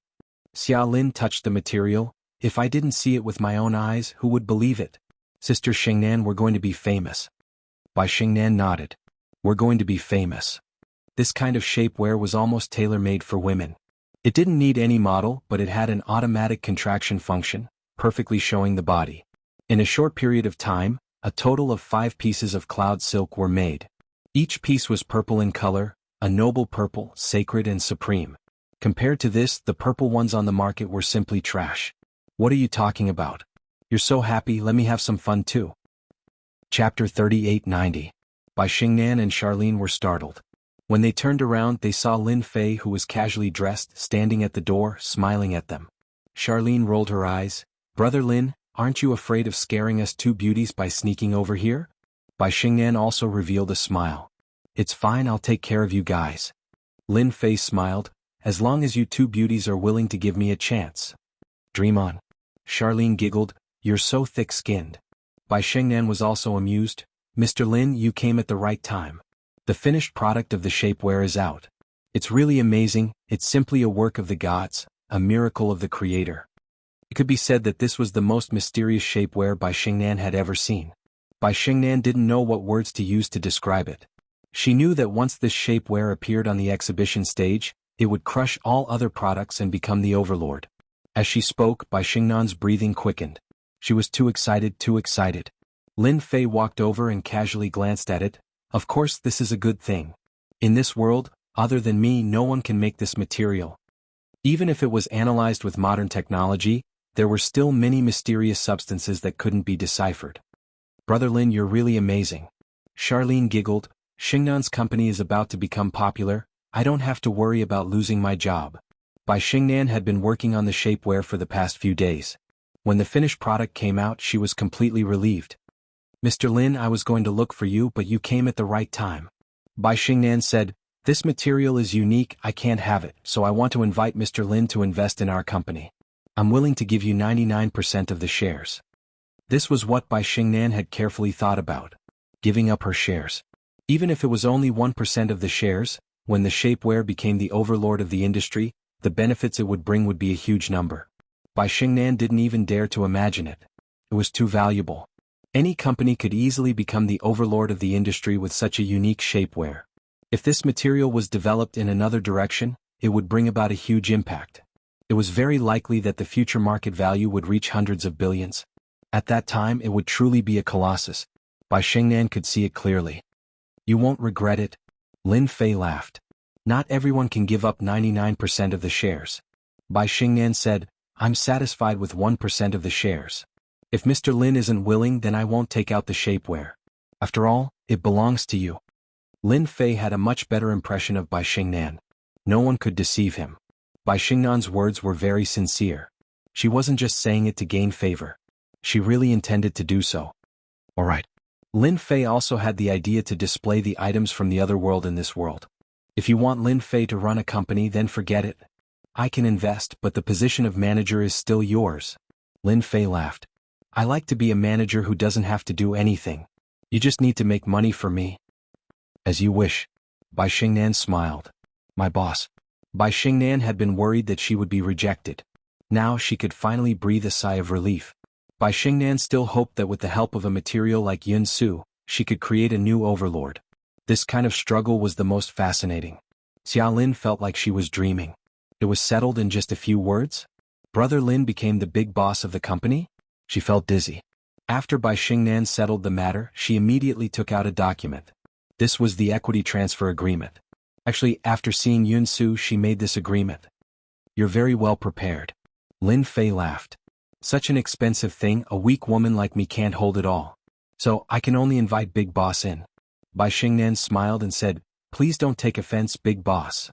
Xia Lin touched the material. If I didn't see it with my own eyes, who would believe it? Sister Xingnan, we're going to be famous. Bai Xingnan nodded. We're going to be famous. This kind of shapewear was almost tailor-made for women. It didn't need any model, but it had an automatic contraction function, perfectly showing the body. In a short period of time, a total of 5 pieces of cloud silk were made. Each piece was purple in color, a noble purple, sacred and supreme. Compared to this, the purple ones on the market were simply trash. What are you talking about? You're so happy, let me have some fun too. Chapter 3890. Bai Xingnan and Charlene were startled. When they turned around, they saw Lin Fei, who was casually dressed, standing at the door, smiling at them. Charlene rolled her eyes. Brother Lin, aren't you afraid of scaring us two beauties by sneaking over here? Bai Xingnan also revealed a smile. It's fine, I'll take care of you guys. Lin Fei smiled, as long as you two beauties are willing to give me a chance. Dream on. Charlene giggled, you're so thick-skinned. Bai Xingnan was also amused. Mr. Lin, you came at the right time. The finished product of the shapewear is out. It's really amazing, it's simply a work of the gods, a miracle of the creator. It could be said that this was the most mysterious shapewear Bai Xingnan had ever seen. Bai Xingnan didn't know what words to use to describe it. She knew that once this shapewear appeared on the exhibition stage, it would crush all other products and become the overlord. As she spoke, Bai Xingnan's breathing quickened. She was too excited, too excited. Lin Fei walked over and casually glanced at it. Of course, this is a good thing. In this world, other than me, no one can make this material. Even if it was analyzed with modern technology, there were still many mysterious substances that couldn't be deciphered. Brother Lin, you're really amazing. Charlene giggled. Xingnan's company is about to become popular. I don't have to worry about losing my job. Bai Xingnan had been working on the shapewear for the past few days. When the finished product came out, she was completely relieved. Mr. Lin, I was going to look for you, but you came at the right time. Bai Xingnan said, this material is unique, I can't have it, so I want to invite Mr. Lin to invest in our company. I'm willing to give you 99% of the shares. This was what Bai Xingnan had carefully thought about. Giving up her shares. Even if it was only 1% of the shares, when the shapewear became the overlord of the industry, the benefits it would bring would be a huge number. Bai Xingnan didn't even dare to imagine it. It was too valuable. Any company could easily become the overlord of the industry with such a unique shapewear. If this material was developed in another direction, it would bring about a huge impact. It was very likely that the future market value would reach hundreds of billions. At that time, it would truly be a colossus. Bai Xingnan could see it clearly. You won't regret it. Lin Fei laughed. Not everyone can give up 99% of the shares. Bai Xingnan said, I'm satisfied with 1% of the shares. If Mr. Lin isn't willing, then I won't take out the shapewear. After all, it belongs to you. Lin Fei had a much better impression of Bai Xingnan. No one could deceive him. Bai Xingnan's words were very sincere. She wasn't just saying it to gain favor. She really intended to do so. All right. Lin Fei also had the idea to display the items from the other world in this world. If you want Lin Fei to run a company, then forget it. I can invest, but the position of manager is still yours. Lin Fei laughed. I like to be a manager who doesn't have to do anything. You just need to make money for me. As you wish. Bai Xingnan smiled. My boss. Bai Xingnan had been worried that she would be rejected. Now she could finally breathe a sigh of relief. Bai Xingnan still hoped that with the help of a material like Yun Su, she could create a new overlord. This kind of struggle was the most fascinating. Xia Lin felt like she was dreaming. It was settled in just a few words? Brother Lin became the big boss of the company? She felt dizzy. After Bai Xingnan settled the matter, she immediately took out a document. This was the equity transfer agreement. Actually, after seeing Yun Su, she made this agreement. You're very well prepared. Lin Fei laughed. Such an expensive thing, a weak woman like me can't hold it all. So, I can only invite Big Boss in. Bai Xingnan smiled and said, please don't take offense, Big Boss.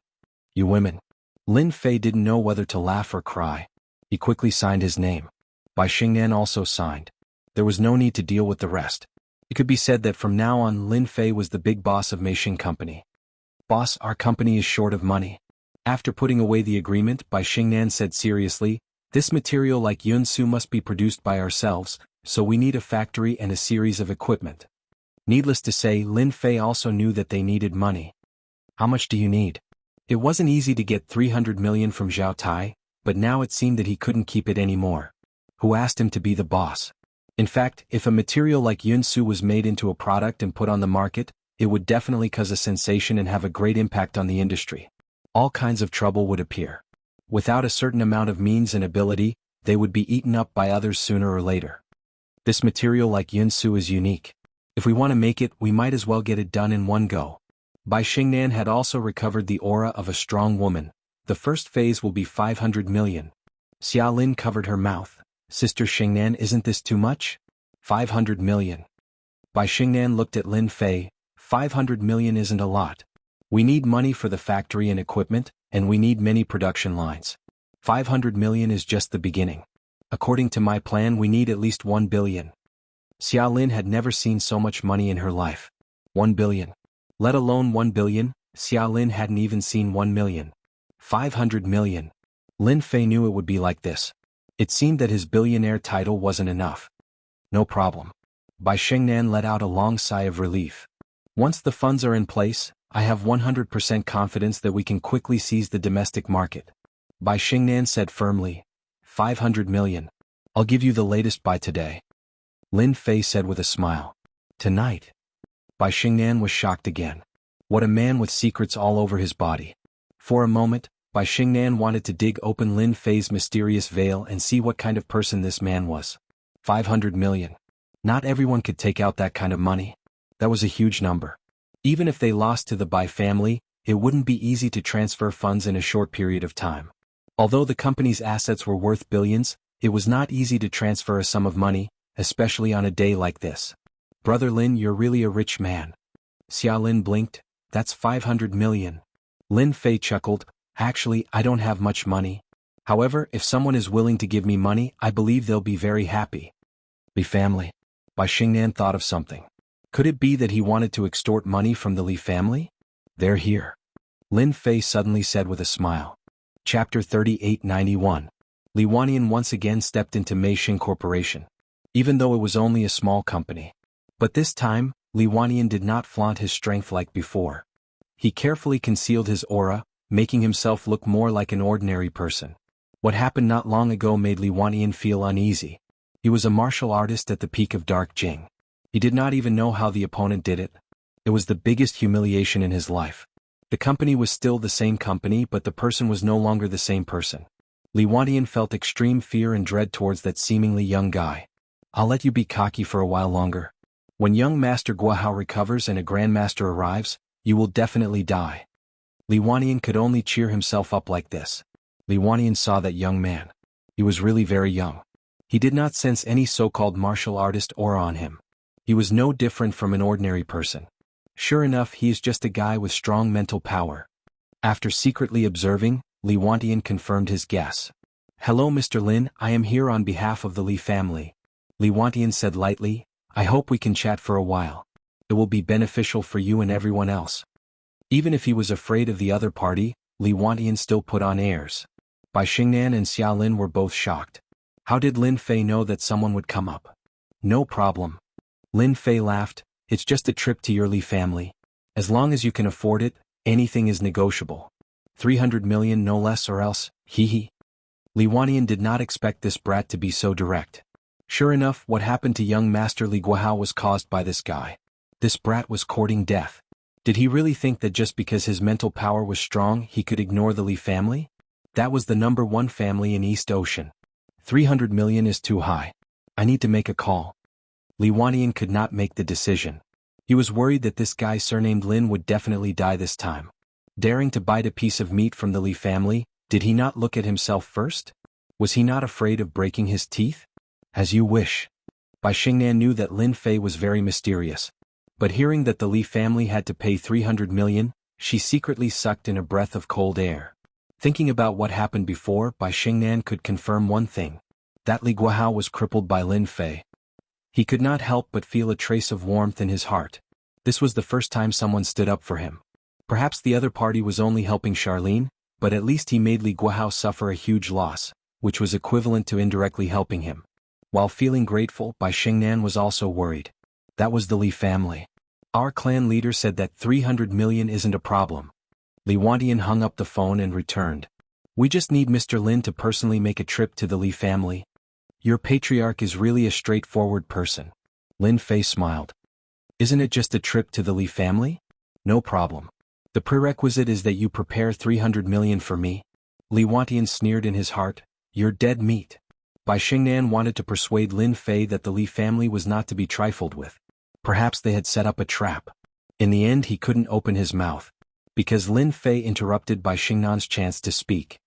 You women. Lin Fei didn't know whether to laugh or cry. He quickly signed his name. Bai Xingnan also signed. There was no need to deal with the rest. It could be said that from now on Lin Fei was the big boss of Meixing Company. Boss, our company is short of money. After putting away the agreement, Bai Xingnan said seriously, this material like Yun Su must be produced by ourselves, so we need a factory and a series of equipment. Needless to say, Lin Fei also knew that they needed money. How much do you need? It wasn't easy to get 300 million from Zhao Tai, but now it seemed that he couldn't keep it anymore. Who asked him to be the boss? In fact, if a material like Yun Su was made into a product and put on the market, it would definitely cause a sensation and have a great impact on the industry. All kinds of trouble would appear. Without a certain amount of means and ability, they would be eaten up by others sooner or later. This material like Yun Su is unique. If we want to make it, we might as well get it done in one go. Bai Xingnan had also recovered the aura of a strong woman. The first phase will be 500 million. Xia Lin covered her mouth. Sister Xingnan, isn't this too much? 500 million. Bai Xingnan looked at Lin Fei. 500 million isn't a lot. We need money for the factory and equipment, and we need many production lines. 500 million is just the beginning. According to my plan, we need at least 1 billion. Xia Lin had never seen so much money in her life. 1 billion. Let alone 1 billion, Xia Lin hadn't even seen 1 million. 500 million. Lin Fei knew it would be like this. It seemed that his billionaire title wasn't enough. No problem. Bai Xingnan let out a long sigh of relief. Once the funds are in place, I have 100% confidence that we can quickly seize the domestic market. Bai Xingnan said firmly. 500 million. I'll give you the latest by today. Lin Fei said with a smile. Tonight? Bai Xingnan was shocked again. What a man with secrets all over his body. For a moment, Bai Xingnan wanted to dig open Lin Fei's mysterious veil and see what kind of person this man was. 500 million. Not everyone could take out that kind of money. That was a huge number. Even if they lost to the Bai family, it wouldn't be easy to transfer funds in a short period of time. Although the company's assets were worth billions, it was not easy to transfer a sum of money, especially on a day like this. Brother Lin, you're really a rich man. Xia Lin blinked. That's 500 million. Lin Fei chuckled. Actually, I don't have much money. However, if someone is willing to give me money, I believe they'll be very happy. Li family. Bai Xingnan thought of something. Could it be that he wanted to extort money from the Li family? They're here. Lin Fei suddenly said with a smile. Chapter 3891. Li Wannian once again stepped into Meixing Corporation. Even though it was only a small company. But this time, Li Wannian did not flaunt his strength like before. He carefully concealed his aura, making himself look more like an ordinary person. What happened not long ago made Li Wannian feel uneasy. He was a martial artist at the peak of Dark Jing. He did not even know how the opponent did it. It was the biggest humiliation in his life. The company was still the same company, but the person was no longer the same person. Li Wannian felt extreme fear and dread towards that seemingly young guy. I'll let you be cocky for a while longer. When young Master Guahao recovers and a Grandmaster arrives, you will definitely die. Li Wannian could only cheer himself up like this. Li Wannian saw that young man. He was really very young. He did not sense any so-called martial artist aura on him. He was no different from an ordinary person. Sure enough, he is just a guy with strong mental power. After secretly observing, Li Wannian confirmed his guess. Hello Mr. Lin, I am here on behalf of the Li family. Li Wannian said lightly, I hope we can chat for a while. It will be beneficial for you and everyone else. Even if he was afraid of the other party, Li Wannian still put on airs. Bai Xingnan and Xia Lin were both shocked. How did Lin Fei know that someone would come up? No problem. Lin Fei laughed. It's just a trip to your Li family. As long as you can afford it, anything is negotiable. 300 million no less or else, hee. Li Wannian did not expect this brat to be so direct. Sure enough, what happened to young Master Li Guahao was caused by this guy. This brat was courting death. Did he really think that just because his mental power was strong he could ignore the Li family? That was the #1 family in East Ocean. 300 million is too high. I need to make a call. Li Wannian could not make the decision. He was worried that this guy surnamed Lin would definitely die this time. Daring to bite a piece of meat from the Li family, did he not look at himself first? Was he not afraid of breaking his teeth? As you wish. Bai Xingnan knew that Lin Fei was very mysterious. But hearing that the Li family had to pay 300 million, she secretly sucked in a breath of cold air. Thinking about what happened before, Bai Xingnan could confirm one thing. That Li Guahao was crippled by Lin Fei. He could not help but feel a trace of warmth in his heart. This was the first time someone stood up for him. Perhaps the other party was only helping Charlene, but at least he made Li Guahao suffer a huge loss, which was equivalent to indirectly helping him. While feeling grateful, Bai Xingnan was also worried. That was the Li family. Our clan leader said that 300 million isn't a problem. Li Wannian hung up the phone and returned. We just need Mr. Lin to personally make a trip to the Li family. Your patriarch is really a straightforward person. Lin Fei smiled. Isn't it just a trip to the Li family? No problem. The prerequisite is that you prepare 300 million for me. Li Wannian sneered in his heart. You're dead meat. Bai Xingnan wanted to persuade Lin Fei that the Li family was not to be trifled with. Perhaps they had set up a trap. In the end he couldn't open his mouth. Because Lin Fei interrupted Bai Xingnan's chance to speak.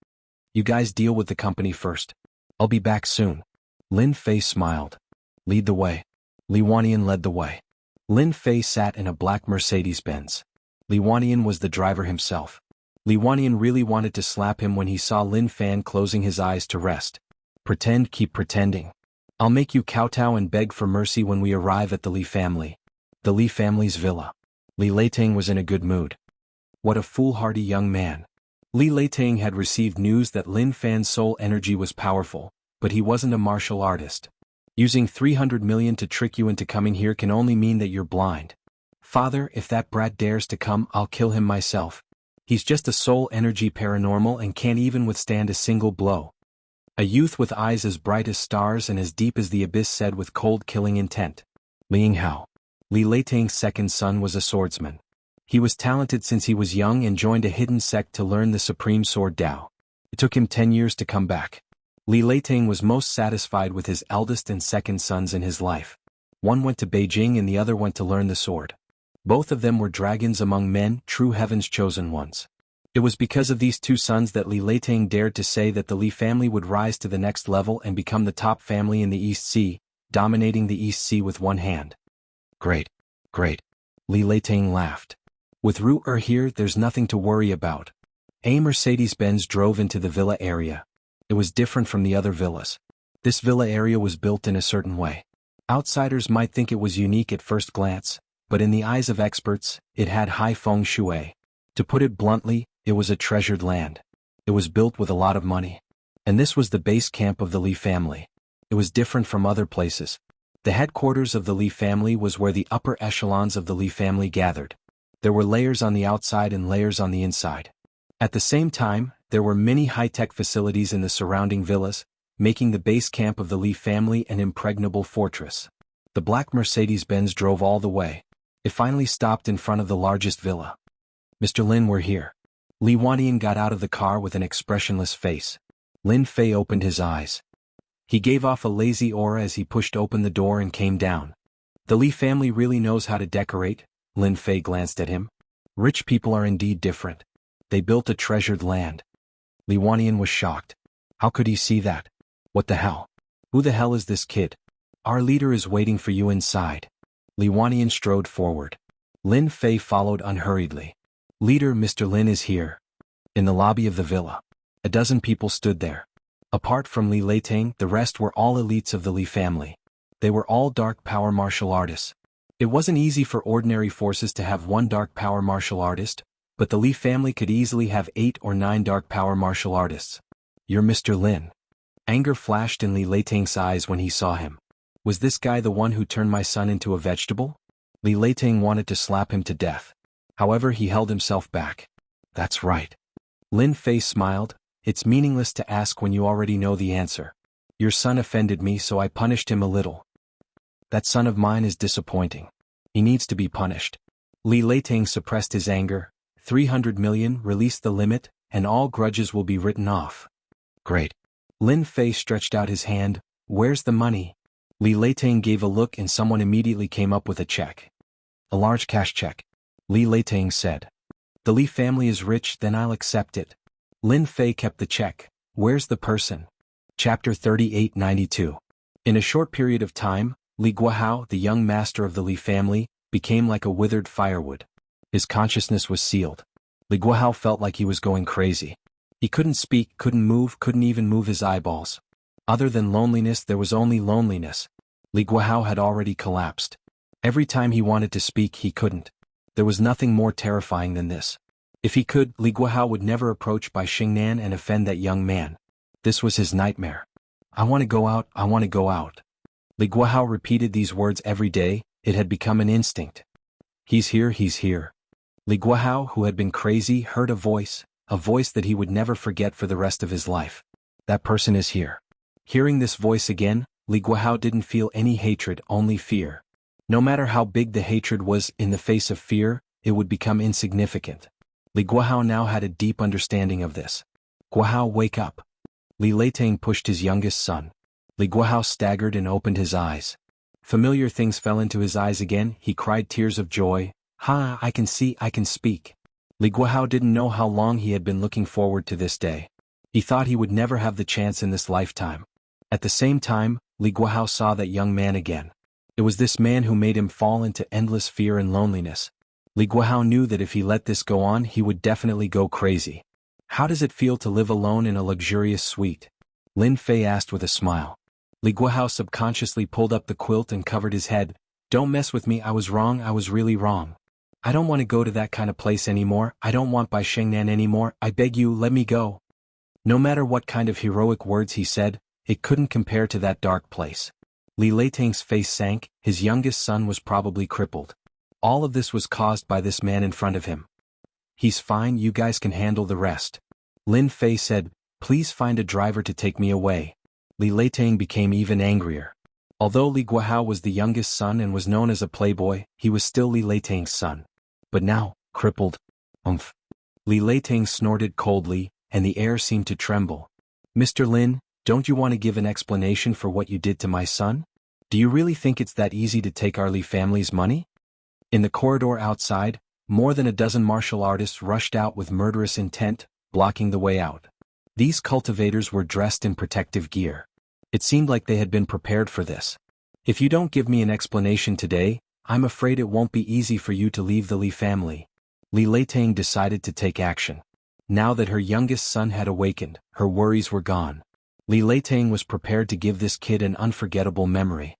You guys deal with the company first. I'll be back soon. Lin Fei smiled. Lead the way. Li Wannian led the way. Lin Fei sat in a black Mercedes-Benz. Li Wannian was the driver himself. Li Wannian really wanted to slap him when he saw Lin Fan closing his eyes to rest. Pretend, keep pretending. I'll make you kowtow and beg for mercy when we arrive at the Li family. The Li family's villa. Li Leitang was in a good mood. What a foolhardy young man. Li Leitang had received news that Lin Fan's soul energy was powerful, but he wasn't a martial artist. Using 300 million to trick you into coming here can only mean that you're blind. Father, if that brat dares to come, I'll kill him myself. He's just a soul energy paranormal and can't even withstand a single blow. A youth with eyes as bright as stars and as deep as the abyss said with cold killing intent. Ling Hao. Li Leitang's second son was a swordsman. He was talented since he was young and joined a hidden sect to learn the supreme sword Dao. It took him 10 years to come back. Li Leitang was most satisfied with his eldest and second sons in his life. One went to Beijing and the other went to learn the sword. Both of them were dragons among men, true heaven's chosen ones. It was because of these two sons that Li Leitang dared to say that the Li family would rise to the next level and become the top family in the East Sea, dominating the East Sea with one hand. Great. Great. Li Leitang laughed. With Ru here, there's nothing to worry about. A Mercedes-Benz drove into the villa area. It was different from the other villas. This villa area was built in a certain way. Outsiders might think it was unique at first glance, but in the eyes of experts, it had high feng shui. To put it bluntly, it was a treasured land. It was built with a lot of money. And this was the base camp of the Li family. It was different from other places. The headquarters of the Li family was where the upper echelons of the Li family gathered. There were layers on the outside and layers on the inside. At the same time, there were many high-tech facilities in the surrounding villas, making the base camp of the Li family an impregnable fortress. The black Mercedes-Benz drove all the way. It finally stopped in front of the largest villa. Mr. Lin, we're here. Li Wannian got out of the car with an expressionless face. Lin Fei opened his eyes. He gave off a lazy aura as he pushed open the door and came down. The Li family really knows how to decorate. Lin Fei glanced at him. Rich people are indeed different. They built a treasured land. Li Wannian was shocked. How could he see that? What the hell? Who the hell is this kid? Our leader is waiting for you inside. Li Wannian strode forward. Lin Fei followed unhurriedly. Leader, Mr. Lin is here. In the lobby of the villa. A dozen people stood there. Apart from Li Leitang, the rest were all elites of the Li family. They were all dark power martial artists. It wasn't easy for ordinary forces to have one dark power martial artist, but the Li family could easily have 8 or 9 dark power martial artists. You're Mr. Lin. Anger flashed in Li Leitang's eyes when he saw him. Was this guy the one who turned my son into a vegetable? Li Leitang wanted to slap him to death. However, he held himself back. That's right. Lin Fei smiled. It's meaningless to ask when you already know the answer. Your son offended me, so I punished him a little. That son of mine is disappointing. He needs to be punished. Li Leitang suppressed his anger. 300 million, release the limit, and all grudges will be written off. Great. Lin Fei stretched out his hand. Where's the money? Li Leitang gave a look and someone immediately came up with a check. A large cash check. Li Leitang said. The Li family is rich, then I'll accept it. Lin Fei kept the check. Where's the person? Chapter 3892. In a short period of time, Li Guohao, the young master of the Li family, became like a withered firewood. His consciousness was sealed. Li Guohao felt like he was going crazy. He couldn't speak, couldn't move, couldn't even move his eyeballs. Other than loneliness, there was only loneliness. Li Guohao had already collapsed. Every time he wanted to speak, he couldn't. There was nothing more terrifying than this. If he could, Li Guohao would never approach Bai Xingnan and offend that young man. This was his nightmare. I want to go out, I want to go out. Li Guohao repeated these words every day. It had become an instinct. He's here, he's here. Li Guohao, who had been crazy, heard a voice that he would never forget for the rest of his life. That person is here. Hearing this voice again, Li Guohao didn't feel any hatred, only fear. No matter how big the hatred was, in the face of fear, it would become insignificant. Li Guohao now had a deep understanding of this. Guohao, wake up. Li Leitang pushed his youngest son. Li Guohao staggered and opened his eyes. Familiar things fell into his eyes again. He cried tears of joy. Ha, I can see, I can speak. Li Guohao didn't know how long he had been looking forward to this day. He thought he would never have the chance in this lifetime. At the same time, Li Guohao saw that young man again. It was this man who made him fall into endless fear and loneliness. Li Guohao knew that if he let this go on he would definitely go crazy. How does it feel to live alone in a luxurious suite? Lin Fei asked with a smile. Li Guohao subconsciously pulled up the quilt and covered his head. Don't mess with me, I was wrong, I was really wrong. I don't want to go to that kind of place anymore, I don't want Bai Shengnan anymore, I beg you, let me go. No matter what kind of heroic words he said, it couldn't compare to that dark place. Li Leiting's face sank, his youngest son was probably crippled. All of this was caused by this man in front of him. He's fine, you guys can handle the rest. Lin Fei said, please find a driver to take me away. Li Leiting became even angrier. Although Li Guohao was the youngest son and was known as a playboy, he was still Li Leiting's son. But now, crippled. Li Leiting snorted coldly, and the air seemed to tremble. Mr. Lin, don't you want to give an explanation for what you did to my son? Do you really think it's that easy to take our Li family's money? In the corridor outside, more than a dozen martial artists rushed out with murderous intent, blocking the way out. These cultivators were dressed in protective gear. It seemed like they had been prepared for this. If you don't give me an explanation today, I'm afraid it won't be easy for you to leave the Li family. Li Leiting decided to take action. Now that her youngest son had awakened, her worries were gone. Li Leiting was prepared to give this kid an unforgettable memory.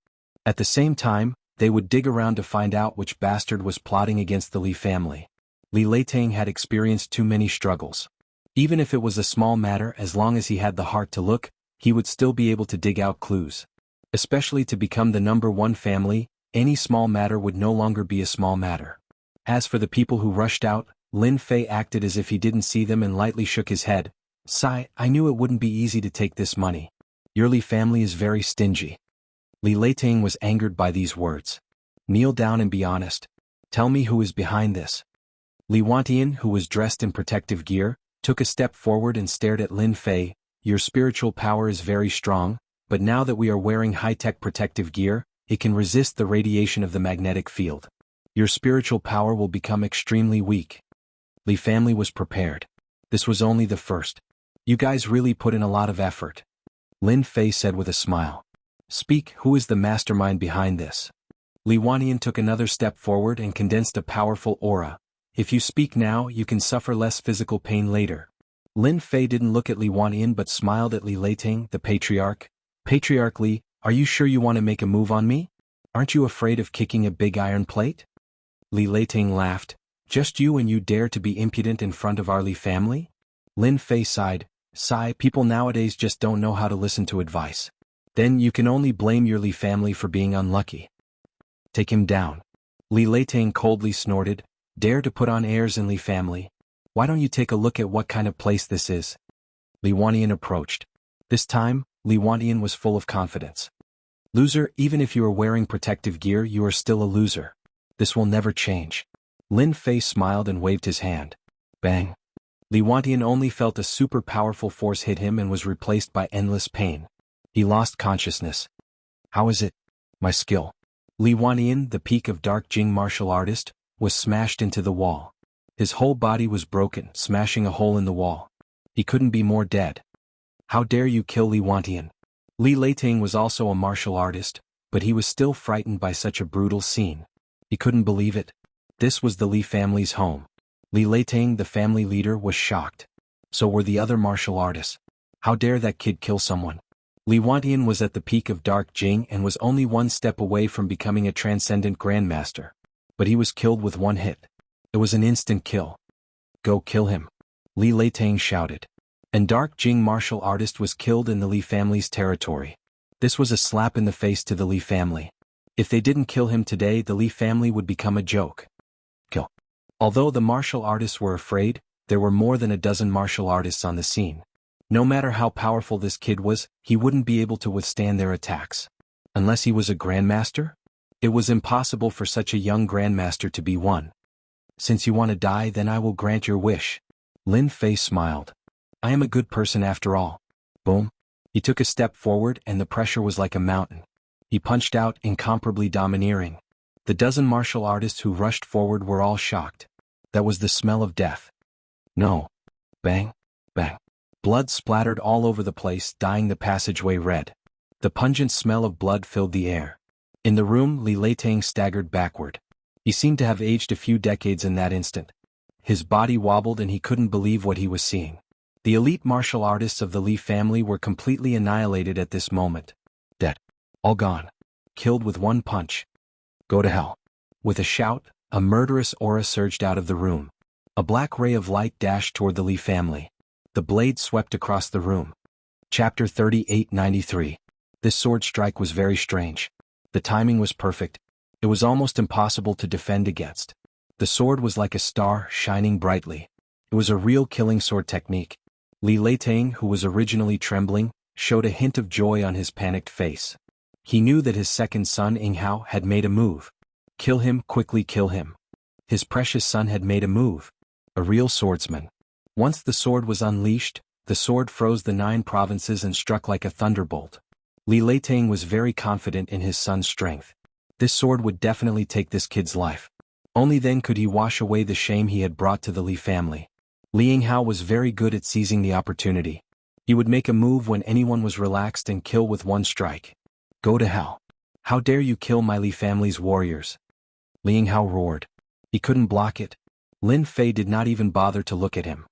At the same time, they would dig around to find out which bastard was plotting against the Li family. Li Leiting had experienced too many struggles. Even if it was a small matter, as long as he had the heart to look, he would still be able to dig out clues. Especially to become the #1 family, any small matter would no longer be a small matter. As for the people who rushed out, Lin Fei acted as if he didn't see them and lightly shook his head. Sigh, I knew it wouldn't be easy to take this money. Your Li family is very stingy. Li Leiting was angered by these words. Kneel down and be honest. Tell me who is behind this. Li Wantian, who was dressed in protective gear, took a step forward and stared at Lin Fei. Your spiritual power is very strong, but now that we are wearing high-tech protective gear, it can resist the radiation of the magnetic field. Your spiritual power will become extremely weak. Li family was prepared. This was only the first. You guys really put in a lot of effort. Lin Fei said with a smile. Speak, who is the mastermind behind this? Li Wantian took another step forward and condensed a powerful aura. If you speak now, you can suffer less physical pain later. Lin Fei didn't look at Li Wantian but smiled at Li Leiting, the patriarch. Patriarch Li, are you sure you want to make a move on me? Aren't you afraid of kicking a big iron plate? Li Leiting laughed. Just you and you dare to be impudent in front of our Li family? Lin Fei sighed. Sigh, people nowadays just don't know how to listen to advice. Then you can only blame your Li family for being unlucky. Take him down. Li Leiting coldly snorted. Dare to put on airs in Li family? Why don't you take a look at what kind of place this is? Li Wantian approached. This time, Li Wantian was full of confidence. Loser, even if you are wearing protective gear, you are still a loser. This will never change. Lin Fei smiled and waved his hand. Bang. Li Wantian only felt a super powerful force hit him and was replaced by endless pain. He lost consciousness. How is it? My skill. Li Wantian, the peak of dark Jing martial artist, was smashed into the wall. His whole body was broken, smashing a hole in the wall. He couldn't be more dead. How dare you kill Li Wantian? Li Leiting was also a martial artist, but he was still frightened by such a brutal scene. He couldn't believe it. This was the Li family's home. Li Leiting, the family leader, was shocked. So were the other martial artists. How dare that kid kill someone? Li Wantian was at the peak of dark Jing and was only one step away from becoming a transcendent grandmaster. But he was killed with one hit. It was an instant kill. Go kill him. Li Leiting shouted. And dark Jing martial artist was killed in the Li family's territory. This was a slap in the face to the Li family. If they didn't kill him today, the Li family would become a joke. Kill. Although the martial artists were afraid, there were more than a dozen martial artists on the scene. No matter how powerful this kid was, he wouldn't be able to withstand their attacks. Unless he was a grandmaster? It was impossible for such a young grandmaster to be one. Since you want to die, then I will grant your wish. Lin Fei smiled. I am a good person after all. Boom. He took a step forward and the pressure was like a mountain. He punched out, incomparably domineering. The dozen martial artists who rushed forward were all shocked. That was the smell of death. No. Bang. Bang. Blood splattered all over the place, dyeing the passageway red. The pungent smell of blood filled the air. In the room, Li Leiting staggered backward. He seemed to have aged a few decades in that instant. His body wobbled and he couldn't believe what he was seeing. The elite martial artists of the Li family were completely annihilated at this moment. Dead. All gone. Killed with one punch. Go to hell. With a shout, a murderous aura surged out of the room. A black ray of light dashed toward the Li family. The blade swept across the room. Chapter 3893. This sword strike was very strange. The timing was perfect. It was almost impossible to defend against. The sword was like a star, shining brightly. It was a real killing sword technique. Li Leitang, who was originally trembling, showed a hint of joy on his panicked face. He knew that his second son Yinghao had made a move. Kill him, quickly kill him. His precious son had made a move. A real swordsman. Once the sword was unleashed, the sword froze the 9 provinces and struck like a thunderbolt. Li Leitang was very confident in his son's strength. This sword would definitely take this kid's life. Only then could he wash away the shame he had brought to the Li family. Li Yinghao was very good at seizing the opportunity. He would make a move when anyone was relaxed and kill with one strike. Go to hell. How dare you kill my Li family's warriors? Li Yinghao roared. He couldn't block it. Lin Fei did not even bother to look at him.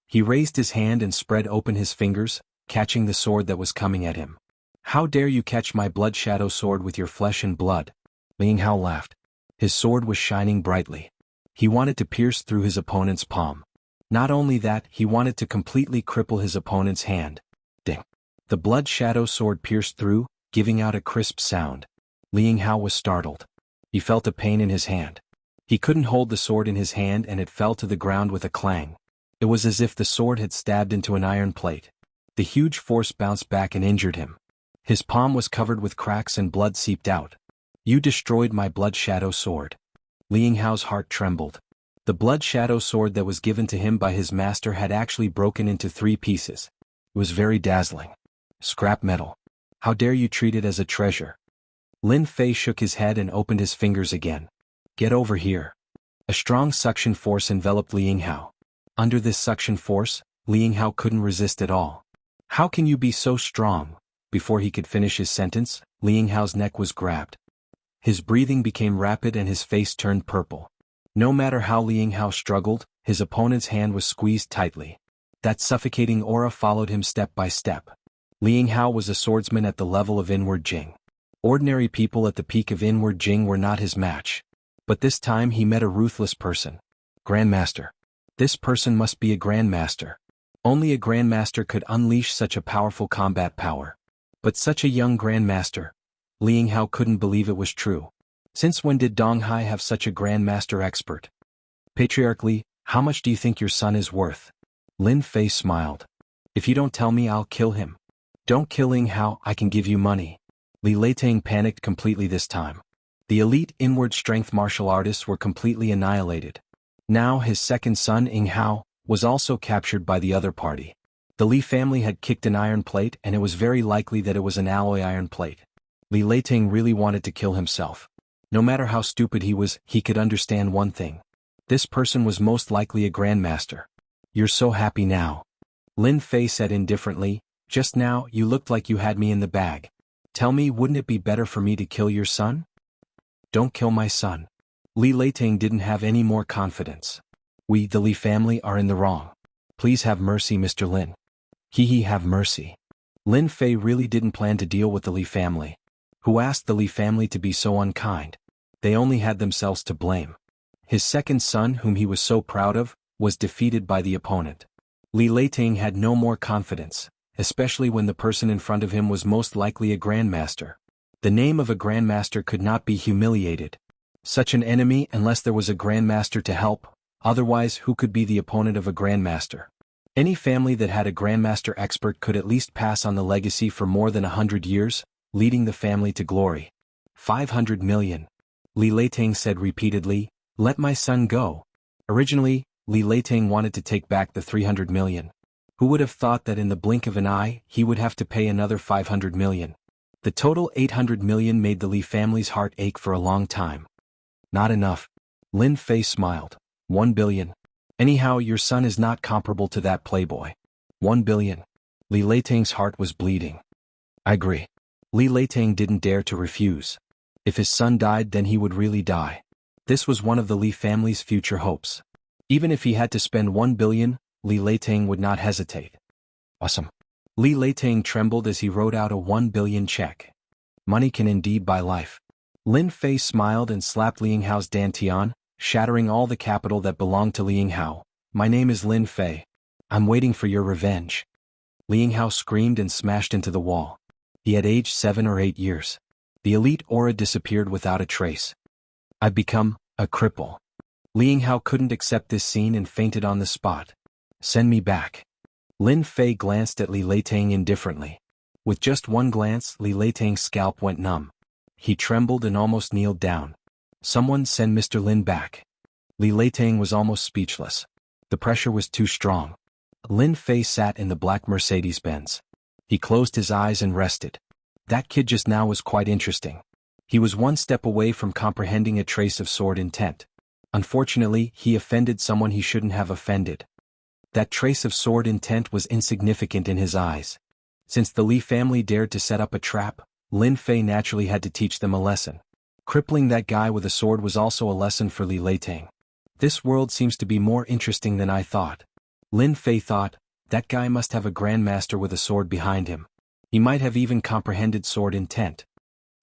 He raised his hand and spread open his fingers, catching the sword that was coming at him. How dare you catch my blood shadow sword with your flesh and blood? Li Yinghao laughed. His sword was shining brightly. He wanted to pierce through his opponent's palm. Not only that, he wanted to completely cripple his opponent's hand. Ding. The blood shadow sword pierced through, giving out a crisp sound. Li Yinghao was startled. He felt a pain in his hand. He couldn't hold the sword in his hand and it fell to the ground with a clang. It was as if the sword had stabbed into an iron plate. The huge force bounced back and injured him. His palm was covered with cracks and blood seeped out. You destroyed my blood shadow sword. Li Yinghao's heart trembled. The blood shadow sword that was given to him by his master had actually broken into 3 pieces. It was very dazzling. Scrap metal. How dare you treat it as a treasure? Lin Fei shook his head and opened his fingers again. Get over here. A strong suction force enveloped Li Yinghao. Under this suction force, Li Yinghao couldn't resist at all. How can you be so strong? Before he could finish his sentence, Li Yinghao's neck was grabbed. His breathing became rapid and his face turned purple. No matter how Li Yinghao struggled, his opponent's hand was squeezed tightly. That suffocating aura followed him step by step. Li Yinghao was a swordsman at the level of Inward Jing. Ordinary people at the peak of Inward Jing were not his match. But this time he met a ruthless person. Grandmaster. This person must be a grandmaster. Only a grandmaster could unleash such a powerful combat power. But such a young grandmaster. Li Yinghao couldn't believe it was true. Since when did Donghai have such a grandmaster expert? Patriarchally, how much do you think your son is worth? Lin Fei smiled. If you don't tell me, I'll kill him. Don't kill Yinghao, I can give you money. Li Leitang panicked completely this time. The elite inward strength martial artists were completely annihilated. Now his second son Yinghao was also captured by the other party. The Li family had kicked an iron plate and it was very likely that it was an alloy iron plate. Li Leitang really wanted to kill himself. No matter how stupid he was, he could understand one thing. This person was most likely a grandmaster. You're so happy now. Lin Fei said indifferently, just now you looked like you had me in the bag. Tell me, wouldn't it be better for me to kill your son? Don't kill my son. Li Leitang didn't have any more confidence. We, the Li family, are in the wrong. Please have mercy, Mr. Lin. Have mercy. Lin Fei really didn't plan to deal with the Li family. Who asked the Li family to be so unkind? They only had themselves to blame. His second son, whom he was so proud of, was defeated by the opponent. Li Leitang had no more confidence, especially when the person in front of him was most likely a grandmaster. The name of a grandmaster could not be humiliated. Such an enemy unless there was a grandmaster to help, otherwise who could be the opponent of a grandmaster? Any family that had a grandmaster expert could at least pass on the legacy for more than 100 years, leading the family to glory. 500 million. Li Leitang said repeatedly, let my son go. Originally, Li Leitang wanted to take back the 300 million. Who would have thought that in the blink of an eye, he would have to pay another 500 million? The total 800 million made the Li family's heart ache for a long time. Not enough. Lin Fei smiled. 1 billion. Anyhow, your son is not comparable to that playboy. 1 billion. Li Leitang's heart was bleeding. I agree. Li Leitang didn't dare to refuse. If his son died, then he would really die. This was one of the Li family's future hopes. Even if he had to spend 1 billion, Li Leitang would not hesitate. Awesome. Li Leitang trembled as he wrote out a 1 billion check. Money can indeed buy life. Lin Fei smiled and slapped Liang Hao's dantian, shattering all the capital that belonged to Liang Hao. My name is Lin Fei. I'm waiting for your revenge. Liang Hao screamed and smashed into the wall. He had aged 7 or 8 years. The elite aura disappeared without a trace. I've become a cripple. Liang Hao couldn't accept this scene and fainted on the spot. Send me back. Lin Fei glanced at Li Leitang indifferently. With just one glance, Li Leitang's scalp went numb. He trembled and almost kneeled down. Someone send Mr. Lin back. Li Leitang was almost speechless. The pressure was too strong. Lin Fei sat in the black Mercedes-Benz. He closed his eyes and rested. That kid just now was quite interesting. He was one step away from comprehending a trace of sword intent. Unfortunately, he offended someone he shouldn't have offended. That trace of sword intent was insignificant in his eyes. Since the Li family dared to set up a trap, Lin Fei naturally had to teach them a lesson. Crippling that guy with a sword was also a lesson for Li Leitang. This world seems to be more interesting than I thought. Lin Fei thought, that guy must have a grandmaster with a sword behind him. He might have even comprehended sword intent.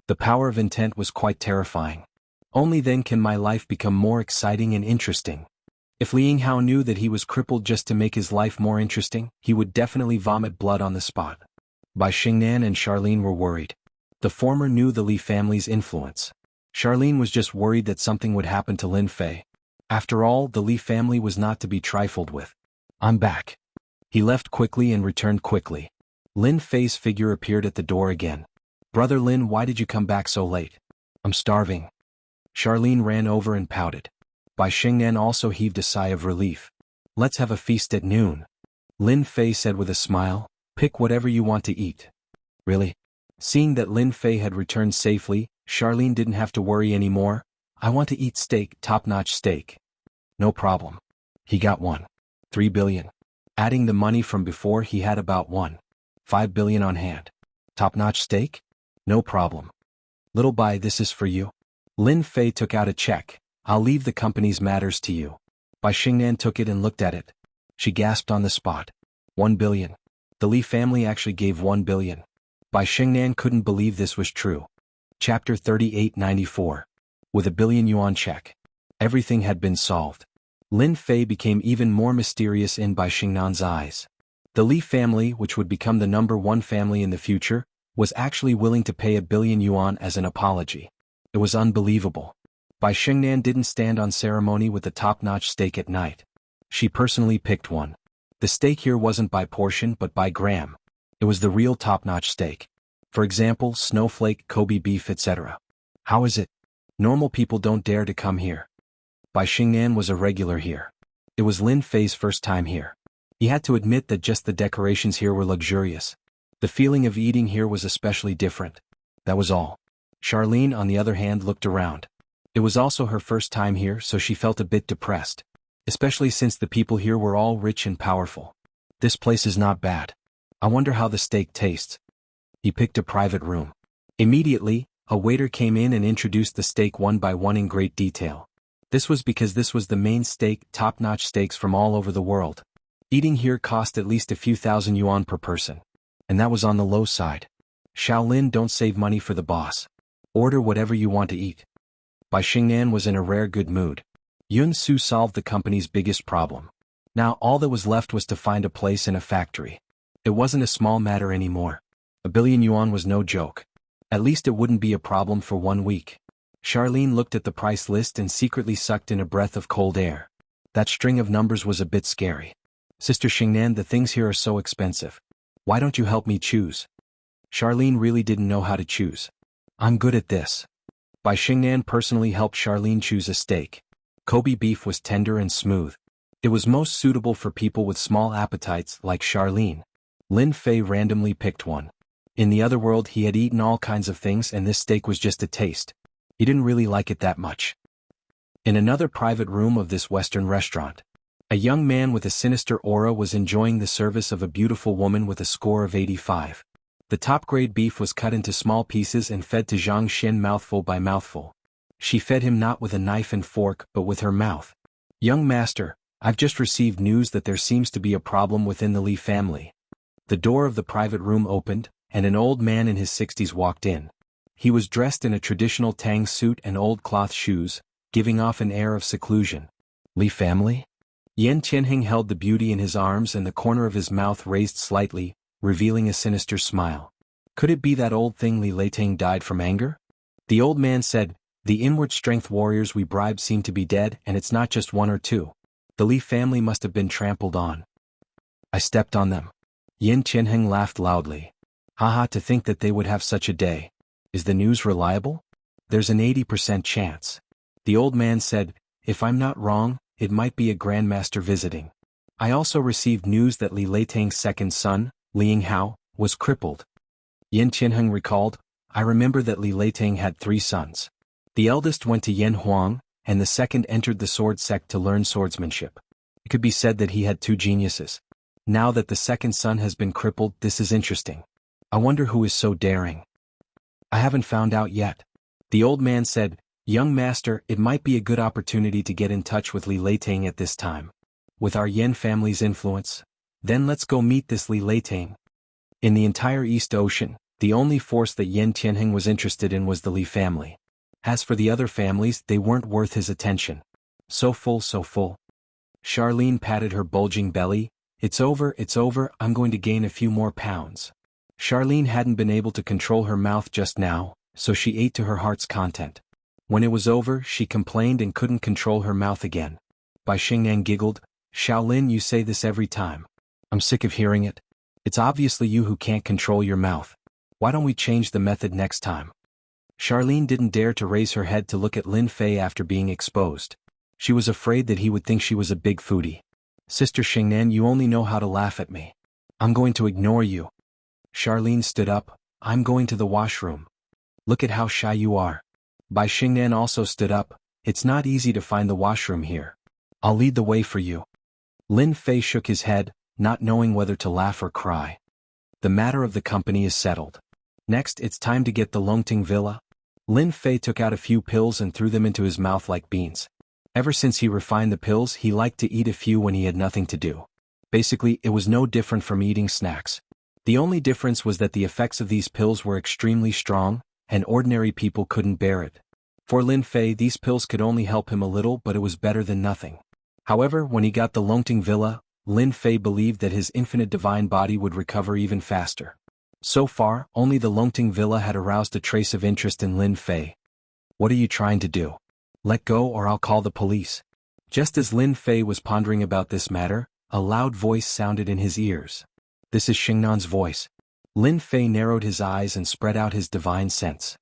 The power of intent was quite terrifying. Only then can my life become more exciting and interesting. If Liang Hao knew that he was crippled just to make his life more interesting, he would definitely vomit blood on the spot. Bai Xingnan and Charlene were worried. The former knew the Li family's influence. Charlene was just worried that something would happen to Lin Fei. After all, the Li family was not to be trifled with. I'm back. He left quickly and returned quickly. Lin Fei's figure appeared at the door again. Brother Lin, why did you come back so late? I'm starving. Charlene ran over and pouted. Bai Xingnan also heaved a sigh of relief. Let's have a feast at noon. Lin Fei said with a smile, pick whatever you want to eat. Really? Seeing that Lin Fei had returned safely, Charlene didn't have to worry anymore. I want to eat steak, top-notch steak. No problem. He got 1.3 billion. Adding the money from before, he had about 1.5 billion on hand. Top-notch steak? No problem. Little Bai, this is for you. Lin Fei took out a check. I'll leave the company's matters to you. Bai Xingnan took it and looked at it. She gasped on the spot. 1 billion. The Li family actually gave 1 billion. Bai Xingnan couldn't believe this was true. Chapter 3894. With a billion yuan check. Everything had been solved. Lin Fei became even more mysterious in Bai Xingnan's eyes. The Li family, which would become the #1 family in the future, was actually willing to pay 1 billion yuan as an apology. It was unbelievable. Bai Xingnan didn't stand on ceremony with the top-notch steak at night. She personally picked one. The steak here wasn't by portion but by gram. It was the real top-notch steak. For example, snowflake, Kobe beef, etc. How is it? Normal people don't dare to come here. Bai Xingnan was a regular here. It was Lin Fei's first time here. He had to admit that just the decorations here were luxurious. The feeling of eating here was especially different. That was all. Charlene, on the other hand, looked around. It was also her first time here, so she felt a bit depressed. Especially since the people here were all rich and powerful. This place is not bad. I wonder how the steak tastes. He picked a private room. Immediately, a waiter came in and introduced the steak one by one in great detail. This was because this was the main steak, top-notch steaks from all over the world. Eating here cost at least a few thousand yuan per person. And that was on the low side. Shaolin, don't save money for the boss. Order whatever you want to eat. Bai Xingnan was in a rare good mood. Yun Su solved the company's biggest problem. Now all that was left was to find a place in a factory. It wasn't a small matter anymore. 1 billion yuan was no joke. At least it wouldn't be a problem for 1 week. Charlene looked at the price list and secretly sucked in a breath of cold air. That string of numbers was a bit scary. Sister Xingnan, the things here are so expensive. Why don't you help me choose? Charlene really didn't know how to choose. I'm good at this. Bai Xingnan personally helped Charlene choose a steak. Kobe beef was tender and smooth. It was most suitable for people with small appetites like Charlene. Lin Fei randomly picked one. In the other world he had eaten all kinds of things and this steak was just a taste. He didn't really like it that much. In another private room of this Western restaurant, a young man with a sinister aura was enjoying the service of a beautiful woman with a score of 85. The top-grade beef was cut into small pieces and fed to Zhang Xin mouthful by mouthful. She fed him not with a knife and fork but with her mouth. "Young master, I've just received news that there seems to be a problem within the Li family." The door of the private room opened, and an old man in his 60s walked in. He was dressed in a traditional Tang suit and old cloth shoes, giving off an air of seclusion. "Li family?" Yan Tianheng held the beauty in his arms and the corner of his mouth raised slightly, revealing a sinister smile. Could it be that old thing Li Leiteng died from anger? The old man said, "The inward strength warriors we bribed seem to be dead, and it's not just one or two. The Li family must have been trampled on. I stepped on them." Yan Tianheng laughed loudly. "Haha, to think that they would have such a day. Is the news reliable?" "There's an 80% chance." The old man said, "If I'm not wrong, it might be a grandmaster visiting. I also received news that Li Leiteng's second son, Liang Hao, was crippled." Yan Tianheng recalled, "I remember that Li Leiteng had 3 sons. The eldest went to Yan Huang, and the second entered the sword sect to learn swordsmanship. It could be said that he had 2 geniuses. Now that the second son has been crippled, this is interesting. I wonder who is so daring." "I haven't found out yet." The old man said, "Young master, it might be a good opportunity to get in touch with Li Leiteng at this time. With our Yan family's influence. Then let's go meet this Li Leiteng." In the entire East Ocean, the only force that Yan Tianheng was interested in was the Li family. As for the other families, they weren't worth his attention. So full, so full. Charlene patted her bulging belly. It's over, I'm going to gain a few more pounds." Charlene hadn't been able to control her mouth just now, so she ate to her heart's content. When it was over, she complained and couldn't control her mouth again. Bai Xingnan giggled, "Shaolin, you say this every time. I'm sick of hearing it. It's obviously you who can't control your mouth. Why don't we change the method next time?" Charlene didn't dare to raise her head to look at Lin Fei after being exposed. She was afraid that he would think she was a big foodie. "Sister Xingnan, you only know how to laugh at me. I'm going to ignore you." Charlene stood up, "I'm going to the washroom." "Look at how shy you are." Bai Xingnan also stood up, "It's not easy to find the washroom here. I'll lead the way for you." Lin Fei shook his head, not knowing whether to laugh or cry. The matter of the company is settled. Next, it's time to get the Longting Villa. Lin Fei took out a few pills and threw them into his mouth like beans. Ever since he refined the pills, he liked to eat a few when he had nothing to do. Basically, it was no different from eating snacks. The only difference was that the effects of these pills were extremely strong, and ordinary people couldn't bear it. For Lin Fei, these pills could only help him a little, but it was better than nothing. However, when he got the Longting Villa, Lin Fei believed that his infinite divine body would recover even faster. So far, only the Longting Villa had aroused a trace of interest in Lin Fei. "What are you trying to do? Let go or I'll call the police." Just as Lin Fei was pondering about this matter, a loud voice sounded in his ears. "This is Xingnan's voice." Lin Fei narrowed his eyes and spread out his divine sense.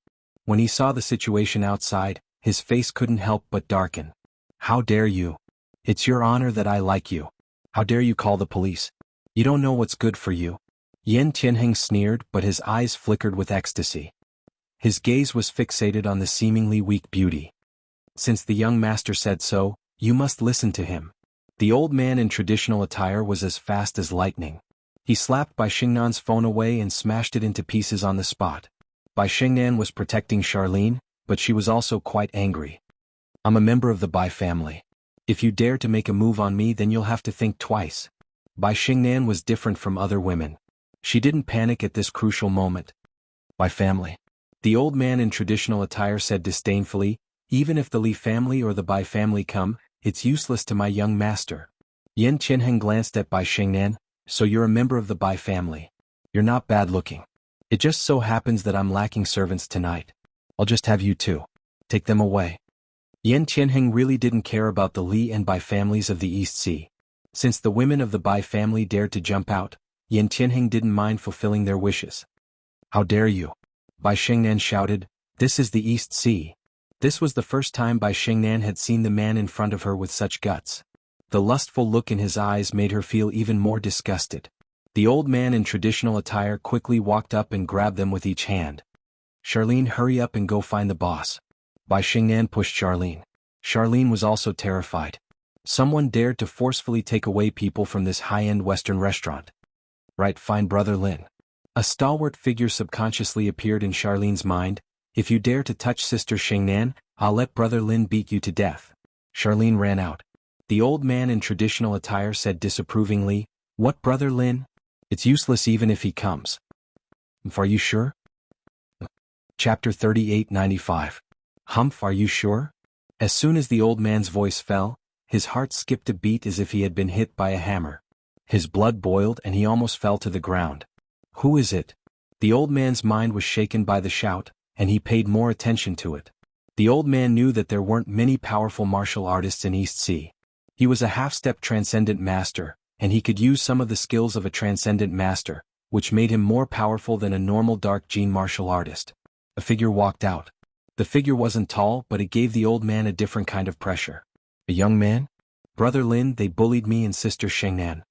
When he saw the situation outside, his face couldn't help but darken. "How dare you? It's your honor that I like you. How dare you call the police? You don't know what's good for you." Yan Tianheng sneered, but his eyes flickered with ecstasy. His gaze was fixated on the seemingly weak beauty. "Since the young master said so, you must listen to him." The old man in traditional attire was as fast as lightning. He slapped Bai Xingnan's phone away and smashed it into pieces on the spot. Bai Xingnan was protecting Charlene, but she was also quite angry. "I'm a member of the Bai family. If you dare to make a move on me, then you'll have to think twice." Bai Xingnan was different from other women. She didn't panic at this crucial moment. "Bai family." The old man in traditional attire said disdainfully, "Even if the Li family or the Bai family come, it's useless to my young master." Yan Tianheng glanced at Bai Xingnan, "So you're a member of the Bai family. You're not bad looking. It just so happens that I'm lacking servants tonight. I'll just have you two. Take them away." Yan Tianheng really didn't care about the Li and Bai families of the East Sea. Since the women of the Bai family dared to jump out, Yan Tianheng didn't mind fulfilling their wishes. "How dare you?" Bai Xingnan shouted, "This is the East Sea." This was the first time Bai Xingnan had seen the man in front of her with such guts. The lustful look in his eyes made her feel even more disgusted. The old man in traditional attire quickly walked up and grabbed them with each hand. "Charlene, hurry up and go find the boss." Bai Xingnan pushed Charlene. Charlene was also terrified. Someone dared to forcefully take away people from this high-end Western restaurant. "Right, fine, Brother Lin." A stalwart figure subconsciously appeared in Charlene's mind. "If you dare to touch Sister Xingnan, I'll let Brother Lin beat you to death. Charlene ran out. The old man in traditional attire said disapprovingly, What Brother Lin? It's useless even if he comes. Are you sure? Chapter 3895. Humph, are you sure? As soon as the old man's voice fell, his heart skipped a beat as if he had been hit by a hammer. His blood boiled and he almost fell to the ground. Who is it? The old man's mind was shaken by the shout, and he paid more attention to it. The old man knew that there weren't many powerful martial artists in East Sea. He was a half-step transcendent master, and he could use some of the skills of a transcendent master, which made him more powerful than a normal dark gene martial artist. A figure walked out. The figure wasn't tall, but it gave the old man a different kind of pressure. A young man? Brother Lin, they bullied me and Sister Shengnan.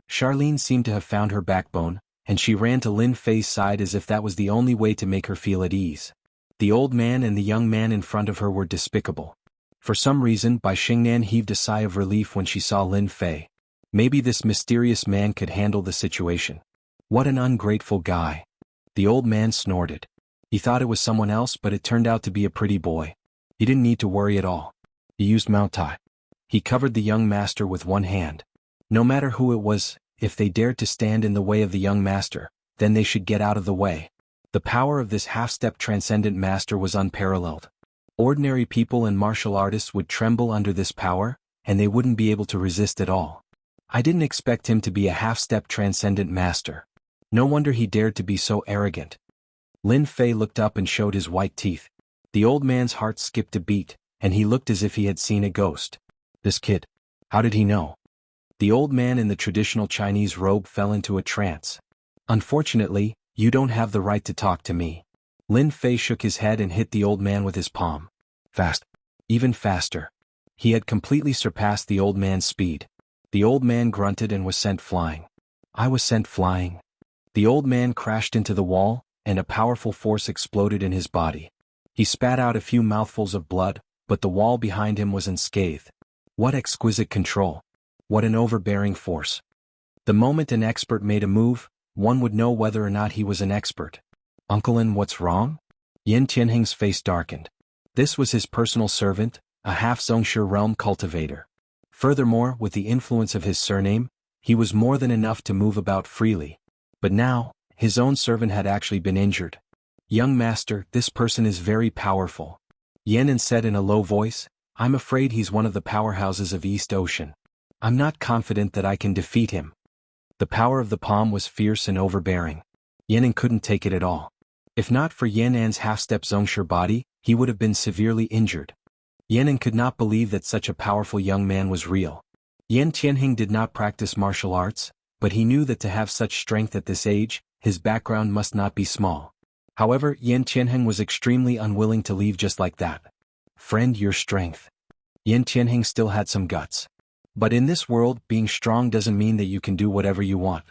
Charlene seemed to have found her backbone, and she ran to Lin Fei's side as if that was the only way to make her feel at ease. The old man and the young man in front of her were despicable. For some reason, Bai Shengnan heaved a sigh of relief when she saw Lin Fei. Maybe this mysterious man could handle the situation. What an ungrateful guy. The old man snorted. He thought it was someone else, but it turned out to be a pretty boy. He didn't need to worry at all. He used Mount Tai. He covered the young master with one hand. No matter who it was, if they dared to stand in the way of the young master, then they should get out of the way. The power of this half-step transcendent master was unparalleled. Ordinary people and martial artists would tremble under this power, and they wouldn't be able to resist at all. I didn't expect him to be a half-step transcendent master. No wonder he dared to be so arrogant. Lin Fei looked up and showed his white teeth. The old man's heart skipped a beat, and he looked as if he had seen a ghost. This kid. How did he know? The old man in the traditional Chinese robe fell into a trance. Unfortunately, you don't have the right to talk to me. Lin Fei shook his head and hit the old man with his palm. Fast. Even faster. He had completely surpassed the old man's speed. The old man grunted and was sent flying. I was sent flying. The old man crashed into the wall, and a powerful force exploded in his body. He spat out a few mouthfuls of blood, but the wall behind him was unscathed. What exquisite control. What an overbearing force. The moment an expert made a move, one would know whether or not he was an expert. Uncle Lin, what's wrong? Yin Tianheng's face darkened. This was his personal servant, a half-Zhongshe realm cultivator. Furthermore, with the influence of his surname, he was more than enough to move about freely. But now, his own servant had actually been injured. Young master, this person is very powerful. Yenin said in a low voice, I'm afraid he's one of the powerhouses of East Ocean. I'm not confident that I can defeat him. The power of the palm was fierce and overbearing. Yenin couldn't take it at all. If not for Yanan's half-step Zhongshe body, he would have been severely injured. Yenin could not believe that such a powerful young man was real. Yin Tianheng did not practice martial arts, but he knew that to have such strength at this age, his background must not be small. However, Yin Tianheng was extremely unwilling to leave just like that. Friend, your strength. Yin Tianheng still had some guts. But in this world, being strong doesn't mean that you can do whatever you want.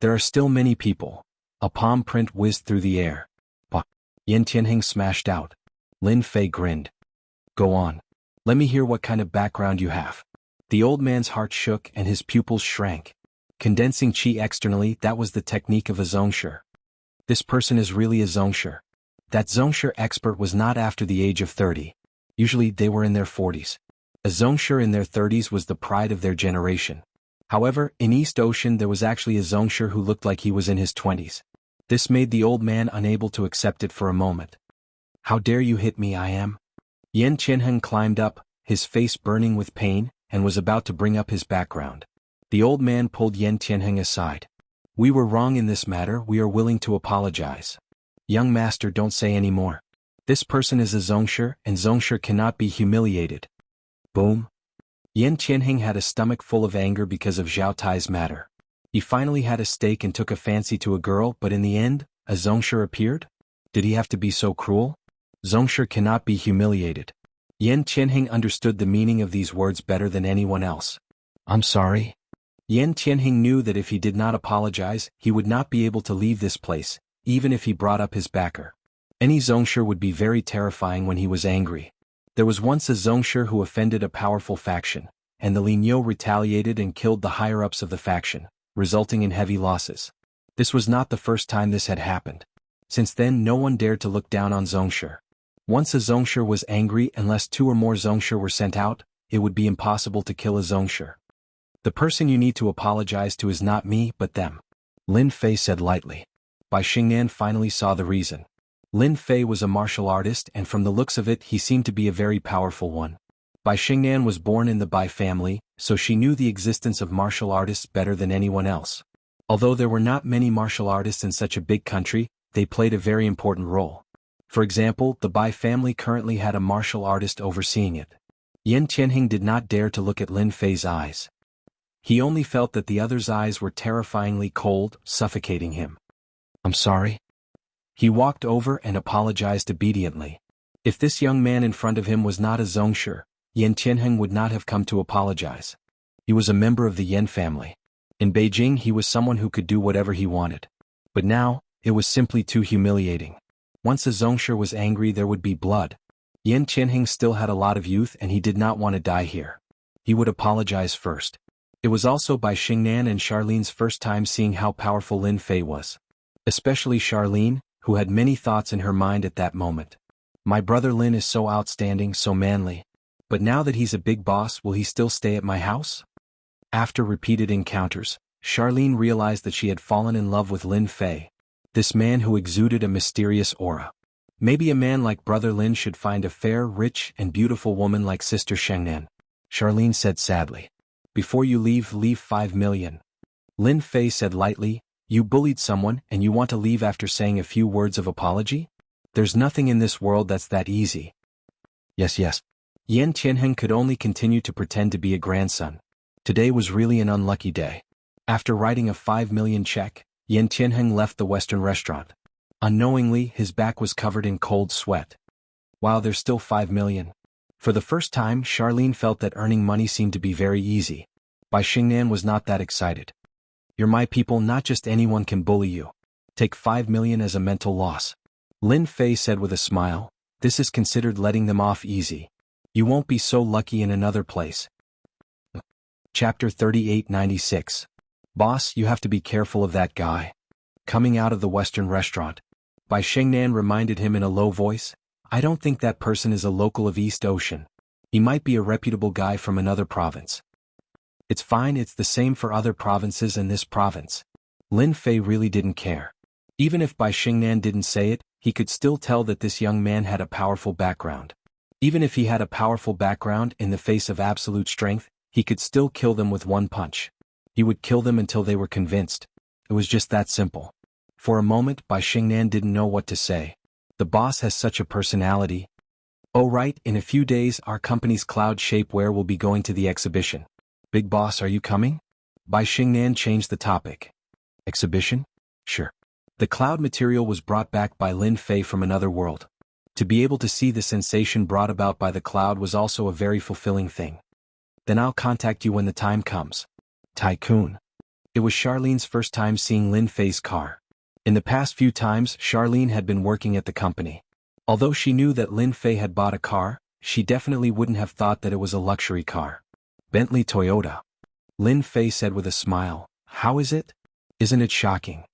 There are still many people. A palm print whizzed through the air. Bah! Yin Tianheng smashed out. Lin Fei grinned. Go on. Let me hear what kind of background you have. The old man's heart shook and his pupils shrank. Condensing qi externally, that was the technique of a Zhongshe. This person is really a Zhongshe. That Zhongshe expert was not after the age of 30. Usually they were in their 40s. A Zhongshe in their 30s was the pride of their generation. However, in East Ocean there was actually a Zhongshe who looked like he was in his 20s. This made the old man unable to accept it for a moment. How dare you hit me, I am? Yin Tianheng climbed up, his face burning with pain, and was about to bring up his background. The old man pulled Yin Tianheng aside. We were wrong in this matter, we are willing to apologize. Young master, don't say any more. This person is a Zhongshe, and Zhongshe cannot be humiliated. Boom. Yin Tianheng had a stomach full of anger because of Zhao Tai's matter. He finally had a stake and took a fancy to a girl, but in the end, a Zhongshe appeared? Did he have to be so cruel? Zhongshe cannot be humiliated. Yin Tianheng understood the meaning of these words better than anyone else. I'm sorry. Yin Tianheng knew that if he did not apologize, he would not be able to leave this place, even if he brought up his backer. Any Zhongshe would be very terrifying when he was angry. There was once a Zhongshe who offended a powerful faction, and the Lignyo retaliated and killed the higher-ups of the faction, resulting in heavy losses. This was not the first time this had happened. Since then no one dared to look down on Zhongshe. Once a Zhongsher was angry, unless 2 or more Zhongsher were sent out, it would be impossible to kill a Zhongsher. The person you need to apologize to is not me but them, Lin Fei said lightly. Bai Xingnan finally saw the reason. Lin Fei was a martial artist, and from the looks of it he seemed to be a very powerful one. Bai Xingnan was born in the Bai family, so she knew the existence of martial artists better than anyone else. Although there were not many martial artists in such a big country, they played a very important role. For example, the Bai family currently had a martial artist overseeing it. Yan Qianheng did not dare to look at Lin Fei's eyes. He only felt that the other's eyes were terrifyingly cold, suffocating him. I'm sorry. He walked over and apologized obediently. If this young man in front of him was not a Zhongsher, Yan Qianheng would not have come to apologize. He was a member of the Yan family. In Beijing he was someone who could do whatever he wanted. But now, it was simply too humiliating. Once a Zhongsher was angry there would be blood. Yan Qianheng still had a lot of youth and he did not want to die here. He would apologize first. It was also Bai Xingnan and Charlene's first time seeing how powerful Lin Fei was. Especially Charlene, who had many thoughts in her mind at that moment. My brother Lin is so outstanding, so manly. But now that he's a big boss, will he still stay at my house? After repeated encounters, Charlene realized that she had fallen in love with Lin Fei. This man who exuded a mysterious aura. Maybe a man like brother Lin should find a fair, rich, and beautiful woman like sister Shengnan. Charlene said sadly. Before you leave 5 million. Lin Fei said lightly, you bullied someone and you want to leave after saying a few words of apology? There's nothing in this world that's that easy. Yes. Yan Qianheng could only continue to pretend to be a grandson. Today was really an unlucky day. After writing a 5 million check, Yan Qianheng left the Western restaurant. Unknowingly, his back was covered in cold sweat. Wow, there's still 5 million. For the first time, Charlene felt that earning money seemed to be very easy. Bai Xingnan was not that excited. You're my people, not just anyone can bully you. Take 5 million as a mental loss. Lin Fei said with a smile, this is considered letting them off easy. You won't be so lucky in another place. Chapter 3896. Boss, you have to be careful of that guy. Coming out of the Western restaurant, Bai Xingnan reminded him in a low voice, I don't think that person is a local of East Ocean. He might be a reputable guy from another province. It's fine, it's the same for other provinces and this province. Lin Fei really didn't care. Even if Bai Xingnan didn't say it, he could still tell that this young man had a powerful background. Even if he had a powerful background in the face of absolute strength, he could still kill them with one punch. He would kill them until they were convinced. It was just that simple. For a moment, Bai Xingnan didn't know what to say. The boss has such a personality. Oh right, in a few days our company's cloud shapewear will be going to the exhibition. Big boss, are you coming? Bai Xingnan changed the topic. Exhibition? Sure. The cloud material was brought back by Lin Fei from another world. To be able to see the sensation brought about by the cloud was also a very fulfilling thing. Then I'll contact you when the time comes. Tycoon. It was Charlene's first time seeing Lin Fei's car. In the past few times, Charlene had been working at the company. Although she knew that Lin Fei had bought a car, she definitely wouldn't have thought that it was a luxury car. Bentley Toyota. Lin Fei said with a smile, how is it? Isn't it shocking?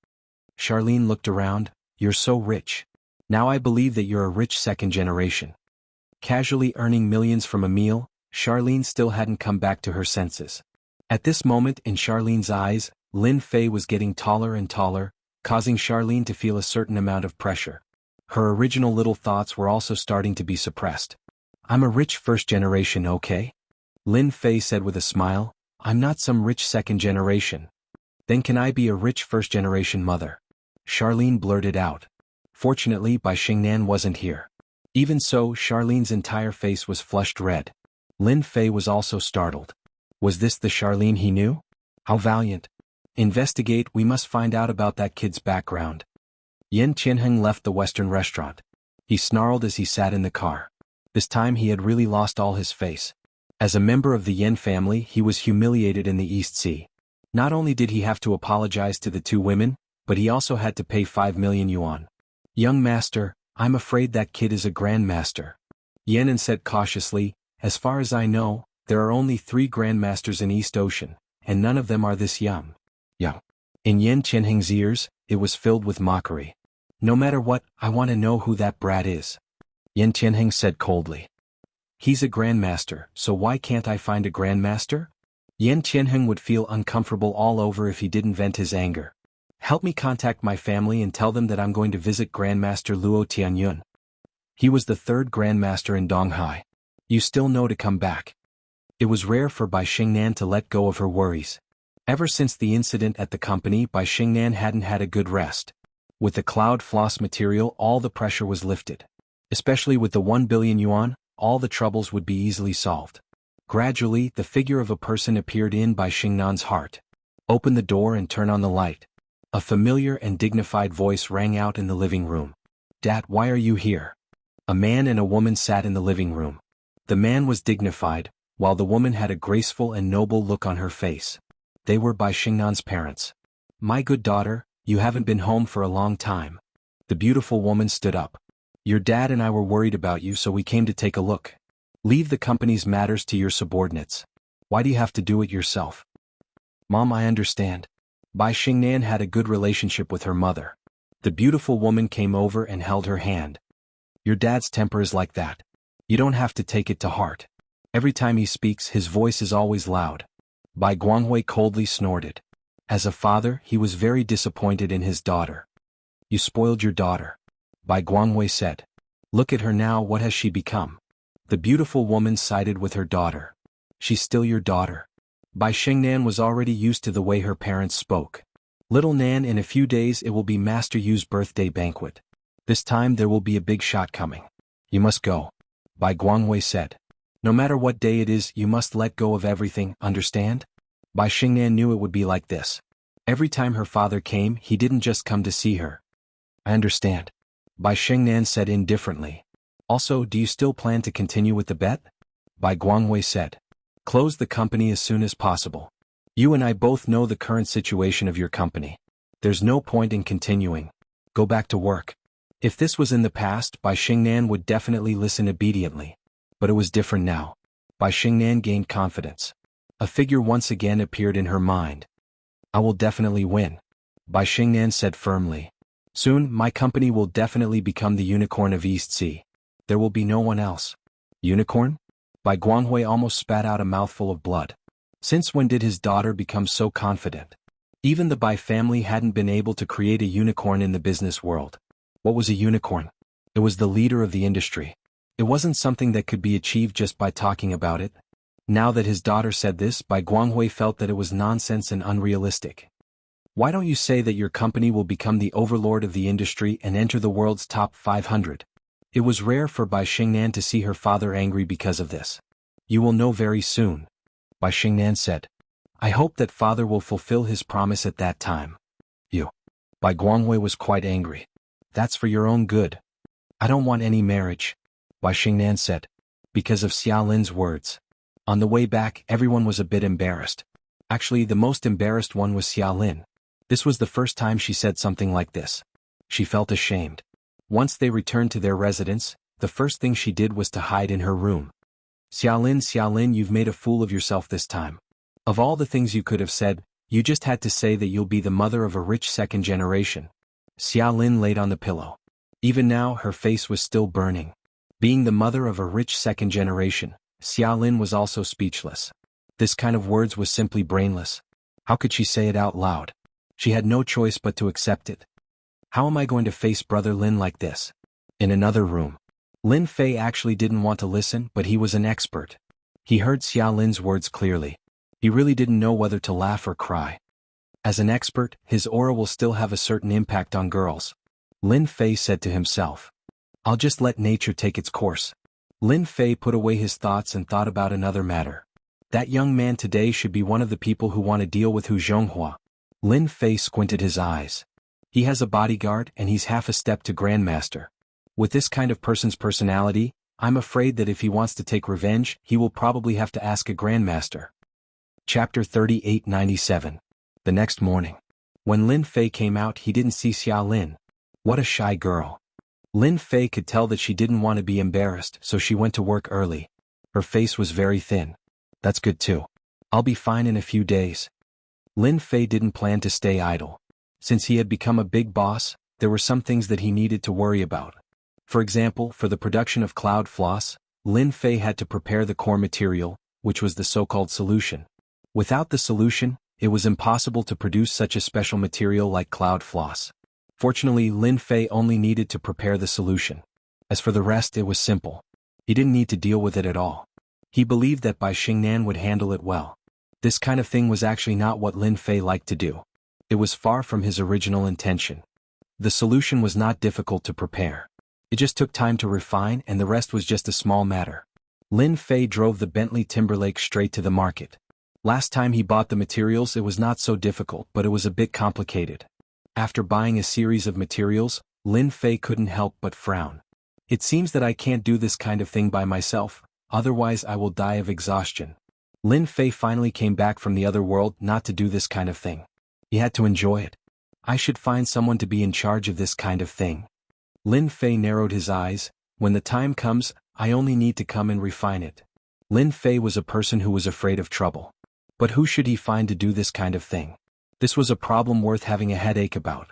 Charlene looked around, you're so rich. Now I believe that you're a rich second generation. Casually earning millions from a meal, Charlene still hadn't come back to her senses. At this moment in Charlene's eyes, Lin Fei was getting taller and taller, causing Charlene to feel a certain amount of pressure. Her original little thoughts were also starting to be suppressed. I'm a rich first generation, okay? Lin Fei said with a smile, I'm not some rich second generation. Then can I be a rich first generation mother? Charlene blurted out. Fortunately, Bai Xingnan wasn't here. Even so, Charlene's entire face was flushed red. Lin Fei was also startled. Was this the Charlene he knew? How valiant. Investigate, we must find out about that kid's background. Yan Qianheng left the Western restaurant. He snarled as he sat in the car. This time he had really lost all his face. As a member of the Yan family, he was humiliated in the East Sea. Not only did he have to apologize to the 2 women, but he also had to pay 5 million yuan. Young master, I'm afraid that kid is a grandmaster. Yan said cautiously, as far as I know, there are only 3 grandmasters in East Ocean, and none of them are this young. In Yan Qianheng's ears, it was filled with mockery. No matter what, I want to know who that brat is. Yan Tianheng said coldly. He's a grandmaster, so why can't I find a grandmaster? Yan Tianheng would feel uncomfortable all over if he didn't vent his anger. Help me contact my family and tell them that I'm going to visit Grandmaster Luo Tianyun. He was the third grandmaster in Donghai. You still know to come back. It was rare for Bai Xingnan to let go of her worries. Ever since the incident at the company, Bai Xingnan hadn't had a good rest. With the cloud floss material, all the pressure was lifted. Especially with the 1 billion yuan, all the troubles would be easily solved. Gradually, the figure of a person appeared in Bai Xingnan's heart. Open the door and turn on the light. A familiar and dignified voice rang out in the living room. Dad, why are you here? A man and a woman sat in the living room. The man was dignified, while the woman had a graceful and noble look on her face. They were Bai Xingnan's parents. My good daughter, you haven't been home for a long time. The beautiful woman stood up. Your dad and I were worried about you, so we came to take a look. Leave the company's matters to your subordinates. Why do you have to do it yourself? Mom, I understand. Bai Xingnan had a good relationship with her mother. The beautiful woman came over and held her hand. Your dad's temper is like that. You don't have to take it to heart. Every time he speaks, his voice is always loud. Bai Guanghui coldly snorted. As a father, he was very disappointed in his daughter. You spoiled your daughter. Bai Guanghui said. Look at her now, what has she become? The beautiful woman sided with her daughter. She's still your daughter. Bai Xingnan was already used to the way her parents spoke. Little Nan, in a few days it will be Master Yu's birthday banquet. This time there will be a big shot coming. You must go. Bai Guanghui said. No matter what day it is, you must let go of everything, understand? Bai Xingnan knew it would be like this. Every time her father came, he didn't just come to see her. I understand. Bai Xingnan said indifferently. Also, do you still plan to continue with the bet? Bai Guanghui said. Close the company as soon as possible. You and I both know the current situation of your company. There's no point in continuing. Go back to work. If this was in the past, Bai Xingnan would definitely listen obediently. But it was different now. Bai Xingnan gained confidence. A figure once again appeared in her mind. I will definitely win. Bai Xingnan said firmly. Soon, my company will definitely become the unicorn of East Sea. There will be no one else. Unicorn? Bai Guanghui almost spat out a mouthful of blood. Since when did his daughter become so confident? Even the Bai family hadn't been able to create a unicorn in the business world. What was a unicorn? It was the leader of the industry. It wasn't something that could be achieved just by talking about it. Now that his daughter said this, Bai Guanghui felt that it was nonsense and unrealistic. Why don't you say that your company will become the overlord of the industry and enter the world's top 500? It was rare for Bai Xingnan to see her father angry because of this. You will know very soon. Bai Xingnan said. I hope that father will fulfill his promise at that time. You. Bai Guanghui was quite angry. That's for your own good. I don't want any marriage. Bai Xingnan said. Because of Xia Lin's words. On the way back, everyone was a bit embarrassed. Actually, the most embarrassed one was Xia Lin. This was the first time she said something like this. She felt ashamed. Once they returned to their residence, the first thing she did was to hide in her room. Xia Lin, you've made a fool of yourself this time. Of all the things you could have said, you just had to say that you'll be the mother of a rich second generation. Xia Lin laid on the pillow. Even now, her face was still burning. Being the mother of a rich second generation, Xia Lin was also speechless. This kind of words was simply brainless. How could she say it out loud? She had no choice but to accept it. How am I going to face brother Lin like this? In another room. Lin Fei actually didn't want to listen, but he was an expert. He heard Xia Lin's words clearly. He really didn't know whether to laugh or cry. As an expert, his aura will still have a certain impact on girls. Lin Fei said to himself. I'll just let nature take its course. Lin Fei put away his thoughts and thought about another matter. That young man today should be one of the people who want to deal with Hu Zhonghua. Lin Fei squinted his eyes. He has a bodyguard and he's half a step to Grandmaster. With this kind of person's personality, I'm afraid that if he wants to take revenge, he will probably have to ask a Grandmaster. Chapter 3897. The next morning. When Lin Fei came out, he didn't see Xia Lin. What a shy girl. Lin Fei could tell that she didn't want to be embarrassed, so she went to work early. Her face was very thin. That's good too. I'll be fine in a few days. Lin Fei didn't plan to stay idle. Since he had become a big boss, there were some things that he needed to worry about. For example, for the production of cloud floss, Lin Fei had to prepare the core material, which was the so-called solution. Without the solution, it was impossible to produce such a special material like cloud floss. Fortunately, Lin Fei only needed to prepare the solution. As for the rest, it was simple. He didn't need to deal with it at all. He believed that Bai Xingnan would handle it well. This kind of thing was actually not what Lin Fei liked to do. It was far from his original intention. The solution was not difficult to prepare. It just took time to refine, and the rest was just a small matter. Lin Fei drove the Bentley Timberlake straight to the market. Last time he bought the materials, it was not so difficult, but it was a bit complicated. After buying a series of materials, Lin Fei couldn't help but frown. It seems that I can't do this kind of thing by myself, otherwise I will die of exhaustion. Lin Fei finally came back from the other world not to do this kind of thing. He had to enjoy it. I should find someone to be in charge of this kind of thing. Lin Fei narrowed his eyes. When the time comes, I only need to come and refine it. Lin Fei was a person who was afraid of trouble. But who should he find to do this kind of thing? This was a problem worth having a headache about.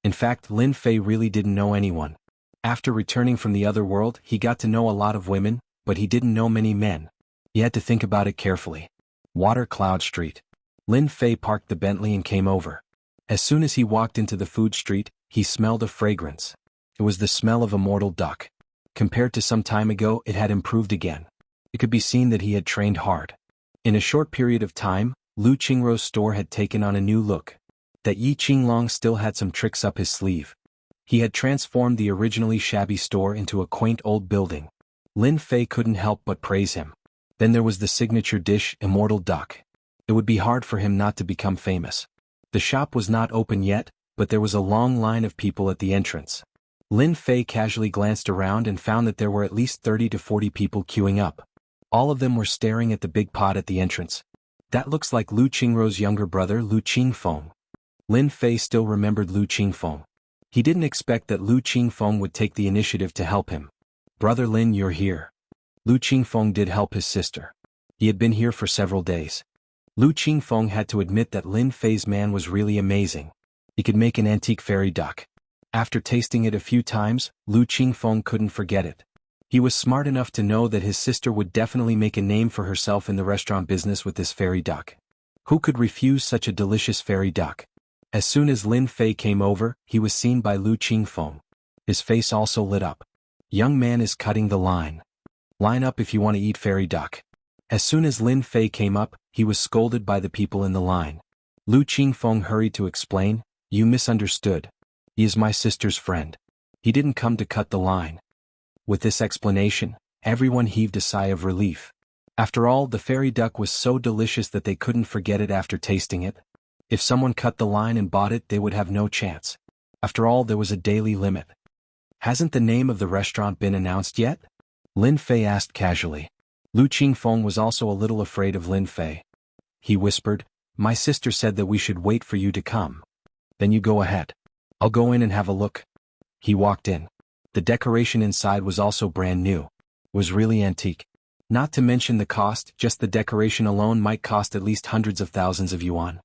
In fact, Lin Fei really didn't know anyone. After returning from the other world, he got to know a lot of women, but he didn't know many men. He had to think about it carefully. Water Cloud Street. Lin Fei parked the Bentley and came over. As soon as he walked into the food street, he smelled a fragrance. It was the smell of immortal duck. Compared to some time ago, it had improved again. It could be seen that he had trained hard. In a short period of time, Lu Qingro's store had taken on a new look. That Yi Qinglong still had some tricks up his sleeve. He had transformed the originally shabby store into a quaint old building. Lin Fei couldn't help but praise him. Then there was the signature dish, immortal duck. It would be hard for him not to become famous. The shop was not open yet, but there was a long line of people at the entrance. Lin Fei casually glanced around and found that there were at least 30 to 40 people queuing up. All of them were staring at the big pot at the entrance. That looks like Lu Qingro's younger brother Lu Qingfeng. Lin Fei still remembered Lu Qingfeng. He didn't expect that Lu Qingfeng would take the initiative to help him. "Brother Lin, you're here." Lu Qingfeng did help his sister. He had been here for several days. Lu Qingfeng had to admit that Lin Fei's man was really amazing. He could make an antique fairy duck. After tasting it a few times, Lu Qingfeng couldn't forget it. He was smart enough to know that his sister would definitely make a name for herself in the restaurant business with this fairy duck. Who could refuse such a delicious fairy duck? As soon as Lin Fei came over, he was seen by Lu Qingfeng. His face also lit up. "Young man is cutting the line. Line up if you want to eat fairy duck." As soon as Lin Fei came up, he was scolded by the people in the line. Lu Qingfeng hurried to explain, "You misunderstood. He is my sister's friend. He didn't come to cut the line." With this explanation, everyone heaved a sigh of relief. After all, the fairy duck was so delicious that they couldn't forget it after tasting it. If someone cut the line and bought it, they would have no chance. After all, there was a daily limit. "Hasn't the name of the restaurant been announced yet?" Lin Fei asked casually. Lu Qingfeng was also a little afraid of Lin Fei. He whispered, "My sister said that we should wait for you to come. Then you go ahead. I'll go in and have a look." He walked in. The decoration inside was also brand new. It was really antique. Not to mention the cost, just the decoration alone might cost at least hundreds of thousands of yuan.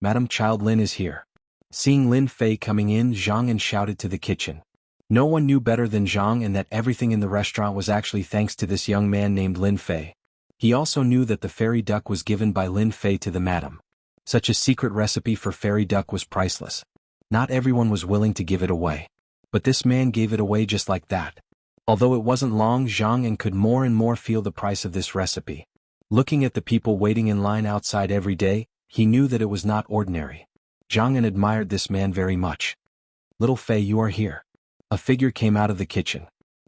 "Madam, Child Lin is here." Seeing Lin Fei coming in, Zhang and shouted to the kitchen. No one knew better than Zhang and that everything in the restaurant was actually thanks to this young man named Lin Fei. He also knew that the fairy duck was given by Lin Fei to the madam. Such a secret recipe for fairy duck was priceless. Not everyone was willing to give it away. But this man gave it away just like that. Although it wasn't long, Zhang and could more and more feel the price of this recipe. Looking at the people waiting in line outside every day, he knew that it was not ordinary. Zhang and admired this man very much. "Little Fei, you are here." A figure came out of the kitchen.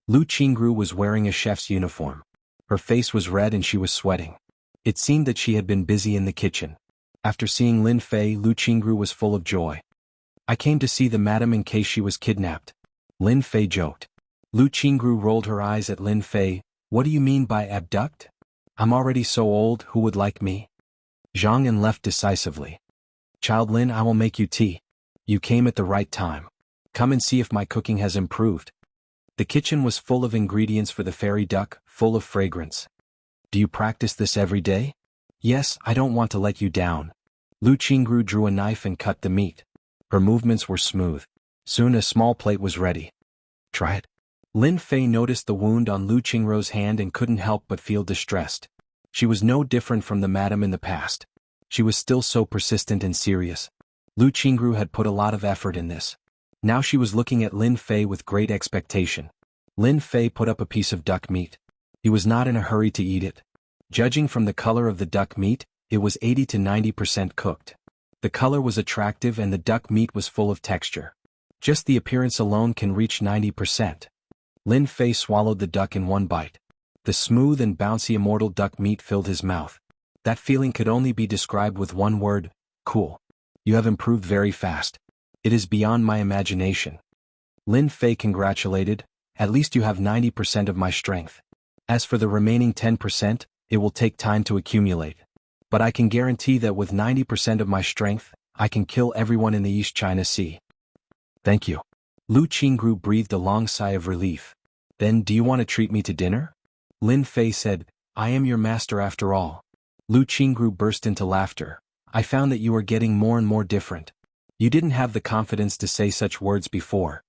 Lu Qingru was wearing a chef's uniform. Her face was red and she was sweating. It seemed that she had been busy in the kitchen. After seeing Lin Fei, Lu Qingru was full of joy. "I came to see the madam in case she was kidnapped." Lin Fei joked. Lu Qingru rolled her eyes at Lin Fei. "What do you mean by abduct? I'm already so old, who would like me?" Zhang and left decisively. "Child Lin, I will make you tea. You came at the right time. Come and see if my cooking has improved." The kitchen was full of ingredients for the fairy duck, full of fragrance. "Do you practice this every day?" "Yes, I don't want to let you down." Lu Qingru drew a knife and cut the meat. Her movements were smooth. Soon a small plate was ready. "Try it." Lin Fei noticed the wound on Lu Qingruo's hand and couldn't help but feel distressed. She was no different from the madam in the past. She was still so persistent and serious. Lu Qingru had put a lot of effort in this. Now she was looking at Lin Fei with great expectation. Lin Fei put up a piece of duck meat. He was not in a hurry to eat it. Judging from the color of the duck meat, it was 80 to 90% cooked. The color was attractive and the duck meat was full of texture. Just the appearance alone can reach 90%. Lin Fei swallowed the duck in one bite. The smooth and bouncy immortal duck meat filled his mouth. That feeling could only be described with one word: cool. You have improved very fast. It is beyond my imagination. Lin Fei congratulated. At least you have 90% of my strength. As for the remaining 10%, it will take time to accumulate. But I can guarantee that with 90% of my strength, I can kill everyone in the East China Sea. Thank you. Lu Qingru breathed a long sigh of relief. Then do you want to treat me to dinner? Lin Fei said, I am your master after all. Lu Qingru burst into laughter. I found that you are getting more and more different. You didn't have the confidence to say such words before.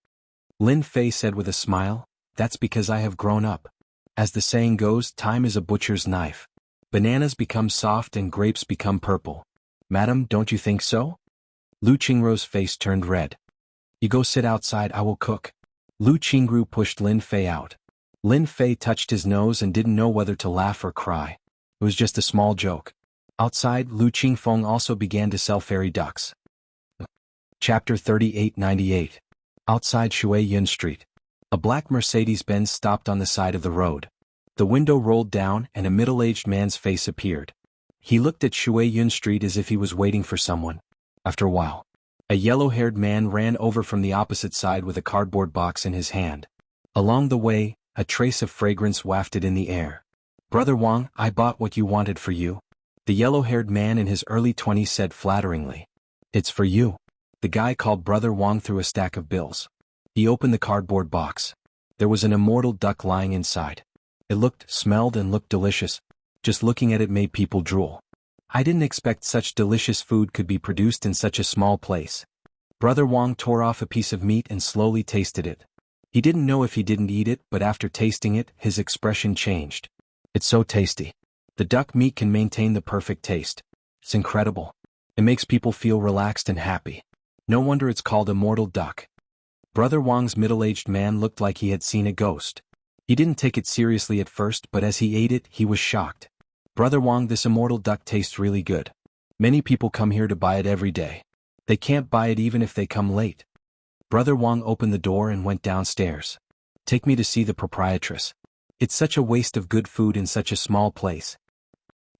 Lin Fei said with a smile, that's because I have grown up. As the saying goes, time is a butcher's knife. Bananas become soft and grapes become purple. Madam, don't you think so? Lu Qingruo's face turned red. You go sit outside, I will cook. Lu Qingru pushed Lin Fei out. Lin Fei touched his nose and didn't know whether to laugh or cry. It was just a small joke. Outside, Lu Qingfeng also began to sell fairy ducks. Chapter 3898. Outside Shui Yun Street. A black Mercedes-Benz stopped on the side of the road. The window rolled down and a middle-aged man's face appeared. He looked at Shui Yun Street as if he was waiting for someone. After a while, a yellow-haired man ran over from the opposite side with a cardboard box in his hand. Along the way, a trace of fragrance wafted in the air. Brother Wang, I bought what you wanted for you. The yellow-haired man in his early 20s said flatteringly. It's for you. The guy called Brother Wang threw a stack of bills. He opened the cardboard box. There was an immortal duck lying inside. It looked, smelled and looked delicious. Just looking at it made people drool. I didn't expect such delicious food could be produced in such a small place. Brother Wang tore off a piece of meat and slowly tasted it. He didn't know if he didn't eat it, but after tasting it, his expression changed. It's so tasty. The duck meat can maintain the perfect taste. It's incredible. It makes people feel relaxed and happy. No wonder it's called immortal duck. Brother Wang's middle-aged man looked like he had seen a ghost. He didn't take it seriously at first, but as he ate it, he was shocked. Brother Wang, this immortal duck tastes really good. Many people come here to buy it every day. They can't buy it even if they come late. Brother Wang opened the door and went downstairs. Take me to see the proprietress. It's such a waste of good food in such a small place.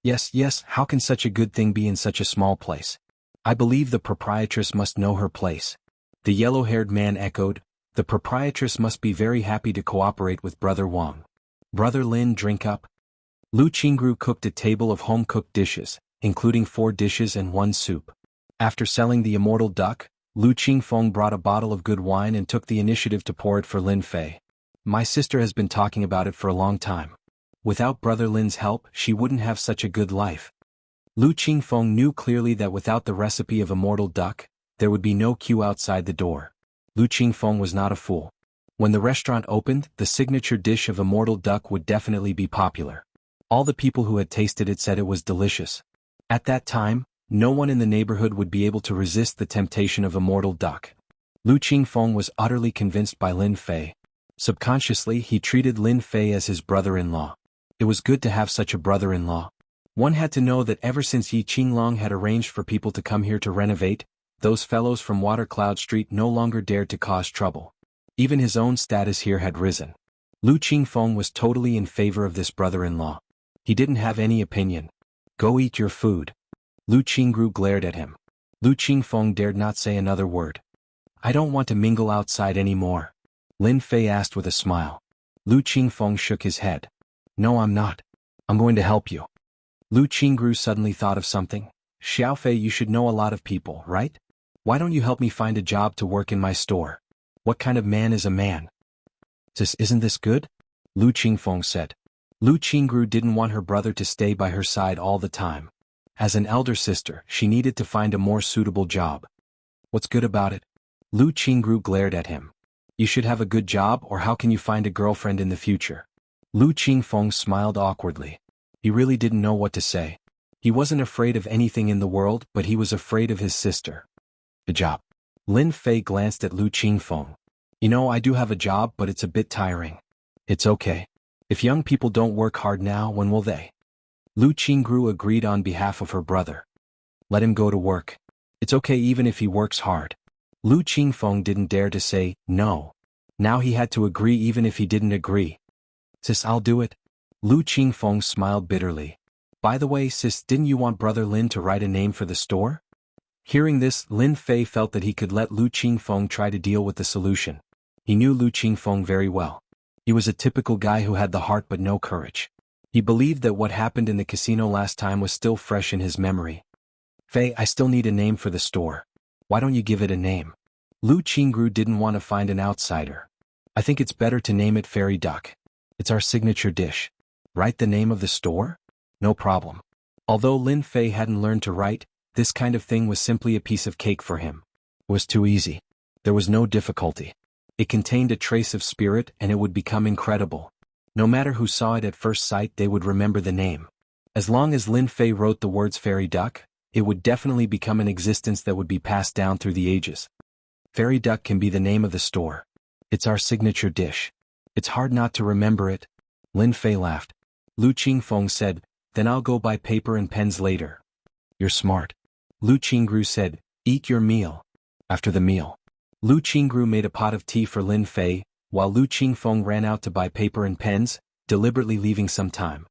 Yes, how can such a good thing be in such a small place? I believe the proprietress must know her place. The yellow-haired man echoed, the proprietress must be very happy to cooperate with Brother Wang. Brother Lin, drink up. Lu Qingru cooked a table of home-cooked dishes, including 4 dishes and 1 soup. After selling the immortal duck, Lu Qingfeng brought a bottle of good wine and took the initiative to pour it for Lin Fei. My sister has been talking about it for a long time. Without Brother Lin's help, she wouldn't have such a good life. Lu Qingfeng knew clearly that without the recipe of immortal duck, there would be no queue outside the door. Lu Qingfeng was not a fool. When the restaurant opened, the signature dish of immortal duck would definitely be popular. All the people who had tasted it said it was delicious. At that time, no one in the neighborhood would be able to resist the temptation of immortal duck. Lu Qingfeng was utterly convinced by Lin Fei. Subconsciously, he treated Lin Fei as his brother-in-law. It was good to have such a brother-in-law. One had to know that ever since Yi Qinglong had arranged for people to come here to renovate, those fellows from Watercloud Street no longer dared to cause trouble. Even his own status here had risen. Lu Qingfeng was totally in favor of this brother-in-law. He didn't have any opinion. Go eat your food. Lu Qingru glared at him. Lu Qingfeng dared not say another word. I don't want to mingle outside anymore. Lin Fei asked with a smile. Lu Qingfeng shook his head. No, I'm not. I'm going to help you. Lu Qingru suddenly thought of something. Xiaofei, you should know a lot of people, right? Why don't you help me find a job to work in my store? What kind of man is a man? Isn't this good? Lu Qingfeng said. Lu Qingru didn't want her brother to stay by her side all the time. As an elder sister, she needed to find a more suitable job. What's good about it? Lu Qingru glared at him. You should have a good job, or how can you find a girlfriend in the future? Lu Qingfeng smiled awkwardly. He really didn't know what to say. He wasn't afraid of anything in the world, but he was afraid of his sister. A job. Lin Fei glanced at Lu Qingfeng. You know, I do have a job, but it's a bit tiring. It's okay. If young people don't work hard now, when will they? Lu Qingru agreed on behalf of her brother. Let him go to work. It's okay even if he works hard. Lu Qingfeng didn't dare to say no. Now he had to agree even if he didn't agree. Sis, I'll do it. Lu Qingfeng smiled bitterly. By the way, sis, didn't you want Brother Lin to write a name for the store? Hearing this, Lin Fei felt that he could let Lu Qingfeng try to deal with the solution. He knew Lu Qingfeng very well. He was a typical guy who had the heart but no courage. He believed that what happened in the casino last time was still fresh in his memory. Fei, I still need a name for the store. Why don't you give it a name? Lu Qingru didn't want to find an outsider. I think it's better to name it Fairy Duck. It's our signature dish. Write the name of the store? No problem. Although Lin Fei hadn't learned to write, this kind of thing was simply a piece of cake for him. It was too easy. There was no difficulty. It contained a trace of spirit and it would become incredible. No matter who saw it at first sight, they would remember the name. As long as Lin Fei wrote the words Fairy Duck, it would definitely become an existence that would be passed down through the ages. Fairy Duck can be the name of the store. It's our signature dish. It's hard not to remember it. Lin Fei laughed. Lu Qingfeng said, then I'll go buy paper and pens later. You're smart. Lu Qingru said, eat your meal. After the meal, Lu Qingru made a pot of tea for Lin Fei, while Lu Qingfeng ran out to buy paper and pens, deliberately leaving some time.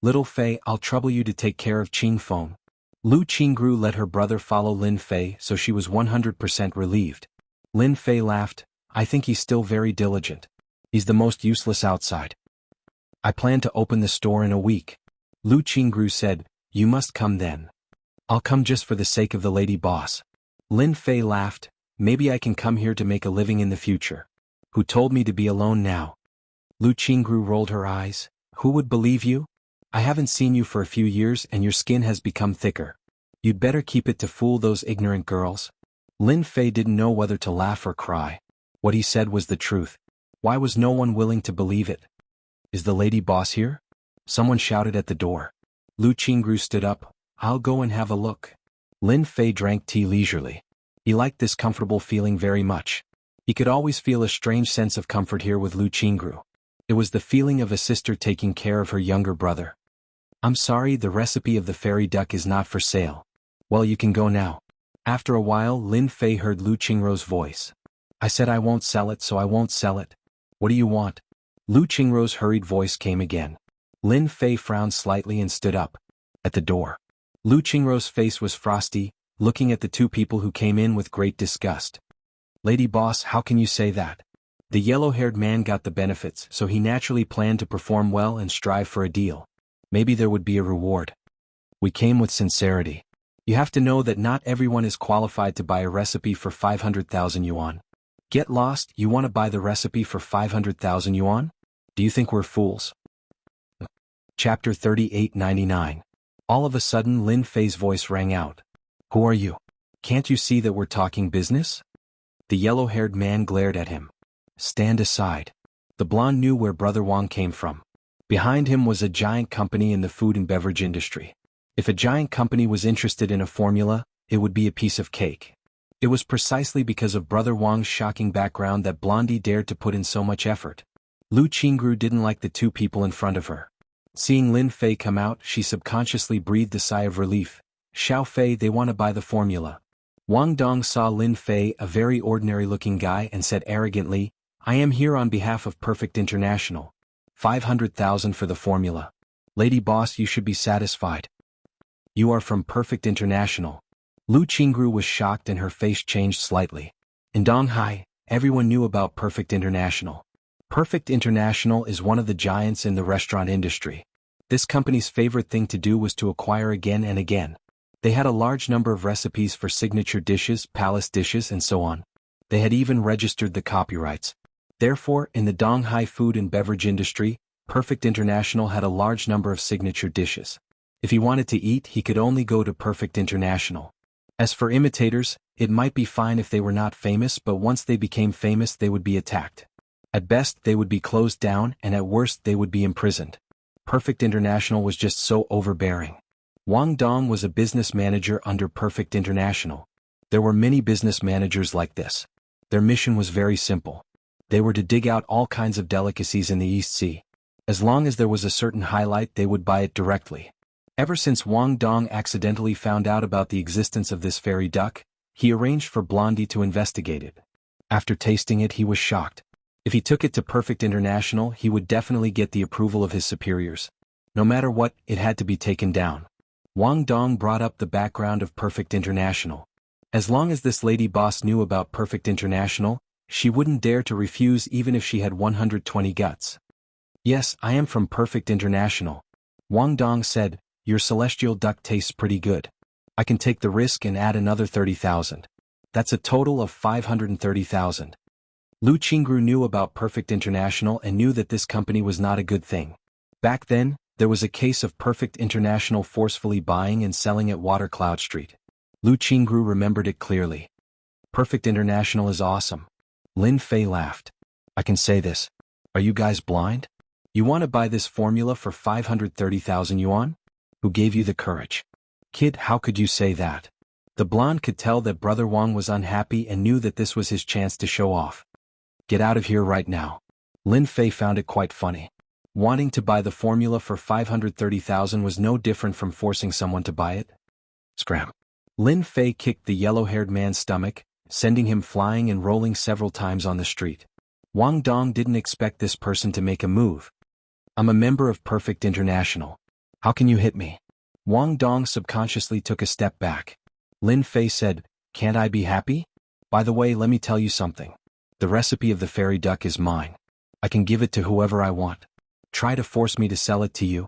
Little Fei, I'll trouble you to take care of Qingfeng. Lu Qingru let her brother follow Lin Fei, so she was 100% relieved. Lin Fei laughed, I think he's still very diligent. He's the most useless outside. I plan to open the store in a week. Lu Qingru said, you must come then. I'll come just for the sake of the lady boss. Lin Fei laughed, maybe I can come here to make a living in the future. Who told me to be alone now? Lu Qingru rolled her eyes, who would believe you? I haven't seen you for a few years and your skin has become thicker. You'd better keep it to fool those ignorant girls. Lin Fei didn't know whether to laugh or cry. What he said was the truth. Why was no one willing to believe it? Is the lady boss here? Someone shouted at the door. Lu Qingru stood up. I'll go and have a look. Lin Fei drank tea leisurely. He liked this comfortable feeling very much. He could always feel a strange sense of comfort here with Lu Qingru. It was the feeling of a sister taking care of her younger brother. I'm sorry, the recipe of the fairy duck is not for sale. Well, you can go now. After a while, Lin Fei heard Lu Qingru's voice. I said I won't sell it, so I won't sell it. What do you want? Lu Qingru's hurried voice came again. Lin Fei frowned slightly and stood up. At the door, Lu Qingru's face was frosty, looking at the two people who came in with great disgust. Lady boss, how can you say that? The yellow-haired man got the benefits, so he naturally planned to perform well and strive for a deal. Maybe there would be a reward. We came with sincerity. You have to know that not everyone is qualified to buy a recipe for 500,000 yuan. Get lost, you want to buy the recipe for 500,000 yuan? Do you think we're fools? Chapter 3899. All of a sudden Lin Fei's voice rang out. Who are you? Can't you see that we're talking business? The yellow-haired man glared at him. Stand aside. The blonde knew where Brother Wang came from. Behind him was a giant company in the food and beverage industry. If a giant company was interested in a formula, it would be a piece of cake. It was precisely because of Brother Wang's shocking background that Blondie dared to put in so much effort. Lu Qingru didn't like the two people in front of her. Seeing Lin Fei come out, she subconsciously breathed a sigh of relief. Xiao Fei, they want to buy the formula. Wang Dong saw Lin Fei, a very ordinary-looking guy, and said arrogantly, I am here on behalf of Perfect International. 500,000 for the formula. Lady boss, you should be satisfied. You are from Perfect International. Lu Qingru was shocked and her face changed slightly. In Donghai, everyone knew about Perfect International. Perfect International is one of the giants in the restaurant industry. This company's favorite thing to do was to acquire again and again. They had a large number of recipes for signature dishes, palace dishes, and so on. They had even registered the copyrights. Therefore, in the Donghai food and beverage industry, Perfect International had a large number of signature dishes. If he wanted to eat, he could only go to Perfect International. As for imitators, it might be fine if they were not famous, but once they became famous they would be attacked. At best they would be closed down, and at worst they would be imprisoned. Perfect International was just so overbearing. Wang Dong was a business manager under Perfect International. There were many business managers like this. Their mission was very simple. They were to dig out all kinds of delicacies in the East Sea. As long as there was a certain highlight, they would buy it directly. Ever since Wang Dong accidentally found out about the existence of this fairy duck, he arranged for Blondie to investigate it. After tasting it, he was shocked. If he took it to Perfect International, he would definitely get the approval of his superiors. No matter what, it had to be taken down. Wang Dong brought up the background of Perfect International. As long as this lady boss knew about Perfect International, she wouldn't dare to refuse even if she had 120 guts. "Yes, I am from Perfect International," Wang Dong said. "Your celestial duck tastes pretty good. I can take the risk and add another 30,000. That's a total of 530,000. Lu Qingru knew about Perfect International and knew that this company was not a good thing. Back then, there was a case of Perfect International forcefully buying and selling at Watercloud Street. Lu Qingru remembered it clearly. Perfect International is awesome. Lin Fei laughed. "I can say this. Are you guys blind? You want to buy this formula for 530,000 yuan? Who gave you the courage? Kid, how could you say that?" The blonde could tell that Brother Wang was unhappy and knew that this was his chance to show off. "Get out of here right now." Lin Fei found it quite funny. Wanting to buy the formula for 530,000 was no different from forcing someone to buy it. Scram. Lin Fei kicked the yellow-haired man's stomach, sending him flying and rolling several times on the street. Wang Dong didn't expect this person to make a move. "I'm a member of Perfect International. How can you hit me?" Wang Dong subconsciously took a step back. Lin Fei said, "Can't I be happy? By the way, let me tell you something. The recipe of the fairy duck is mine. I can give it to whoever I want. Try to force me to sell it to you."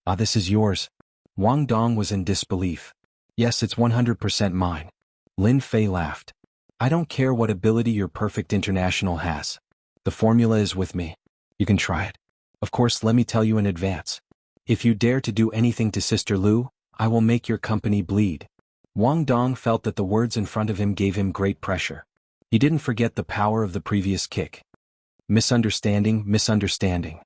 "Ah, this is yours." Wang Dong was in disbelief. "Yes, it's 100% mine." Lin Fei laughed. "I don't care what ability your Perfect International has. The formula is with me. You can try it. Of course, let me tell you in advance. If you dare to do anything to Sister Lu, I will make your company bleed." Wang Dong felt that the words in front of him gave him great pressure. He didn't forget the power of the previous kick. "Misunderstanding, misunderstanding."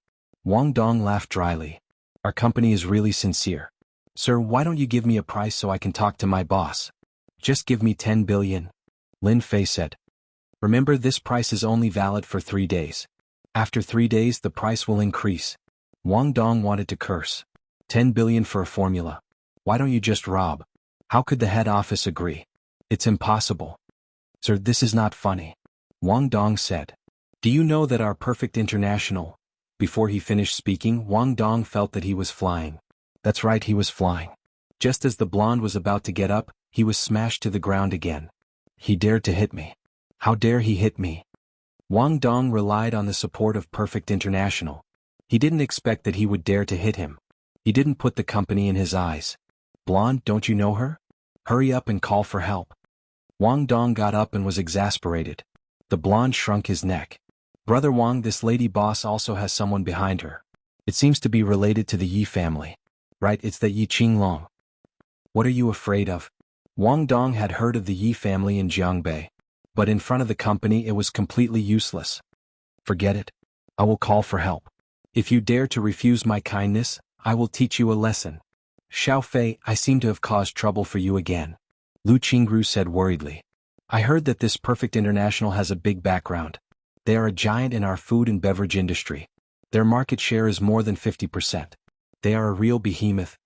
Wang Dong laughed dryly. "Our company is really sincere. Sir, why don't you give me a price so I can talk to my boss?" "Just give me 10 billion. Lin Fei said. "Remember, this price is only valid for 3 days. After 3 days the price will increase." Wang Dong wanted to curse. 10 billion for a formula. Why don't you just rob? How could the head office agree? It's impossible. "Sir, this is not funny," Wang Dong said. "Do you know that our Perfect International—" Before he finished speaking, Wang Dong felt that he was flying. That's right, he was flying. Just as the blonde was about to get up, he was smashed to the ground again. He dared to hit me. How dare he hit me? Wang Dong relied on the support of Perfect International. He didn't expect that he would dare to hit him. He didn't put the company in his eyes. "Blonde, don't you know her? Hurry up and call for help." Wang Dong got up and was exasperated. The blonde shrunk his neck. "Brother Wang, this lady boss also has someone behind her. It seems to be related to the Yi family. Right, it's that Yi Qinglong." "What are you afraid of?" Wang Dong had heard of the Yi family in Jianghu, but in front of the company it was completely useless. "Forget it. I will call for help. If you dare to refuse my kindness, I will teach you a lesson." "Xiao Fei, I seem to have caused trouble for you again," Lu Qingru said worriedly. "I heard that this Perfect International has a big background. They are a giant in our food and beverage industry. Their market share is more than 50%. They are a real behemoth.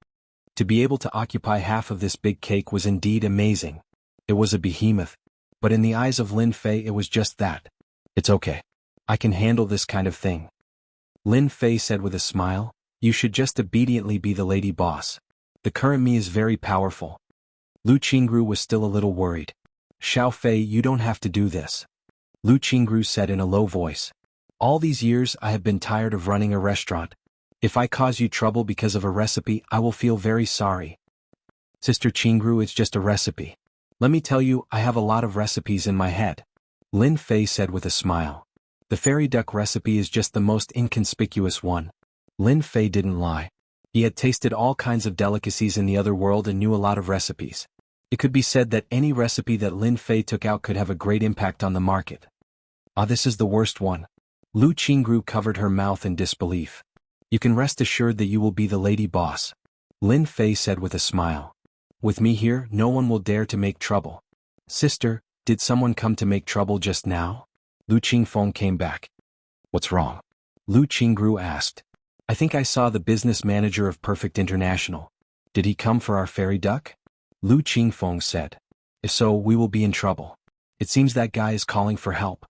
To be able to occupy half of this big cake was indeed amazing. It was a behemoth, but in the eyes of Lin Fei it was just that. It's okay. I can handle this kind of thing." Lin Fei said with a smile, "You should just obediently be the lady boss. The current me is very powerful." Lu Qingru was still a little worried. "Xiao Fei, you don't have to do this," Lu Qingru said in a low voice. "All these years I have been tired of running a restaurant. If I cause you trouble because of a recipe, I will feel very sorry." "Sister Qingru, it's just a recipe. Let me tell you, I have a lot of recipes in my head," Lin Fei said with a smile. "The fairy duck recipe is just the most inconspicuous one." Lin Fei didn't lie. He had tasted all kinds of delicacies in the other world and knew a lot of recipes. It could be said that any recipe that Lin Fei took out could have a great impact on the market. Ah, this is the worst one. Lu Qingru covered her mouth in disbelief. You can rest assured that you will be the lady boss, Lin Fei said with a smile. With me here, no one will dare to make trouble. Sister, did someone come to make trouble just now? Lu Qingfeng came back. What's wrong? Lu Qingru asked. I think I saw the business manager of Perfect International. Did he come for our fairy duck? Lu Qingfeng said. If so, we will be in trouble. It seems that guy is calling for help.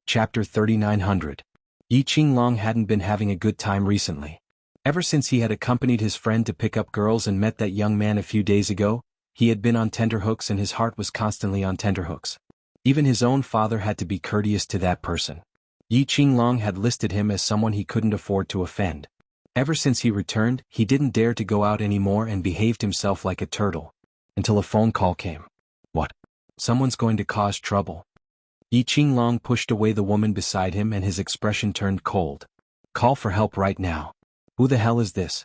Chapter 3900. Yi Qinglong hadn't been having a good time recently. Ever since he had accompanied his friend to pick up girls and met that young man a few days ago, he had been on tenterhooks and his heart was constantly on tenterhooks. Even his own father had to be courteous to that person. Yi Qinglong had listed him as someone he couldn't afford to offend. Ever since he returned, he didn't dare to go out anymore and behaved himself like a turtle. Until a phone call came. What? Someone's going to cause trouble. Yi Qinglong pushed away the woman beside him and his expression turned cold. Call for help right now. Who the hell is this?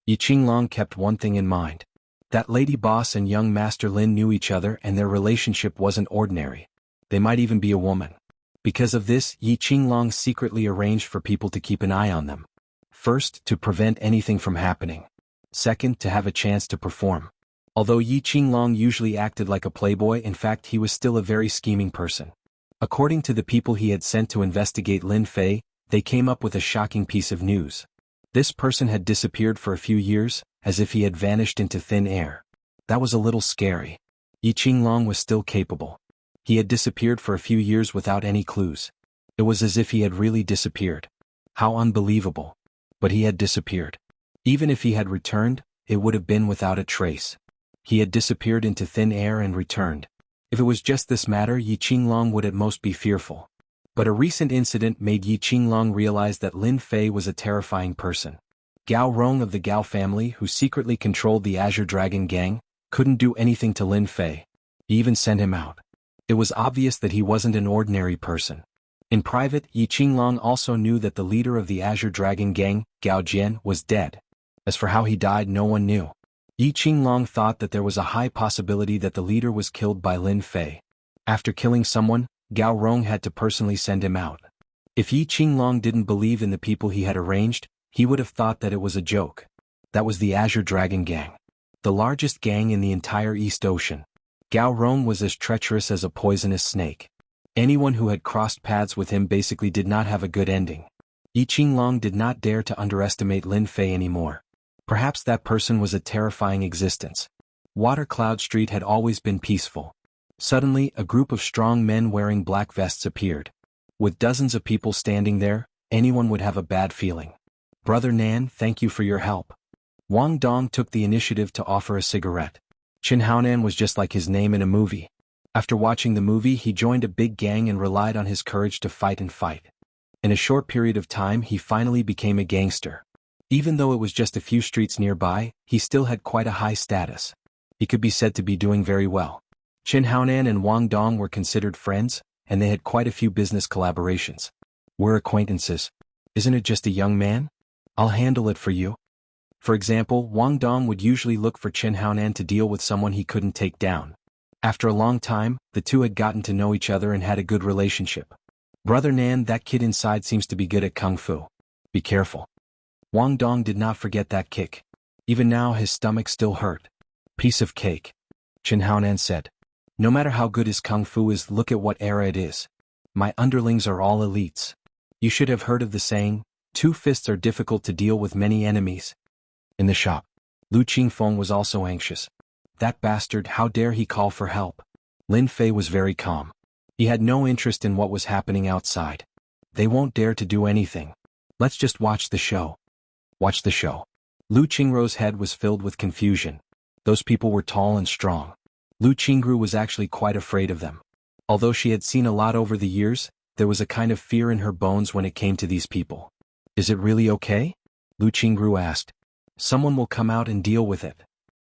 Yi Qinglong kept one thing in mind. That lady boss and young Master Lin knew each other and their relationship wasn't ordinary. They might even be a woman. Because of this, Yi Qinglong secretly arranged for people to keep an eye on them. First, to prevent anything from happening. Second, to have a chance to perform. Although Yi Qinglong usually acted like a playboy, in fact he was still a very scheming person. According to the people he had sent to investigate Lin Fei, they came up with a shocking piece of news. This person had disappeared for a few years, as if he had vanished into thin air. That was a little scary. Yi Qinglong was still capable. He had disappeared for a few years without any clues. It was as if he had really disappeared. How unbelievable. But he had disappeared. Even if he had returned, it would have been without a trace. He had disappeared into thin air and returned. If it was just this matter, Yi Qinglong would at most be fearful. But a recent incident made Yi Qinglong realize that Lin Fei was a terrifying person. Gao Rong of the Gao family, who secretly controlled the Azure Dragon gang, couldn't do anything to Lin Fei. He even sent him out. It was obvious that he wasn't an ordinary person. In private, Yi Qinglong also knew that the leader of the Azure Dragon gang, Gao Jian, was dead. As for how he died, no one knew. Yi Qinglong thought that there was a high possibility that the leader was killed by Lin Fei. After killing someone, Gao Rong had to personally send him out. If Yi Qinglong didn't believe in the people he had arranged, he would have thought that it was a joke. That was the Azure Dragon gang. The largest gang in the entire East Ocean. Gao Rong was as treacherous as a poisonous snake. Anyone who had crossed paths with him basically did not have a good ending. Yi Qinglong did not dare to underestimate Lin Fei anymore. Perhaps that person was a terrifying existence. Water Cloud Street had always been peaceful. Suddenly, a group of strong men wearing black vests appeared. With dozens of people standing there, anyone would have a bad feeling. Brother Nan, thank you for your help. Wang Dong took the initiative to offer a cigarette. Qin Haonan was just like his name in a movie. After watching the movie, he joined a big gang and relied on his courage to fight and fight. In a short period of time, he finally became a gangster. Even though it was just a few streets nearby, he still had quite a high status. He could be said to be doing very well. Qin Haonan and Wang Dong were considered friends, and they had quite a few business collaborations. We're acquaintances. Isn't it just a young man? I'll handle it for you. For example, Wang Dong would usually look for Qin Haonan to deal with someone he couldn't take down. After a long time, the two had gotten to know each other and had a good relationship. Brother Nan, that kid inside seems to be good at kung fu. Be careful. Wang Dong did not forget that kick. Even now his stomach still hurt. Piece of cake. Qin Haonan said. No matter how good his kung fu is, look at what era it is. My underlings are all elites. You should have heard of the saying, 2 fists are difficult to deal with many enemies. In the shop, Lu Qingfeng was also anxious. That bastard, how dare he call for help? Lin Fei was very calm. He had no interest in what was happening outside. They won't dare to do anything. Let's just watch the show. Watch the show. Lu Qingru's head was filled with confusion. Those people were tall and strong. Lu Qingru was actually quite afraid of them. Although she had seen a lot over the years, there was a kind of fear in her bones when it came to these people. Is it really okay? Lu Qingru asked. Someone will come out and deal with it.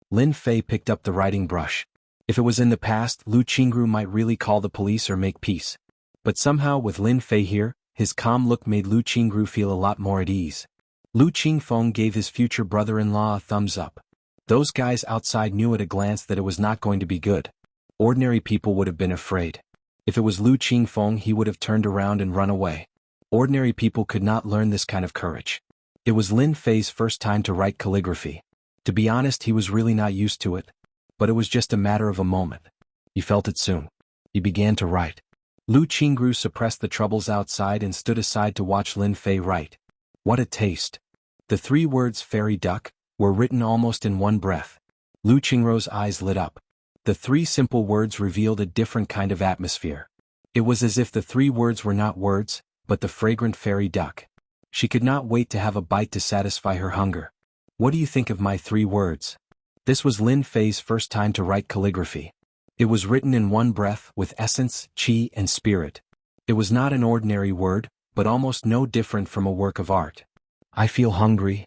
Lin Fei picked up the writing brush. If it was in the past, Lu Qingru might really call the police or make peace. But somehow with Lin Fei here, his calm look made Lu Qingru feel a lot more at ease. Lu Qingfeng gave his future brother-in-law a thumbs up. Those guys outside knew at a glance that it was not going to be good. Ordinary people would have been afraid. If it was Lu Qingfeng, he would have turned around and run away. Ordinary people could not learn this kind of courage. It was Lin Fei's first time to write calligraphy. To be honest, he was really not used to it. But it was just a matter of a moment. He felt it soon. He began to write. Lu Qingru suppressed the troubles outside and stood aside to watch Lin Fei write. What a taste. The 3 words fairy duck were written almost in one breath. Lu Qingru's eyes lit up. The 3 simple words revealed a different kind of atmosphere. It was as if the 3 words were not words, but the fragrant fairy duck. She could not wait to have a bite to satisfy her hunger. What do you think of my 3 words? This was Lin Fei's first time to write calligraphy. It was written in one breath with essence, qi, and spirit. It was not an ordinary word, but almost no different from a work of art. I feel hungry,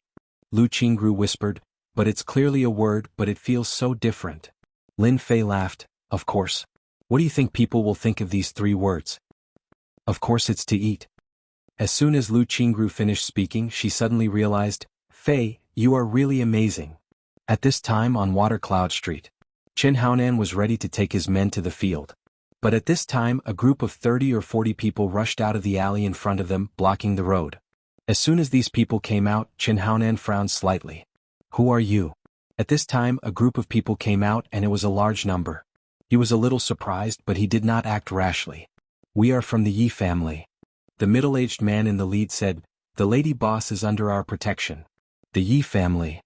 Lu Qingru whispered, but it's clearly a word, but it feels so different. Lin Fei laughed. Of course. What do you think people will think of these 3 words? Of course it's to eat. As soon as Lu Qingru finished speaking, she suddenly realized, Fei, you are really amazing. At this time on Water Cloud Street, Qin Haonan was ready to take his men to the field. But at this time a group of 30 or 40 people rushed out of the alley in front of them, blocking the road. As soon as these people came out, Qin Haonan frowned slightly. Who are you? At this time a group of people came out and it was a large number. He was a little surprised, but he did not act rashly. We are from the Yi family. The middle-aged man in the lead said, the lady boss is under our protection. The Yi family.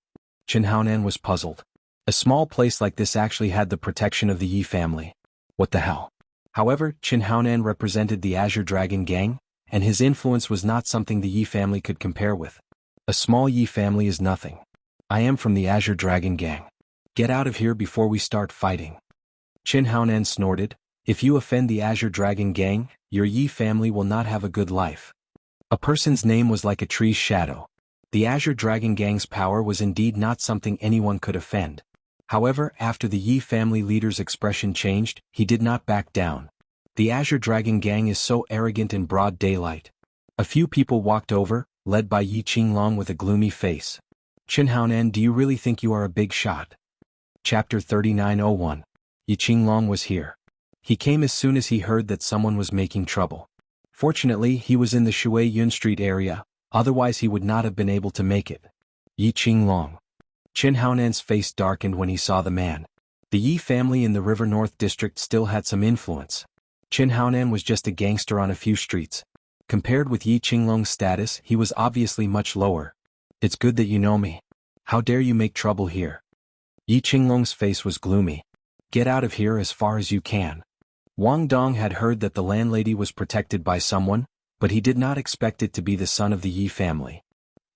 Qin Haonan was puzzled. A small place like this actually had the protection of the Yi family. What the hell? However, Qin Haonan represented the Azure Dragon Gang, and his influence was not something the Yi family could compare with. A small Yi family is nothing. I am from the Azure Dragon Gang. Get out of here before we start fighting. Qin Haonan snorted. If you offend the Azure Dragon Gang, your Yi family will not have a good life. A person's name was like a tree's shadow. The Azure Dragon Gang's power was indeed not something anyone could offend. However, after the Yi family leader's expression changed, he did not back down. The Azure Dragon Gang is so arrogant in broad daylight. A few people walked over, led by Yi Qinglong with a gloomy face. Qin Haonan, do you really think you are a big shot? Chapter 3901. Yi Qinglong was here. He came as soon as he heard that someone was making trouble. Fortunately, he was in the Shui Yun Street area, otherwise he would not have been able to make it. Yi Qinglong. Qin Haonan's face darkened when he saw the man. The Yi family in the River North District still had some influence. Qin Haonan was just a gangster on a few streets. Compared with Yi Qinglong's status, he was obviously much lower. It's good that you know me. How dare you make trouble here? Yi Qinglong's face was gloomy. Get out of here as far as you can. Wang Dong had heard that the landlady was protected by someone, but he did not expect it to be the son of the Yi family.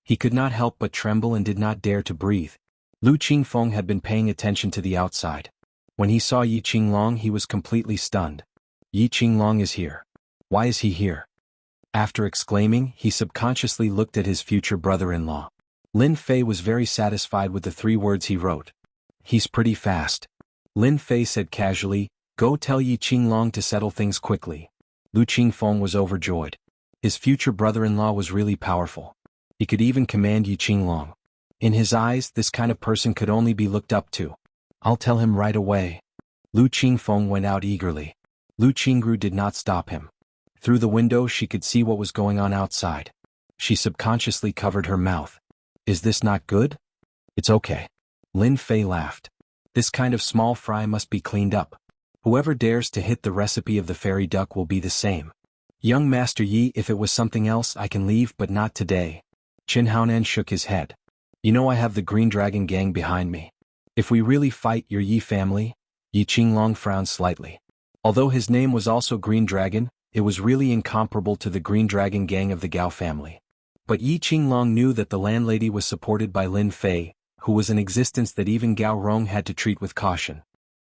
He could not help but tremble and did not dare to breathe. Lu Qingfeng had been paying attention to the outside. When he saw Yi Qinglong, he was completely stunned. Yi Qinglong is here. Why is he here? After exclaiming, he subconsciously looked at his future brother-in-law. Lin Fei was very satisfied with the 3 words he wrote. He's pretty fast. Lin Fei said casually, go tell Yi Qinglong to settle things quickly. Lu Qingfeng was overjoyed. His future brother-in-law was really powerful. He could even command Yi Qinglong. In his eyes, this kind of person could only be looked up to. I'll tell him right away. Lu Qingfeng went out eagerly. Lu Qingru did not stop him. Through the window she could see what was going on outside. She subconsciously covered her mouth. Is this not good? It's okay. Lin Fei laughed. This kind of small fry must be cleaned up. Whoever dares to hit the recipe of the fairy duck will be the same. Young Master Yi, if it was something else I can leave, but not today. Qin Haonan shook his head. You know I have the Green Dragon Gang behind me. If we really fight your Yi family? Yi Qinglong frowned slightly. Although his name was also Green Dragon, it was really incomparable to the Green Dragon Gang of the Gao family. But Yi Qinglong knew that the landlady was supported by Lin Fei, who was an existence that even Gao Rong had to treat with caution.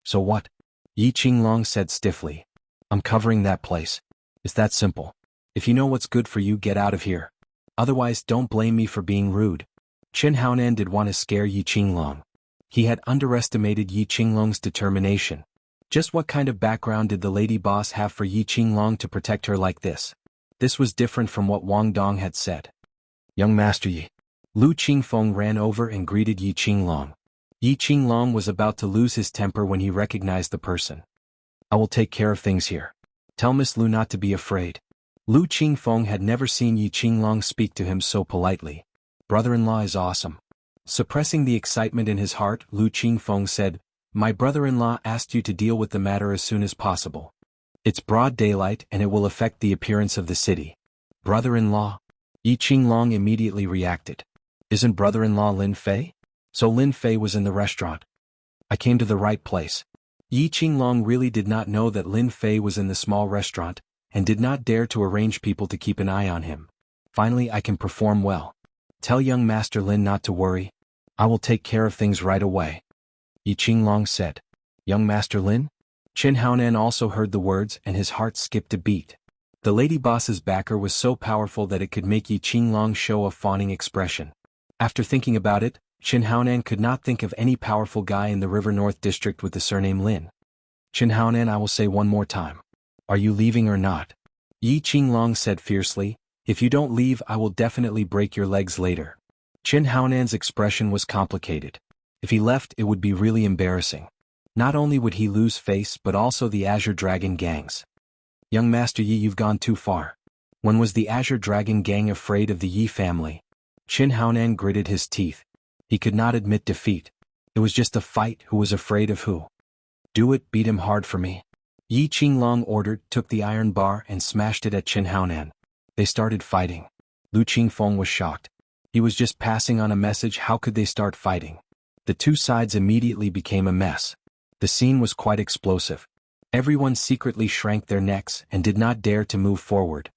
So what? Yi Qinglong said stiffly. I'm covering that place. It's that simple. If you know what's good for you, get out of here. Otherwise, don't blame me for being rude. Qin Haonan did want to scare Yi Qinglong. He had underestimated Yi Qinglong's determination. Just what kind of background did the lady boss have for Yi Qinglong to protect her like this? This was different from what Wang Dong had said. Young Master Yi. Lu Qingfeng ran over and greeted Yi Qinglong. Yi Qinglong was about to lose his temper when he recognized the person. I will take care of things here. Tell Miss Lu not to be afraid. Lu Qingfeng had never seen Yi Qinglong speak to him so politely. Brother-in-law is awesome. Suppressing the excitement in his heart, Lu Qingfeng said, My brother-in-law asked you to deal with the matter as soon as possible. It's broad daylight and it will affect the appearance of the city. Brother-in-law? Yi Qinglong immediately reacted. Isn't brother-in-law Lin Fei? So Lin Fei was in the restaurant. I came to the right place. Yi Qinglong really did not know that Lin Fei was in the small restaurant, and did not dare to arrange people to keep an eye on him. Finally, I can perform well. Tell young Master Lin not to worry. I will take care of things right away. Yi Qinglong said. Young Master Lin? Qin Haonan also heard the words and his heart skipped a beat. The lady boss's backer was so powerful that it could make Yi Qinglong show a fawning expression. After thinking about it, Qin Haonan could not think of any powerful guy in the River North district with the surname Lin. Qin Haonan, I will say one more time. Are you leaving or not? Yi Qinglong said fiercely, If you don't leave I will definitely break your legs later. Qin Haonan's expression was complicated. If he left it would be really embarrassing. Not only would he lose face but also the Azure Dragon gangs. Young Master Yi, you've gone too far. When was the Azure Dragon gang afraid of the Yi family? Qin Haonan gritted his teeth. He could not admit defeat. It was just a fight. Who was afraid of who? Do it, beat him hard for me. Yi Qinglong ordered, took the iron bar and smashed it at Qin Haonan. They started fighting. Lu Qingfeng was shocked. He was just passing on a message. How could they start fighting? The two sides immediately became a mess. The scene was quite explosive. Everyone secretly shrank their necks and did not dare to move forward.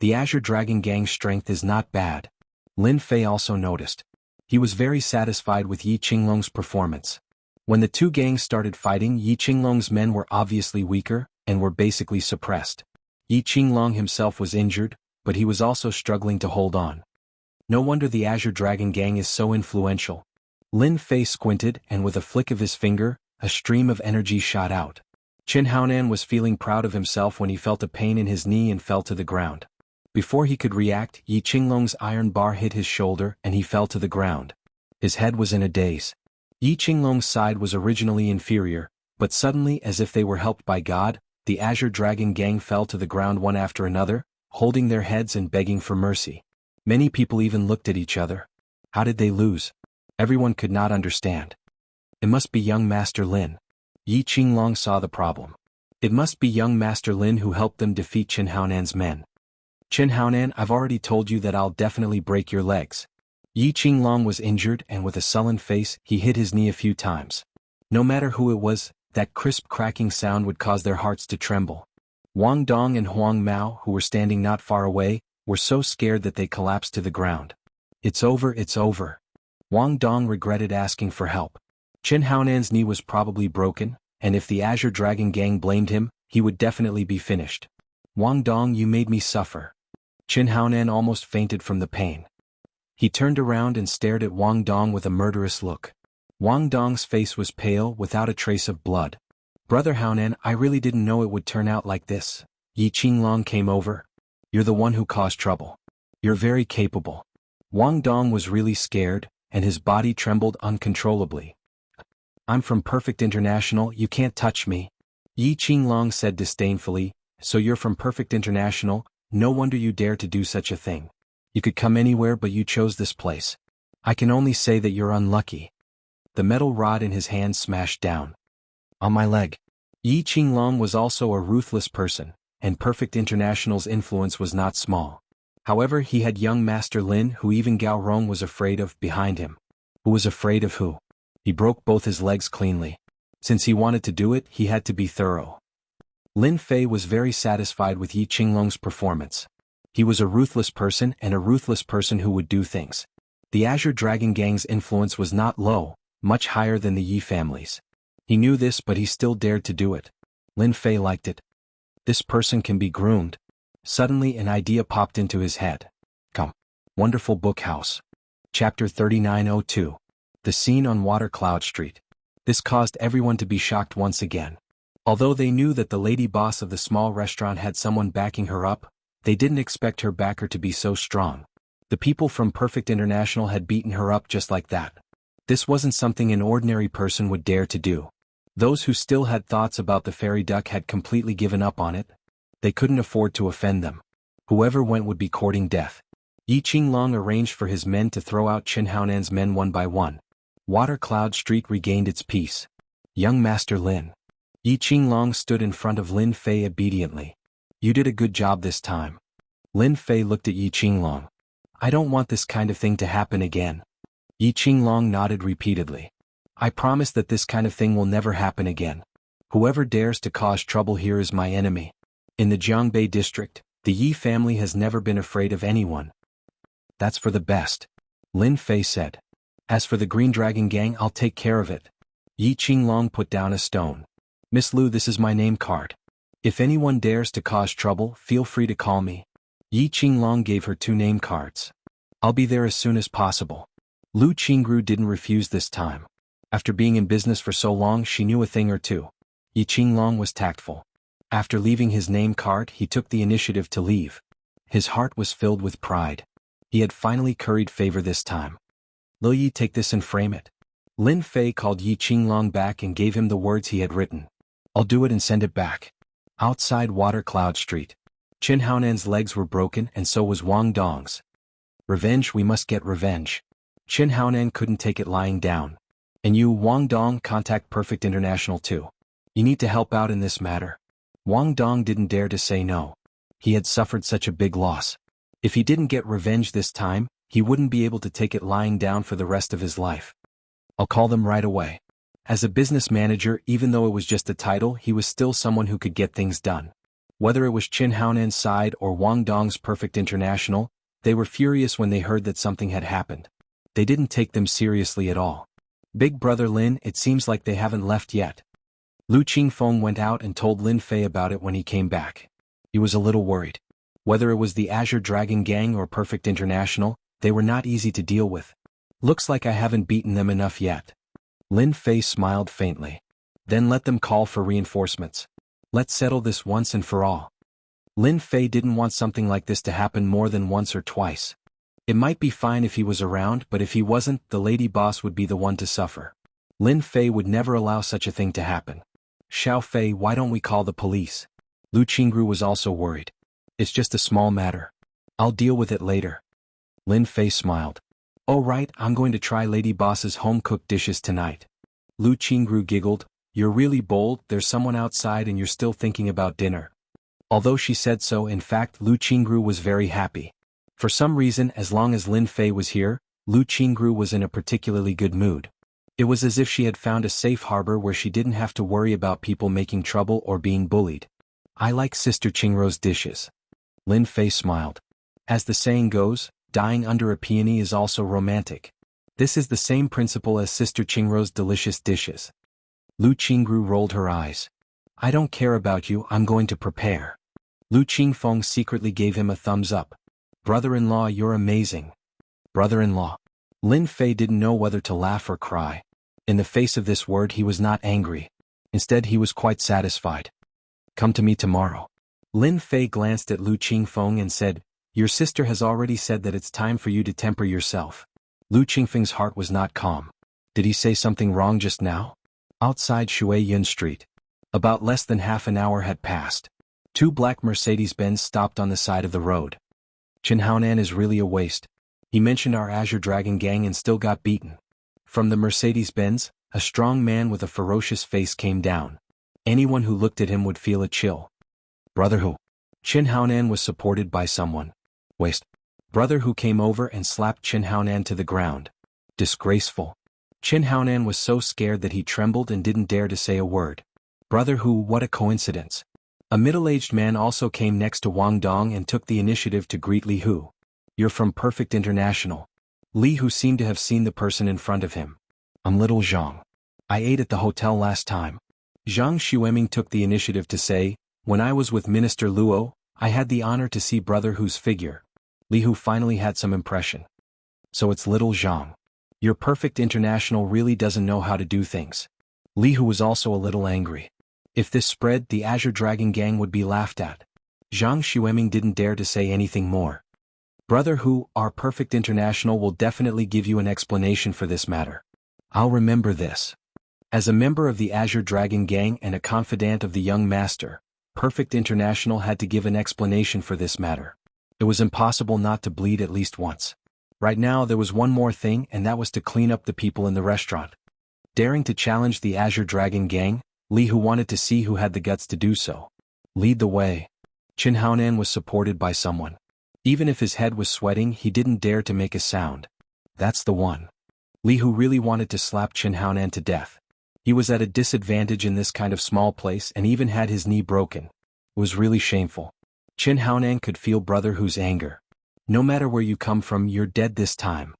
The Azure Dragon gang's strength is not bad. Lin Fei also noticed. He was very satisfied with Yi Qinglong's performance. When the two gangs started fighting, Yi Qinglong's men were obviously weaker, and were basically suppressed. Yi Qinglong himself was injured, but he was also struggling to hold on. No wonder the Azure Dragon gang is so influential. Lin Fei squinted and with a flick of his finger, a stream of energy shot out. Qin Haonan was feeling proud of himself when he felt a pain in his knee and fell to the ground. Before he could react, Yi Qinglong's iron bar hit his shoulder and he fell to the ground. His head was in a daze. Yi Qinglong's side was originally inferior, but suddenly, as if they were helped by God, the Azure Dragon gang fell to the ground one after another, holding their heads and begging for mercy. Many people even looked at each other. How did they lose? Everyone could not understand. It must be young Master Lin. Yi Qinglong saw the problem. It must be young Master Lin who helped them defeat Qin Haonan's men. Qin Haonan, I've already told you that I'll definitely break your legs. Yi Qinglong was injured and with a sullen face he hit his knee a few times. No matter who it was, that crisp cracking sound would cause their hearts to tremble. Wang Dong and Huang Mao, who were standing not far away, were so scared that they collapsed to the ground. It's over, it's over. Wang Dong regretted asking for help. Qin Haonan's knee was probably broken, and if the Azure Dragon gang blamed him, he would definitely be finished. Wang Dong, you made me suffer. Qin Haonan almost fainted from the pain. He turned around and stared at Wang Dong with a murderous look. Wang Dong's face was pale, without a trace of blood. Brother Haonan, I really didn't know it would turn out like this. Yi Qinglong came over. You're the one who caused trouble. You're very capable. Wang Dong was really scared, and his body trembled uncontrollably. I'm from Perfect International, you can't touch me. Yi Qinglong said disdainfully, so you're from Perfect International, no wonder you dare to do such a thing. You could come anywhere but you chose this place. I can only say that you're unlucky. The metal rod in his hand smashed down. On my leg. Yi Qinglong was also a ruthless person, and Perfect International's influence was not small. However, he had young Master Lin, who even Gao Rong was afraid of, behind him. Who was afraid of who? He broke both his legs cleanly. Since he wanted to do it, he had to be thorough. Lin Fei was very satisfied with Yi Qinglong's performance. He was a ruthless person and a ruthless person who would do things. The Azure Dragon gang's influence was not low, much higher than the Yi family's. He knew this but he still dared to do it. Lin Fei liked it. This person can be groomed. Suddenly an idea popped into his head. Come. Wonderful Book House. Chapter 3902. The scene on Water Cloud Street. This caused everyone to be shocked once again. Although they knew that the lady boss of the small restaurant had someone backing her up, they didn't expect her backer to be so strong. The people from Perfect International had beaten her up just like that. This wasn't something an ordinary person would dare to do. Those who still had thoughts about the fairy duck had completely given up on it. They couldn't afford to offend them. Whoever went would be courting death. Yi Qinglong arranged for his men to throw out Qin Haonan's men one by one. Water Cloud Street regained its peace. Young Master Lin. Yi Qinglong stood in front of Lin Fei obediently. You did a good job this time. Lin Fei looked at Yi Qinglong. I don't want this kind of thing to happen again. Yi Qinglong nodded repeatedly. I promise that this kind of thing will never happen again. Whoever dares to cause trouble here is my enemy. In the Jianghu district, the Yi family has never been afraid of anyone. That's for the best. Lin Fei said. As for the Green Dragon Gang, I'll take care of it. Yi Qinglong put down a stone. Miss Lu, this is my name card. If anyone dares to cause trouble, feel free to call me. Yi Qinglong gave her 2 name cards. I'll be there as soon as possible. Lu Qingru didn't refuse this time. After being in business for so long, she knew a thing or two. Yi Qinglong was tactful. After leaving his name card, he took the initiative to leave. His heart was filled with pride. He had finally curried favor this time. Lil Yi, take this and frame it. Lin Fei called Yi Qinglong back and gave him the words he had written. I'll do it and send it back. Outside Water Cloud Street. Qin Haonan's legs were broken and so was Wang Dong's. Revenge, we must get revenge. Qin Haonan couldn't take it lying down. And you, Wang Dong, contact Perfect International too. You need to help out in this matter. Wang Dong didn't dare to say no. He had suffered such a big loss. If he didn't get revenge this time, he wouldn't be able to take it lying down for the rest of his life. I'll call them right away. As a business manager, even though it was just a title, he was still someone who could get things done. Whether it was Qin Haonan's side or Wang Dong's Perfect International, they were furious when they heard that something had happened. They didn't take them seriously at all. Big brother Lin, it seems like they haven't left yet. Lu Qingfeng went out and told Lin Fei about it when he came back. He was a little worried. Whether it was the Azure Dragon Gang or Perfect International, they were not easy to deal with. Looks like I haven't beaten them enough yet. Lin Fei smiled faintly. Then let them call for reinforcements. Let's settle this once and for all. Lin Fei didn't want something like this to happen more than once or twice. It might be fine if he was around, but if he wasn't, the lady boss would be the one to suffer. Lin Fei would never allow such a thing to happen. Xiao Fei, why don't we call the police? Lu Qingru was also worried. It's just a small matter. I'll deal with it later. Lin Fei smiled. Oh right, I'm going to try Lady Boss's home-cooked dishes tonight. Lu Qingru giggled. You're really bold, there's someone outside and you're still thinking about dinner. Although she said so, in fact, Lu Qingru was very happy. For some reason, as long as Lin Fei was here, Lu Qingru was in a particularly good mood. It was as if she had found a safe harbor where she didn't have to worry about people making trouble or being bullied. I like Sister Qingrou's dishes. Lin Fei smiled. As the saying goes, dying under a peony is also romantic. This is the same principle as Sister Qingrou's delicious dishes. Lu Qingru rolled her eyes. I don't care about you, I'm going to prepare. Lu Qingfeng secretly gave him a thumbs up. Brother-in-law, you're amazing. Brother-in-law. Lin Fei didn't know whether to laugh or cry. In the face of this word he was not angry. Instead he was quite satisfied. Come to me tomorrow. Lin Fei glanced at Lu Qingfeng and said, Your sister has already said that it's time for you to temper yourself. Lu Qingfeng's heart was not calm. Did he say something wrong just now? Outside Shui Yun Street. About less than half an hour had passed. 2 black Mercedes-Benz stopped on the side of the road. Qin Haonan is really a waste. He mentioned our Azure Dragon Gang and still got beaten. From the Mercedes-Benz, a strong man with a ferocious face came down. Anyone who looked at him would feel a chill. Brother who? Qin Haonan was supported by someone. Waste. Brother who came over and slapped Qin Haonan to the ground. Disgraceful. Qin Haonan was so scared that he trembled and didn't dare to say a word. Brother who, what a coincidence. A middle-aged man also came next to Wang Dong and took the initiative to greet Li Hu. You're from Perfect International. Li Hu seemed to have seen the person in front of him. I'm little Zhang. I ate at the hotel last time. Zhang Xueming took the initiative to say, when I was with Minister Luo, I had the honor to see Brother Hu's figure. Li Hu finally had some impression. So it's little Zhang. Your Perfect International really doesn't know how to do things. Li Hu was also a little angry. If this spread, the Azure Dragon Gang would be laughed at. Zhang Xueming didn't dare to say anything more. Brother Hu, our Perfect International will definitely give you an explanation for this matter. I'll remember this. As a member of the Azure Dragon Gang and a confidant of the young master, Perfect International had to give an explanation for this matter. It was impossible not to bleed at least once. Right now there was one more thing, and that was to clean up the people in the restaurant. Daring to challenge the Azure Dragon Gang, Li Hu wanted to see who had the guts to do so. Lead the way. Qin Haonan was supported by someone. Even if his head was sweating, he didn't dare to make a sound. That's the one. Li Hu really wanted to slap Qin Haonan to death. He was at a disadvantage in this kind of small place and even had his knee broken. It was really shameful. Qin Haonan could feel Brother Hu's anger. No matter where you come from, you're dead this time.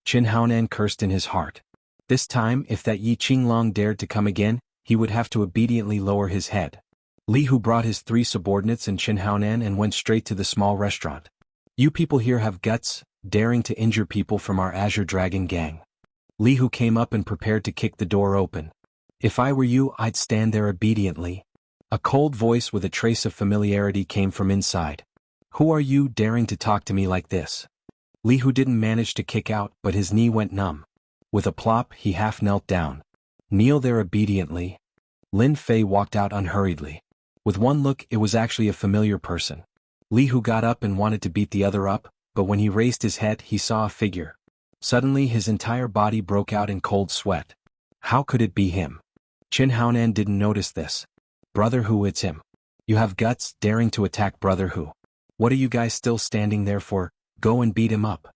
Qin Haonan cursed in his heart. This time, if that Yi Qinglong dared to come again, he would have to obediently lower his head. Li Hu brought his 3 subordinates and Qin Haonan and went straight to the small restaurant. You people here have guts, daring to injure people from our Azure Dragon Gang. Li Hu came up and prepared to kick the door open. If I were you, I'd stand there obediently. A cold voice with a trace of familiarity came from inside. Who are you daring to talk to me like this? Li Hu didn't manage to kick out, but his knee went numb. With a plop, he half knelt down. Kneel there obediently. Lin Fei walked out unhurriedly. With one look, it was actually a familiar person. Li Hu got up and wanted to beat the other up, but when he raised his head, he saw a figure. Suddenly his entire body broke out in cold sweat. How could it be him? Qin Haonan didn't notice this. Brother Hu, it's him. You have guts, daring to attack Brother Hu. What are you guys still standing there for? Go and beat him up.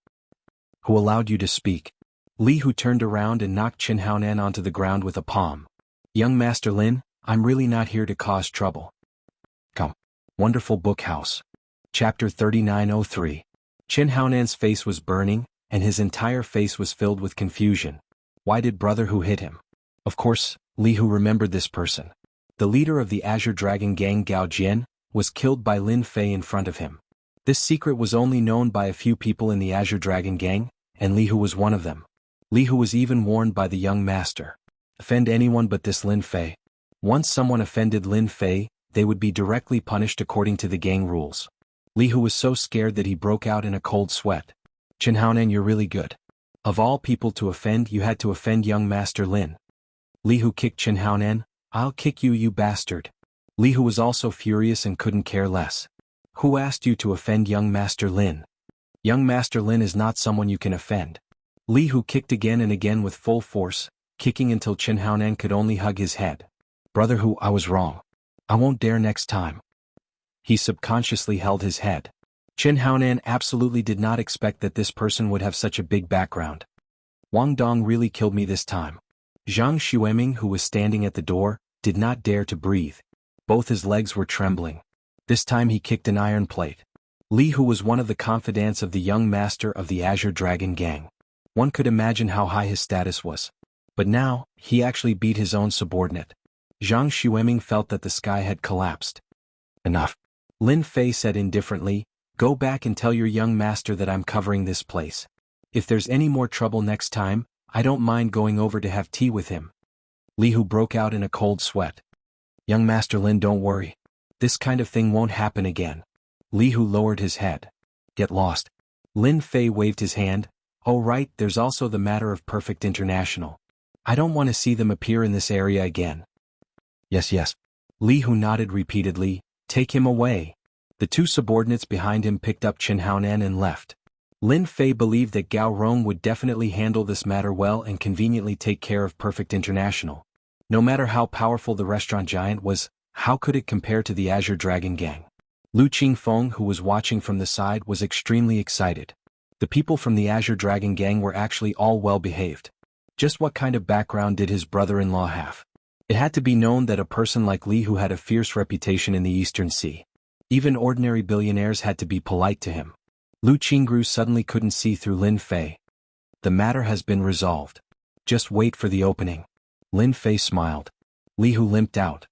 Who allowed you to speak? Li Hu turned around and knocked Qin Haonan onto the ground with a palm. Young Master Lin, I'm really not here to cause trouble. Come. Wonderful Book House. Chapter 3903. Qin Haonan's face was burning, and his entire face was filled with confusion. Why did Brother Hu hit him? Of course, Li Hu remembered this person. The leader of the Azure Dragon Gang, Gao Jian, was killed by Lin Fei in front of him. This secret was only known by a few people in the Azure Dragon Gang, and Li Hu was one of them. Li Hu was even warned by the young master. Offend anyone but this Lin Fei. Once someone offended Lin Fei, they would be directly punished according to the gang rules. Li Hu was so scared that he broke out in a cold sweat. Qin Haonan, you're really good. Of all people to offend, you had to offend young Master Lin. Li Hu kicked Qin Haonan. I'll kick you, you bastard. Li Hu was also furious and couldn't care less. Who asked you to offend young Master Lin? Young Master Lin is not someone you can offend. Li Hu kicked again and again with full force, kicking until Qin Haonan could only hug his head. Brother Hu, I was wrong. I won't dare next time. He subconsciously held his head. Qin Haonan absolutely did not expect that this person would have such a big background. Wang Dong really killed me this time. Zhang Xueming, who was standing at the door, did not dare to breathe. Both his legs were trembling. This time he kicked an iron plate. Li Hu was one of the confidants of the young master of the Azure Dragon Gang. One could imagine how high his status was. But now, he actually beat his own subordinate. Zhang Xueming felt that the sky had collapsed. Enough. Lin Fei said indifferently, go back and tell your young master that I'm covering this place. If there's any more trouble next time, I don't mind going over to have tea with him. Li Hu broke out in a cold sweat. Young Master Lin, don't worry. This kind of thing won't happen again. Li Hu lowered his head. Get lost. Lin Fei waved his hand. Oh right, there's also the matter of Perfect International. I don't want to see them appear in this area again. Yes. Li Hu nodded repeatedly. Take him away. The 2 subordinates behind him picked up Qin Haonan and left. Lin Fei believed that Gao Rong would definitely handle this matter well and conveniently take care of Perfect International. No matter how powerful the restaurant giant was, how could it compare to the Azure Dragon Gang? Lu Qingfeng, who was watching from the side, was extremely excited. The people from the Azure Dragon Gang were actually all well behaved. Just what kind of background did his brother-in-law have? It had to be known that a person like Li Hu had a fierce reputation in the Eastern Sea. Even ordinary billionaires had to be polite to him. Lu Qingru suddenly couldn't see through Lin Fei. The matter has been resolved. Just wait for the opening. Lin Fei smiled. Li Hu limped out.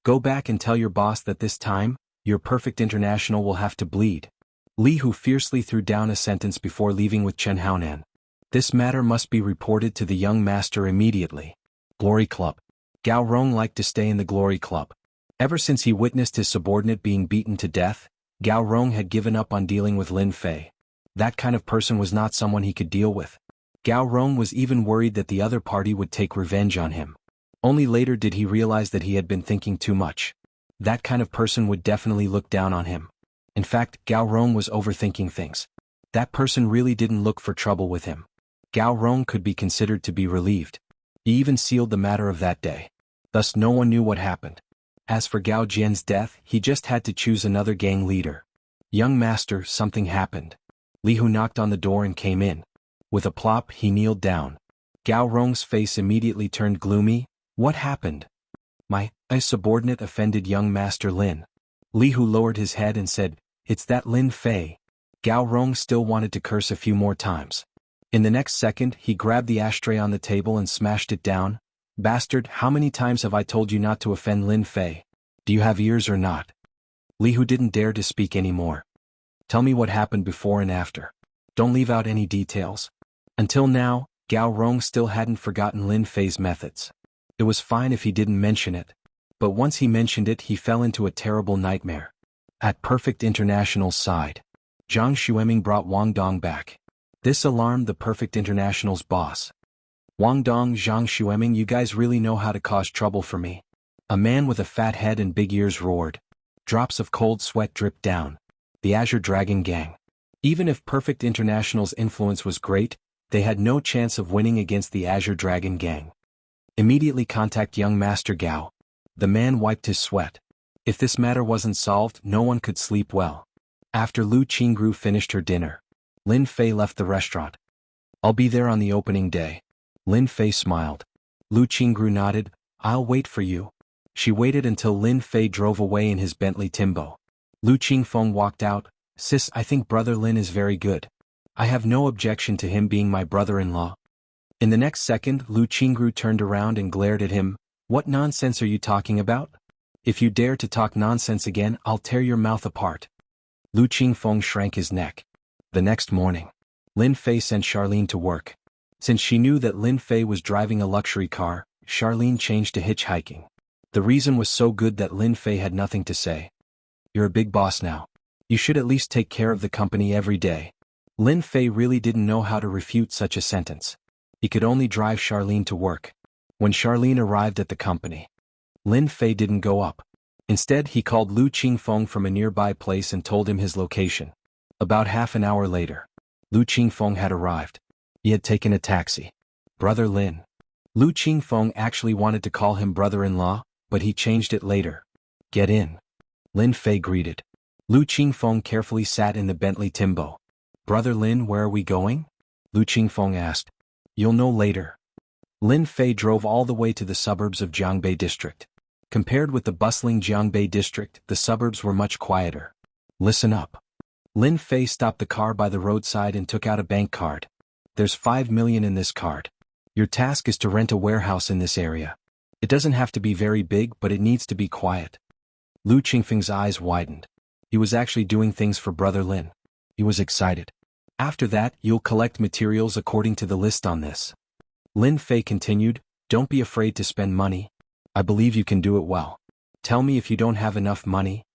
Go back and tell your boss that this time, your Perfect International will have to bleed. Li Hu fiercely threw down a sentence before leaving with Qin Haonan. This matter must be reported to the young master immediately. Glory Club. Gao Rong liked to stay in the Glory Club. Ever since he witnessed his subordinate being beaten to death, Gao Rong had given up on dealing with Lin Fei. That kind of person was not someone he could deal with. Gao Rong was even worried that the other party would take revenge on him. Only later did he realize that he had been thinking too much. That kind of person would definitely look down on him. In fact, Gao Rong was overthinking things. That person really didn't look for trouble with him. Gao Rong could be considered to be relieved. He even sealed the matter of that day. Thus no one knew what happened. As for Gao Jian's death, he just had to choose another gang leader. Young master, something happened. Li Hu knocked on the door and came in. With a plop, he kneeled down. Gao Rong's face immediately turned gloomy. What happened? My subordinate offended young master Lin. Li Hu lowered his head and said, "It's that Lin Fei." Gao Rong still wanted to curse a few more times. In the next second, he grabbed the ashtray on the table and smashed it down. "Bastard, how many times have I told you not to offend Lin Fei? Do you have ears or not?" Li Hu didn't dare to speak anymore. "Tell me what happened before and after. Don't leave out any details." Until now, Gao Rong still hadn't forgotten Lin Fei's methods. It was fine if he didn't mention it. But once he mentioned it, he fell into a terrible nightmare. At Perfect International's side, Zhang Xueming brought Wang Dong back. This alarmed the Perfect International's boss. "Wang Dong, Zhang Xueming, you guys really know how to cause trouble for me." A man with a fat head and big ears roared. Drops of cold sweat dripped down. The Azure Dragon Gang. Even if Perfect International's influence was great, they had no chance of winning against the Azure Dragon Gang. "Immediately contact young Master Gao." The man wiped his sweat. If this matter wasn't solved, no one could sleep well. After Lu Qingru finished her dinner, Lin Fei left the restaurant. "I'll be there on the opening day." Lin Fei smiled. Lu Qingru nodded. "I'll wait for you." She waited until Lin Fei drove away in his Bentley Timbo. Lu Qingfeng walked out. "Sis, I think brother Lin is very good. I have no objection to him being my brother-in-law." In the next second, Lu Qingru turned around and glared at him. "What nonsense are you talking about? If you dare to talk nonsense again, I'll tear your mouth apart." Lu Qingfeng shrank his neck. The next morning, Lin Fei sent Charlene to work. Since she knew that Lin Fei was driving a luxury car, Charlene changed to hitchhiking. The reason was so good that Lin Fei had nothing to say. "You're a big boss now. You should at least take care of the company every day." Lin Fei really didn't know how to refute such a sentence. He could only drive Charlene to work. When Charlene arrived at the company, Lin Fei didn't go up. Instead, he called Lu Qingfeng from a nearby place and told him his location. About half an hour later, Lu Qingfeng had arrived. He had taken a taxi. "Brother Lin." Lu Qingfeng actually wanted to call him brother-in-law, but he changed it later. "Get in." Lin Fei greeted. Lu Qingfeng carefully sat in the Bentley Timbo. "Brother Lin, where are we going?" Lu Qingfeng asked. "You'll know later." Lin Fei drove all the way to the suburbs of Jianghu district. Compared with the bustling Jianghu district, the suburbs were much quieter. "Listen up." Lin Fei stopped the car by the roadside and took out a bank card. "There's 5 million in this card. Your task is to rent a warehouse in this area. It doesn't have to be very big, but it needs to be quiet." Lu Qingfeng's eyes widened. He was actually doing things for brother Lin. He was excited. "After that, you'll collect materials according to the list on this." Lin Fei continued, "Don't be afraid to spend money. I believe you can do it well. Tell me if you don't have enough money."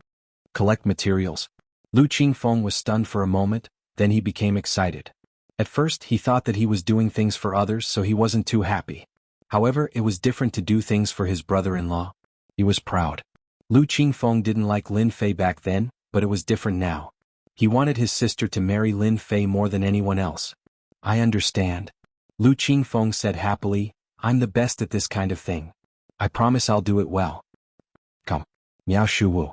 "Collect materials." Lu Qingfeng was stunned for a moment, then he became excited. At first, he thought that he was doing things for others, so he wasn't too happy. However, it was different to do things for his brother-in-law. He was proud. Lu Qingfeng didn't like Lin Fei back then, but it was different now. He wanted his sister to marry Lin Fei more than anyone else. "I understand." Lu Qingfeng said happily, "I'm the best at this kind of thing. I promise I'll do it well." Come. Miao Shu Wu.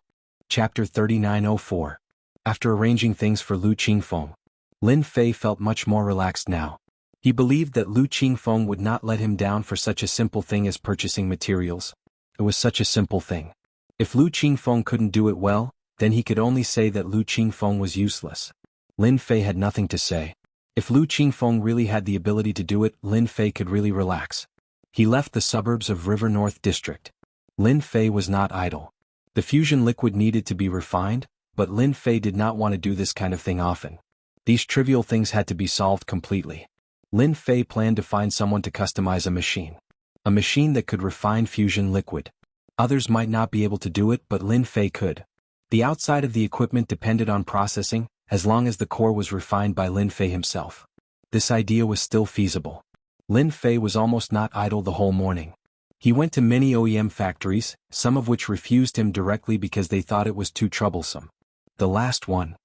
Chapter 3904. After arranging things for Lu Qingfeng, Lin Fei felt much more relaxed now. He believed that Lu Qingfeng would not let him down for such a simple thing as purchasing materials. It was such a simple thing. If Lu Qingfeng couldn't do it well, then he could only say that Lu Qingfeng was useless. Lin Fei had nothing to say. If Lu Qingfeng really had the ability to do it, Lin Fei could really relax. He left the suburbs of River North District. Lin Fei was not idle. The fusion liquid needed to be refined, but Lin Fei did not want to do this kind of thing often. These trivial things had to be solved completely. Lin Fei planned to find someone to customize a machine. A machine that could refine fusion liquid. Others might not be able to do it, but Lin Fei could. The outside of the equipment depended on processing, as long as the core was refined by Lin Fei himself. this idea was still feasible. Lin Fei was almost not idle the whole morning. He went to many OEM factories, some of which refused him directly because they thought it was too troublesome. The last one.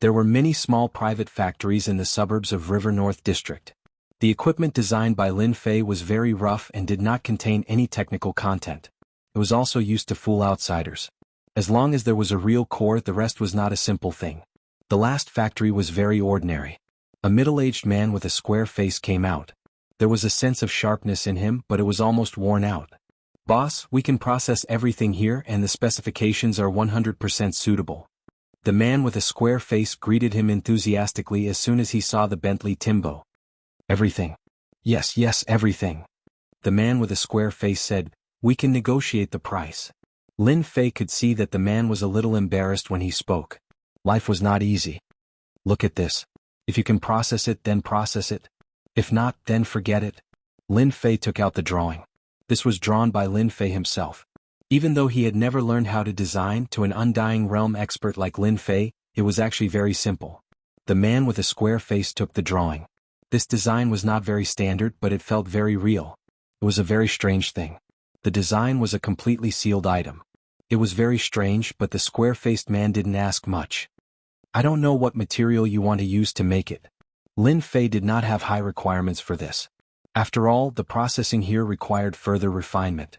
There were many small private factories in the suburbs of River North District. The equipment designed by Lin Fei was very rough and did not contain any technical content. It was also used to fool outsiders. As long as there was a real core, the rest was not a simple thing. The last factory was very ordinary. A middle-aged man with a square face came out. There was a sense of sharpness in him, but it was almost worn out. "Boss, we can process everything here and the specifications are 100% suitable." The man with a square face greeted him enthusiastically as soon as he saw the Bentley Timbo. "Everything." Yes, everything." The man with a square face said, "We can negotiate the price." Lin Fei could see that the man was a little embarrassed when he spoke. Life was not easy. "Look at this. If you can process it, then process it. If not, then forget it." Lin Fei took out the drawing. This was drawn by Lin Fei himself. Even though he had never learned how to design, to an undying realm expert like Lin Fei, it was actually very simple. The man with a square face took the drawing. This design was not very standard, but it felt very real. It was a very strange thing. The design was a completely sealed item. It was very strange, but the square-faced man didn't ask much. "I don't know what material you want to use to make it." Lin Fei did not have high requirements for this. After all, the processing here required further refinement.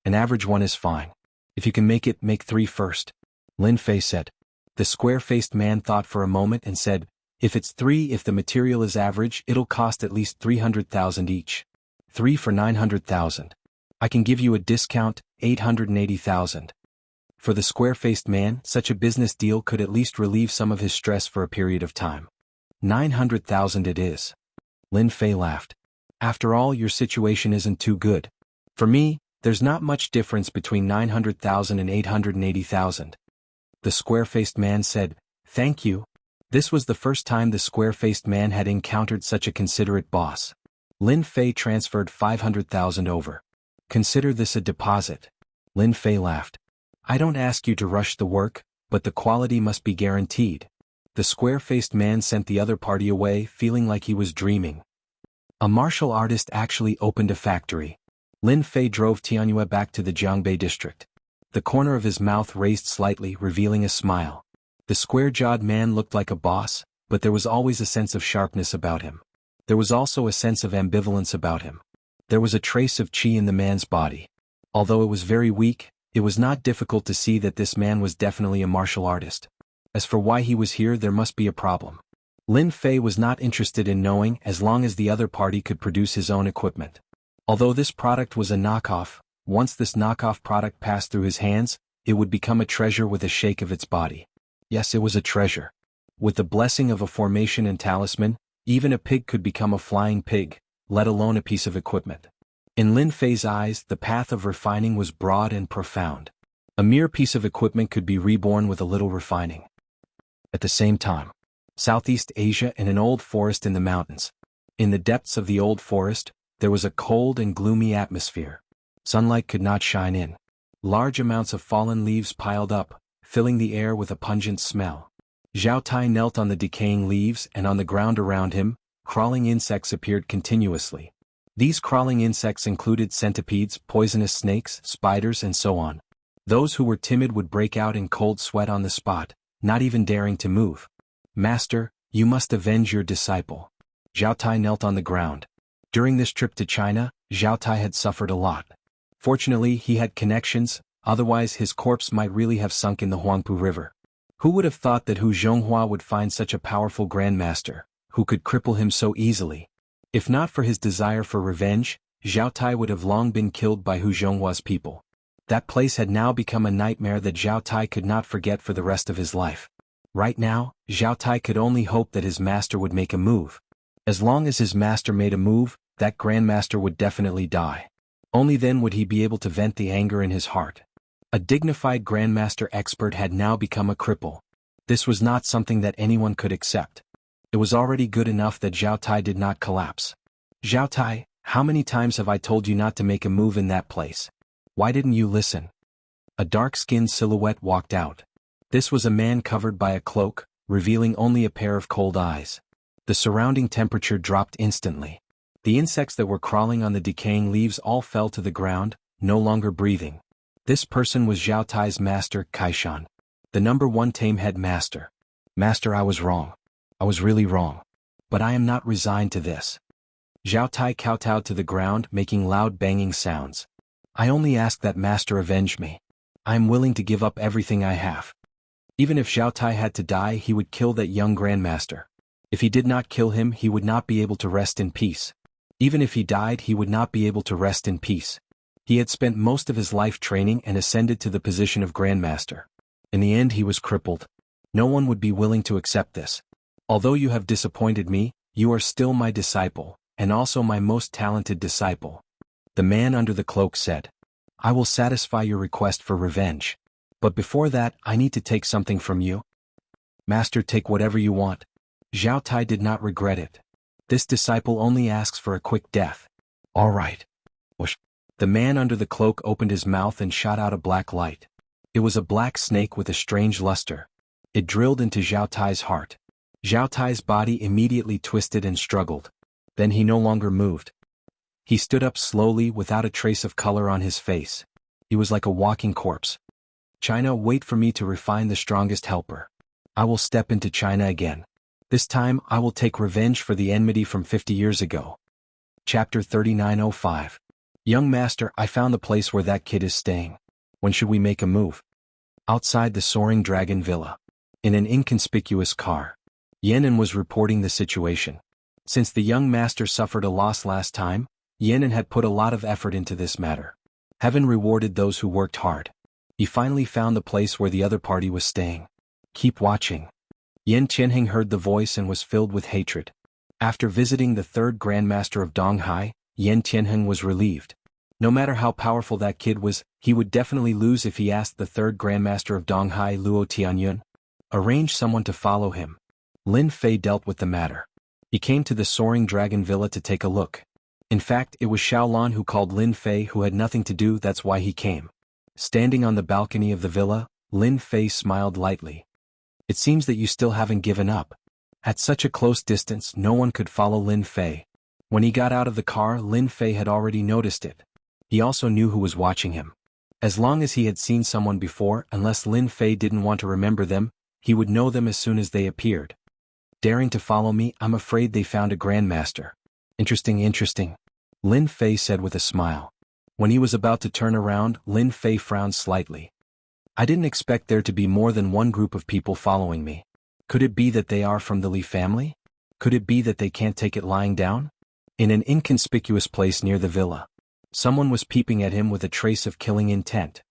"An average one is fine. If you can make it, make 3 first," Lin Fei said. The square-faced man thought for a moment and said, "If it's 3, if the material is average, it'll cost at least 300,000 each. 3 for 900,000. I can give you a discount, 880,000. For the square-faced man, such a business deal could at least relieve some of his stress for a period of time. 900,000 it is." Lin Fei laughed. "After all, your situation isn't too good. For me, there's not much difference between 900,000 and 880,000. The square-faced man said, "Thank you." This was the first time the square-faced man had encountered such a considerate boss. Lin Fei transferred 500,000 over. "Consider this a deposit." Lin Fei laughed. "I don't ask you to rush the work, but the quality must be guaranteed." The square-faced man sent the other party away, feeling like he was dreaming. A martial artist actually opened a factory. Lin Fei drove Tianyue back to the Jianghu district. The corner of his mouth raised slightly, revealing a smile. The square-jawed man looked like a boss, but there was always a sense of sharpness about him. There was also a sense of ambivalence about him. There was a trace of qi in the man's body. Although it was very weak, it was not difficult to see that this man was definitely a martial artist. As for why he was here, there must be a problem. Lin Fei was not interested in knowing as long as the other party could produce his own equipment. Although this product was a knockoff, once this knockoff product passed through his hands, it would become a treasure with a shake of its body. Yes, it was a treasure. With the blessing of a formation and talisman, even a pig could become a flying pig, let alone a piece of equipment. In Lin Fei's eyes, the path of refining was broad and profound. A mere piece of equipment could be reborn with a little refining. At the same time, Southeast Asia and an old forest in the mountains. In the depths of the old forest, there was a cold and gloomy atmosphere. Sunlight could not shine in. Large amounts of fallen leaves piled up, filling the air with a pungent smell. Zhao Tai knelt on the decaying leaves, and on the ground around him, crawling insects appeared continuously. These crawling insects included centipedes, poisonous snakes, spiders, and so on. Those who were timid would break out in cold sweat on the spot, not even daring to move. "Master, you must avenge your disciple." Zhao Tai knelt on the ground. During this trip to China, Zhao Tai had suffered a lot. Fortunately, he had connections, otherwise his corpse might really have sunk in the Huangpu River. Who would have thought that Hu Zhonghua would find such a powerful grandmaster, who could cripple him so easily? If not for his desire for revenge, Zhao Tai would have long been killed by Hu Zhonghua's people. That place had now become a nightmare that Zhao Tai could not forget for the rest of his life. Right now, Zhao Tai could only hope that his master would make a move. As long as his master made a move, that grandmaster would definitely die. Only then would he be able to vent the anger in his heart. A dignified grandmaster expert had now become a cripple. This was not something that anyone could accept. It was already good enough that Zhao Tai did not collapse. "Zhao Tai, how many times have I told you not to make a move in that place? Why didn't you listen?" A dark-skinned silhouette walked out. This was a man covered by a cloak, revealing only a pair of cold eyes. The surrounding temperature dropped instantly. The insects that were crawling on the decaying leaves all fell to the ground, no longer breathing. This person was Zhao Tai's master, Kaishan. The #1 tame head master. Master, I was wrong. I was really wrong. But I am not resigned to this. Zhao Tai kowtowed to the ground, making loud banging sounds. I only ask that master avenge me. I am willing to give up everything I have. Even if Zhao Tai had to die, he would kill that young grandmaster. If he did not kill him, he would not be able to rest in peace. Even if he died, he would not be able to rest in peace. He had spent most of his life training and ascended to the position of grandmaster. In the end, he was crippled. No one would be willing to accept this. Although you have disappointed me, you are still my disciple, and also my most talented disciple. The man under the cloak said. I will satisfy your request for revenge. But before that, I need to take something from you. Master, take whatever you want. Zhao Tai did not regret it. This disciple only asks for a quick death. All right. Whoosh. The man under the cloak opened his mouth and shot out a black light. It was a black snake with a strange luster. It drilled into Zhao Tai's heart. Zhao Tai's body immediately twisted and struggled. Then he no longer moved. He stood up slowly without a trace of color on his face. He was like a walking corpse. China, wait for me to refine the strongest helper. I will step into China again. This time I will take revenge for the enmity from 50 years ago. Chapter 3905. Young master, I found the place where that kid is staying. When should we make a move? Outside the Soaring Dragon Villa. In an inconspicuous car. Yenin was reporting the situation. Since the young master suffered a loss last time, Yenin had put a lot of effort into this matter. Heaven rewarded those who worked hard. He finally found the place where the other party was staying. Keep watching. Yan Qianheng heard the voice and was filled with hatred. After visiting the third grandmaster of Donghai, Yan Qianheng was relieved. No matter how powerful that kid was, he would definitely lose if he asked the third grandmaster of Donghai, Luo Tianyun. Arrange someone to follow him. Lin Fei dealt with the matter. He came to the Soaring Dragon Villa to take a look. In fact, it was Xiaolan who called Lin Fei, who had nothing to do, that's why he came. Standing on the balcony of the villa, Lin Fei smiled lightly. It seems that you still haven't given up. At such a close distance, no one could follow Lin Fei. When he got out of the car, Lin Fei had already noticed it. He also knew who was watching him. As long as he had seen someone before, unless Lin Fei didn't want to remember them, he would know them as soon as they appeared. Daring to follow me, I'm afraid they found a grandmaster. Interesting. Lin Fei said with a smile. When he was about to turn around, Lin Fei frowned slightly. I didn't expect there to be more than one group of people following me. Could it be that they are from the Li family? Could it be that they can't take it lying down? In an inconspicuous place near the villa, someone was peeping at him with a trace of killing intent.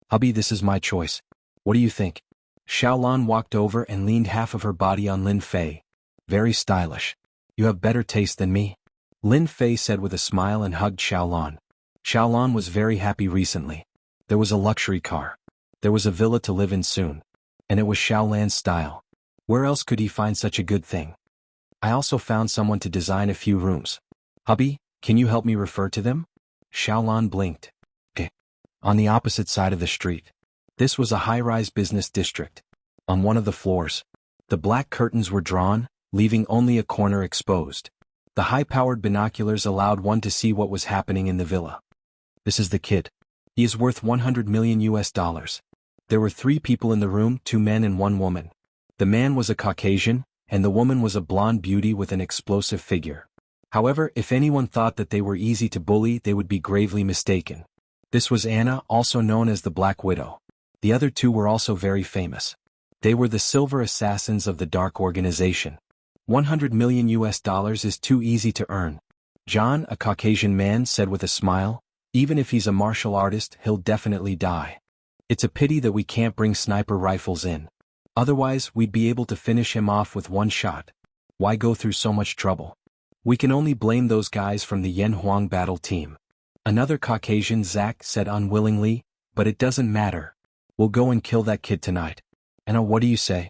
Hubby, this is my choice. What do you think? Xiaolan walked over and leaned half of her body on Lin Fei. Very stylish. You have better taste than me. Lin Fei said with a smile and hugged Xiaolan. Xiaolan was very happy recently. There was a luxury car. There was a villa to live in soon. And it was Xiaolan's style. Where else could he find such a good thing? I also found someone to design a few rooms. Hubby, can you help me refer to them? Xiaolan blinked. On the opposite side of the street. This was a high-rise business district. On one of the floors, the black curtains were drawn, leaving only a corner exposed. The high-powered binoculars allowed one to see what was happening in the villa. This is the kid. He is worth $100 million. There were 3 people in the room, 2 men and 1 woman. The man was a Caucasian, and the woman was a blonde beauty with an explosive figure. However, if anyone thought that they were easy to bully, they would be gravely mistaken. This was Anna, also known as the Black Widow. The other 2 were also very famous. They were the Silver Assassins of the Dark Organization. $100 million is too easy to earn. John, a Caucasian man, said with a smile, even if he's a martial artist, he'll definitely die. It's a pity that we can't bring sniper rifles in. Otherwise, we'd be able to finish him off with one shot. Why go through so much trouble? We can only blame those guys from the Yan Huang battle team. Another Caucasian, Zach, said unwillingly, but it doesn't matter. We'll go and kill that kid tonight. Anna, what do you say?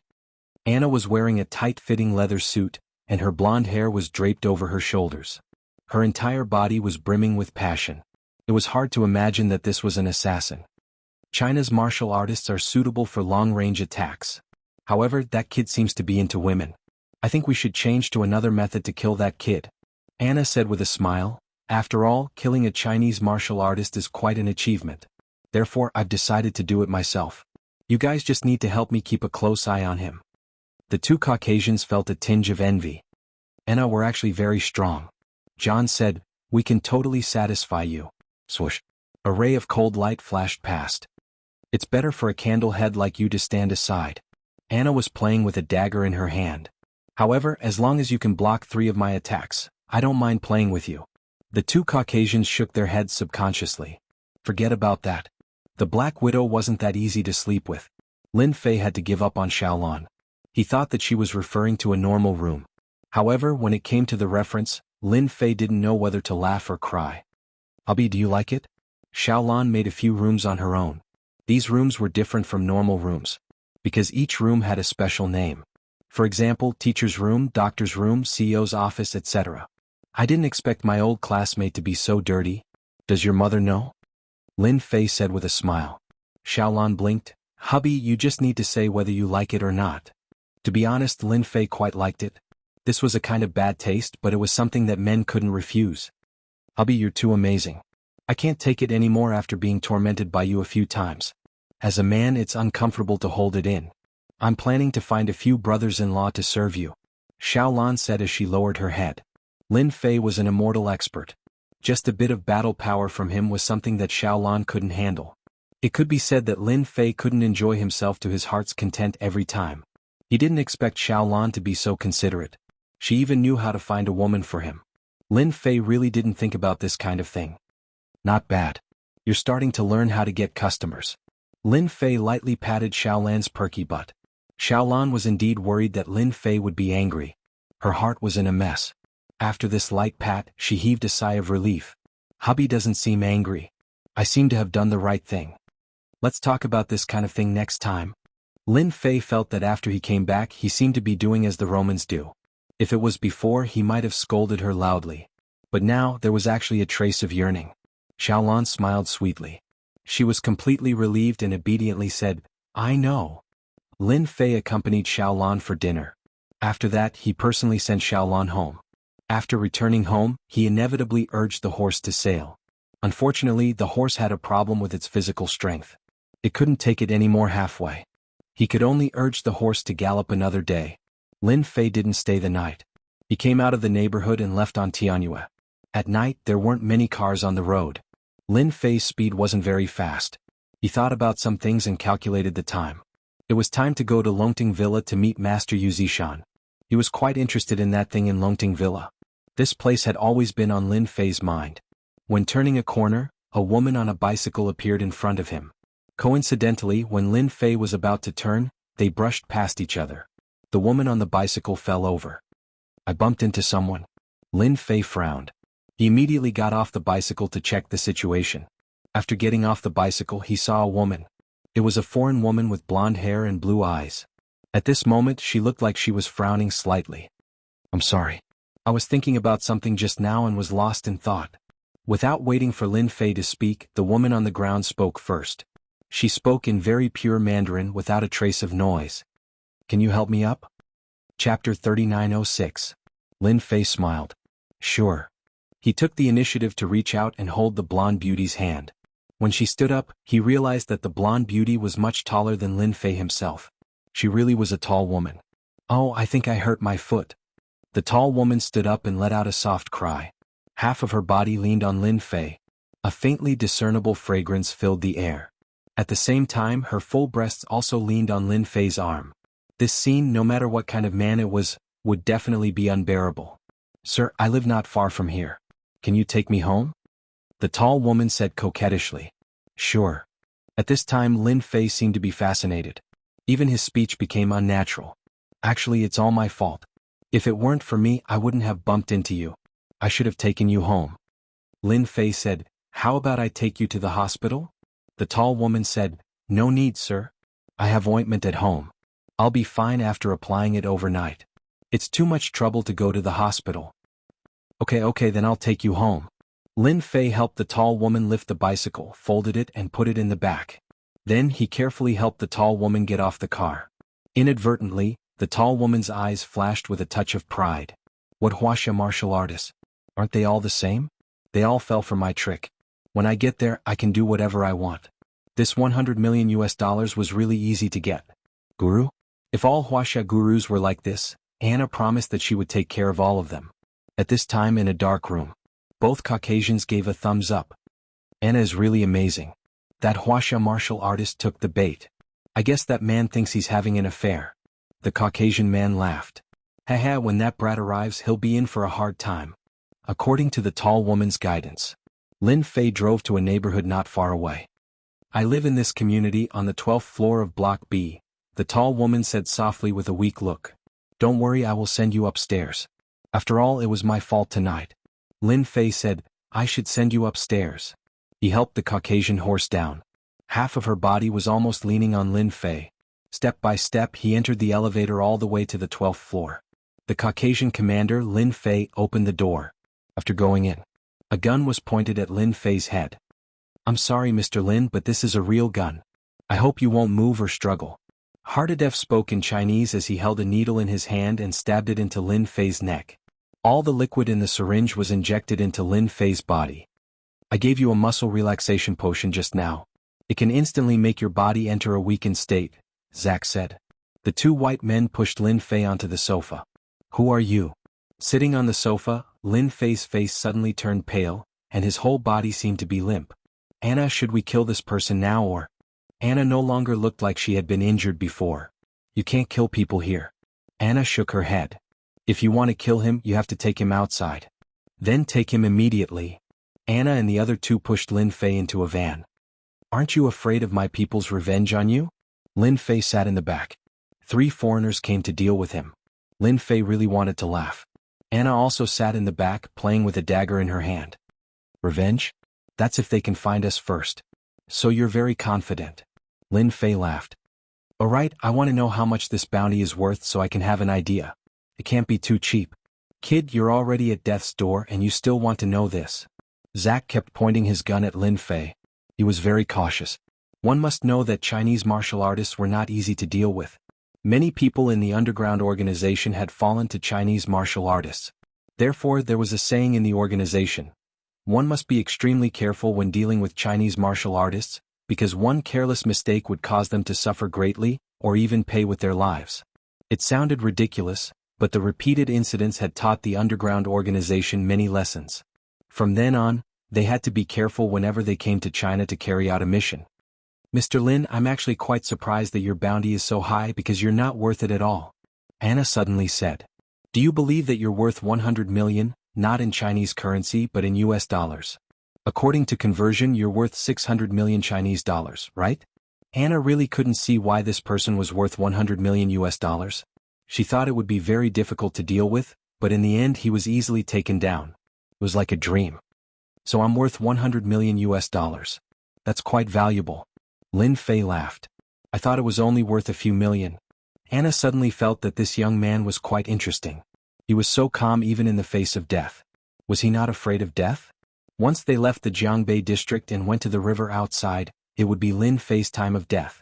Anna was wearing a tight-fitting leather suit, and her blonde hair was draped over her shoulders. Her entire body was brimming with passion. It was hard to imagine that this was an assassin. China's martial artists are suitable for long-range attacks. However, that kid seems to be into women. I think we should change to another method to kill that kid. Anna said with a smile. After all, killing a Chinese martial artist is quite an achievement. Therefore, I've decided to do it myself. You guys just need to help me keep a close eye on him. The two Caucasians felt a tinge of envy. Anna, we're actually very strong. John said, we can totally satisfy you. Swoosh. A ray of cold light flashed past. It's better for a candle head like you to stand aside. Anna was playing with a dagger in her hand. However, as long as you can block 3 of my attacks, I don't mind playing with you. The two Caucasians shook their heads subconsciously. Forget about that. The Black Widow wasn't that easy to sleep with. Lin Fei had to give up on Xiaolan. He thought that she was referring to a normal room. However, when it came to the reference, Lin Fei didn't know whether to laugh or cry. Hubby, do you like it? Xiaolan made a few rooms on her own. These rooms were different from normal rooms, because each room had a special name. For example, teacher's room, doctor's room, CEO's office, etc. I didn't expect my old classmate to be so dirty. Does your mother know? Lin Fei said with a smile. Xiaolan blinked. Hubby, you just need to say whether you like it or not. To be honest, Lin Fei quite liked it. This was a kind of bad taste, but it was something that men couldn't refuse. Hubby, you're too amazing. I can't take it anymore after being tormented by you a few times. As a man, it's uncomfortable to hold it in. I'm planning to find a few brothers-in-law to serve you. Xiaolan said as she lowered her head. Lin Fei was an immortal expert. Just a bit of battle power from him was something that Xiaolan couldn't handle. It could be said that Lin Fei couldn't enjoy himself to his heart's content every time. He didn't expect Xiaolan to be so considerate. She even knew how to find a woman for him. Lin Fei really didn't think about this kind of thing. Not bad. You're starting to learn how to get customers. Lin Fei lightly patted Xiaolan's perky butt. Xiaolan was indeed worried that Lin Fei would be angry. Her heart was in a mess. After this light pat, she heaved a sigh of relief. Hubby doesn't seem angry. I seem to have done the right thing. Let's talk about this kind of thing next time. Lin Fei felt that after he came back, he seemed to be doing as the Romans do. If it was before, he might have scolded her loudly. But now, there was actually a trace of yearning. Xiaolan smiled sweetly. She was completely relieved and obediently said, I know. Lin Fei accompanied Xiaolan for dinner. After that, he personally sent Xiaolan home. After returning home, he inevitably urged the horse to sail. Unfortunately, the horse had a problem with its physical strength. It couldn't take it anymore halfway. He could only urge the horse to gallop another day. Lin Fei didn't stay the night. He came out of the neighborhood and left on Tianyue. At night, there weren't many cars on the road. Lin Fei's speed wasn't very fast. He thought about some things and calculated the time. It was time to go to Longting Villa to meet Master Yu Zishan. He was quite interested in that thing in Longting Villa. This place had always been on Lin Fei's mind. When turning a corner, a woman on a bicycle appeared in front of him. Coincidentally, when Lin Fei was about to turn, they brushed past each other. The woman on the bicycle fell over. I bumped into someone. Lin Fei frowned. He immediately got off the bicycle to check the situation. After getting off the bicycle, he saw a woman. It was a foreign woman with blonde hair and blue eyes. At this moment, she looked like she was frowning slightly. I'm sorry. I was thinking about something just now and was lost in thought. Without waiting for Lin Fei to speak, the woman on the ground spoke first. She spoke in very pure Mandarin without a trace of noise. Can you help me up? Chapter 3906. Lin Fei smiled. Sure. He took the initiative to reach out and hold the blonde beauty's hand. When she stood up, he realized that the blonde beauty was much taller than Lin Fei himself. She really was a tall woman. Oh, I think I hurt my foot. The tall woman stood up and let out a soft cry. Half of her body leaned on Lin Fei. A faintly discernible fragrance filled the air. At the same time, her full breasts also leaned on Lin Fei's arm. This scene, no matter what kind of man it was, would definitely be unbearable. Sir, I live not far from here. Can you take me home? The tall woman said coquettishly. Sure. At this time, Lin Fei seemed to be fascinated. Even his speech became unnatural. Actually, it's all my fault. If it weren't for me, I wouldn't have bumped into you. I should have taken you home. Lin Fei said, How about I take you to the hospital? The tall woman said, No need, sir. I have ointment at home. I'll be fine after applying it overnight. It's too much trouble to go to the hospital. Okay, then I'll take you home. Lin Fei helped the tall woman lift the bicycle, folded it and put it in the back. Then he carefully helped the tall woman get off the car. Inadvertently, The tall woman's eyes flashed with a touch of pride. What Wuxia martial artists? Aren't they all the same? They all fell for my trick. When I get there, I can do whatever I want. This $100 million was really easy to get. Guru? If all Wuxia gurus were like this, Anna promised that she would take care of all of them. At this time in a dark room, both Caucasians gave a thumbs up. Anna is really amazing. That Wuxia martial artist took the bait. I guess that man thinks he's having an affair. The Caucasian man laughed. Haha, when that brat arrives he'll be in for a hard time. According to the tall woman's guidance, Lin Fei drove to a neighborhood not far away. I live in this community on the 12th floor of Block B, the tall woman said softly with a weak look. Don't worry, I will send you upstairs. After all, it was my fault tonight. Lin Fei said, I should send you upstairs. He helped the Caucasian horse down. Half of her body was almost leaning on Lin Fei. Step by step he entered the elevator all the way to the 12th floor. The Caucasian commander, Lin Fei, opened the door. After going in, a gun was pointed at Lin Fei's head. I'm sorry, Mr. Lin, but this is a real gun. I hope you won't move or struggle. Hardadev spoke in Chinese as he held a needle in his hand and stabbed it into Lin Fei's neck. All the liquid in the syringe was injected into Lin Fei's body. I gave you a muscle relaxation potion just now. It can instantly make your body enter a weakened state, Zach said. The two white men pushed Lin Fei onto the sofa. Who are you? Sitting on the sofa, Lin Fei's face suddenly turned pale, and his whole body seemed to be limp. Anna, should we kill this person now or? Anna no longer looked like she had been injured before. You can't kill people here. Anna shook her head. If you want to kill him, you have to take him outside. Then take him immediately. Anna and the other two pushed Lin Fei into a van. Aren't you afraid of my people's revenge on you? Lin Fei sat in the back. 3 foreigners came to deal with him. Lin Fei really wanted to laugh. Anna also sat in the back, playing with a dagger in her hand. Revenge? That's if they can find us first. So you're very confident. Lin Fei laughed. Alright, I want to know how much this bounty is worth so I can have an idea. It can't be too cheap. Kid, you're already at death's door and you still want to know this. Zach kept pointing his gun at Lin Fei. He was very cautious. One must know that Chinese martial artists were not easy to deal with. Many people in the underground organization had fallen to Chinese martial artists. Therefore, there was a saying in the organization. One must be extremely careful when dealing with Chinese martial artists, because one careless mistake would cause them to suffer greatly, or even pay with their lives. It sounded ridiculous, but the repeated incidents had taught the underground organization many lessons. From then on, they had to be careful whenever they came to China to carry out a mission. Mr. Lin, I'm actually quite surprised that your bounty is so high because you're not worth it at all. Anna suddenly said. Do you believe that you're worth 100 million, not in Chinese currency but in US dollars? According to conversion, you're worth 600 million Chinese dollars, right? Anna really couldn't see why this person was worth 100 million US dollars. She thought it would be very difficult to deal with, but in the end he was easily taken down. It was like a dream. So I'm worth 100 million US dollars. That's quite valuable. Lin Fei laughed. I thought it was only worth a few million. Anna suddenly felt that this young man was quite interesting. He was so calm even in the face of death. Was he not afraid of death? Once they left the Jianghu district and went to the river outside, it would be Lin Fei's time of death.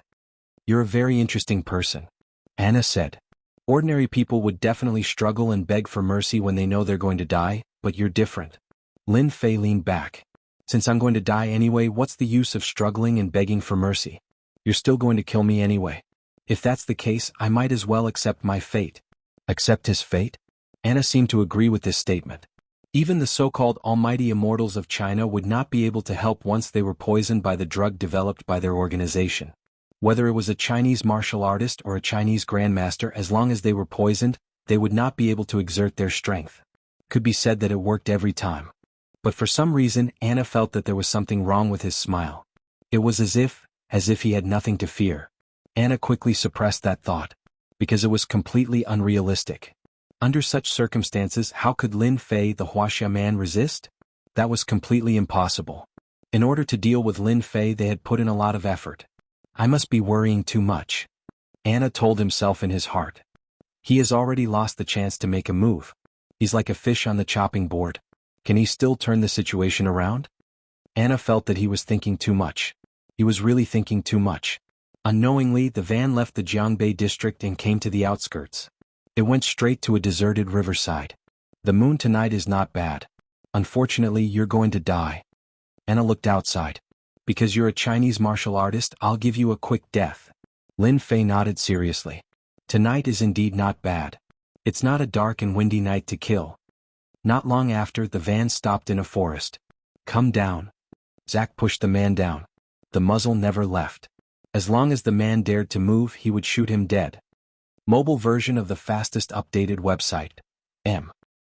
You're a very interesting person. Anna said. Ordinary people would definitely struggle and beg for mercy when they know they're going to die, but you're different. Lin Fei leaned back. Since I'm going to die anyway, what's the use of struggling and begging for mercy? You're still going to kill me anyway. If that's the case, I might as well accept my fate. Accept his fate? Anna seemed to agree with this statement. Even the so-called almighty immortals of China would not be able to help once they were poisoned by the drug developed by their organization. Whether it was a Chinese martial artist or a Chinese grandmaster, as long as they were poisoned, they would not be able to exert their strength. Could be said that it worked every time. But for some reason, Anna felt that there was something wrong with his smile. It was as if he had nothing to fear. Anna quickly suppressed that thought, because it was completely unrealistic. Under such circumstances, how could Lin Fei, the Wuxia man, resist? That was completely impossible. In order to deal with Lin Fei, they had put in a lot of effort. I must be worrying too much. Anna told himself in his heart. He has already lost the chance to make a move. He's like a fish on the chopping board. Can he still turn the situation around? Anna felt that he was thinking too much. He was really thinking too much. Unknowingly, the van left the Jianghu district and came to the outskirts. It went straight to a deserted riverside. The moon tonight is not bad. Unfortunately, you're going to die. Anna looked outside. Because you're a Chinese martial artist, I'll give you a quick death. Lin Fei nodded seriously. Tonight is indeed not bad. It's not a dark and windy night to kill. Not long after, the van stopped in a forest. Come down. Zack pushed the man down. The muzzle never left. As long as the man dared to move, he would shoot him dead. Mobile version of the fastest updated website. M.